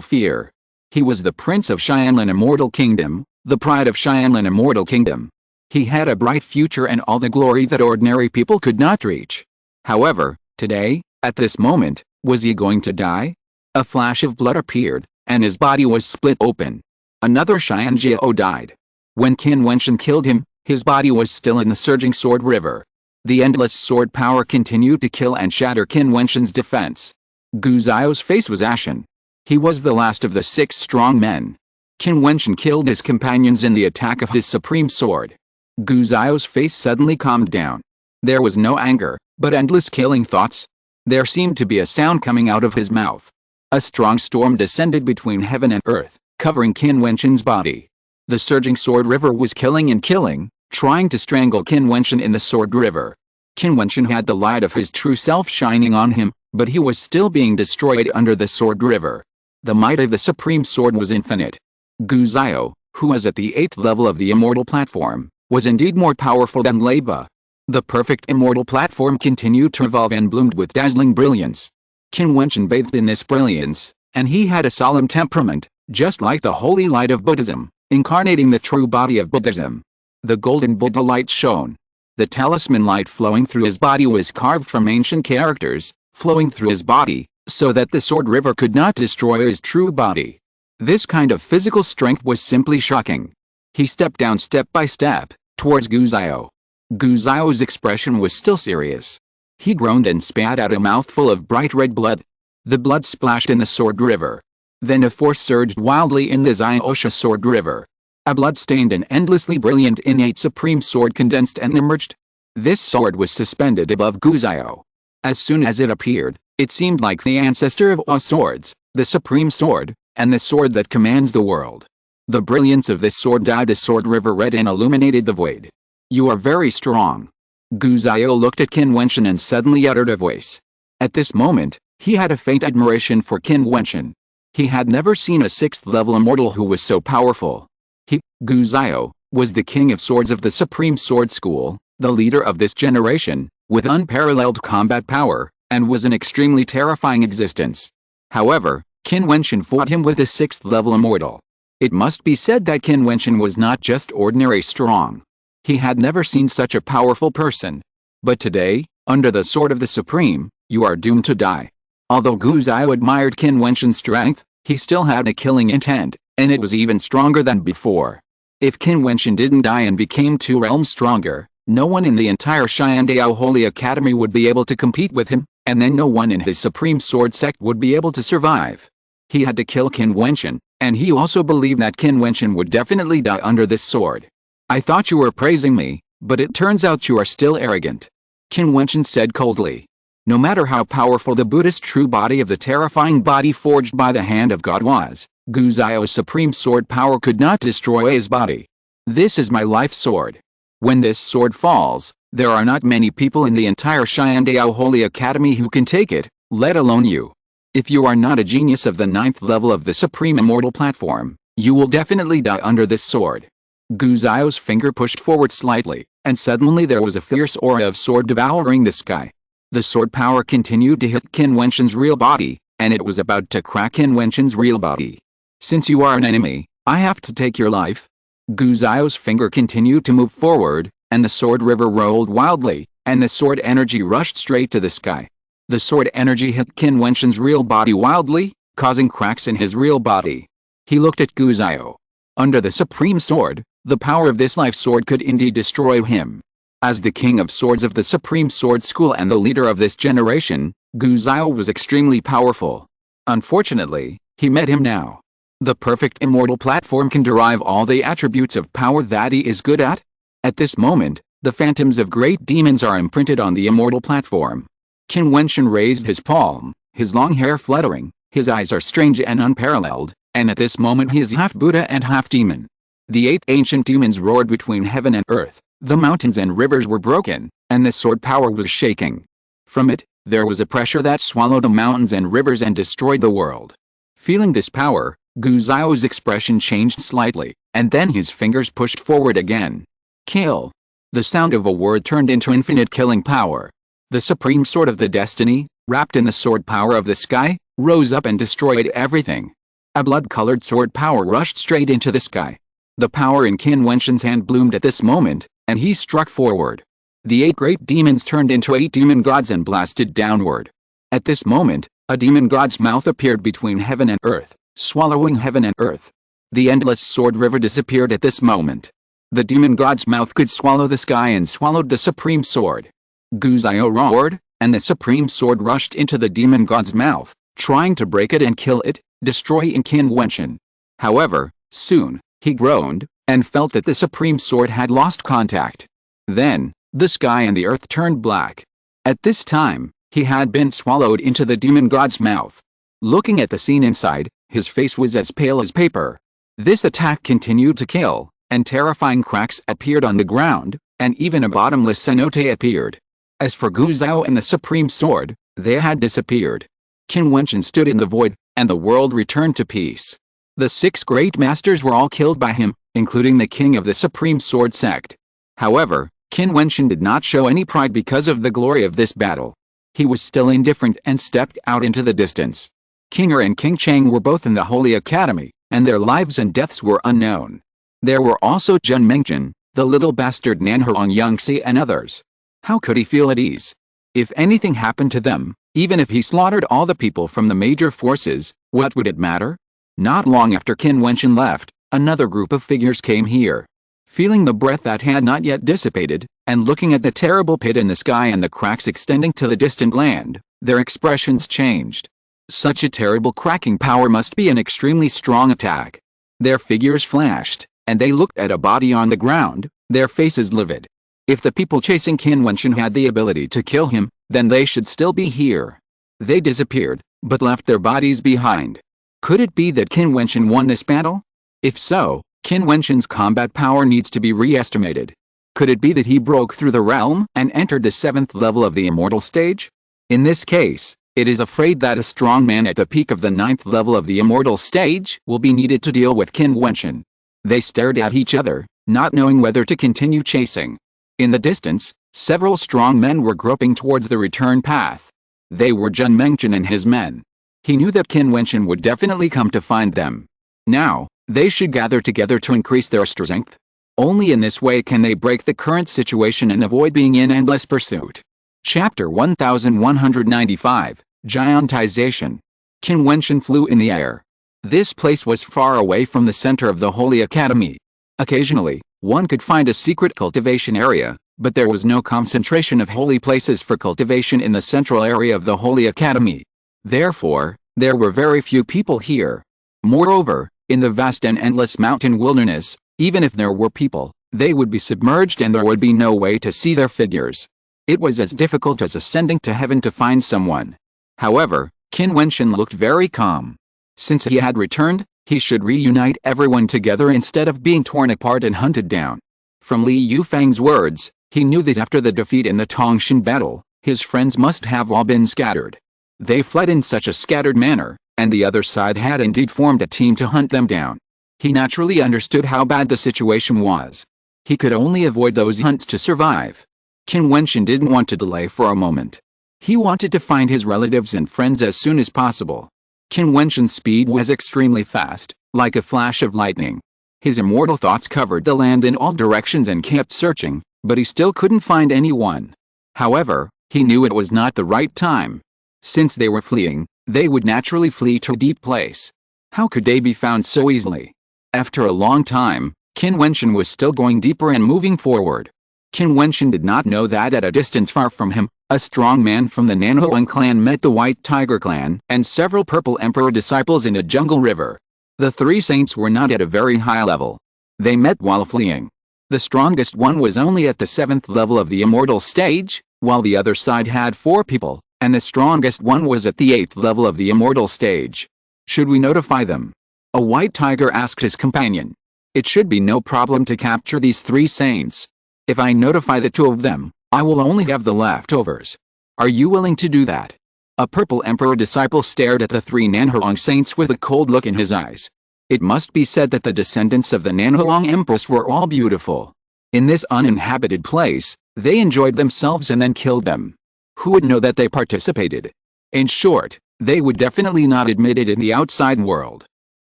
fear. He was the prince of Xianlan immortal kingdom, the pride of Xianlan immortal kingdom. He had a bright future and all the glory that ordinary people could not reach. However, today, at this moment, was he going to die? A flash of blood appeared, and his body was split open. Another Xianjiao died. When Qin Wentian killed him, his body was still in the surging sword river. The endless sword power continued to kill and shatter Qin Wentian's defense. Gu Zhao's face was ashen. He was the last of the 6 strong men. Qin Wentian killed his companions in the attack of his supreme sword. Gu Zhao's face suddenly calmed down. There was no anger, but endless killing thoughts. There seemed to be a sound coming out of his mouth. A strong storm descended between heaven and earth, covering Qin Wentian's body. The surging sword river was killing and killing, trying to strangle Qin Wentian in the sword river. Qin Wentian had the light of his true self shining on him, but he was still being destroyed under the sword river. The might of the supreme sword was infinite. Gu Zhao, who was at the 8th level of the immortal platform, was indeed more powerful than Leba. The perfect immortal platform continued to evolve and bloomed with dazzling brilliance. Qin Wentian bathed in this brilliance, and he had a solemn temperament, just like the holy light of Buddhism, incarnating the true body of Buddhism. The golden Buddha light shone. The talisman light flowing through his body was carved from ancient characters, flowing through his body, so that the sword river could not destroy his true body. This kind of physical strength was simply shocking. He stepped down step by step, towards Gu Zhao. Gu Zhao's expression was still serious. He groaned and spat out a mouthful of bright red blood. The blood splashed in the sword river. Then a force surged wildly in the Xiaosha sword river. A blood-stained and endlessly brilliant innate supreme sword condensed and emerged. This sword was suspended above Gu Zhao. As soon as it appeared, it seemed like the ancestor of all swords, the supreme sword, and the sword that commands the world. The brilliance of this sword dyed the sword river red and illuminated the void. You are very strong. Gu Zhao looked at Qin Wentian and suddenly uttered a voice. At this moment, he had a faint admiration for Qin Wentian. He had never seen a 6th-level immortal who was so powerful. He, Gu Zhao, was the king of swords of the Supreme Sword School, the leader of this generation, with unparalleled combat power, and was an extremely terrifying existence. However, Qin Wentian fought him with a 6th-level immortal. It must be said that Qin Wentian was not just ordinary strong. He had never seen such a powerful person. But today, under the sword of the Supreme, you are doomed to die. Although Gu Zhao admired Qin Wentian's strength, he still had a killing intent, and it was even stronger than before. If Qin Wentian didn't die and became 2 realms stronger, no one in the entire Xiandao Holy Academy would be able to compete with him, and then no one in his Supreme Sword sect would be able to survive. He had to kill Qin Wentian, and he also believed that Qin Wentian would definitely die under this sword. I thought you were praising me, but it turns out you are still arrogant. Qin Wentian said coldly. No matter how powerful the Buddhist true body of the terrifying body forged by the hand of God was, Gu Zhao's supreme sword power could not destroy his body. This is my life sword. When this sword falls, there are not many people in the entire Xiandao Holy Academy who can take it, let alone you. If you are not a genius of the 9th level of the Supreme Immortal Platform, you will definitely die under this sword. Gu Zhao's finger pushed forward slightly, and suddenly there was a fierce aura of sword devouring the sky. The sword power continued to hit Qin Wentian's real body, and it was about to crack Qin Wentian's real body. Since you are an enemy, I have to take your life. Gu Zhao's finger continued to move forward, and the sword river rolled wildly, and the sword energy rushed straight to the sky. The sword energy hit Qin Wentian's real body wildly, causing cracks in his real body. He looked at Gu Zhao. Under the Supreme Sword, the power of this life sword could indeed destroy him. As the King of Swords of the Supreme Sword School and the leader of this generation, Gu Zhao was extremely powerful. Unfortunately, he met him now. The perfect immortal platform can derive all the attributes of power that he is good at. At this moment, the phantoms of great demons are imprinted on the immortal platform. Qin Wentian raised his palm, his long hair fluttering, his eyes are strange and unparalleled, and at this moment he is half Buddha and half demon. The 8 ancient demons roared between heaven and earth, the mountains and rivers were broken, and the sword power was shaking. From it, there was a pressure that swallowed the mountains and rivers and destroyed the world. Feeling this power, Gu Zhao's expression changed slightly, and then his fingers pushed forward again. Kill. The sound of a word turned into infinite killing power. The supreme sword of the destiny, wrapped in the sword power of the sky, rose up and destroyed everything. A blood-colored sword power rushed straight into the sky. The power in Qin Wentian's hand bloomed at this moment, and he struck forward. The 8 great demons turned into 8 demon gods and blasted downward. At this moment, a demon god's mouth appeared between heaven and earth, swallowing heaven and earth. The endless sword river disappeared at this moment. The demon god's mouth could swallow the sky and swallowed the supreme sword. Gu Zhao roared, and the supreme sword rushed into the demon god's mouth, trying to break it and kill it, destroying Qin Wentian. However, soon, he groaned, and felt that the supreme sword had lost contact. Then, the sky and the earth turned black. At this time, he had been swallowed into the demon god's mouth. Looking at the scene inside, his face was as pale as paper. This attack continued to kill, and terrifying cracks appeared on the ground, and even a bottomless cenote appeared. As for Gu Zhao and the supreme sword, they had disappeared. Qin Wentian stood in the void, and the world returned to peace. The 6 great masters were all killed by him, including the king of the Supreme Sword sect. However, Qin Wentian did not show any pride because of the glory of this battle. He was still indifferent and stepped out into the distance. King Er and King Chang were both in the Holy Academy, and their lives and deaths were unknown. There were also Zhen Mengzhen, the little bastard Nanhuang Yangxi and others. How could he feel at ease? If anything happened to them, even if he slaughtered all the people from the major forces, what would it matter? Not long after Qin Wentian left, another group of figures came here. Feeling the breath that had not yet dissipated, and looking at the terrible pit in the sky and the cracks extending to the distant land, their expressions changed. Such a terrible cracking power must be an extremely strong attack. Their figures flashed, and they looked at a body on the ground, their faces livid. If the people chasing Qin Wentian had the ability to kill him, then they should still be here. They disappeared, but left their bodies behind. Could it be that Qin Wentian won this battle? If so, Qin Wentian's combat power needs to be re-estimated. Could it be that he broke through the realm and entered the 7th level of the immortal stage? In this case, it is afraid that a strong man at the peak of the 9th level of the immortal stage will be needed to deal with Qin Wentian. They stared at each other, not knowing whether to continue chasing. In the distance, several strong men were groping towards the return path. They were Zhen Mengzhen and his men. He knew that Qin Wentian would definitely come to find them. Now, they should gather together to increase their strength. Only in this way can they break the current situation and avoid being in endless pursuit. Chapter 1195, Giantization. Qin Wentian flew in the air. This place was far away from the center of the Holy Academy. Occasionally, one could find a secret cultivation area, but there was no concentration of holy places for cultivation in the central area of the Holy Academy. Therefore, there were very few people here. Moreover, in the vast and endless mountain wilderness, even if there were people, they would be submerged and there would be no way to see their figures. It was as difficult as ascending to heaven to find someone. However, Qin Wentian looked very calm. Since he had returned, he should reunite everyone together instead of being torn apart and hunted down. From Li Yufeng's words, he knew that after the defeat in the Tongshan battle, his friends must have all been scattered. They fled in such a scattered manner, and the other side had indeed formed a team to hunt them down. He naturally understood how bad the situation was. He could only avoid those hunts to survive. Qin Wentian didn't want to delay for a moment. He wanted to find his relatives and friends as soon as possible. Qin Wentian's speed was extremely fast, like a flash of lightning. His immortal thoughts covered the land in all directions and kept searching, but he still couldn't find anyone. However, he knew it was not the right time. Since they were fleeing, they would naturally flee to a deep place. How could they be found so easily? After a long time, Qin Wentian was still going deeper and moving forward. Qin Wentian did not know that at a distance far from him, a strong man from the Nanhuang clan met the White Tiger clan and several Purple Emperor disciples in a jungle river. The three saints were not at a very high level. They met while fleeing. The strongest one was only at the 7th level of the immortal stage, while the other side had 4 people, and the strongest one was at the 8th level of the immortal stage. Should we notify them? A white tiger asked his companion. It should be no problem to capture these 3 saints. If I notify the 2 of them, I will only have the leftovers. Are you willing to do that? A Purple Emperor disciple stared at the 3 Nanhuang saints with a cold look in his eyes. It must be said that the descendants of the Nanhuang Empress were all beautiful. In this uninhabited place, they enjoyed themselves and then killed them. Who would know that they participated? In short, they would definitely not admit it in the outside world.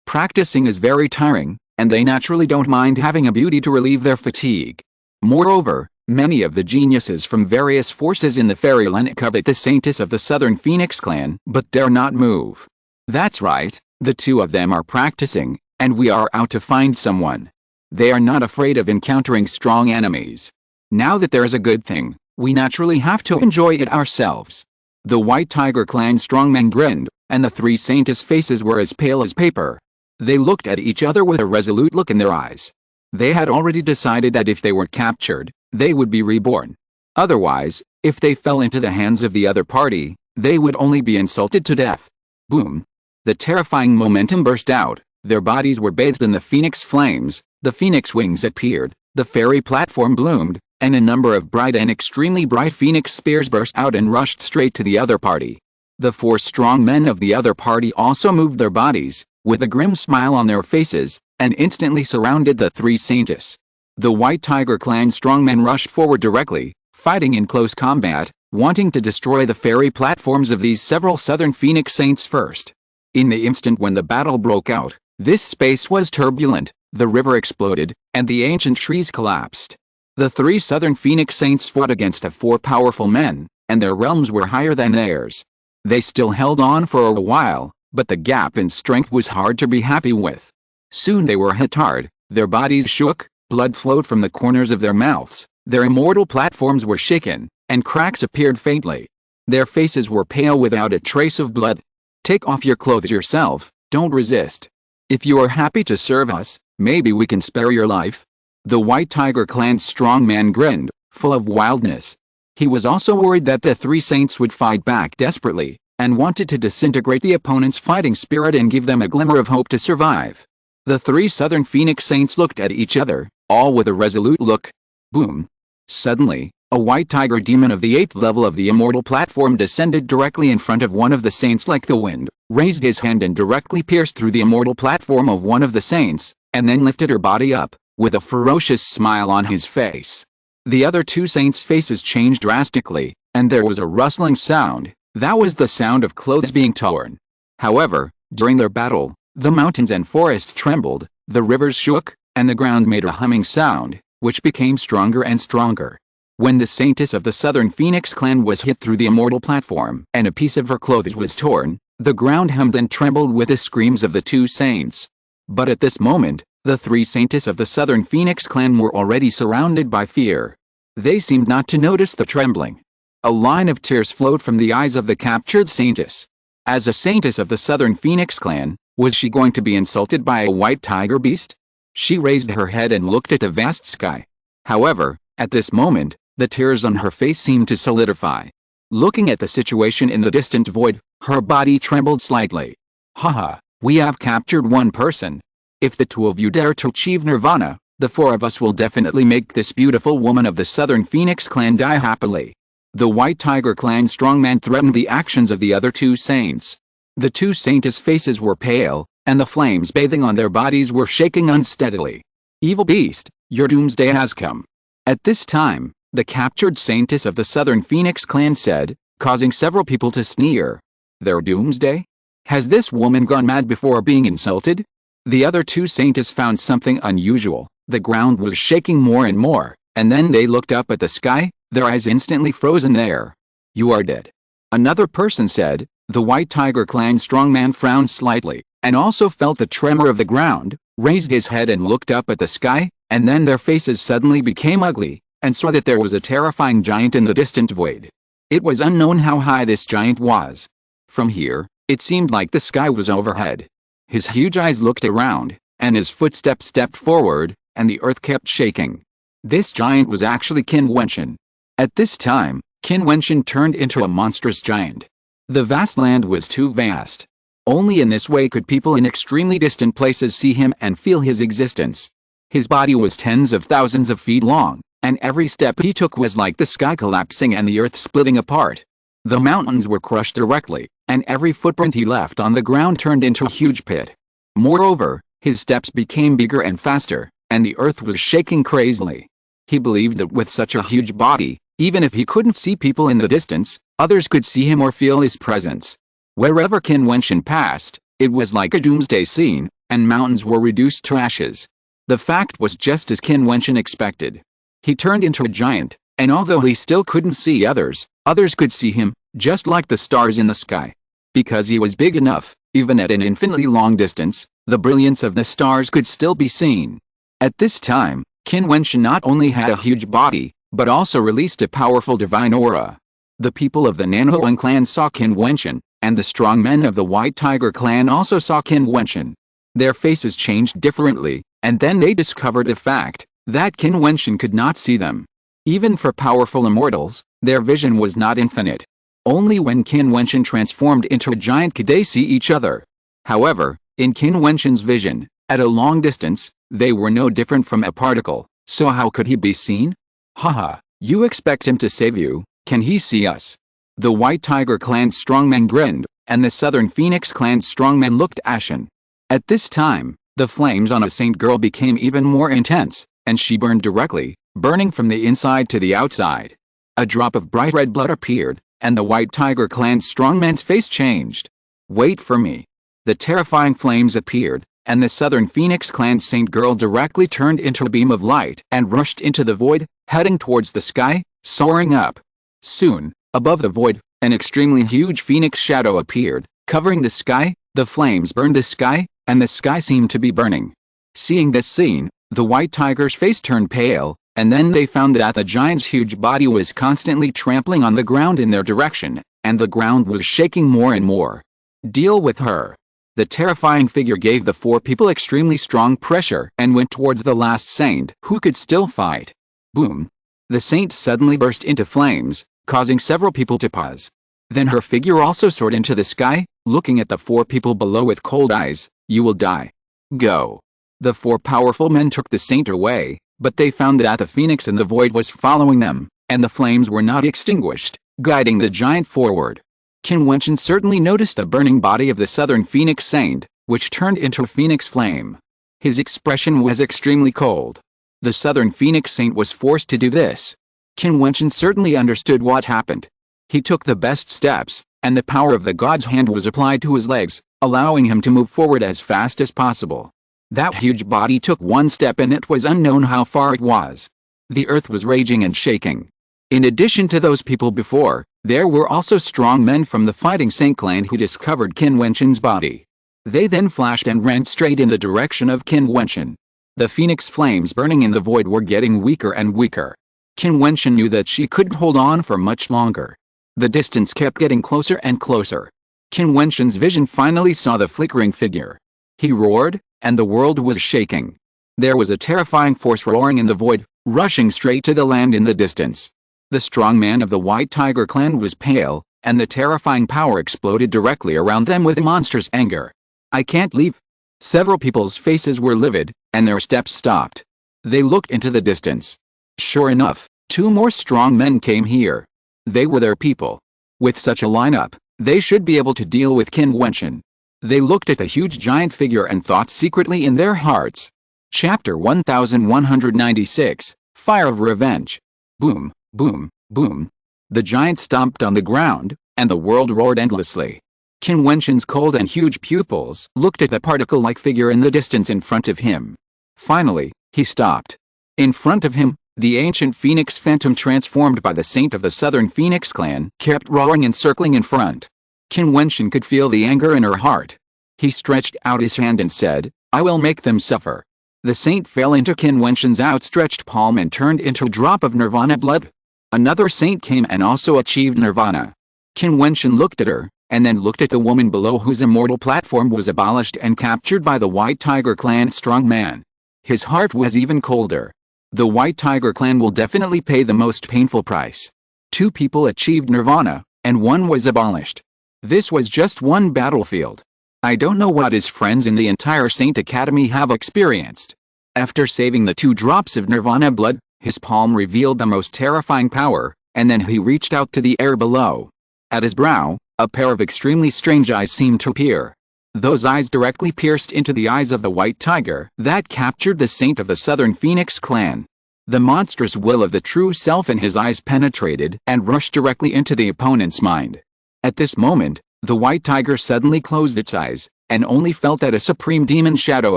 Practicing is very tiring, and they naturally don't mind having a beauty to relieve their fatigue. Moreover, many of the geniuses from various forces in the fairyland covet the saintess of the Southern Phoenix clan but dare not move. That's right, the 2 of them are practicing, and we are out to find someone. They are not afraid of encountering strong enemies. Now that there is a good thing, we naturally have to enjoy it ourselves. The White Tiger clan strongmen grinned, and the 3 saintess faces were as pale as paper. They looked at each other with a resolute look in their eyes. They had already decided that if they were captured, they would be reborn. Otherwise, if they fell into the hands of the other party, they would only be insulted to death. Boom! The terrifying momentum burst out, their bodies were bathed in the phoenix flames, the phoenix wings appeared, the fairy platform bloomed, and a number of bright and extremely bright phoenix spears burst out and rushed straight to the other party. The 4 strong men of the other party also moved their bodies, with a grim smile on their faces, and instantly surrounded the 3 saintess. The White Tiger clan strongmen rushed forward directly, fighting in close combat, wanting to destroy the fairy platforms of these several Southern Phoenix saints first. In the instant when the battle broke out, this space was turbulent, the river exploded, and the ancient trees collapsed. The 3 Southern Phoenix saints fought against the 4 powerful men, and their realms were higher than theirs. They still held on for a while, but the gap in strength was hard to be happy with. Soon they were hit hard, their bodies shook, blood flowed from the corners of their mouths, their immortal platforms were shaken, and cracks appeared faintly. Their faces were pale without a trace of blood. Take off your clothes yourself, don't resist. If you are happy to serve us, maybe we can spare your life. The White Tiger clan's strong man grinned, full of wildness. He was also worried that the 3 saints would fight back desperately, and wanted to disintegrate the opponent's fighting spirit and give them a glimmer of hope to survive. The 3 Southern Phoenix saints looked at each other, all with a resolute look. Boom! Suddenly, a white tiger demon of the 8th level of the immortal platform descended directly in front of one of the saints like the wind, raised his hand and directly pierced through the immortal platform of one of the saints, and then lifted her body up, with a ferocious smile on his face. The other 2 saints' faces changed drastically, and there was a rustling sound. That was the sound of clothes being torn. However, during their battle, the mountains and forests trembled, the rivers shook, and the ground made a humming sound, which became stronger and stronger. When the saintess of the Southern Phoenix clan was hit through the immortal platform and a piece of her clothes was torn, the ground hummed and trembled with the screams of the 2 saints. But at this moment, the 3 saintess of the Southern Phoenix clan were already surrounded by fear. They seemed not to notice the trembling. A line of tears flowed from the eyes of the captured saintess. As a saintess of the Southern Phoenix clan, was she going to be insulted by a white tiger beast? She raised her head and looked at the vast sky. However, at this moment, the tears on her face seemed to solidify. Looking at the situation in the distant void, her body trembled slightly. Haha, we have captured one person. If the 2 of you dare to achieve nirvana, The four of us will definitely make this beautiful woman of the Southern Phoenix clan die happily. The White Tiger clan strongman threatened the actions of the other two saints. The two saints' faces were pale, and the flames bathing on their bodies were shaking unsteadily. Evil beast, your doomsday has come. At this time, the captured saintess of the Southern Phoenix clan said, causing several people to sneer. Their doomsday? Has this woman gone mad before being insulted? The other two saintess found something unusual. The ground was shaking more and more, and then they looked up at the sky, their eyes instantly frozen there. You are dead. Another person said. The White Tiger clan strongman frowned slightly, and also felt the tremor of the ground, raised his head and looked up at the sky, and then their faces suddenly became ugly, and saw that there was a terrifying giant in the distant void. It was unknown how high this giant was. From here, it seemed like the sky was overhead. His huge eyes looked around, and his footsteps stepped forward, and the earth kept shaking. This giant was actually Qin Wentian. At this time, Qin Wentian turned into a monstrous giant. The vast land was too vast. Only in this way could people in extremely distant places see him and feel his existence. His body was tens of thousands of feet long, and every step he took was like the sky collapsing and the earth splitting apart. The mountains were crushed directly, and every footprint he left on the ground turned into a huge pit. Moreover, his steps became bigger and faster, and the earth was shaking crazily. He believed that with such a huge body, even if he couldn't see people in the distance, others could see him or feel his presence. Wherever Qin Wentian passed, it was like a doomsday scene, and mountains were reduced to ashes. The fact was just as Qin Wentian expected. He turned into a giant, and although he still couldn't see others, others could see him, just like the stars in the sky. Because he was big enough, even at an infinitely long distance, the brilliance of the stars could still be seen. At this time, Qin Wentian not only had a huge body, but also released a powerful divine aura. The people of the Nanhuang clan saw Qin Wentian, and the strong men of the White Tiger clan also saw Qin Wentian. Their faces changed differently, and then they discovered a fact, that Qin Wentian could not see them. Even for powerful immortals, their vision was not infinite. Only when Qin Wentian transformed into a giant could they see each other. However, in Qin Wentian's vision, at a long distance, they were no different from a particle, so how could he be seen? Haha, you expect him to save you, can he see us? The White Tiger clan's strongman grinned, and the Southern Phoenix clan's strongman looked ashen. At this time, the flames on a saint girl became even more intense, and she burned directly, burning from the inside to the outside. A drop of bright red blood appeared, and the White Tiger clan's strongman's face changed. Wait for me. The terrifying flames appeared, and the Southern Phoenix clan saint girl directly turned into a beam of light and rushed into the void, heading towards the sky, soaring up. Soon, above the void, an extremely huge phoenix shadow appeared, covering the sky. The flames burned the sky, and the sky seemed to be burning. Seeing this scene, the White Tiger's face turned pale, and then they found that the giant's huge body was constantly trampling on the ground in their direction, and the ground was shaking more and more. Deal with her. The terrifying figure gave the four people extremely strong pressure and went towards the last saint who could still fight. Boom! The saint suddenly burst into flames, causing several people to pause. Then her figure also soared into the sky, looking at the four people below with cold eyes. You will die. Go. The four powerful men took the saint away, but they found that the phoenix in the void was following them, and the flames were not extinguished, guiding the giant forward. Qin Wentian certainly noticed the burning body of the Southern Phoenix saint, which turned into a phoenix flame. His expression was extremely cold. The Southern Phoenix saint was forced to do this. Qin Wentian certainly understood what happened. He took the best steps, and the power of the god's hand was applied to his legs, allowing him to move forward as fast as possible. That huge body took one step and it was unknown how far it was. The earth was raging and shaking. In addition to those people before, there were also strong men from the Fighting Saint clan who discovered Qin Wentian's body. They then flashed and ran straight in the direction of Qin Wentian. The phoenix flames burning in the void were getting weaker and weaker. Qin Wentian knew that she couldn't hold on for much longer. The distance kept getting closer and closer. Qin Wentian's vision finally saw the flickering figure. He roared, and the world was shaking. There was a terrifying force roaring in the void, rushing straight to the land in the distance. The strong man of the White Tiger clan was pale, and the terrifying power exploded directly around them with monstrous anger. I can't leave. Several people's faces were livid, and their steps stopped. They looked into the distance. Sure enough, two more strong men came here. They were their people. With such a lineup, they should be able to deal with Qin Wentian. They looked at the huge giant figure and thought secretly in their hearts. Chapter 1196, Fire of Revenge. Boom, boom, boom. The giant stomped on the ground, and the world roared endlessly. Qin Wentian's cold and huge pupils looked at the particle-like figure in the distance in front of him. Finally, he stopped. In front of him, the ancient phoenix phantom transformed by the saint of the southern phoenix clan kept roaring and circling in front. Qin Wentian could feel the anger in her heart. He stretched out his hand and said, "I will make them suffer." The saint fell into Qin Wentian's outstretched palm and turned into a drop of nirvana blood. Another saint came and also achieved nirvana. Qin Wentian looked at her, and then looked at the woman below whose immortal platform was abolished and captured by the White Tiger clan strongman. His heart was even colder. The White Tiger clan will definitely pay the most painful price. Two people achieved nirvana, and one was abolished. This was just one battlefield. I don't know what his friends in the entire Saint Academy have experienced. After saving the 2 drops of nirvana blood, his palm revealed the most terrifying power, and then he reached out to the air below. At his brow, a pair of extremely strange eyes seemed to appear. Those eyes directly pierced into the eyes of the White Tiger that captured the saint of the Southern Phoenix clan. The monstrous will of the true self in his eyes penetrated and rushed directly into the opponent's mind. At this moment, the White Tiger suddenly closed its eyes, and only felt that a supreme demon shadow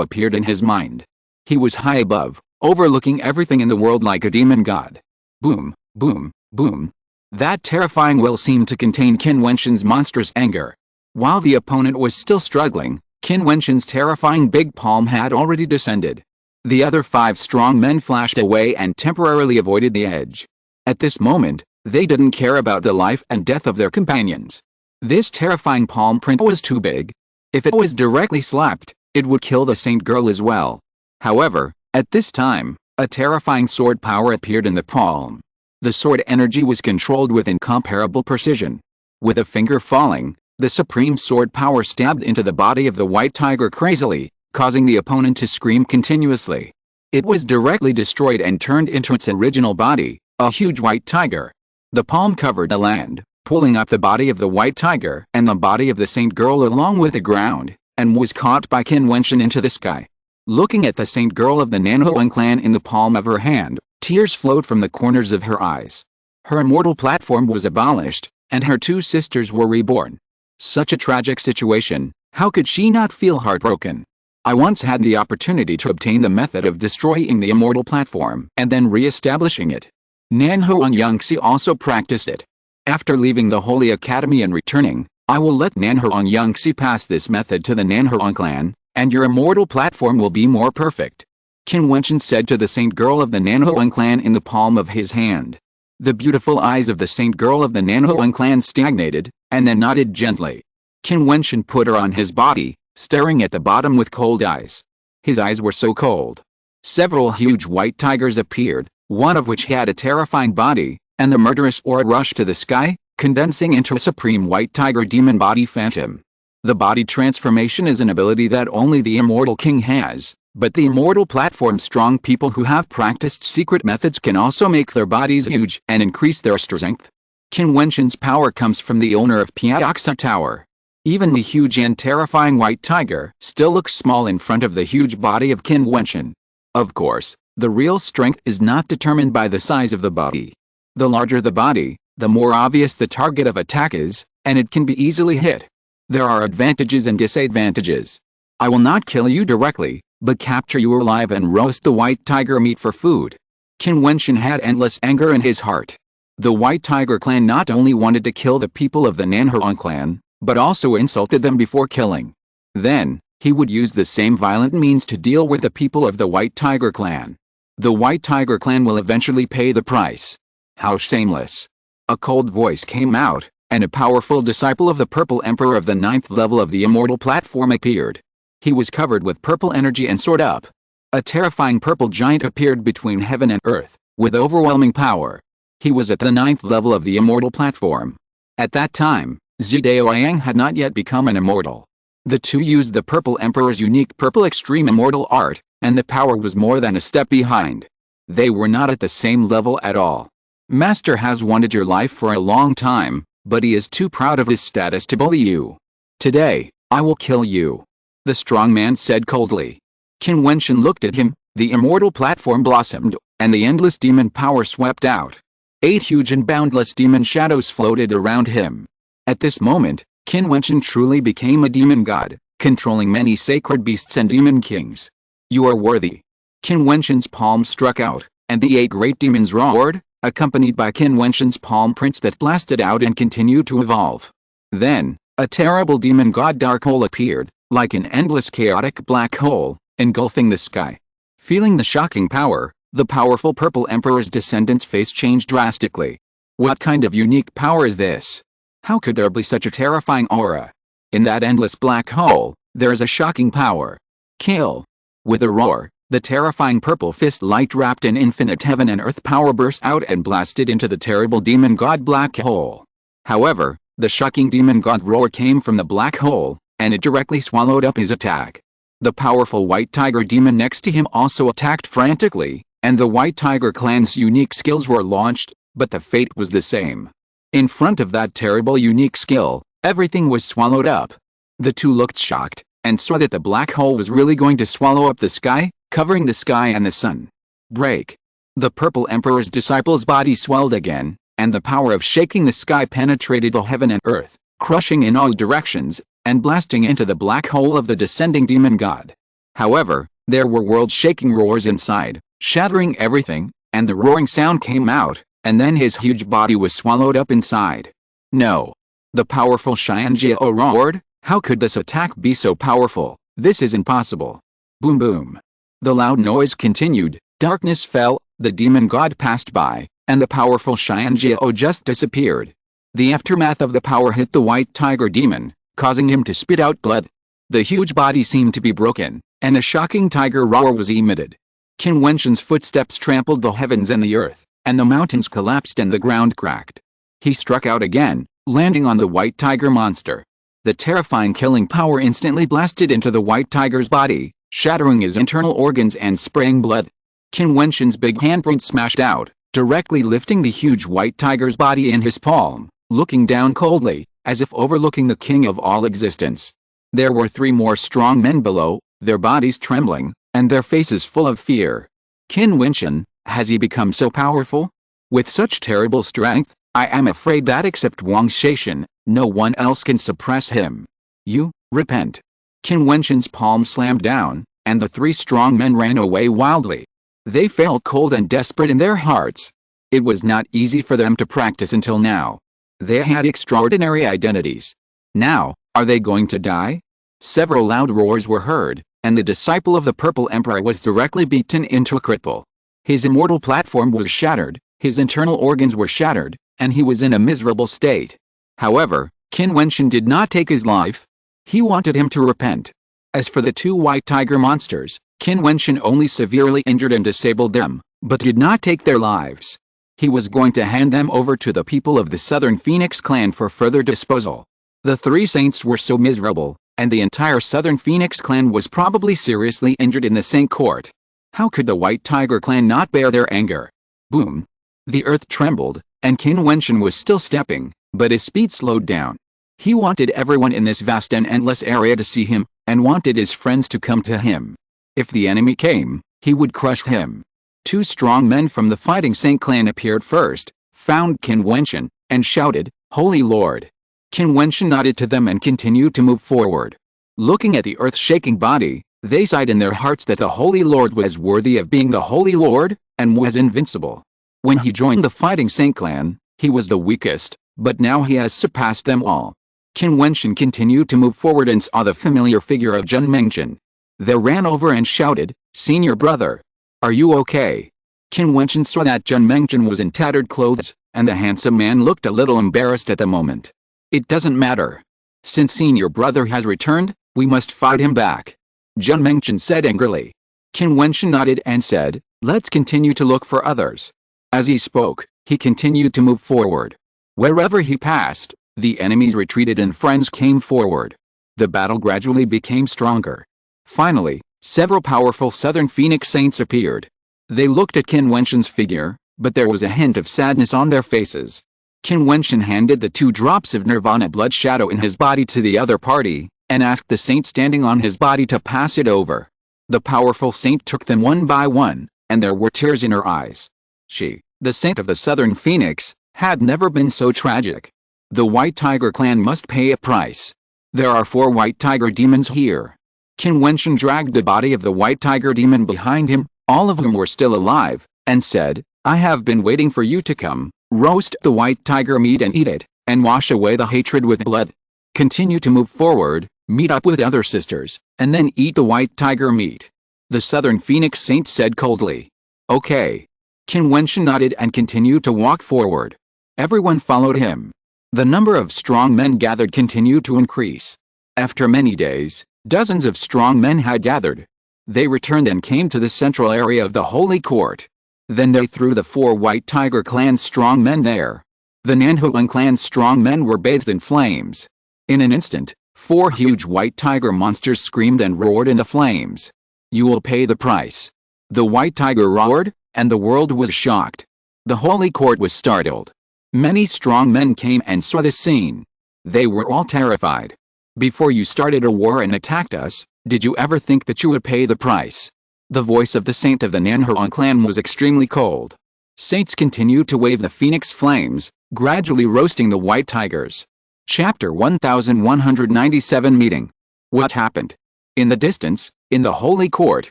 appeared in his mind. He was high above, overlooking everything in the world like a demon god. Boom, boom, boom. That terrifying will seemed to contain Qin Wentian's monstrous anger. While the opponent was still struggling, Qin Wentian's terrifying big palm had already descended. The other 5 strong men flashed away and temporarily avoided the edge. At this moment, they didn't care about the life and death of their companions. This terrifying palm print was too big. If it was directly slapped, it would kill the saint girl as well. However, at this time, a terrifying sword power appeared in the palm. The sword energy was controlled with incomparable precision. With a finger falling, the supreme sword power stabbed into the body of the White Tiger crazily, causing the opponent to scream continuously. It was directly destroyed and turned into its original body, a huge white tiger. The palm covered the land, pulling up the body of the White Tiger and the body of the saint girl along with the ground, and was caught by Qin Wentian into the sky. Looking at the saint girl of the Nanhuang clan in the palm of her hand, tears flowed from the corners of her eyes. Her immortal platform was abolished, and her 2 sisters were reborn. Such a tragic situation, how could she not feel heartbroken? I once had the opportunity to obtain the method of destroying the immortal platform and then re-establishing it. Nanhuang Yangxi also practiced it. After leaving the Holy Academy and returning, I will let Nanhuang Yangxi pass this method to the Nanhuang clan, and your immortal platform will be more perfect. Qin Wentian said to the saint girl of the Nanhuang clan in the palm of his hand. The beautiful eyes of the saint girl of the Nanhuang clan stagnated, and then nodded gently. Qin Wentian put her on his body, staring at the bottom with cold eyes. His eyes were so cold. Several huge white tigers appeared, one of which had a terrifying body, and the murderous aura rushed to the sky, condensing into a supreme white tiger demon body phantom. The body transformation is an ability that only the immortal king has, but the immortal platform strong people who have practiced secret methods can also make their bodies huge and increase their strength. Qin Wentian's power comes from the owner of Piaoxa Tower. Even the huge and terrifying white tiger still looks small in front of the huge body of Qin Wentian. Of course, the real strength is not determined by the size of the body. The larger the body, the more obvious the target of attack is, and it can be easily hit. There are advantages and disadvantages. I will not kill you directly, but capture you alive and roast the white tiger meat for food. Qin Wentian had endless anger in his heart. The White Tiger clan not only wanted to kill the people of the Nanhuang clan, but also insulted them before killing. Then, he would use the same violent means to deal with the people of the White Tiger clan. The White Tiger clan will eventually pay the price. How shameless. A cold voice came out, and a powerful disciple of the Purple Emperor of the 9th level of the Immortal Platform appeared. He was covered with purple energy and soared up. A terrifying purple giant appeared between heaven and earth, with overwhelming power. He was at the 9th level of the Immortal Platform. At that time, Zidaoyang had not yet become an immortal. The two used the Purple Emperor's unique Purple Extreme Immortal Art, and the power was more than a step behind. They were not at the same level at all. Master has wanted your life for a long time, but he is too proud of his status to bully you. Today, I will kill you," the strong man said coldly. Qin Wentian looked at him, the immortal platform blossomed, and the endless demon power swept out. 8 huge and boundless demon shadows floated around him. At this moment, Qin Wentian truly became a demon god, controlling many sacred beasts and demon kings. "You are worthy." Qin Wentian's palm struck out, and the 8 great demons roared, accompanied by Qin Wentian's palm prints that blasted out and continued to evolve. Then, a terrible demon god dark hole appeared, like an endless chaotic black hole, engulfing the sky. Feeling the shocking power, the powerful purple emperor's descendant's face changed drastically. What kind of unique power is this? How could there be such a terrifying aura? In that endless black hole, there is a shocking power. Kill! With a roar, the terrifying purple fist light wrapped in infinite heaven and earth power burst out and blasted into the terrible demon god black hole. However, the shocking demon god roar came from the black hole, and it directly swallowed up his attack. The powerful white tiger demon next to him also attacked frantically, and the white tiger clan's unique skills were launched, but the fate was the same. In front of that terrible unique skill, everything was swallowed up. The two looked shocked, and saw that the black hole was really going to swallow up the sky, covering the sky and the sun. Break! The purple emperor's disciple's body swelled again, and the power of shaking the sky penetrated the heaven and earth, crushing in all directions, and blasting into the black hole of the descending demon god. However, there were world-shaking roars inside, shattering everything, and the roaring sound came out, and then his huge body was swallowed up inside. "No!" The powerful Xianjiao roared, "How could this attack be so powerful? This is impossible!" Boom boom! The loud noise continued, darkness fell, the demon god passed by, and the powerful Xianjiao just disappeared. The aftermath of the power hit the white tiger demon, causing him to spit out blood. The huge body seemed to be broken, and a shocking tiger roar was emitted. Qin Wentian's footsteps trampled the heavens and the earth, and the mountains collapsed and the ground cracked. He struck out again, landing on the white tiger monster. The terrifying killing power instantly blasted into the white tiger's body, shattering his internal organs and spraying blood. Qin Wentian's big handprint smashed out, directly lifting the huge white tiger's body in his palm, looking down coldly, as if overlooking the king of all existence. There were 3 more strong men below, their bodies trembling, and their faces full of fear. "Qin Wentian, has he become so powerful? With such terrible strength, I am afraid that except Wang Shaishan, no one else can suppress him. You, repent." Qin Wentian's palm slammed down, and the 3 strong men ran away wildly. They felt cold and desperate in their hearts. It was not easy for them to practice until now. They had extraordinary identities. Now, are they going to die? Several loud roars were heard, and the disciple of the Purple Emperor was directly beaten into a cripple. His immortal platform was shattered, his internal organs were shattered, and he was in a miserable state. However, Qin Wentian did not take his life. He wanted him to repent. As for the 2 white tiger monsters, Qin Wentian only severely injured and disabled them, but did not take their lives. He was going to hand them over to the people of the Southern Phoenix clan for further disposal. The 3 saints were so miserable, and the entire Southern Phoenix clan was probably seriously injured in the Saint Court. How could the White Tiger clan not bear their anger? Boom! The earth trembled, and Qin Wentian was still stepping, but his speed slowed down. He wanted everyone in this vast and endless area to see him, and wanted his friends to come to him. If the enemy came, he would crush him. 2 strong men from the Fighting Saint clan appeared first, found Qin Wentian, and shouted, "Holy Lord!" Qin Wentian nodded to them and continued to move forward. Looking at the earth-shaking body, they sighed in their hearts that the Holy Lord was worthy of being the Holy Lord, and was invincible. When he joined the Fighting Saint clan, he was the weakest, but now he has surpassed them all. Qin Wentian continued to move forward and saw the familiar figure of Jiutian. They ran over and shouted, "Senior brother! Are you okay?" Qin Wentian saw that Jiutian was in tattered clothes, and the handsome man looked a little embarrassed at the moment. "It doesn't matter. Since senior brother has returned, we must fight him back," Jiutian said angrily. Qin Wentian nodded and said, "Let's continue to look for others." As he spoke, he continued to move forward. Wherever he passed, the enemies retreated and friends came forward. The battle gradually became stronger. Finally, Several powerful southern phoenix saints appeared. They looked at Qin Wentian's figure, but there was a hint of sadness on their faces. Qin Wentian handed the 2 drops of nirvana blood shadow in his body to the other party, and asked the saint standing on his body to pass it over. The powerful saint took them one by one, and there were tears in her eyes. She, the saint of the southern phoenix, had never been so tragic. The White Tiger clan must pay a price. There are 4 white tiger demons here. Qin Wentian dragged the body of the white tiger demon behind him, all of whom were still alive, and said, "I have been waiting for you to come. Roast the white tiger meat and eat it, and wash away the hatred with blood. Continue to move forward, meet up with other sisters, and then eat the white tiger meat." The southern phoenix saint said coldly. "Okay." Qin Wentian nodded and continued to walk forward. Everyone followed him. The number of strong men gathered continued to increase. After many days, dozens of strong men had gathered. They returned and came to the central area of the holy court. Then they threw the 4 white tiger clan's strong men there. The Nanhuan clan's strong men were bathed in flames. In an instant, 4 huge white tiger monsters screamed and roared into flames. "You will pay the price." The white tiger roared, and the world was shocked. The holy court was startled. Many strong men came and saw the scene. They were all terrified. "Before you started a war and attacked us, did you ever think that you would pay the price?" The voice of the saint of the Nanhuan clan was extremely cold. Saints continued to wave the phoenix flames, gradually roasting the white tigers. Chapter 1197 Meeting. What happened? In the distance, in the holy court,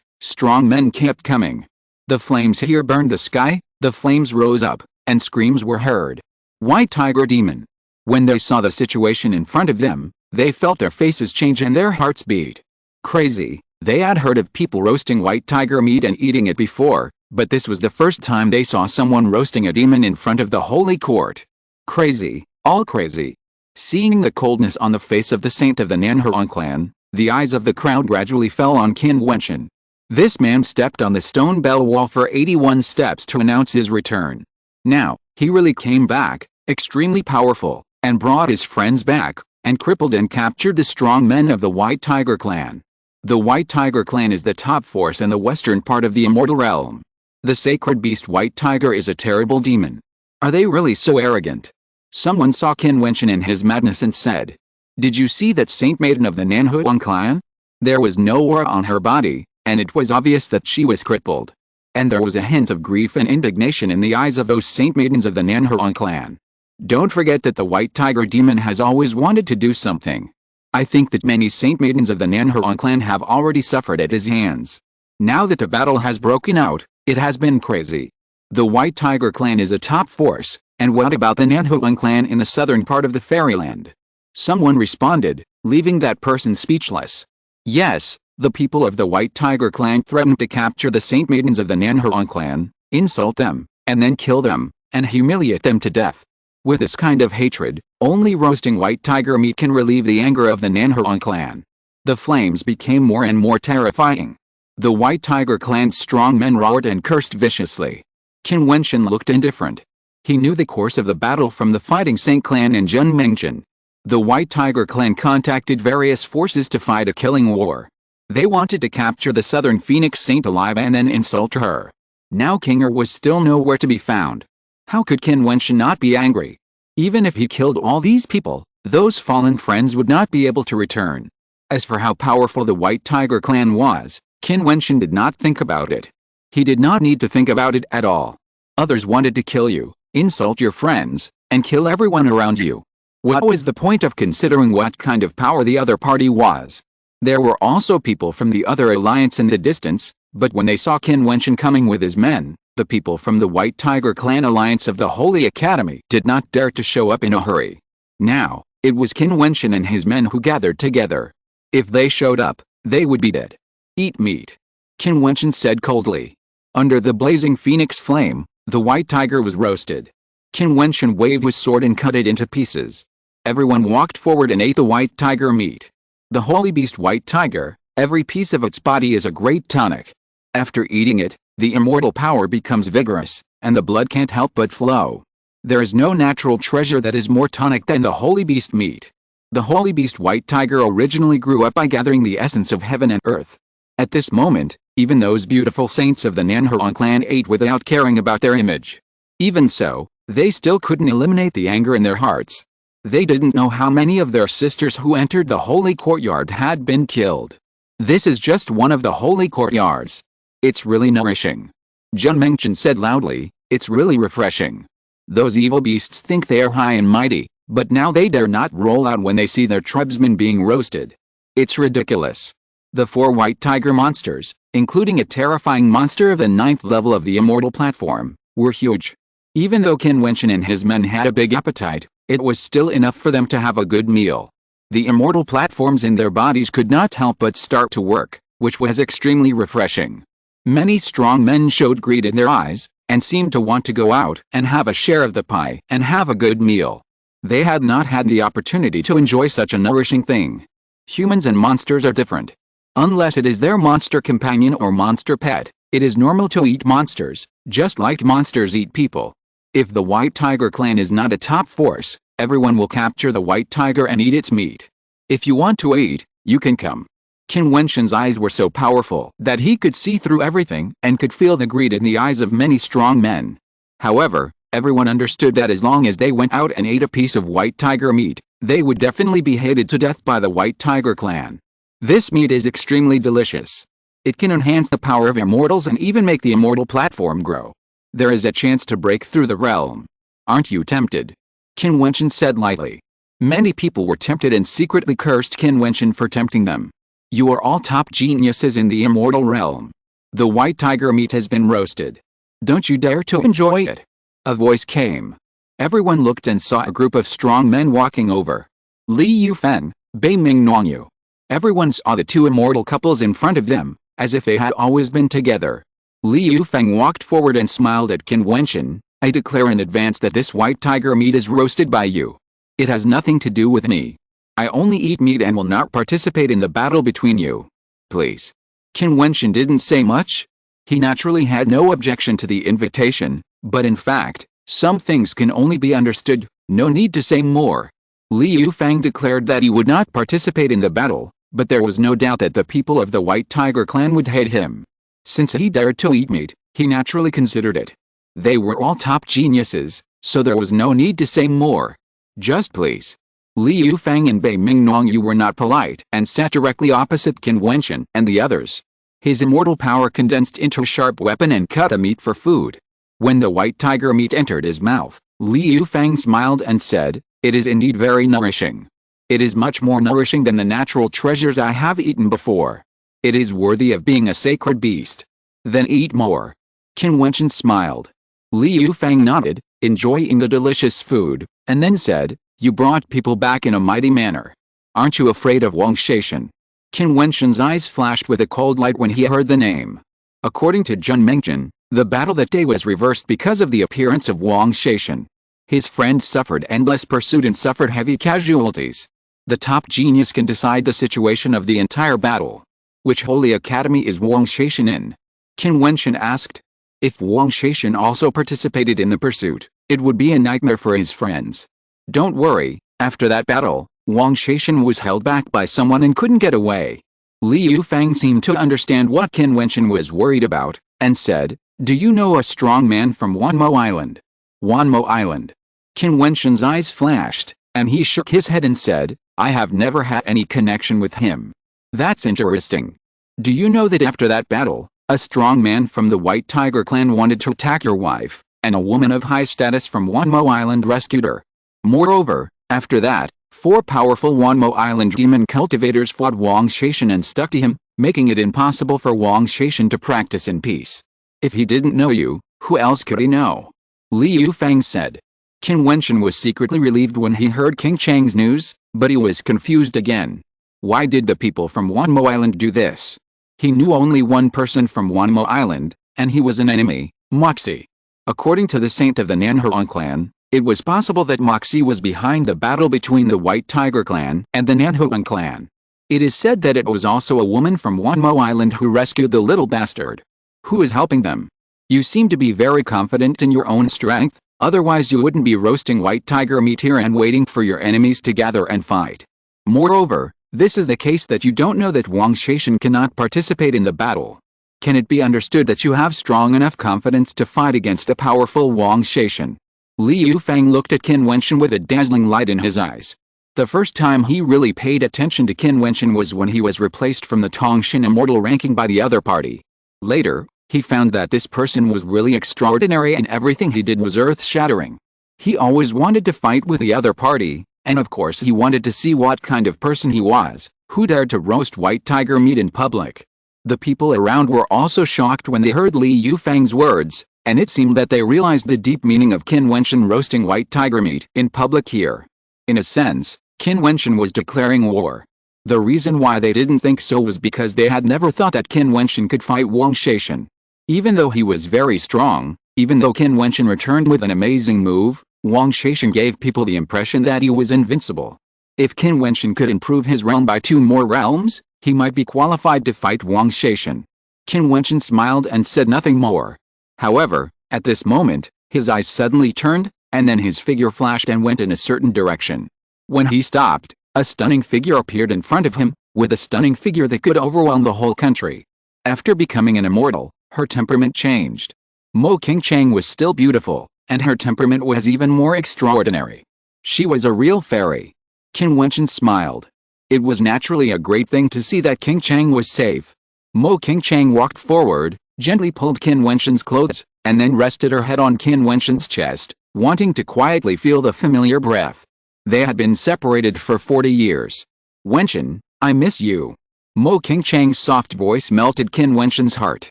strong men kept coming. The flames here burned the sky, the flames rose up, and screams were heard. White tiger demon. When they saw the situation in front of them, they felt their faces change and their hearts beat. Crazy, they had heard of people roasting white tiger meat and eating it before, but this was the first time they saw someone roasting a demon in front of the holy court. Crazy, all crazy. Seeing the coldness on the face of the saint of the Nanhuan clan, the eyes of the crowd gradually fell on Qin Wentian. This man stepped on the stone bell wall for 81 steps to announce his return. Now, he really came back, extremely powerful, and brought his friends back, and crippled and captured the strong men of the White Tiger clan. The White Tiger clan is the top force in the western part of the immortal realm. The sacred beast White Tiger is a terrible demon. Are they really so arrogant? Someone saw Qin Wentian in his madness and said, "Did you see that saint maiden of the Nanhuan clan? There was no aura on her body, and it was obvious that she was crippled." And there was a hint of grief and indignation in the eyes of those saint maidens of the Nanhuan clan. Don't forget that the White Tiger demon has always wanted to do something. I think that many saint maidens of the Nanhuan clan have already suffered at his hands. Now that the battle has broken out, it has been crazy. The White Tiger clan is a top force, and what about the Nanhuan clan in the southern part of the fairyland? Someone responded, leaving that person speechless. Yes, the people of the White Tiger clan threatened to capture the saint maidens of the Nanhuan clan, insult them, and then kill them, and humiliate them to death. With this kind of hatred, only roasting white tiger meat can relieve the anger of the Nanhuan clan. The flames became more and more terrifying. The White Tiger clan's strong men roared and cursed viciously. Qin Wentian looked indifferent. He knew the course of the battle from the Fighting Saint clan in Junmengchen. The White Tiger clan contacted various forces to fight a killing war. They wanted to capture the Southern Phoenix Saint alive and then insult her. Now Kinger was still nowhere to be found. How could Qin Wentian not be angry? Even if he killed all these people, those fallen friends would not be able to return. As for how powerful the White Tiger clan was, Qin Wentian did not think about it. He did not need to think about it at all. Others wanted to kill you, insult your friends, and kill everyone around you. What was the point of considering what kind of power the other party was? There were also people from the other alliance in the distance, but when they saw Qin Wentian coming with his men, the people from the White Tiger clan alliance of the Holy Academy did not dare to show up in a hurry. Now, it was Qin Wentian and his men who gathered together. If they showed up, they would be dead. Eat meat. Qin Wentian said coldly. Under the blazing phoenix flame, the white tiger was roasted. Qin Wentian waved his sword and cut it into pieces. Everyone walked forward and ate the white tiger meat. The holy beast White Tiger, every piece of its body is a great tonic. After eating it, the immortal power becomes vigorous, and the blood can't help but flow. There is no natural treasure that is more tonic than the holy beast meat. The holy beast White Tiger originally grew up by gathering the essence of heaven and earth. At this moment, even those beautiful saints of the Nanhuang clan ate without caring about their image. Even so, they still couldn't eliminate the anger in their hearts. They didn't know how many of their sisters who entered the holy courtyard had been killed. This is just one of the holy courtyards. It's really nourishing. Qin Wentian said loudly, it's really refreshing. Those evil beasts think they are high and mighty, but now they dare not roll out when they see their tribesmen being roasted. It's ridiculous. The 4 white tiger monsters, including a terrifying monster of the 9th level of the immortal platform, were huge. Even though Qin Wentian and his men had a big appetite, it was still enough for them to have a good meal. The immortal platforms in their bodies could not help but start to work, which was extremely refreshing. Many strong men showed greed in their eyes, and seemed to want to go out and have a share of the pie and have a good meal. They had not had the opportunity to enjoy such a nourishing thing. Humans and monsters are different. Unless it is their monster companion or monster pet, it is normal to eat monsters, just like monsters eat people. If the White Tiger clan is not a top force, everyone will capture the White Tiger and eat its meat. If you want to eat, you can come. Qin Wentian's eyes were so powerful that he could see through everything and could feel the greed in the eyes of many strong men. However, everyone understood that as long as they went out and ate a piece of white tiger meat, they would definitely be hated to death by the White Tiger clan. This meat is extremely delicious. It can enhance the power of immortals and even make the immortal platform grow. There is a chance to break through the realm. Aren't you tempted? Qin Wentian said lightly. Many people were tempted and secretly cursed Qin Wentian for tempting them. You are all top geniuses in the immortal realm. The white tiger meat has been roasted. Don't you dare to enjoy it. A voice came. Everyone looked and saw a group of strong men walking over. Li Yufeng, Bei Mingnuangyu. Everyone saw the 2 immortal couples in front of them, as if they had always been together. Li Yufeng walked forward and smiled at Qin Wentian. I declare in advance that this white tiger meat is roasted by you. It has nothing to do with me. I only eat meat and will not participate in the battle between you. Please. Qin Wentian didn't say much. He naturally had no objection to the invitation, but in fact, some things can only be understood, no need to say more. Li Yufeng declared that he would not participate in the battle, but there was no doubt that the people of the White Tiger clan would hate him. Since he dared to eat meat, he naturally considered it. They were all top geniuses, so there was no need to say more. Just please. Li Yufeng and Bei Mingnuangyu were not polite and sat directly opposite Qin Wentian and the others. His immortal power condensed into a sharp weapon and cut the meat for food. When the white tiger meat entered his mouth, Li Yufeng smiled and said, it is indeed very nourishing. It is much more nourishing than the natural treasures I have eaten before. It is worthy of being a sacred beast. Then eat more. Qin Wentian smiled. Li Yufeng nodded, enjoying the delicious food, and then said, you brought people back in a mighty manner. Aren't you afraid of Wang Shaishan? Qin Wentian's eyes flashed with a cold light when he heard the name. According to Qin Wentian, the battle that day was reversed because of the appearance of Wang Shaishan. His friend suffered endless pursuit and suffered heavy casualties. The top genius can decide the situation of the entire battle. Which holy academy is Wang Shaishan in? Qin Wentian asked. If Wang Shaishan also participated in the pursuit, it would be a nightmare for his friends. Don't worry, after that battle, Wang Shaishan was held back by someone and couldn't get away. Li Yufeng seemed to understand what Qin Wentian was worried about, and said, do you know a strong man from Wanmo Island? Wanmo Island. Qin Wentian's eyes flashed, and he shook his head and said, I have never had any connection with him. That's interesting. Do you know that after that battle, a strong man from the White Tiger clan wanted to attack your wife, and a woman of high status from Wanmo Island rescued her? Moreover, after that, 4 powerful Wanmo Island demon cultivators fought Wang Shaishan and stuck to him, making it impossible for Wang Shaishan to practice in peace. If he didn't know you, who else could he know? Li Yufeng said. Qin Wentian was secretly relieved when he heard King Chang's news, but he was confused again. Why did the people from Wanmo Island do this? He knew only one person from Wanmo Island, and he was an enemy, Moxie. According to the saint of the Nanhuang clan, it was possible that Moxie was behind the battle between the White Tiger clan and the Nanhuang clan. It is said that it was also a woman from Wanmo Island who rescued the little bastard. Who is helping them? You seem to be very confident in your own strength, otherwise you wouldn't be roasting white tiger meat here and waiting for your enemies to gather and fight. Moreover, This is the case that you don't know that Wang Shaishan cannot participate in the battle. Can it be understood that you have strong enough confidence to fight against the powerful Wang Shaishan? Li Yufang looked at Qin Wentian with a dazzling light in his eyes. The first time he really paid attention to Qin Wentian was when he was replaced from the Tongshan Immortal ranking by the other party. Later, he found that this person was really extraordinary and everything he did was earth-shattering. He always wanted to fight with the other party, and of course he wanted to see what kind of person he was, who dared to roast white tiger meat in public. The people around were also shocked when they heard Li Yufang's words, and it seemed that they realized the deep meaning of Qin Wentian roasting white tiger meat in public here. In a sense, Qin Wentian was declaring war. The reason why they didn't think so was because they had never thought that Qin Wentian could fight Wang Shaishan. Even though he was very strong, even though Qin Wentian returned with an amazing move, Wang Shaishan gave people the impression that he was invincible. If Qin Wentian could improve his realm by 2 more realms, he might be qualified to fight Wang Shaishan. Qin Wentian smiled and said nothing more. However, at this moment, his eyes suddenly turned, and then his figure flashed and went in a certain direction. When he stopped, a stunning figure appeared in front of him, with a stunning figure that could overwhelm the whole country. After becoming an immortal, her temperament changed. Mo Qingchang was still beautiful, and her temperament was even more extraordinary. She was a real fairy. Qin Wentian smiled. It was naturally a great thing to see that Qingchang was safe. Mo Qingchang walked forward, gently pulled Qin Wentian's clothes, and then rested her head on Qin Wentian's chest, wanting to quietly feel the familiar breath. They had been separated for 40 years. Wentian, I miss you. Mo Qingchang's soft voice melted Qin Wentian's heart.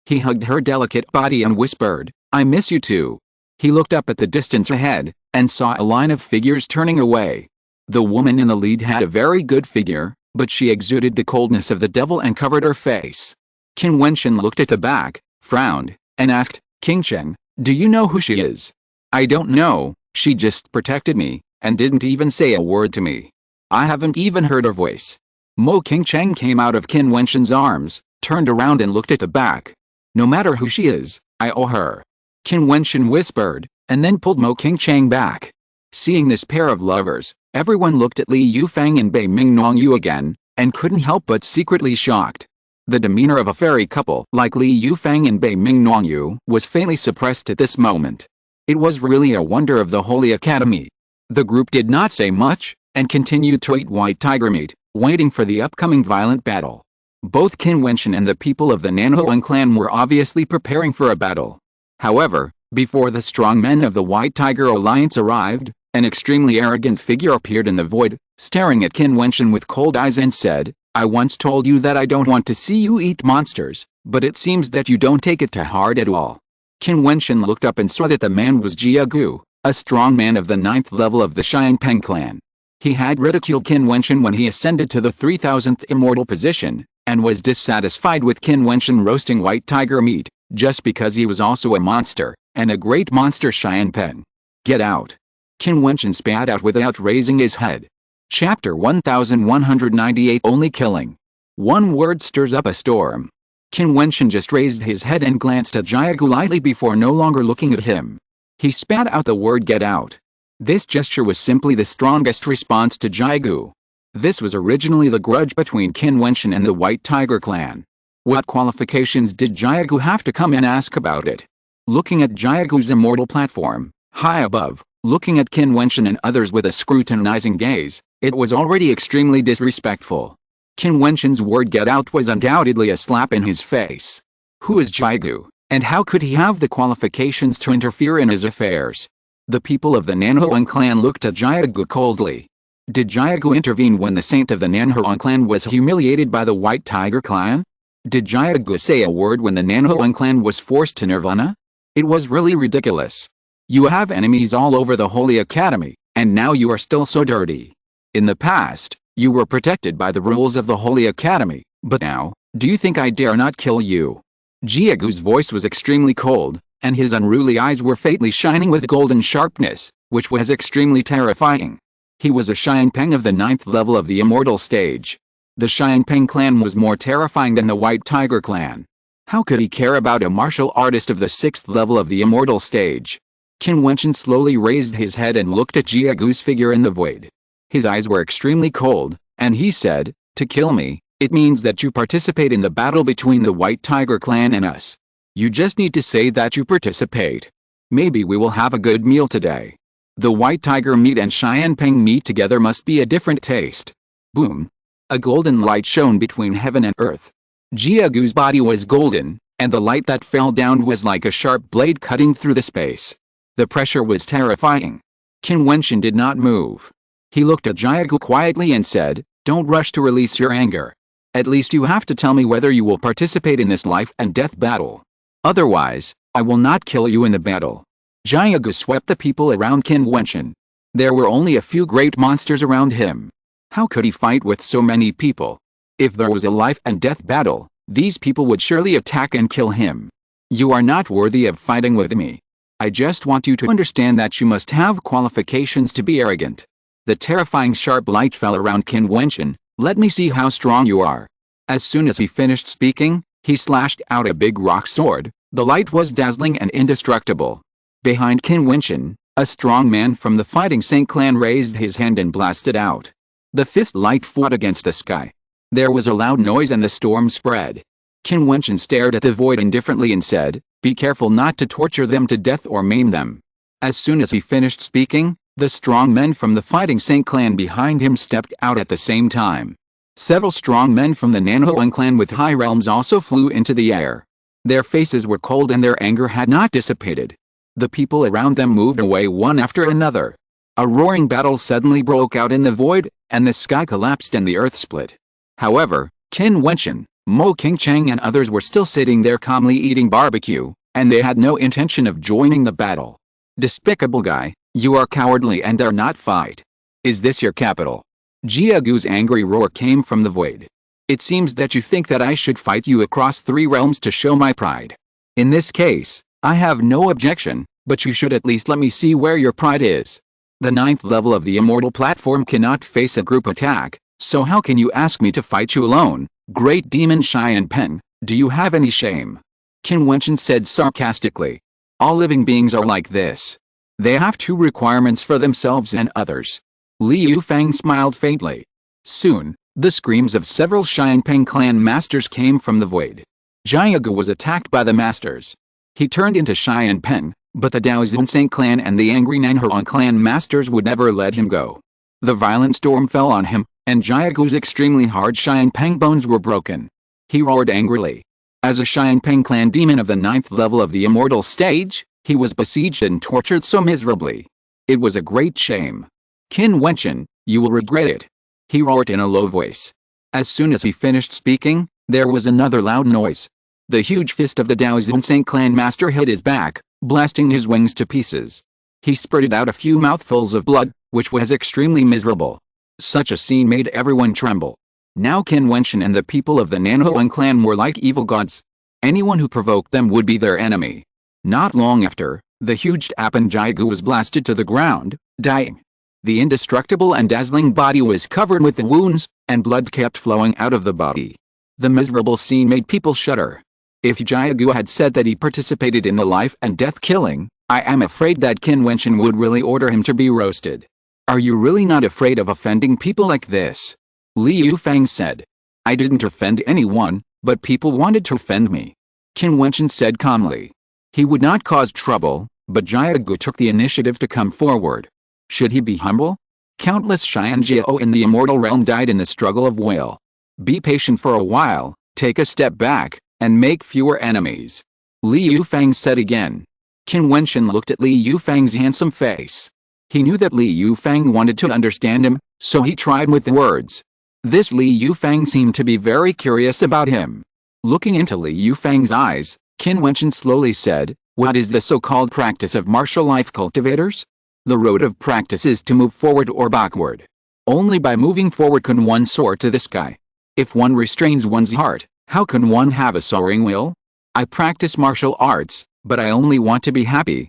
He hugged her delicate body and whispered, I miss you too. He looked up at the distance ahead, and saw a line of figures turning away. The woman in the lead had a very good figure, but she exuded the coldness of the devil and covered her face. Qin Wentian looked at the back, frowned, and asked, Qingcheng, do you know who she is? I don't know, she just protected me, and didn't even say a word to me. I haven't even heard her voice. Mo Qingcheng came out of Qin Wentian's arms, turned around and looked at the back. No matter who she is, I owe her. Qin Wentian whispered, and then pulled Mo Qingcheng back. Seeing this pair of lovers, everyone looked at Li Yufang and Bei Mingnongyu again, and couldn't help but secretly shocked. The demeanor of a fairy couple like Li Yufang and Bei Mingnongyu was faintly suppressed at this moment. It was really a wonder of the Holy Academy. The group did not say much, and continued to eat white tiger meat, waiting for the upcoming violent battle. Both Qin Wentian and the people of the Nanhuang clan were obviously preparing for a battle. However, before the strong men of the White Tiger Alliance arrived, an extremely arrogant figure appeared in the void, staring at Qin Wentian with cold eyes and said, I once told you that I don't want to see you eat monsters, but it seems that you don't take it to heart at all. Qin Wentian looked up and saw that the man was Jia Gu, a strong man of the 9th level of the Xianpeng clan. He had ridiculed Qin Wentian when he ascended to the 3000th immortal position, and was dissatisfied with Qin Wentian roasting white tiger meat, just because he was also a monster, and a great monster Xianpeng. Get out. Qin Wentian spat out without raising his head. Chapter 1198 Only Killing. One word stirs up a storm. Qin Wentian just raised his head and glanced at Jia Gu lightly before no longer looking at him. He spat out the word get out. This gesture was simply the strongest response to Jia Gu. This was originally the grudge between Qin Wentian and the White Tiger clan. What qualifications did Jia Gu have to come and ask about it? Looking at Jia Gu's immortal platform, high above, looking at Qin Wentian and others with a scrutinizing gaze, it was already extremely disrespectful. Qin Wentian's word get out was undoubtedly a slap in his face. Who is Jia Gu, and how could he have the qualifications to interfere in his affairs? The people of the Nanhuang clan looked at Jia Gu coldly. Did Jia Gu intervene when the saint of the Nanhuang clan was humiliated by the White Tiger clan? Did Jia Gu say a word when the Nanhuang clan was forced to nirvana? It was really ridiculous. You have enemies all over the Holy Academy, and now you are still so dirty. In the past, you were protected by the rules of the Holy Academy, but now, do you think I dare not kill you? Jia Gu's voice was extremely cold, and his unruly eyes were faintly shining with golden sharpness, which was extremely terrifying. He was a Xianpeng of the 9th level of the immortal stage. The Xianpeng clan was more terrifying than the White Tiger clan. How could he care about a martial artist of the 6th level of the immortal stage? Qin Wentian slowly raised his head and looked at Jia Gu's figure in the void. His eyes were extremely cold, and he said, To kill me, it means that you participate in the battle between the White Tiger clan and us. You just need to say that you participate. Maybe we will have a good meal today. The White Tiger meat and Xianpeng meat together must be a different taste. Boom. A golden light shone between heaven and earth. Jiagu's body was golden, and the light that fell down was like a sharp blade cutting through the space. The pressure was terrifying. Qin Wentian did not move. He looked at Jiagu quietly and said, "Don't rush to release your anger. At least you have to tell me whether you will participate in this life and death battle. Otherwise, I will not kill you in the battle." Jiagu swept the people around Qin Wentian. There were only a few great monsters around him. How could he fight with so many people? If there was a life and death battle, these people would surely attack and kill him. You are not worthy of fighting with me. I just want you to understand that you must have qualifications to be arrogant. The terrifying sharp light fell around Qin Wentian. Let me see how strong you are. As soon as he finished speaking, he slashed out a big rock sword. The light was dazzling and indestructible. Behind Qin Wentian, a strong man from the Fighting Saint clan raised his hand and blasted out. The fist light fought against the sky. There was a loud noise and the storm spread. Qin Wentian stared at the void indifferently and said, "Be careful not to torture them to death or maim them." As soon as he finished speaking, the strong men from the Fighting Saint clan behind him stepped out at the same time. Several strong men from the Nanhuang clan with high realms also flew into the air. Their faces were cold and their anger had not dissipated. The people around them moved away one after another. A roaring battle suddenly broke out in the void, and the sky collapsed and the earth split. However, Qin Wentian, Mo Qingchang and others were still sitting there calmly eating barbecue, and they had no intention of joining the battle. "Despicable guy, you are cowardly and dare not fight. Is this your capital?" Jiagu's angry roar came from the void. "It seems that you think that I should fight you across 3 realms to show my pride. In this case, I have no objection, but you should at least let me see where your pride is. The 9th level of the immortal platform cannot face a group attack, so how can you ask me to fight you alone? Great demon Xianpeng, do you have any shame?" Qin Wentian said sarcastically. "All living beings are like this. They have 2 requirements for themselves and others." Li Yufang smiled faintly. Soon, the screams of several Xianpeng clan masters came from the void. Jiagu was attacked by the masters. He turned into Xianpeng, but the Daoxuan Saint clan and the angry Nanhuang clan masters would never let him go. The violent storm fell on him, and Jiagu's extremely hard Xianpeng bones were broken. He roared angrily. As a Xianpeng clan demon of the 9th level of the immortal stage, he was besieged and tortured so miserably. It was a great shame. "Qin Wentian, you will regret it," he roared in a low voice. As soon as he finished speaking, there was another loud noise. The huge fist of the Daoxuan Saint clan master hit his back, blasting his wings to pieces. He spurted out a few mouthfuls of blood, which was extremely miserable. Such a scene made everyone tremble. Now Qin Wentian and the people of the Nanhuang clan were like evil gods. Anyone who provoked them would be their enemy. Not long after, the huge Tapan Jiagu was blasted to the ground, dying. The indestructible and dazzling body was covered with wounds, and blood kept flowing out of the body. The miserable scene made people shudder. If Jiagu had said that he participated in the life and death killing, I am afraid that Qin Wentian would really order him to be roasted. "Are you really not afraid of offending people like this?" Li Yufang said. "I didn't offend anyone, but people wanted to offend me," Qin Wentian said calmly. He would not cause trouble, but Jiagu took the initiative to come forward. Should he be humble? Countless Xianjiao in the immortal realm died in the struggle of will. Be patient for a while, take a step back, and make fewer enemies. Li Yufang said again. Qin Wentian looked at Li Yufang's handsome face. He knew that Li Yufang wanted to understand him, so he tried with the words. This Li Yufang seemed to be very curious about him. Looking into Li Yufang's eyes, Qin Wentian slowly said, "What is the so-called practice of martial life cultivators? The road of practice is to move forward or backward. Only by moving forward can one soar to the sky. If one restrains one's heart, how can one have a soaring will? I practice martial arts, but I only want to be happy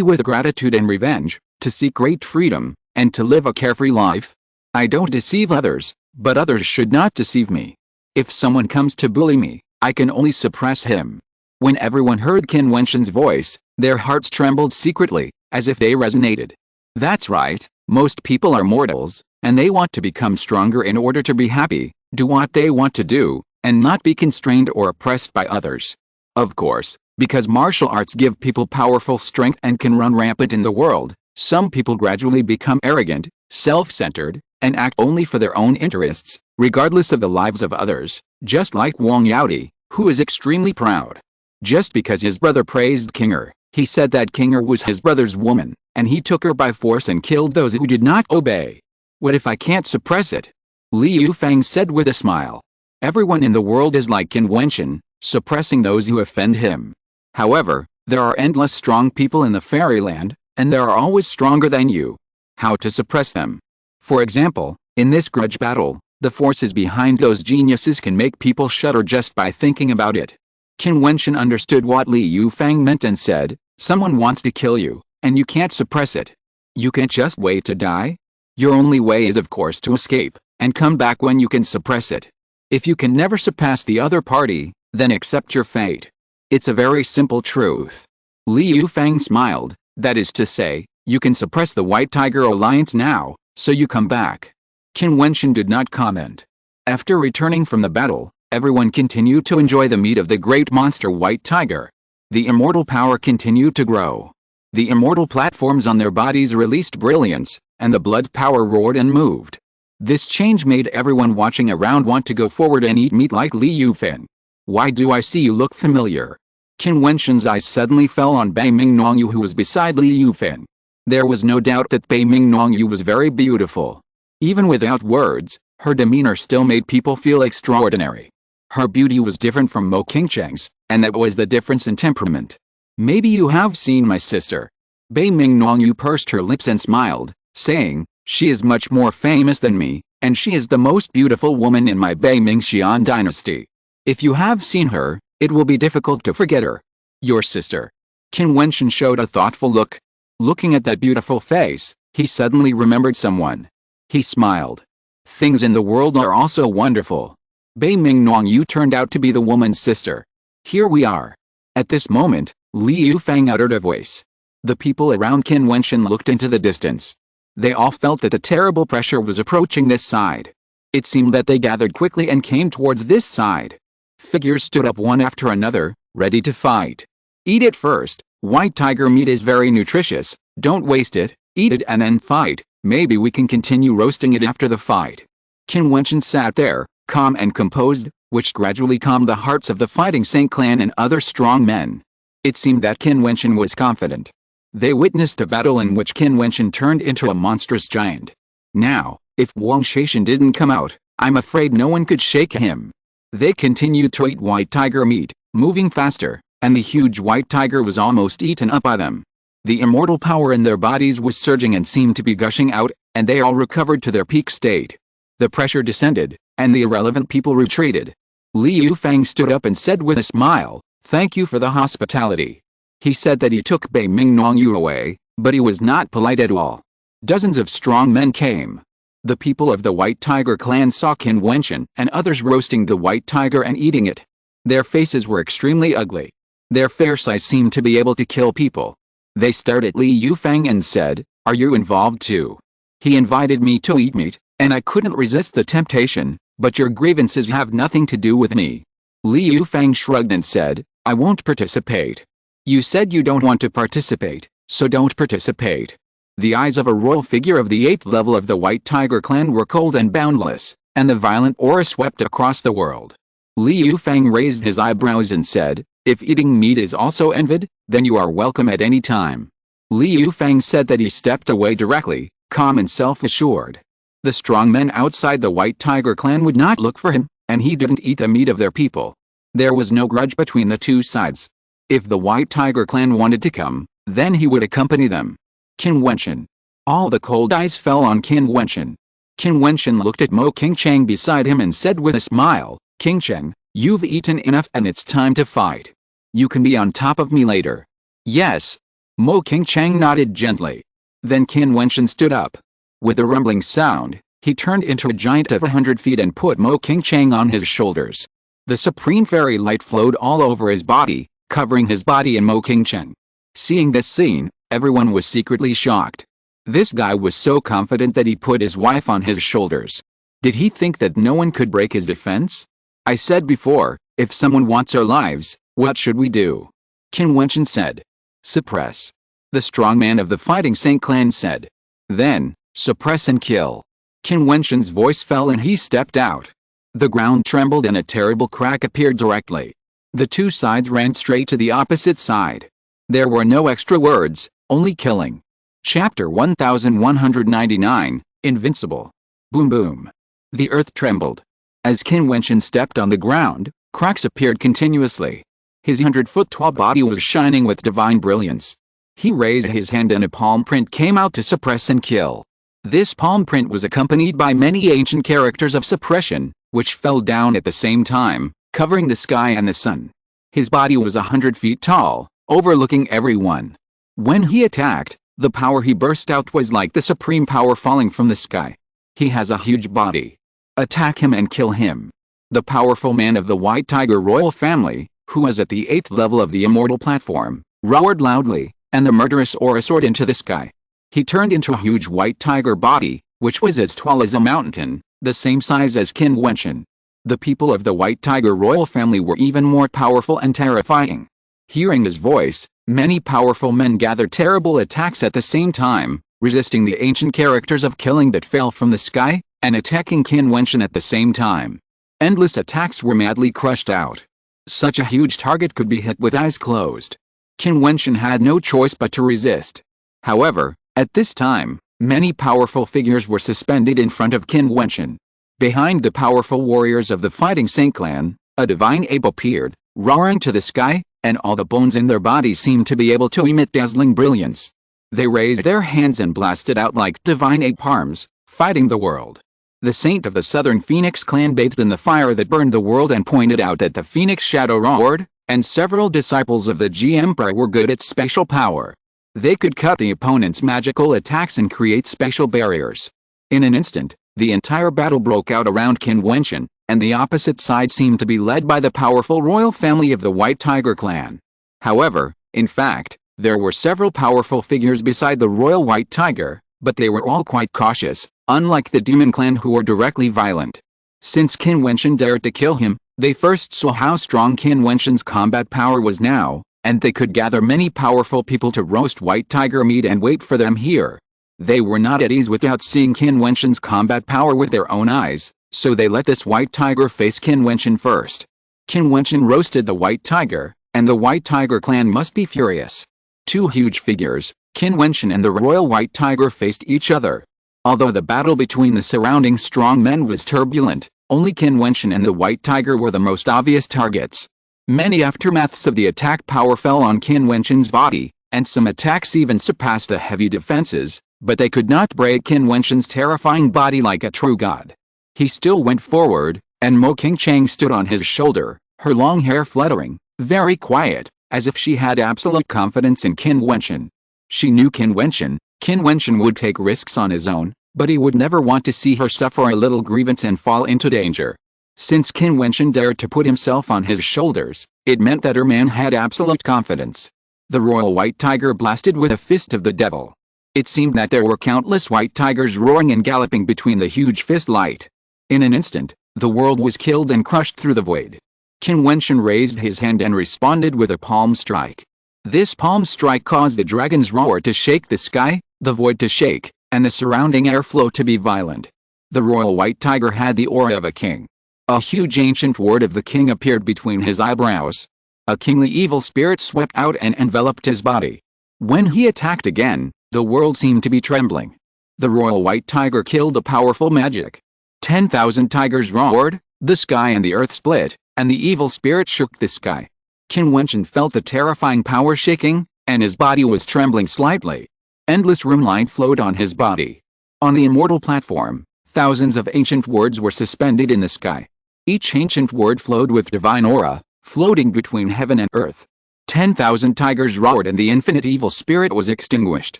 with gratitude and revenge, to seek great freedom, and to live a carefree life. I don't deceive others, but others should not deceive me. If someone comes to bully me, I can only suppress him." When everyone heard Qin Wentian's voice, their hearts trembled secretly, as if they resonated. That's right, most people are mortals, and they want to become stronger in order to be happy, do what they want to do, and not be constrained or oppressed by others. Of course, because martial arts give people powerful strength and can run rampant in the world, some people gradually become arrogant, self-centered, and act only for their own interests, regardless of the lives of others, just like Wang Yaodi, who is extremely proud. Just because his brother praised Qinger, he said that Qinger was his brother's woman, and he took her by force and killed those who did not obey. What if I can't suppress it? Li Yufang said with a smile. Everyone in the world is like Qin Wentian, suppressing those who offend him. However, there are endless strong people in the fairyland, and they are always stronger than you. How to suppress them? For example, in this grudge battle, the forces behind those geniuses can make people shudder just by thinking about it. Qin Wentian understood what Li Yufang meant and said, someone wants to kill you, and you can't suppress it. You can't just wait to die? Your only way is of course to escape, and come back when you can suppress it. If you can never surpass the other party, then accept your fate. It's a very simple truth. Li Yufang smiled, that is to say, you can suppress the White Tiger Alliance now, so you come back. Qin Wentian did not comment. After returning from the battle, everyone continued to enjoy the meat of the great monster White Tiger. The immortal power continued to grow. The immortal platforms on their bodies released brilliance, and the blood power roared and moved. This change made everyone watching around want to go forward and eat meat like Li Yufang. Why do I see you look familiar? Qin Wentian's eyes suddenly fell on Bei Mingnongyu, who was beside Li Yufang. There was no doubt that Bei Mingnongyu was very beautiful. Even without words, her demeanor still made people feel extraordinary. Her beauty was different from Mo Qingcheng's, and that was the difference in temperament. Maybe you have seen my sister. Bei Mingnongyu pursed her lips and smiled, saying, she is much more famous than me, and she is the most beautiful woman in my Bei Mingxian dynasty. If you have seen her, it will be difficult to forget her. Your sister. Qin Wentian showed a thoughtful look. Looking at that beautiful face, he suddenly remembered someone. He smiled. Things in the world are also wonderful. Bei Mingnongyu turned out to be the woman's sister. Here we are. At this moment, Li Yufang uttered a voice. The people around Qin Wentian looked into the distance. They all felt that the terrible pressure was approaching this side. It seemed that they gathered quickly and came towards this side. Figures stood up one after another, ready to fight. Eat it first. White tiger meat is very nutritious. Don't waste it. Eat it and then fight. Maybe we can continue roasting it after the fight. Qin Wentian sat there, calm and composed, which gradually calmed the hearts of the fighting Saint clan and other strong men. It seemed that Qin Wentian was confident. They witnessed a battle in which Qin Wentian turned into a monstrous giant. Now, if Wang Shaishan didn't come out, I'm afraid no one could shake him. They continued to eat white tiger meat, moving faster, and the huge white tiger was almost eaten up by them. The immortal power in their bodies was surging and seemed to be gushing out, and they all recovered to their peak state. The pressure descended, and the irrelevant people retreated. Li Yufang stood up and said with a smile, thank you for the hospitality. He said that he took Bei Mingnongyu away, but he was not polite at all. Dozens of strong men came. The people of the White Tiger clan saw Qin Wentian and others roasting the white tiger and eating it. Their faces were extremely ugly. Their fierce eyes seemed to be able to kill people. They stared at Li Yufang and said, are you involved too? He invited me to eat meat, and I couldn't resist the temptation, but your grievances have nothing to do with me. Li Yufang shrugged and said, I won't participate. You said you don't want to participate, so don't participate. The eyes of a royal figure of the 8th level of the White Tiger clan were cold and boundless, and the violent aura swept across the world. Li Yufang raised his eyebrows and said, if eating meat is also envied, then you are welcome at any time. Li Yufang said that he stepped away directly, calm and self-assured. The strong men outside the White Tiger clan would not look for him, and he didn't eat the meat of their people. There was no grudge between the two sides. If the White Tiger clan wanted to come, then he would accompany them. Qin Wentian. All the cold eyes fell on Qin Wentian. Qin Wentian looked at Mo Qingcheng beside him and said with a smile, Qingcheng, you've eaten enough and it's time to fight. You can be on top of me later. Yes. Mo Qingcheng nodded gently. Then Qin Wentian stood up. With a rumbling sound, he turned into a giant of 100 feet and put Mo Qingcheng on his shoulders. The supreme fairy light flowed all over his body, covering his body and Mo Qingcheng. Seeing this scene, everyone was secretly shocked. This guy was so confident that he put his wife on his shoulders. Did he think that no one could break his defense? I said before, if someone wants our lives, what should we do? Qin Wentian said. Suppress. The strong man of the Fighting Saint clan said. Then, suppress and kill. Qin Wentian's voice fell and he stepped out. The ground trembled and a terrible crack appeared directly. The two sides ran straight to the opposite side. There were no extra words, only killing. Chapter 1199, Invincible. Boom boom. The earth trembled. As Qin Wentian stepped on the ground, cracks appeared continuously. His 100-foot-tall body was shining with divine brilliance. He raised his hand and a palm print came out to suppress and kill. This palm print was accompanied by many ancient characters of suppression, which fell down at the same time, covering the sky and the sun. His body was 100 feet tall, overlooking everyone. When he attacked, the power he burst out was like the supreme power falling from the sky. He has a huge body. Attack him and kill him. The powerful man of the White Tiger royal family, who was at the 8th level of the immortal platform, roared loudly, and the murderous aura soared into the sky. He turned into a huge white tiger body, which was as tall as a mountain, the same size as Qin Wentian. The people of the White Tiger royal family were even more powerful and terrifying. Hearing his voice, many powerful men gathered terrible attacks at the same time, resisting the ancient characters of killing that fell from the sky, and attacking Qin Wentian at the same time. Endless attacks were madly crushed out. Such a huge target could be hit with eyes closed. Qin Wentian had no choice but to resist. However, at this time, many powerful figures were suspended in front of Qin Wentian. Behind the powerful warriors of the Fighting Saint clan, a divine ape appeared, roaring to the sky, and all the bones in their bodies seemed to be able to emit dazzling brilliance. They raised their hands and blasted out like divine ape arms, fighting the world. The saint of the Southern Phoenix clan bathed in the fire that burned the world and pointed out that the Phoenix shadow roared, and several disciples of the G Emperor were good at special power. They could cut the opponent's magical attacks and create special barriers. In an instant, the entire battle broke out around Qin Wentian, and the opposite side seemed to be led by the powerful royal family of the White Tiger clan. However, in fact, there were several powerful figures beside the royal White Tiger, but they were all quite cautious, unlike the demon clan who were directly violent. Since Qin Wentian dared to kill him, they first saw how strong Qin Wentian's combat power was now, and they could gather many powerful people to roast White Tiger meat and wait for them here. They were not at ease without seeing Qin Wentian's combat power with their own eyes, so they let this White Tiger face Qin Wentian first. Qin Wentian roasted the White Tiger, and the White Tiger clan must be furious. Two huge figures, Qin Wentian and the royal White Tiger, faced each other. Although the battle between the surrounding strong men was turbulent, only Qin Wentian and the White Tiger were the most obvious targets. Many aftermaths of the attack power fell on Qin Wentian's body, and some attacks even surpassed the heavy defenses, but they could not break Qin Wentian's terrifying body like a true god. He still went forward, and Mo Qingchang stood on his shoulder, her long hair fluttering, very quiet, as if she had absolute confidence in Qin Wentian. She knew Qin Wentian would take risks on his own, but he would never want to see her suffer a little grievance and fall into danger. Since Qin Wentian dared to put himself on his shoulders, it meant that her man had absolute confidence. The royal White Tiger blasted with a fist of the devil. It seemed that there were countless white tigers roaring and galloping between the huge fist light. In an instant, the world was killed and crushed through the void. Qin Wentian raised his hand and responded with a palm strike. This palm strike caused the dragon's roar to shake the sky, the void to shake, and the surrounding airflow to be violent. The royal White Tiger had the aura of a king. A huge ancient word of the king appeared between his eyebrows. A kingly evil spirit swept out and enveloped his body. When he attacked again, the world seemed to be trembling. The royal White Tiger killed a powerful magic. 10,000 tigers roared, the sky and the earth split, and the evil spirit shook the sky. Qin Wentian felt the terrifying power shaking, and his body was trembling slightly. Endless rumlight flowed on his body. On the immortal platform, thousands of ancient words were suspended in the sky. Each ancient word flowed with divine aura, floating between heaven and earth. 10,000 tigers roared and the infinite evil spirit was extinguished.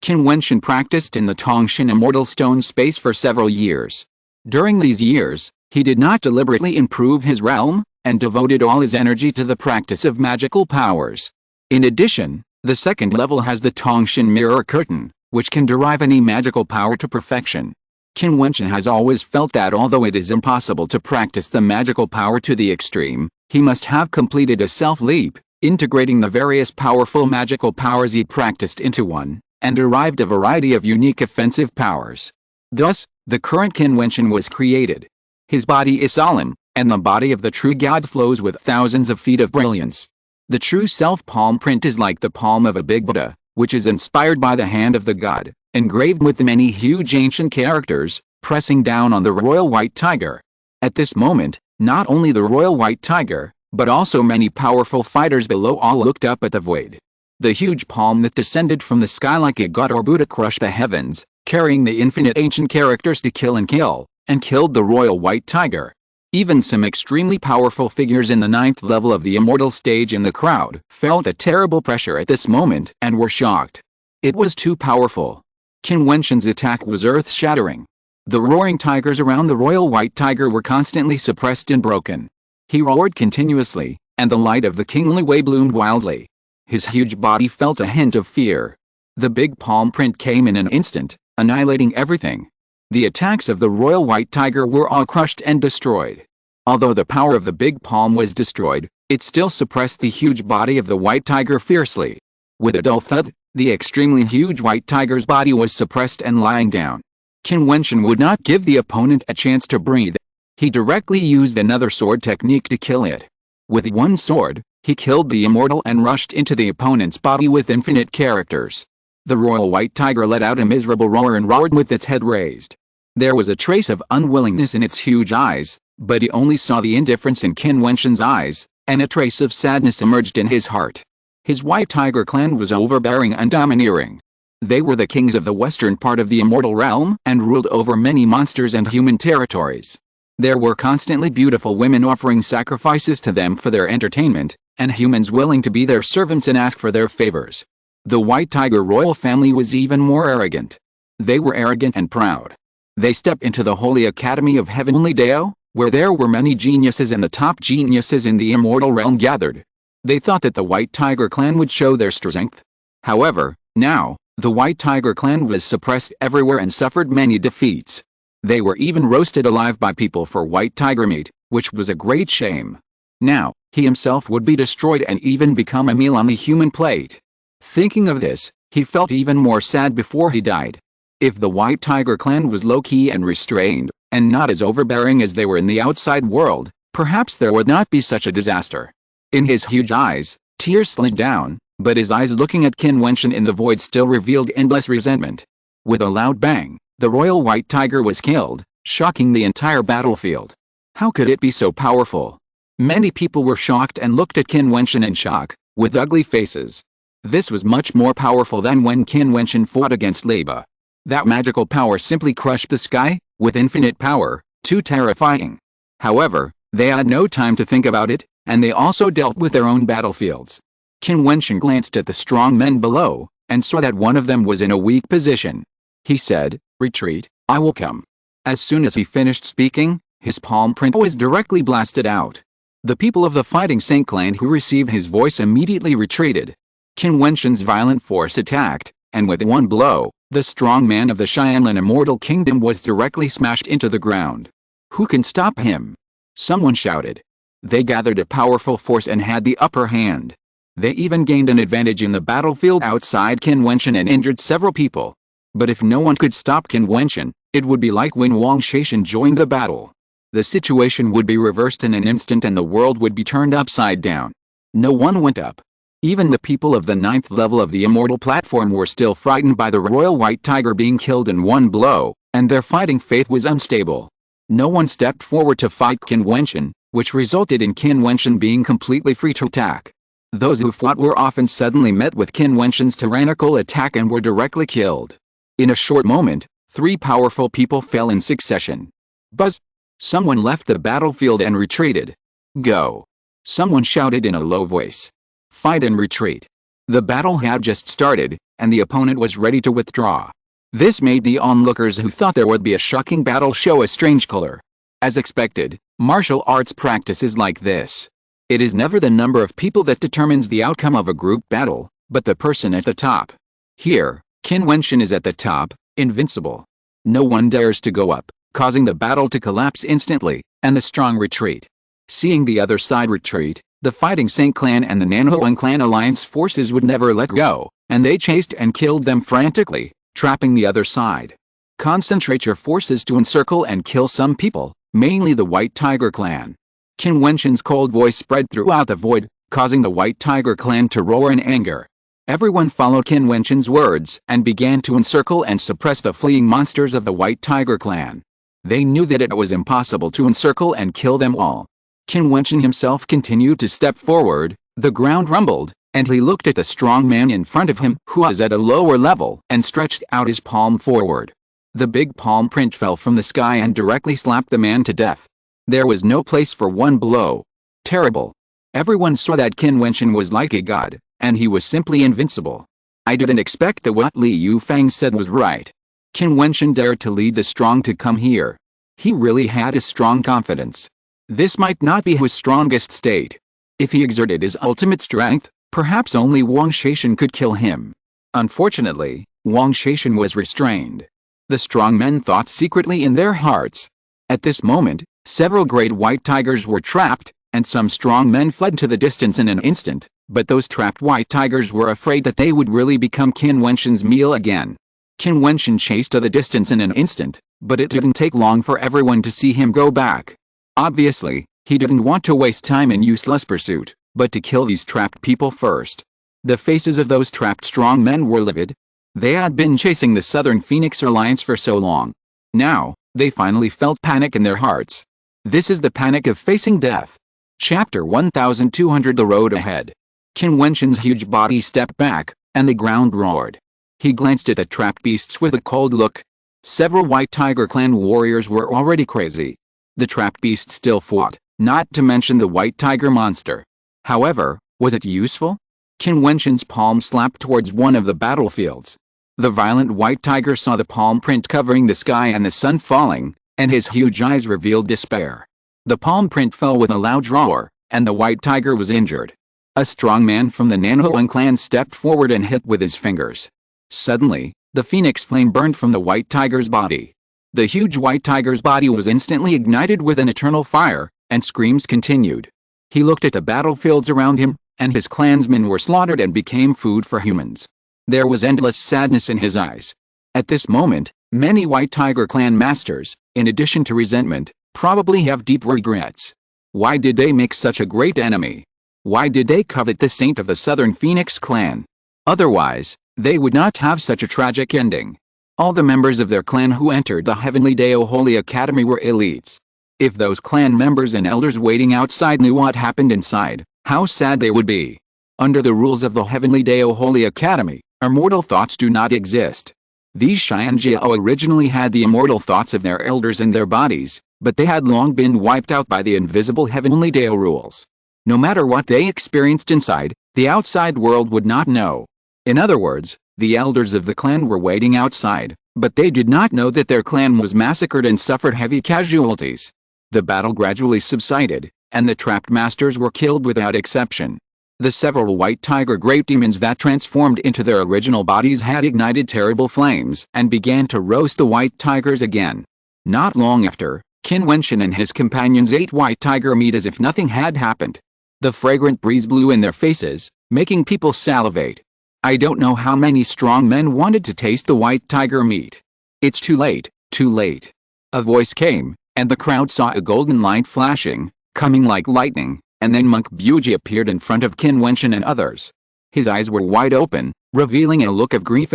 Qin Wentian practiced in the Tongshan immortal stone space for several years. During these years, he did not deliberately improve his realm, and devoted all his energy to the practice of magical powers. In addition, the second level has the Tongshan mirror curtain, which can derive any magical power to perfection. Qin Wentian has always felt that although it is impossible to practice the magical power to the extreme, he must have completed a self-leap, integrating the various powerful magical powers he practiced into one, and derived a variety of unique offensive powers. Thus, the current Qin Wentian was created. His body is solemn, and the body of the true God flows with thousands of feet of brilliance. The true self palm print is like the palm of a big Buddha, which is inspired by the hand of the god, engraved with many huge ancient characters, pressing down on the royal white tiger. At this moment, not only the royal white tiger, but also many powerful fighters below all looked up at the void. The huge palm that descended from the sky like a god or Buddha crushed the heavens, carrying the infinite ancient characters to kill, and killed the royal white tiger. Even some extremely powerful figures in the 9th level of the immortal stage in the crowd felt a terrible pressure at this moment and were shocked. It was too powerful. Qin Wentian's attack was earth-shattering. The roaring tigers around the royal white tiger were constantly suppressed and broken. He roared continuously, and the light of the kingly way bloomed wildly. His huge body felt a hint of fear. The big palm print came in an instant, annihilating everything. The attacks of the royal white tiger were all crushed and destroyed. Although the power of the big palm was destroyed, it still suppressed the huge body of the white tiger fiercely. With a dull thud, the extremely huge white tiger's body was suppressed and lying down. Qin Wentian would not give the opponent a chance to breathe. He directly used another sword technique to kill it. With one sword, he killed the immortal and rushed into the opponent's body with infinite characters. The royal white tiger let out a miserable roar and roared with its head raised. There was a trace of unwillingness in its huge eyes, but he only saw the indifference in Qin Wentian's eyes, and a trace of sadness emerged in his heart. His white tiger clan was overbearing and domineering. They were the kings of the western part of the immortal realm and ruled over many monsters and human territories. There were constantly beautiful women offering sacrifices to them for their entertainment, and humans willing to be their servants and ask for their favors. The white tiger royal family was even more arrogant. They were arrogant and proud. They stepped into the Holy Academy of Heavenly Dao, where there were many geniuses and the top geniuses in the immortal realm gathered. They thought that the white tiger clan would show their strength. However, now, the white tiger clan was suppressed everywhere and suffered many defeats. They were even roasted alive by people for white tiger meat, which was a great shame. Now, he himself would be destroyed and even become a meal on the human plate. Thinking of this, he felt even more sad before he died. If the white tiger clan was low-key and restrained, and not as overbearing as they were in the outside world, perhaps there would not be such a disaster. In his huge eyes, tears slid down, but his eyes looking at Qin Wentian in the void still revealed endless resentment. With a loud bang, the royal white tiger was killed, shocking the entire battlefield. How could it be so powerful? Many people were shocked and looked at Qin Wentian in shock, with ugly faces. This was much more powerful than when Qin Wentian fought against Leba. That magical power simply crushed the sky, with infinite power, too terrifying. However, they had no time to think about it, and they also dealt with their own battlefields. Qin Wentian glanced at the strong men below, and saw that one of them was in a weak position. He said, "Retreat, I will come." As soon as he finished speaking, his palm print was directly blasted out. The people of the Fighting Saint clan who received his voice immediately retreated. Qin Wentian's violent force attacked, and with one blow, the strong man of the Xianlan Immortal Kingdom was directly smashed into the ground. Who can stop him? Someone shouted. They gathered a powerful force and had the upper hand. They even gained an advantage in the battlefield outside Qin Wentian and injured several people. But if no one could stop Qin Wentian, it would be like when Wang Shaishan joined the battle. The situation would be reversed in an instant and the world would be turned upside down. No one went up. Even the people of the 9th level of the immortal platform were still frightened by the royal white tiger being killed in one blow, and their fighting faith was unstable. No one stepped forward to fight Qin Wentian, which resulted in Qin Wentian being completely free to attack. Those who fought were often suddenly met with Qin Wentian's tyrannical attack and were directly killed. In a short moment, 3 powerful people fell in succession. Buzz! Someone left the battlefield and retreated. Go! Someone shouted in a low voice. Fight and retreat. The battle had just started, and the opponent was ready to withdraw. This made the onlookers who thought there would be a shocking battle show a strange color. As expected, martial arts practice is like this. It is never the number of people that determines the outcome of a group battle, but the person at the top. Here, Qin Wentian is at the top, invincible. No one dares to go up, causing the battle to collapse instantly, and the strong retreat. Seeing the other side retreat, the Fighting Saint clan and the Nanhuang clan alliance forces would never let go, and they chased and killed them frantically, trapping the other side. Concentrate your forces to encircle and kill some people, mainly the White Tiger clan. Qin Wentian's cold voice spread throughout the void, causing the White Tiger clan to roar in anger. Everyone followed Qin Wentian's words and began to encircle and suppress the fleeing monsters of the White Tiger clan. They knew that it was impossible to encircle and kill them all. Qin Wentian himself continued to step forward, the ground rumbled, and he looked at the strong man in front of him who was at a lower level and stretched out his palm forward. The big palm print fell from the sky and directly slapped the man to death. There was no place for one blow. Terrible. Everyone saw that Qin Wentian was like a god, and he was simply invincible. I didn't expect that what Li Yufang said was right. Qin Wentian dared to lead the strong to come here. He really had a strong confidence. This might not be his strongest state. If he exerted his ultimate strength, perhaps only Wang Shaishan could kill him. Unfortunately, Wang Shaishan was restrained. The strong men thought secretly in their hearts. At this moment, several great white tigers were trapped, and some strong men fled to the distance in an instant, but those trapped white tigers were afraid that they would really become Qin Wentian's meal again. Qin Wentian chased to the distance in an instant, but it didn't take long for everyone to see him go back. Obviously, he didn't want to waste time in useless pursuit, but to kill these trapped people first. The faces of those trapped strong men were livid. They had been chasing the Southern Phoenix Alliance for so long. Now, they finally felt panic in their hearts. This is the panic of facing death. Chapter 1200 The Road Ahead. Qin Wentian's huge body stepped back, and the ground roared. He glanced at the trapped beasts with a cold look. Several White Tiger clan warriors were already crazy. The trapped beasts still fought, not to mention the White Tiger monster. However, was it useful? Qin Wentian's palm slapped towards one of the battlefields. The violent White Tiger saw the palm print covering the sky and the sun falling, and his huge eyes revealed despair. The palm print fell with a loud roar, and the White Tiger was injured. A strong man from the Nanhuang clan stepped forward and hit with his fingers. Suddenly, the phoenix flame burned from the White Tiger's body. The huge White Tiger's body was instantly ignited with an eternal fire, and screams continued. He looked at the battlefields around him, and his clansmen were slaughtered and became food for humans. There was endless sadness in his eyes. At this moment, many White Tiger clan masters, in addition to resentment, probably have deep regrets. Why did they make such a great enemy? Why did they covet the saint of the Southern Phoenix clan? Otherwise, they would not have such a tragic ending. All the members of their clan who entered the Heavenly Dao Holy Academy were elites. If those clan members and elders waiting outside knew what happened inside, how sad they would be. Under the rules of the Heavenly Dao Holy Academy, immortal thoughts do not exist. These Xianjiao originally had the immortal thoughts of their elders in their bodies, but they had long been wiped out by the invisible Heavenly Dao rules. No matter what they experienced inside, the outside world would not know. In other words, the elders of the clan were waiting outside, but they did not know that their clan was massacred and suffered heavy casualties. The battle gradually subsided, and the trapped masters were killed without exception. The several White Tiger great demons that transformed into their original bodies had ignited terrible flames and began to roast the White Tigers again. Not long after, Qin Wentian and his companions ate White Tiger meat as if nothing had happened. The fragrant breeze blew in their faces, making people salivate. I don't know how many strong men wanted to taste the White Tiger meat. It's too late, too late. A voice came, and the crowd saw a golden light flashing, coming like lightning, and then Monk Buji appeared in front of Qin Wentian and others. His eyes were wide open, revealing a look of grief,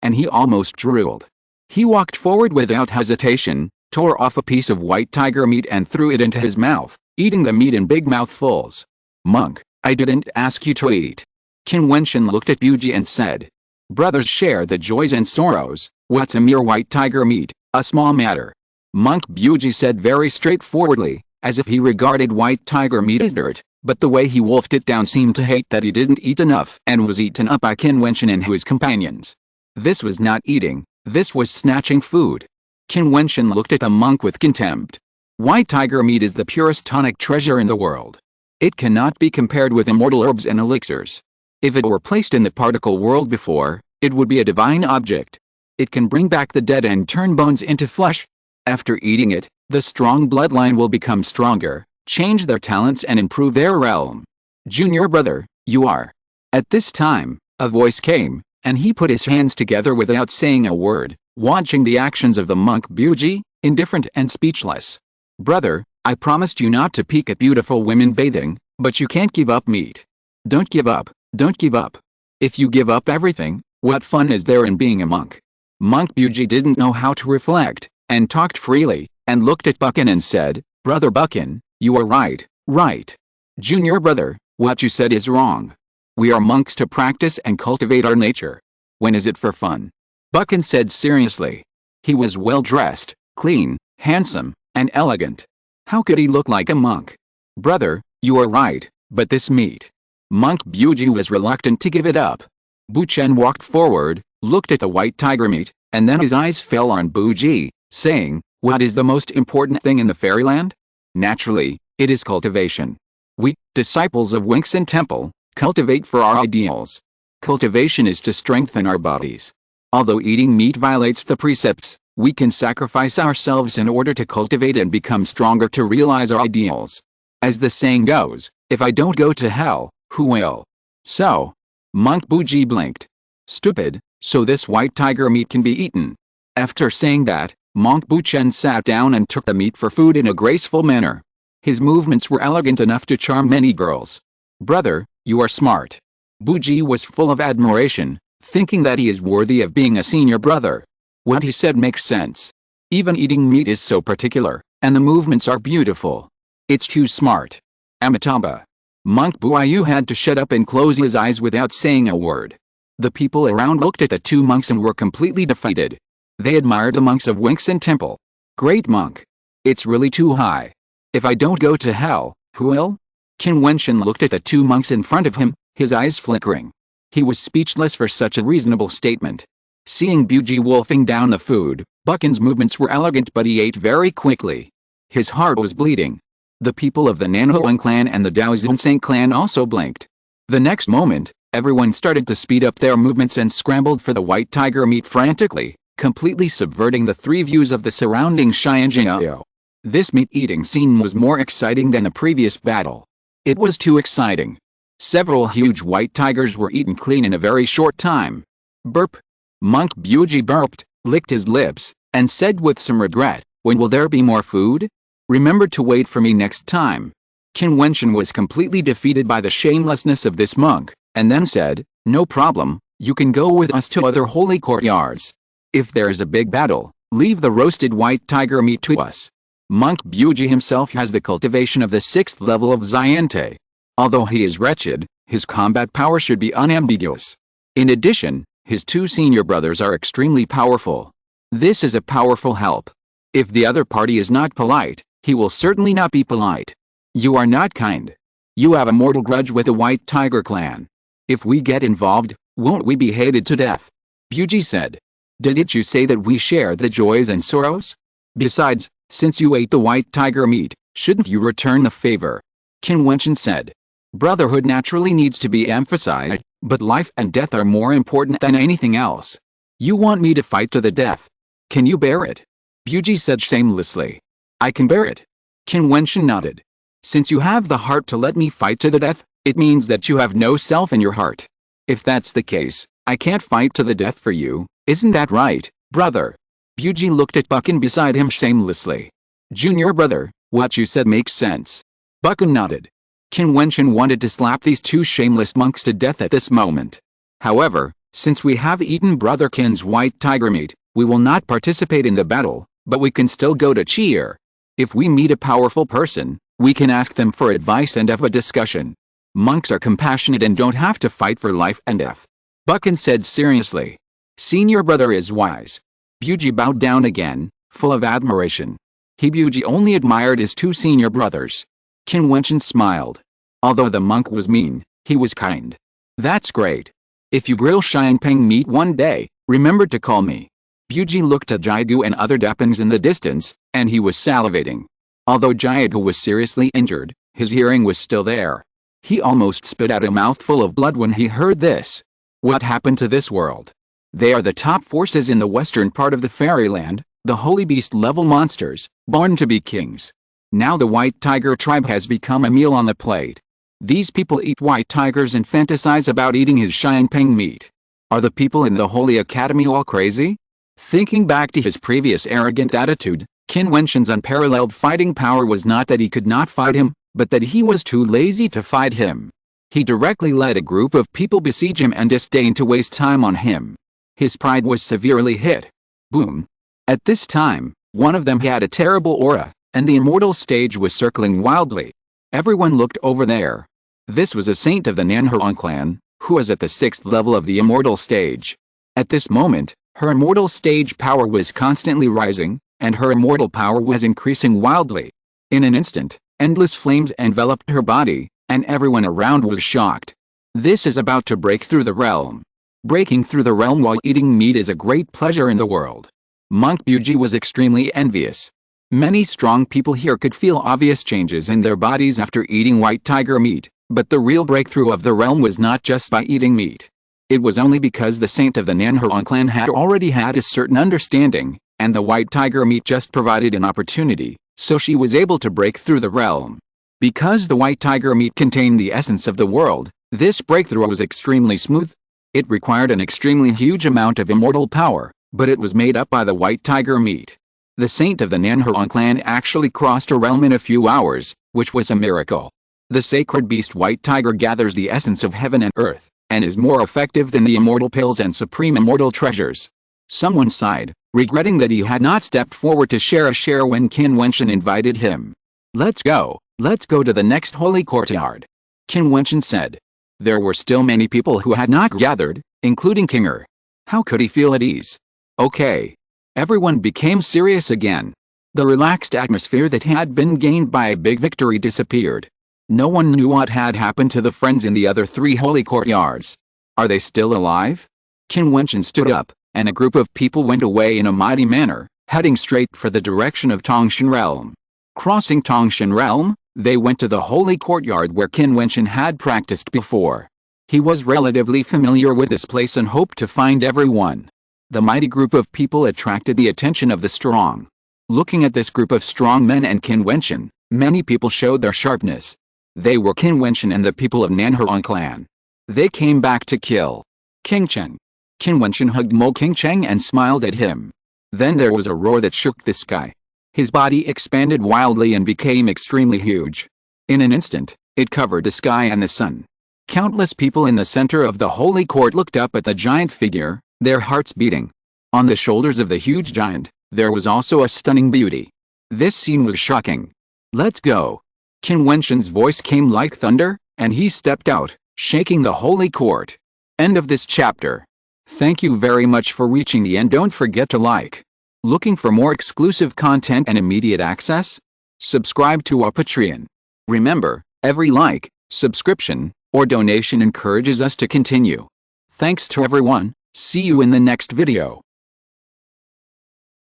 and he almost drooled. He walked forward without hesitation, tore off a piece of White Tiger meat and threw it into his mouth, eating the meat in big mouthfuls. Monk, I didn't ask you to eat. Qin Wentian looked at Buji and said. Brothers share the joys and sorrows, what's a mere White Tiger meat, a small matter. Monk Buji said very straightforwardly, as if he regarded White Tiger meat as dirt, but the way he wolfed it down seemed to hate that he didn't eat enough and was eaten up by Qin Wentian and his companions. This was not eating, this was snatching food. Qin Wentian looked at the monk with contempt. White Tiger meat is the purest tonic treasure in the world. It cannot be compared with immortal herbs and elixirs. If it were placed in the particle world before, it would be a divine object. It can bring back the dead and turn bones into flesh. After eating it, the strong bloodline will become stronger, change their talents and improve their realm. Junior brother, you are. At this time, a voice came, and he put his hands together without saying a word, watching the actions of the monk Buji, indifferent and speechless. Brother, I promised you not to peek at beautiful women bathing, but you can't give up meat. Don't give up, don't give up. If you give up everything, what fun is there in being a monk? Monk Buji didn't know how to reflect, and talked freely, and looked at Buchan and said, Brother Buchan, you are right, right. Junior brother, what you said is wrong. We are monks to practice and cultivate our nature. When is it for fun? Buchan said seriously. He was well dressed, clean, handsome, and elegant. How could he look like a monk? Brother, you are right, but this meat. Monk Buji was reluctant to give it up. Buchen walked forward, looked at the white tiger meat, and then his eyes fell on Buji, saying, What is the most important thing in the fairyland? Naturally, it is cultivation. We, disciples of Wentian Temple, cultivate for our ideals. Cultivation is to strengthen our bodies. Although eating meat violates the precepts, we can sacrifice ourselves in order to cultivate and become stronger to realize our ideals. As the saying goes, if I don't go to hell, who will? So, Monk Buji blinked. Stupid, so this white tiger meat can be eaten. After saying that, Monk Buchen sat down and took the meat for food in a graceful manner. His movements were elegant enough to charm many girls. Brother, you are smart. Buji was full of admiration, thinking that he is worthy of being a senior brother. What he said makes sense. Even eating meat is so particular, and the movements are beautiful. It's too smart. Amitabha. Monk Buayu had to shut up and close his eyes without saying a word. The people around looked at the two monks and were completely defeated. They admired the monks of Wentian Temple. Great monk. It's really too high. If I don't go to hell, who will? Qin Wentian looked at the two monks in front of him, his eyes flickering. He was speechless for such a reasonable statement. Seeing Buji wolfing down the food, Buchan's movements were elegant but he ate very quickly. His heart was bleeding. The people of the Nanhuang clan and the Daozhunsang clan also blinked. The next moment, everyone started to speed up their movements and scrambled for the white tiger meat frantically, completely subverting the three views of the surrounding Xianjiao. This meat-eating scene was more exciting than the previous battle. It was too exciting. Several huge white tigers were eaten clean in a very short time. Burp. Monk Buji burped, licked his lips, and said with some regret, When will there be more food? Remember to wait for me next time. Qin Wentian was completely defeated by the shamelessness of this monk, and then said, No problem, you can go with us to other holy courtyards. If there is a big battle, leave the roasted white tiger meat to us. Monk Buji himself has the cultivation of the 6th level of Xiante. Although he is wretched, his combat power should be unambiguous. In addition, his two senior brothers are extremely powerful. This is a powerful help. If the other party is not polite, he will certainly not be polite. You are not kind. You have a mortal grudge with the White Tiger clan. If we get involved, won't we be hated to death? Buji said. Didn't you say that we share the joys and sorrows? Besides, since you ate the white tiger meat, shouldn't you return the favor? Qin Wentian said. Brotherhood naturally needs to be emphasized, but life and death are more important than anything else. You want me to fight to the death? Can you bear it? Buji said shamelessly. I can bear it. Qin Wentian nodded. Since you have the heart to let me fight to the death, it means that you have no self in your heart. If that's the case, I can't fight to the death for you, isn't that right, brother? Buji looked at Buchan beside him shamelessly. Junior brother, what you said makes sense. Buchan nodded. Qin Wentian wanted to slap these two shameless monks to death at this moment. However, since we have eaten Brother Qin's white tiger meat, we will not participate in the battle, but we can still go to cheer. If we meet a powerful person, we can ask them for advice and have a discussion. Monks are compassionate and don't have to fight for life and death. Buchan said seriously. Senior brother is wise. Buji bowed down again, full of admiration. Buji only admired his two senior brothers. Qin Wentian smiled. Although the monk was mean, he was kind. That's great. If you grill Xianpeng meat one day, remember to call me. Buji looked at Jiadu and other Dapans in the distance, and he was salivating. Although Jiadu was seriously injured, his hearing was still there. He almost spit out a mouthful of blood when he heard this. What happened to this world? They are the top forces in the western part of the fairyland, the holy beast-level monsters, born to be kings. Now the white tiger tribe has become a meal on the plate. These people eat white tigers and fantasize about eating his Xianpeng meat. Are the people in the Holy Academy all crazy? Thinking back to his previous arrogant attitude, Qin Wentian's unparalleled fighting power was not that he could not fight him, but that he was too lazy to fight him. He directly let a group of people besiege him and disdained to waste time on him. His pride was severely hit. Boom. At this time, one of them had a terrible aura, and the immortal stage was circling wildly. Everyone looked over there. This was a saint of the Nanhuang clan, who was at the 6th level of the immortal stage. At this moment, her immortal stage power was constantly rising, and her immortal power was increasing wildly. In an instant, endless flames enveloped her body, and everyone around was shocked. This is about to break through the realm. Breaking through the realm while eating meat is a great pleasure in the world. Monk Buji was extremely envious. Many strong people here could feel obvious changes in their bodies after eating white tiger meat, but the real breakthrough of the realm was not just by eating meat. It was only because the saint of the Nanhuang clan had already had a certain understanding, and the white tiger meat just provided an opportunity, so she was able to break through the realm. Because the white tiger meat contained the essence of the world, this breakthrough was extremely smooth. It required an extremely huge amount of immortal power, but it was made up by the white tiger meat. The saint of the Nanhuang clan actually crossed a realm in a few hours, which was a miracle. The sacred beast white tiger gathers the essence of heaven and earth, and is more effective than the immortal pills and supreme immortal treasures. Someone sighed, regretting that he had not stepped forward to share a share when Qin Wentian invited him. Let's go to the next holy courtyard. Qin Wentian said. There were still many people who had not gathered, including Kinger. How could he feel at ease? Okay. Everyone became serious again. The relaxed atmosphere that had been gained by a big victory disappeared. No one knew what had happened to the friends in the other 3 holy courtyards. Are they still alive? Qin Wentian stood up, and a group of people went away in a mighty manner, heading straight for the direction of Tongshan Realm. Crossing Tongshan Realm, they went to the holy courtyard where Qin Wentian had practiced before. He was relatively familiar with this place and hoped to find everyone. The mighty group of people attracted the attention of the strong. Looking at this group of strong men and Qin Wentian, many people showed their sharpness. They were Qin Wentian and the people of Nanhuang clan. They came back to kill King Cheng. Qin Wentian hugged Mo King Cheng and smiled at him. Then there was a roar that shook the sky. His body expanded wildly and became extremely huge. In an instant, it covered the sky and the sun. Countless people in the center of the holy court looked up at the giant figure, their hearts beating. On the shoulders of the huge giant, there was also a stunning beauty. This scene was shocking. Let's go. Qin Wentian's voice came like thunder, and he stepped out, shaking the holy court. End of this chapter. Thank you very much for reaching the end. Don't forget to like. Looking for more exclusive content and immediate access? Subscribe to our Patreon. Remember, every like, subscription, or donation encourages us to continue. Thanks to everyone. See you in the next video.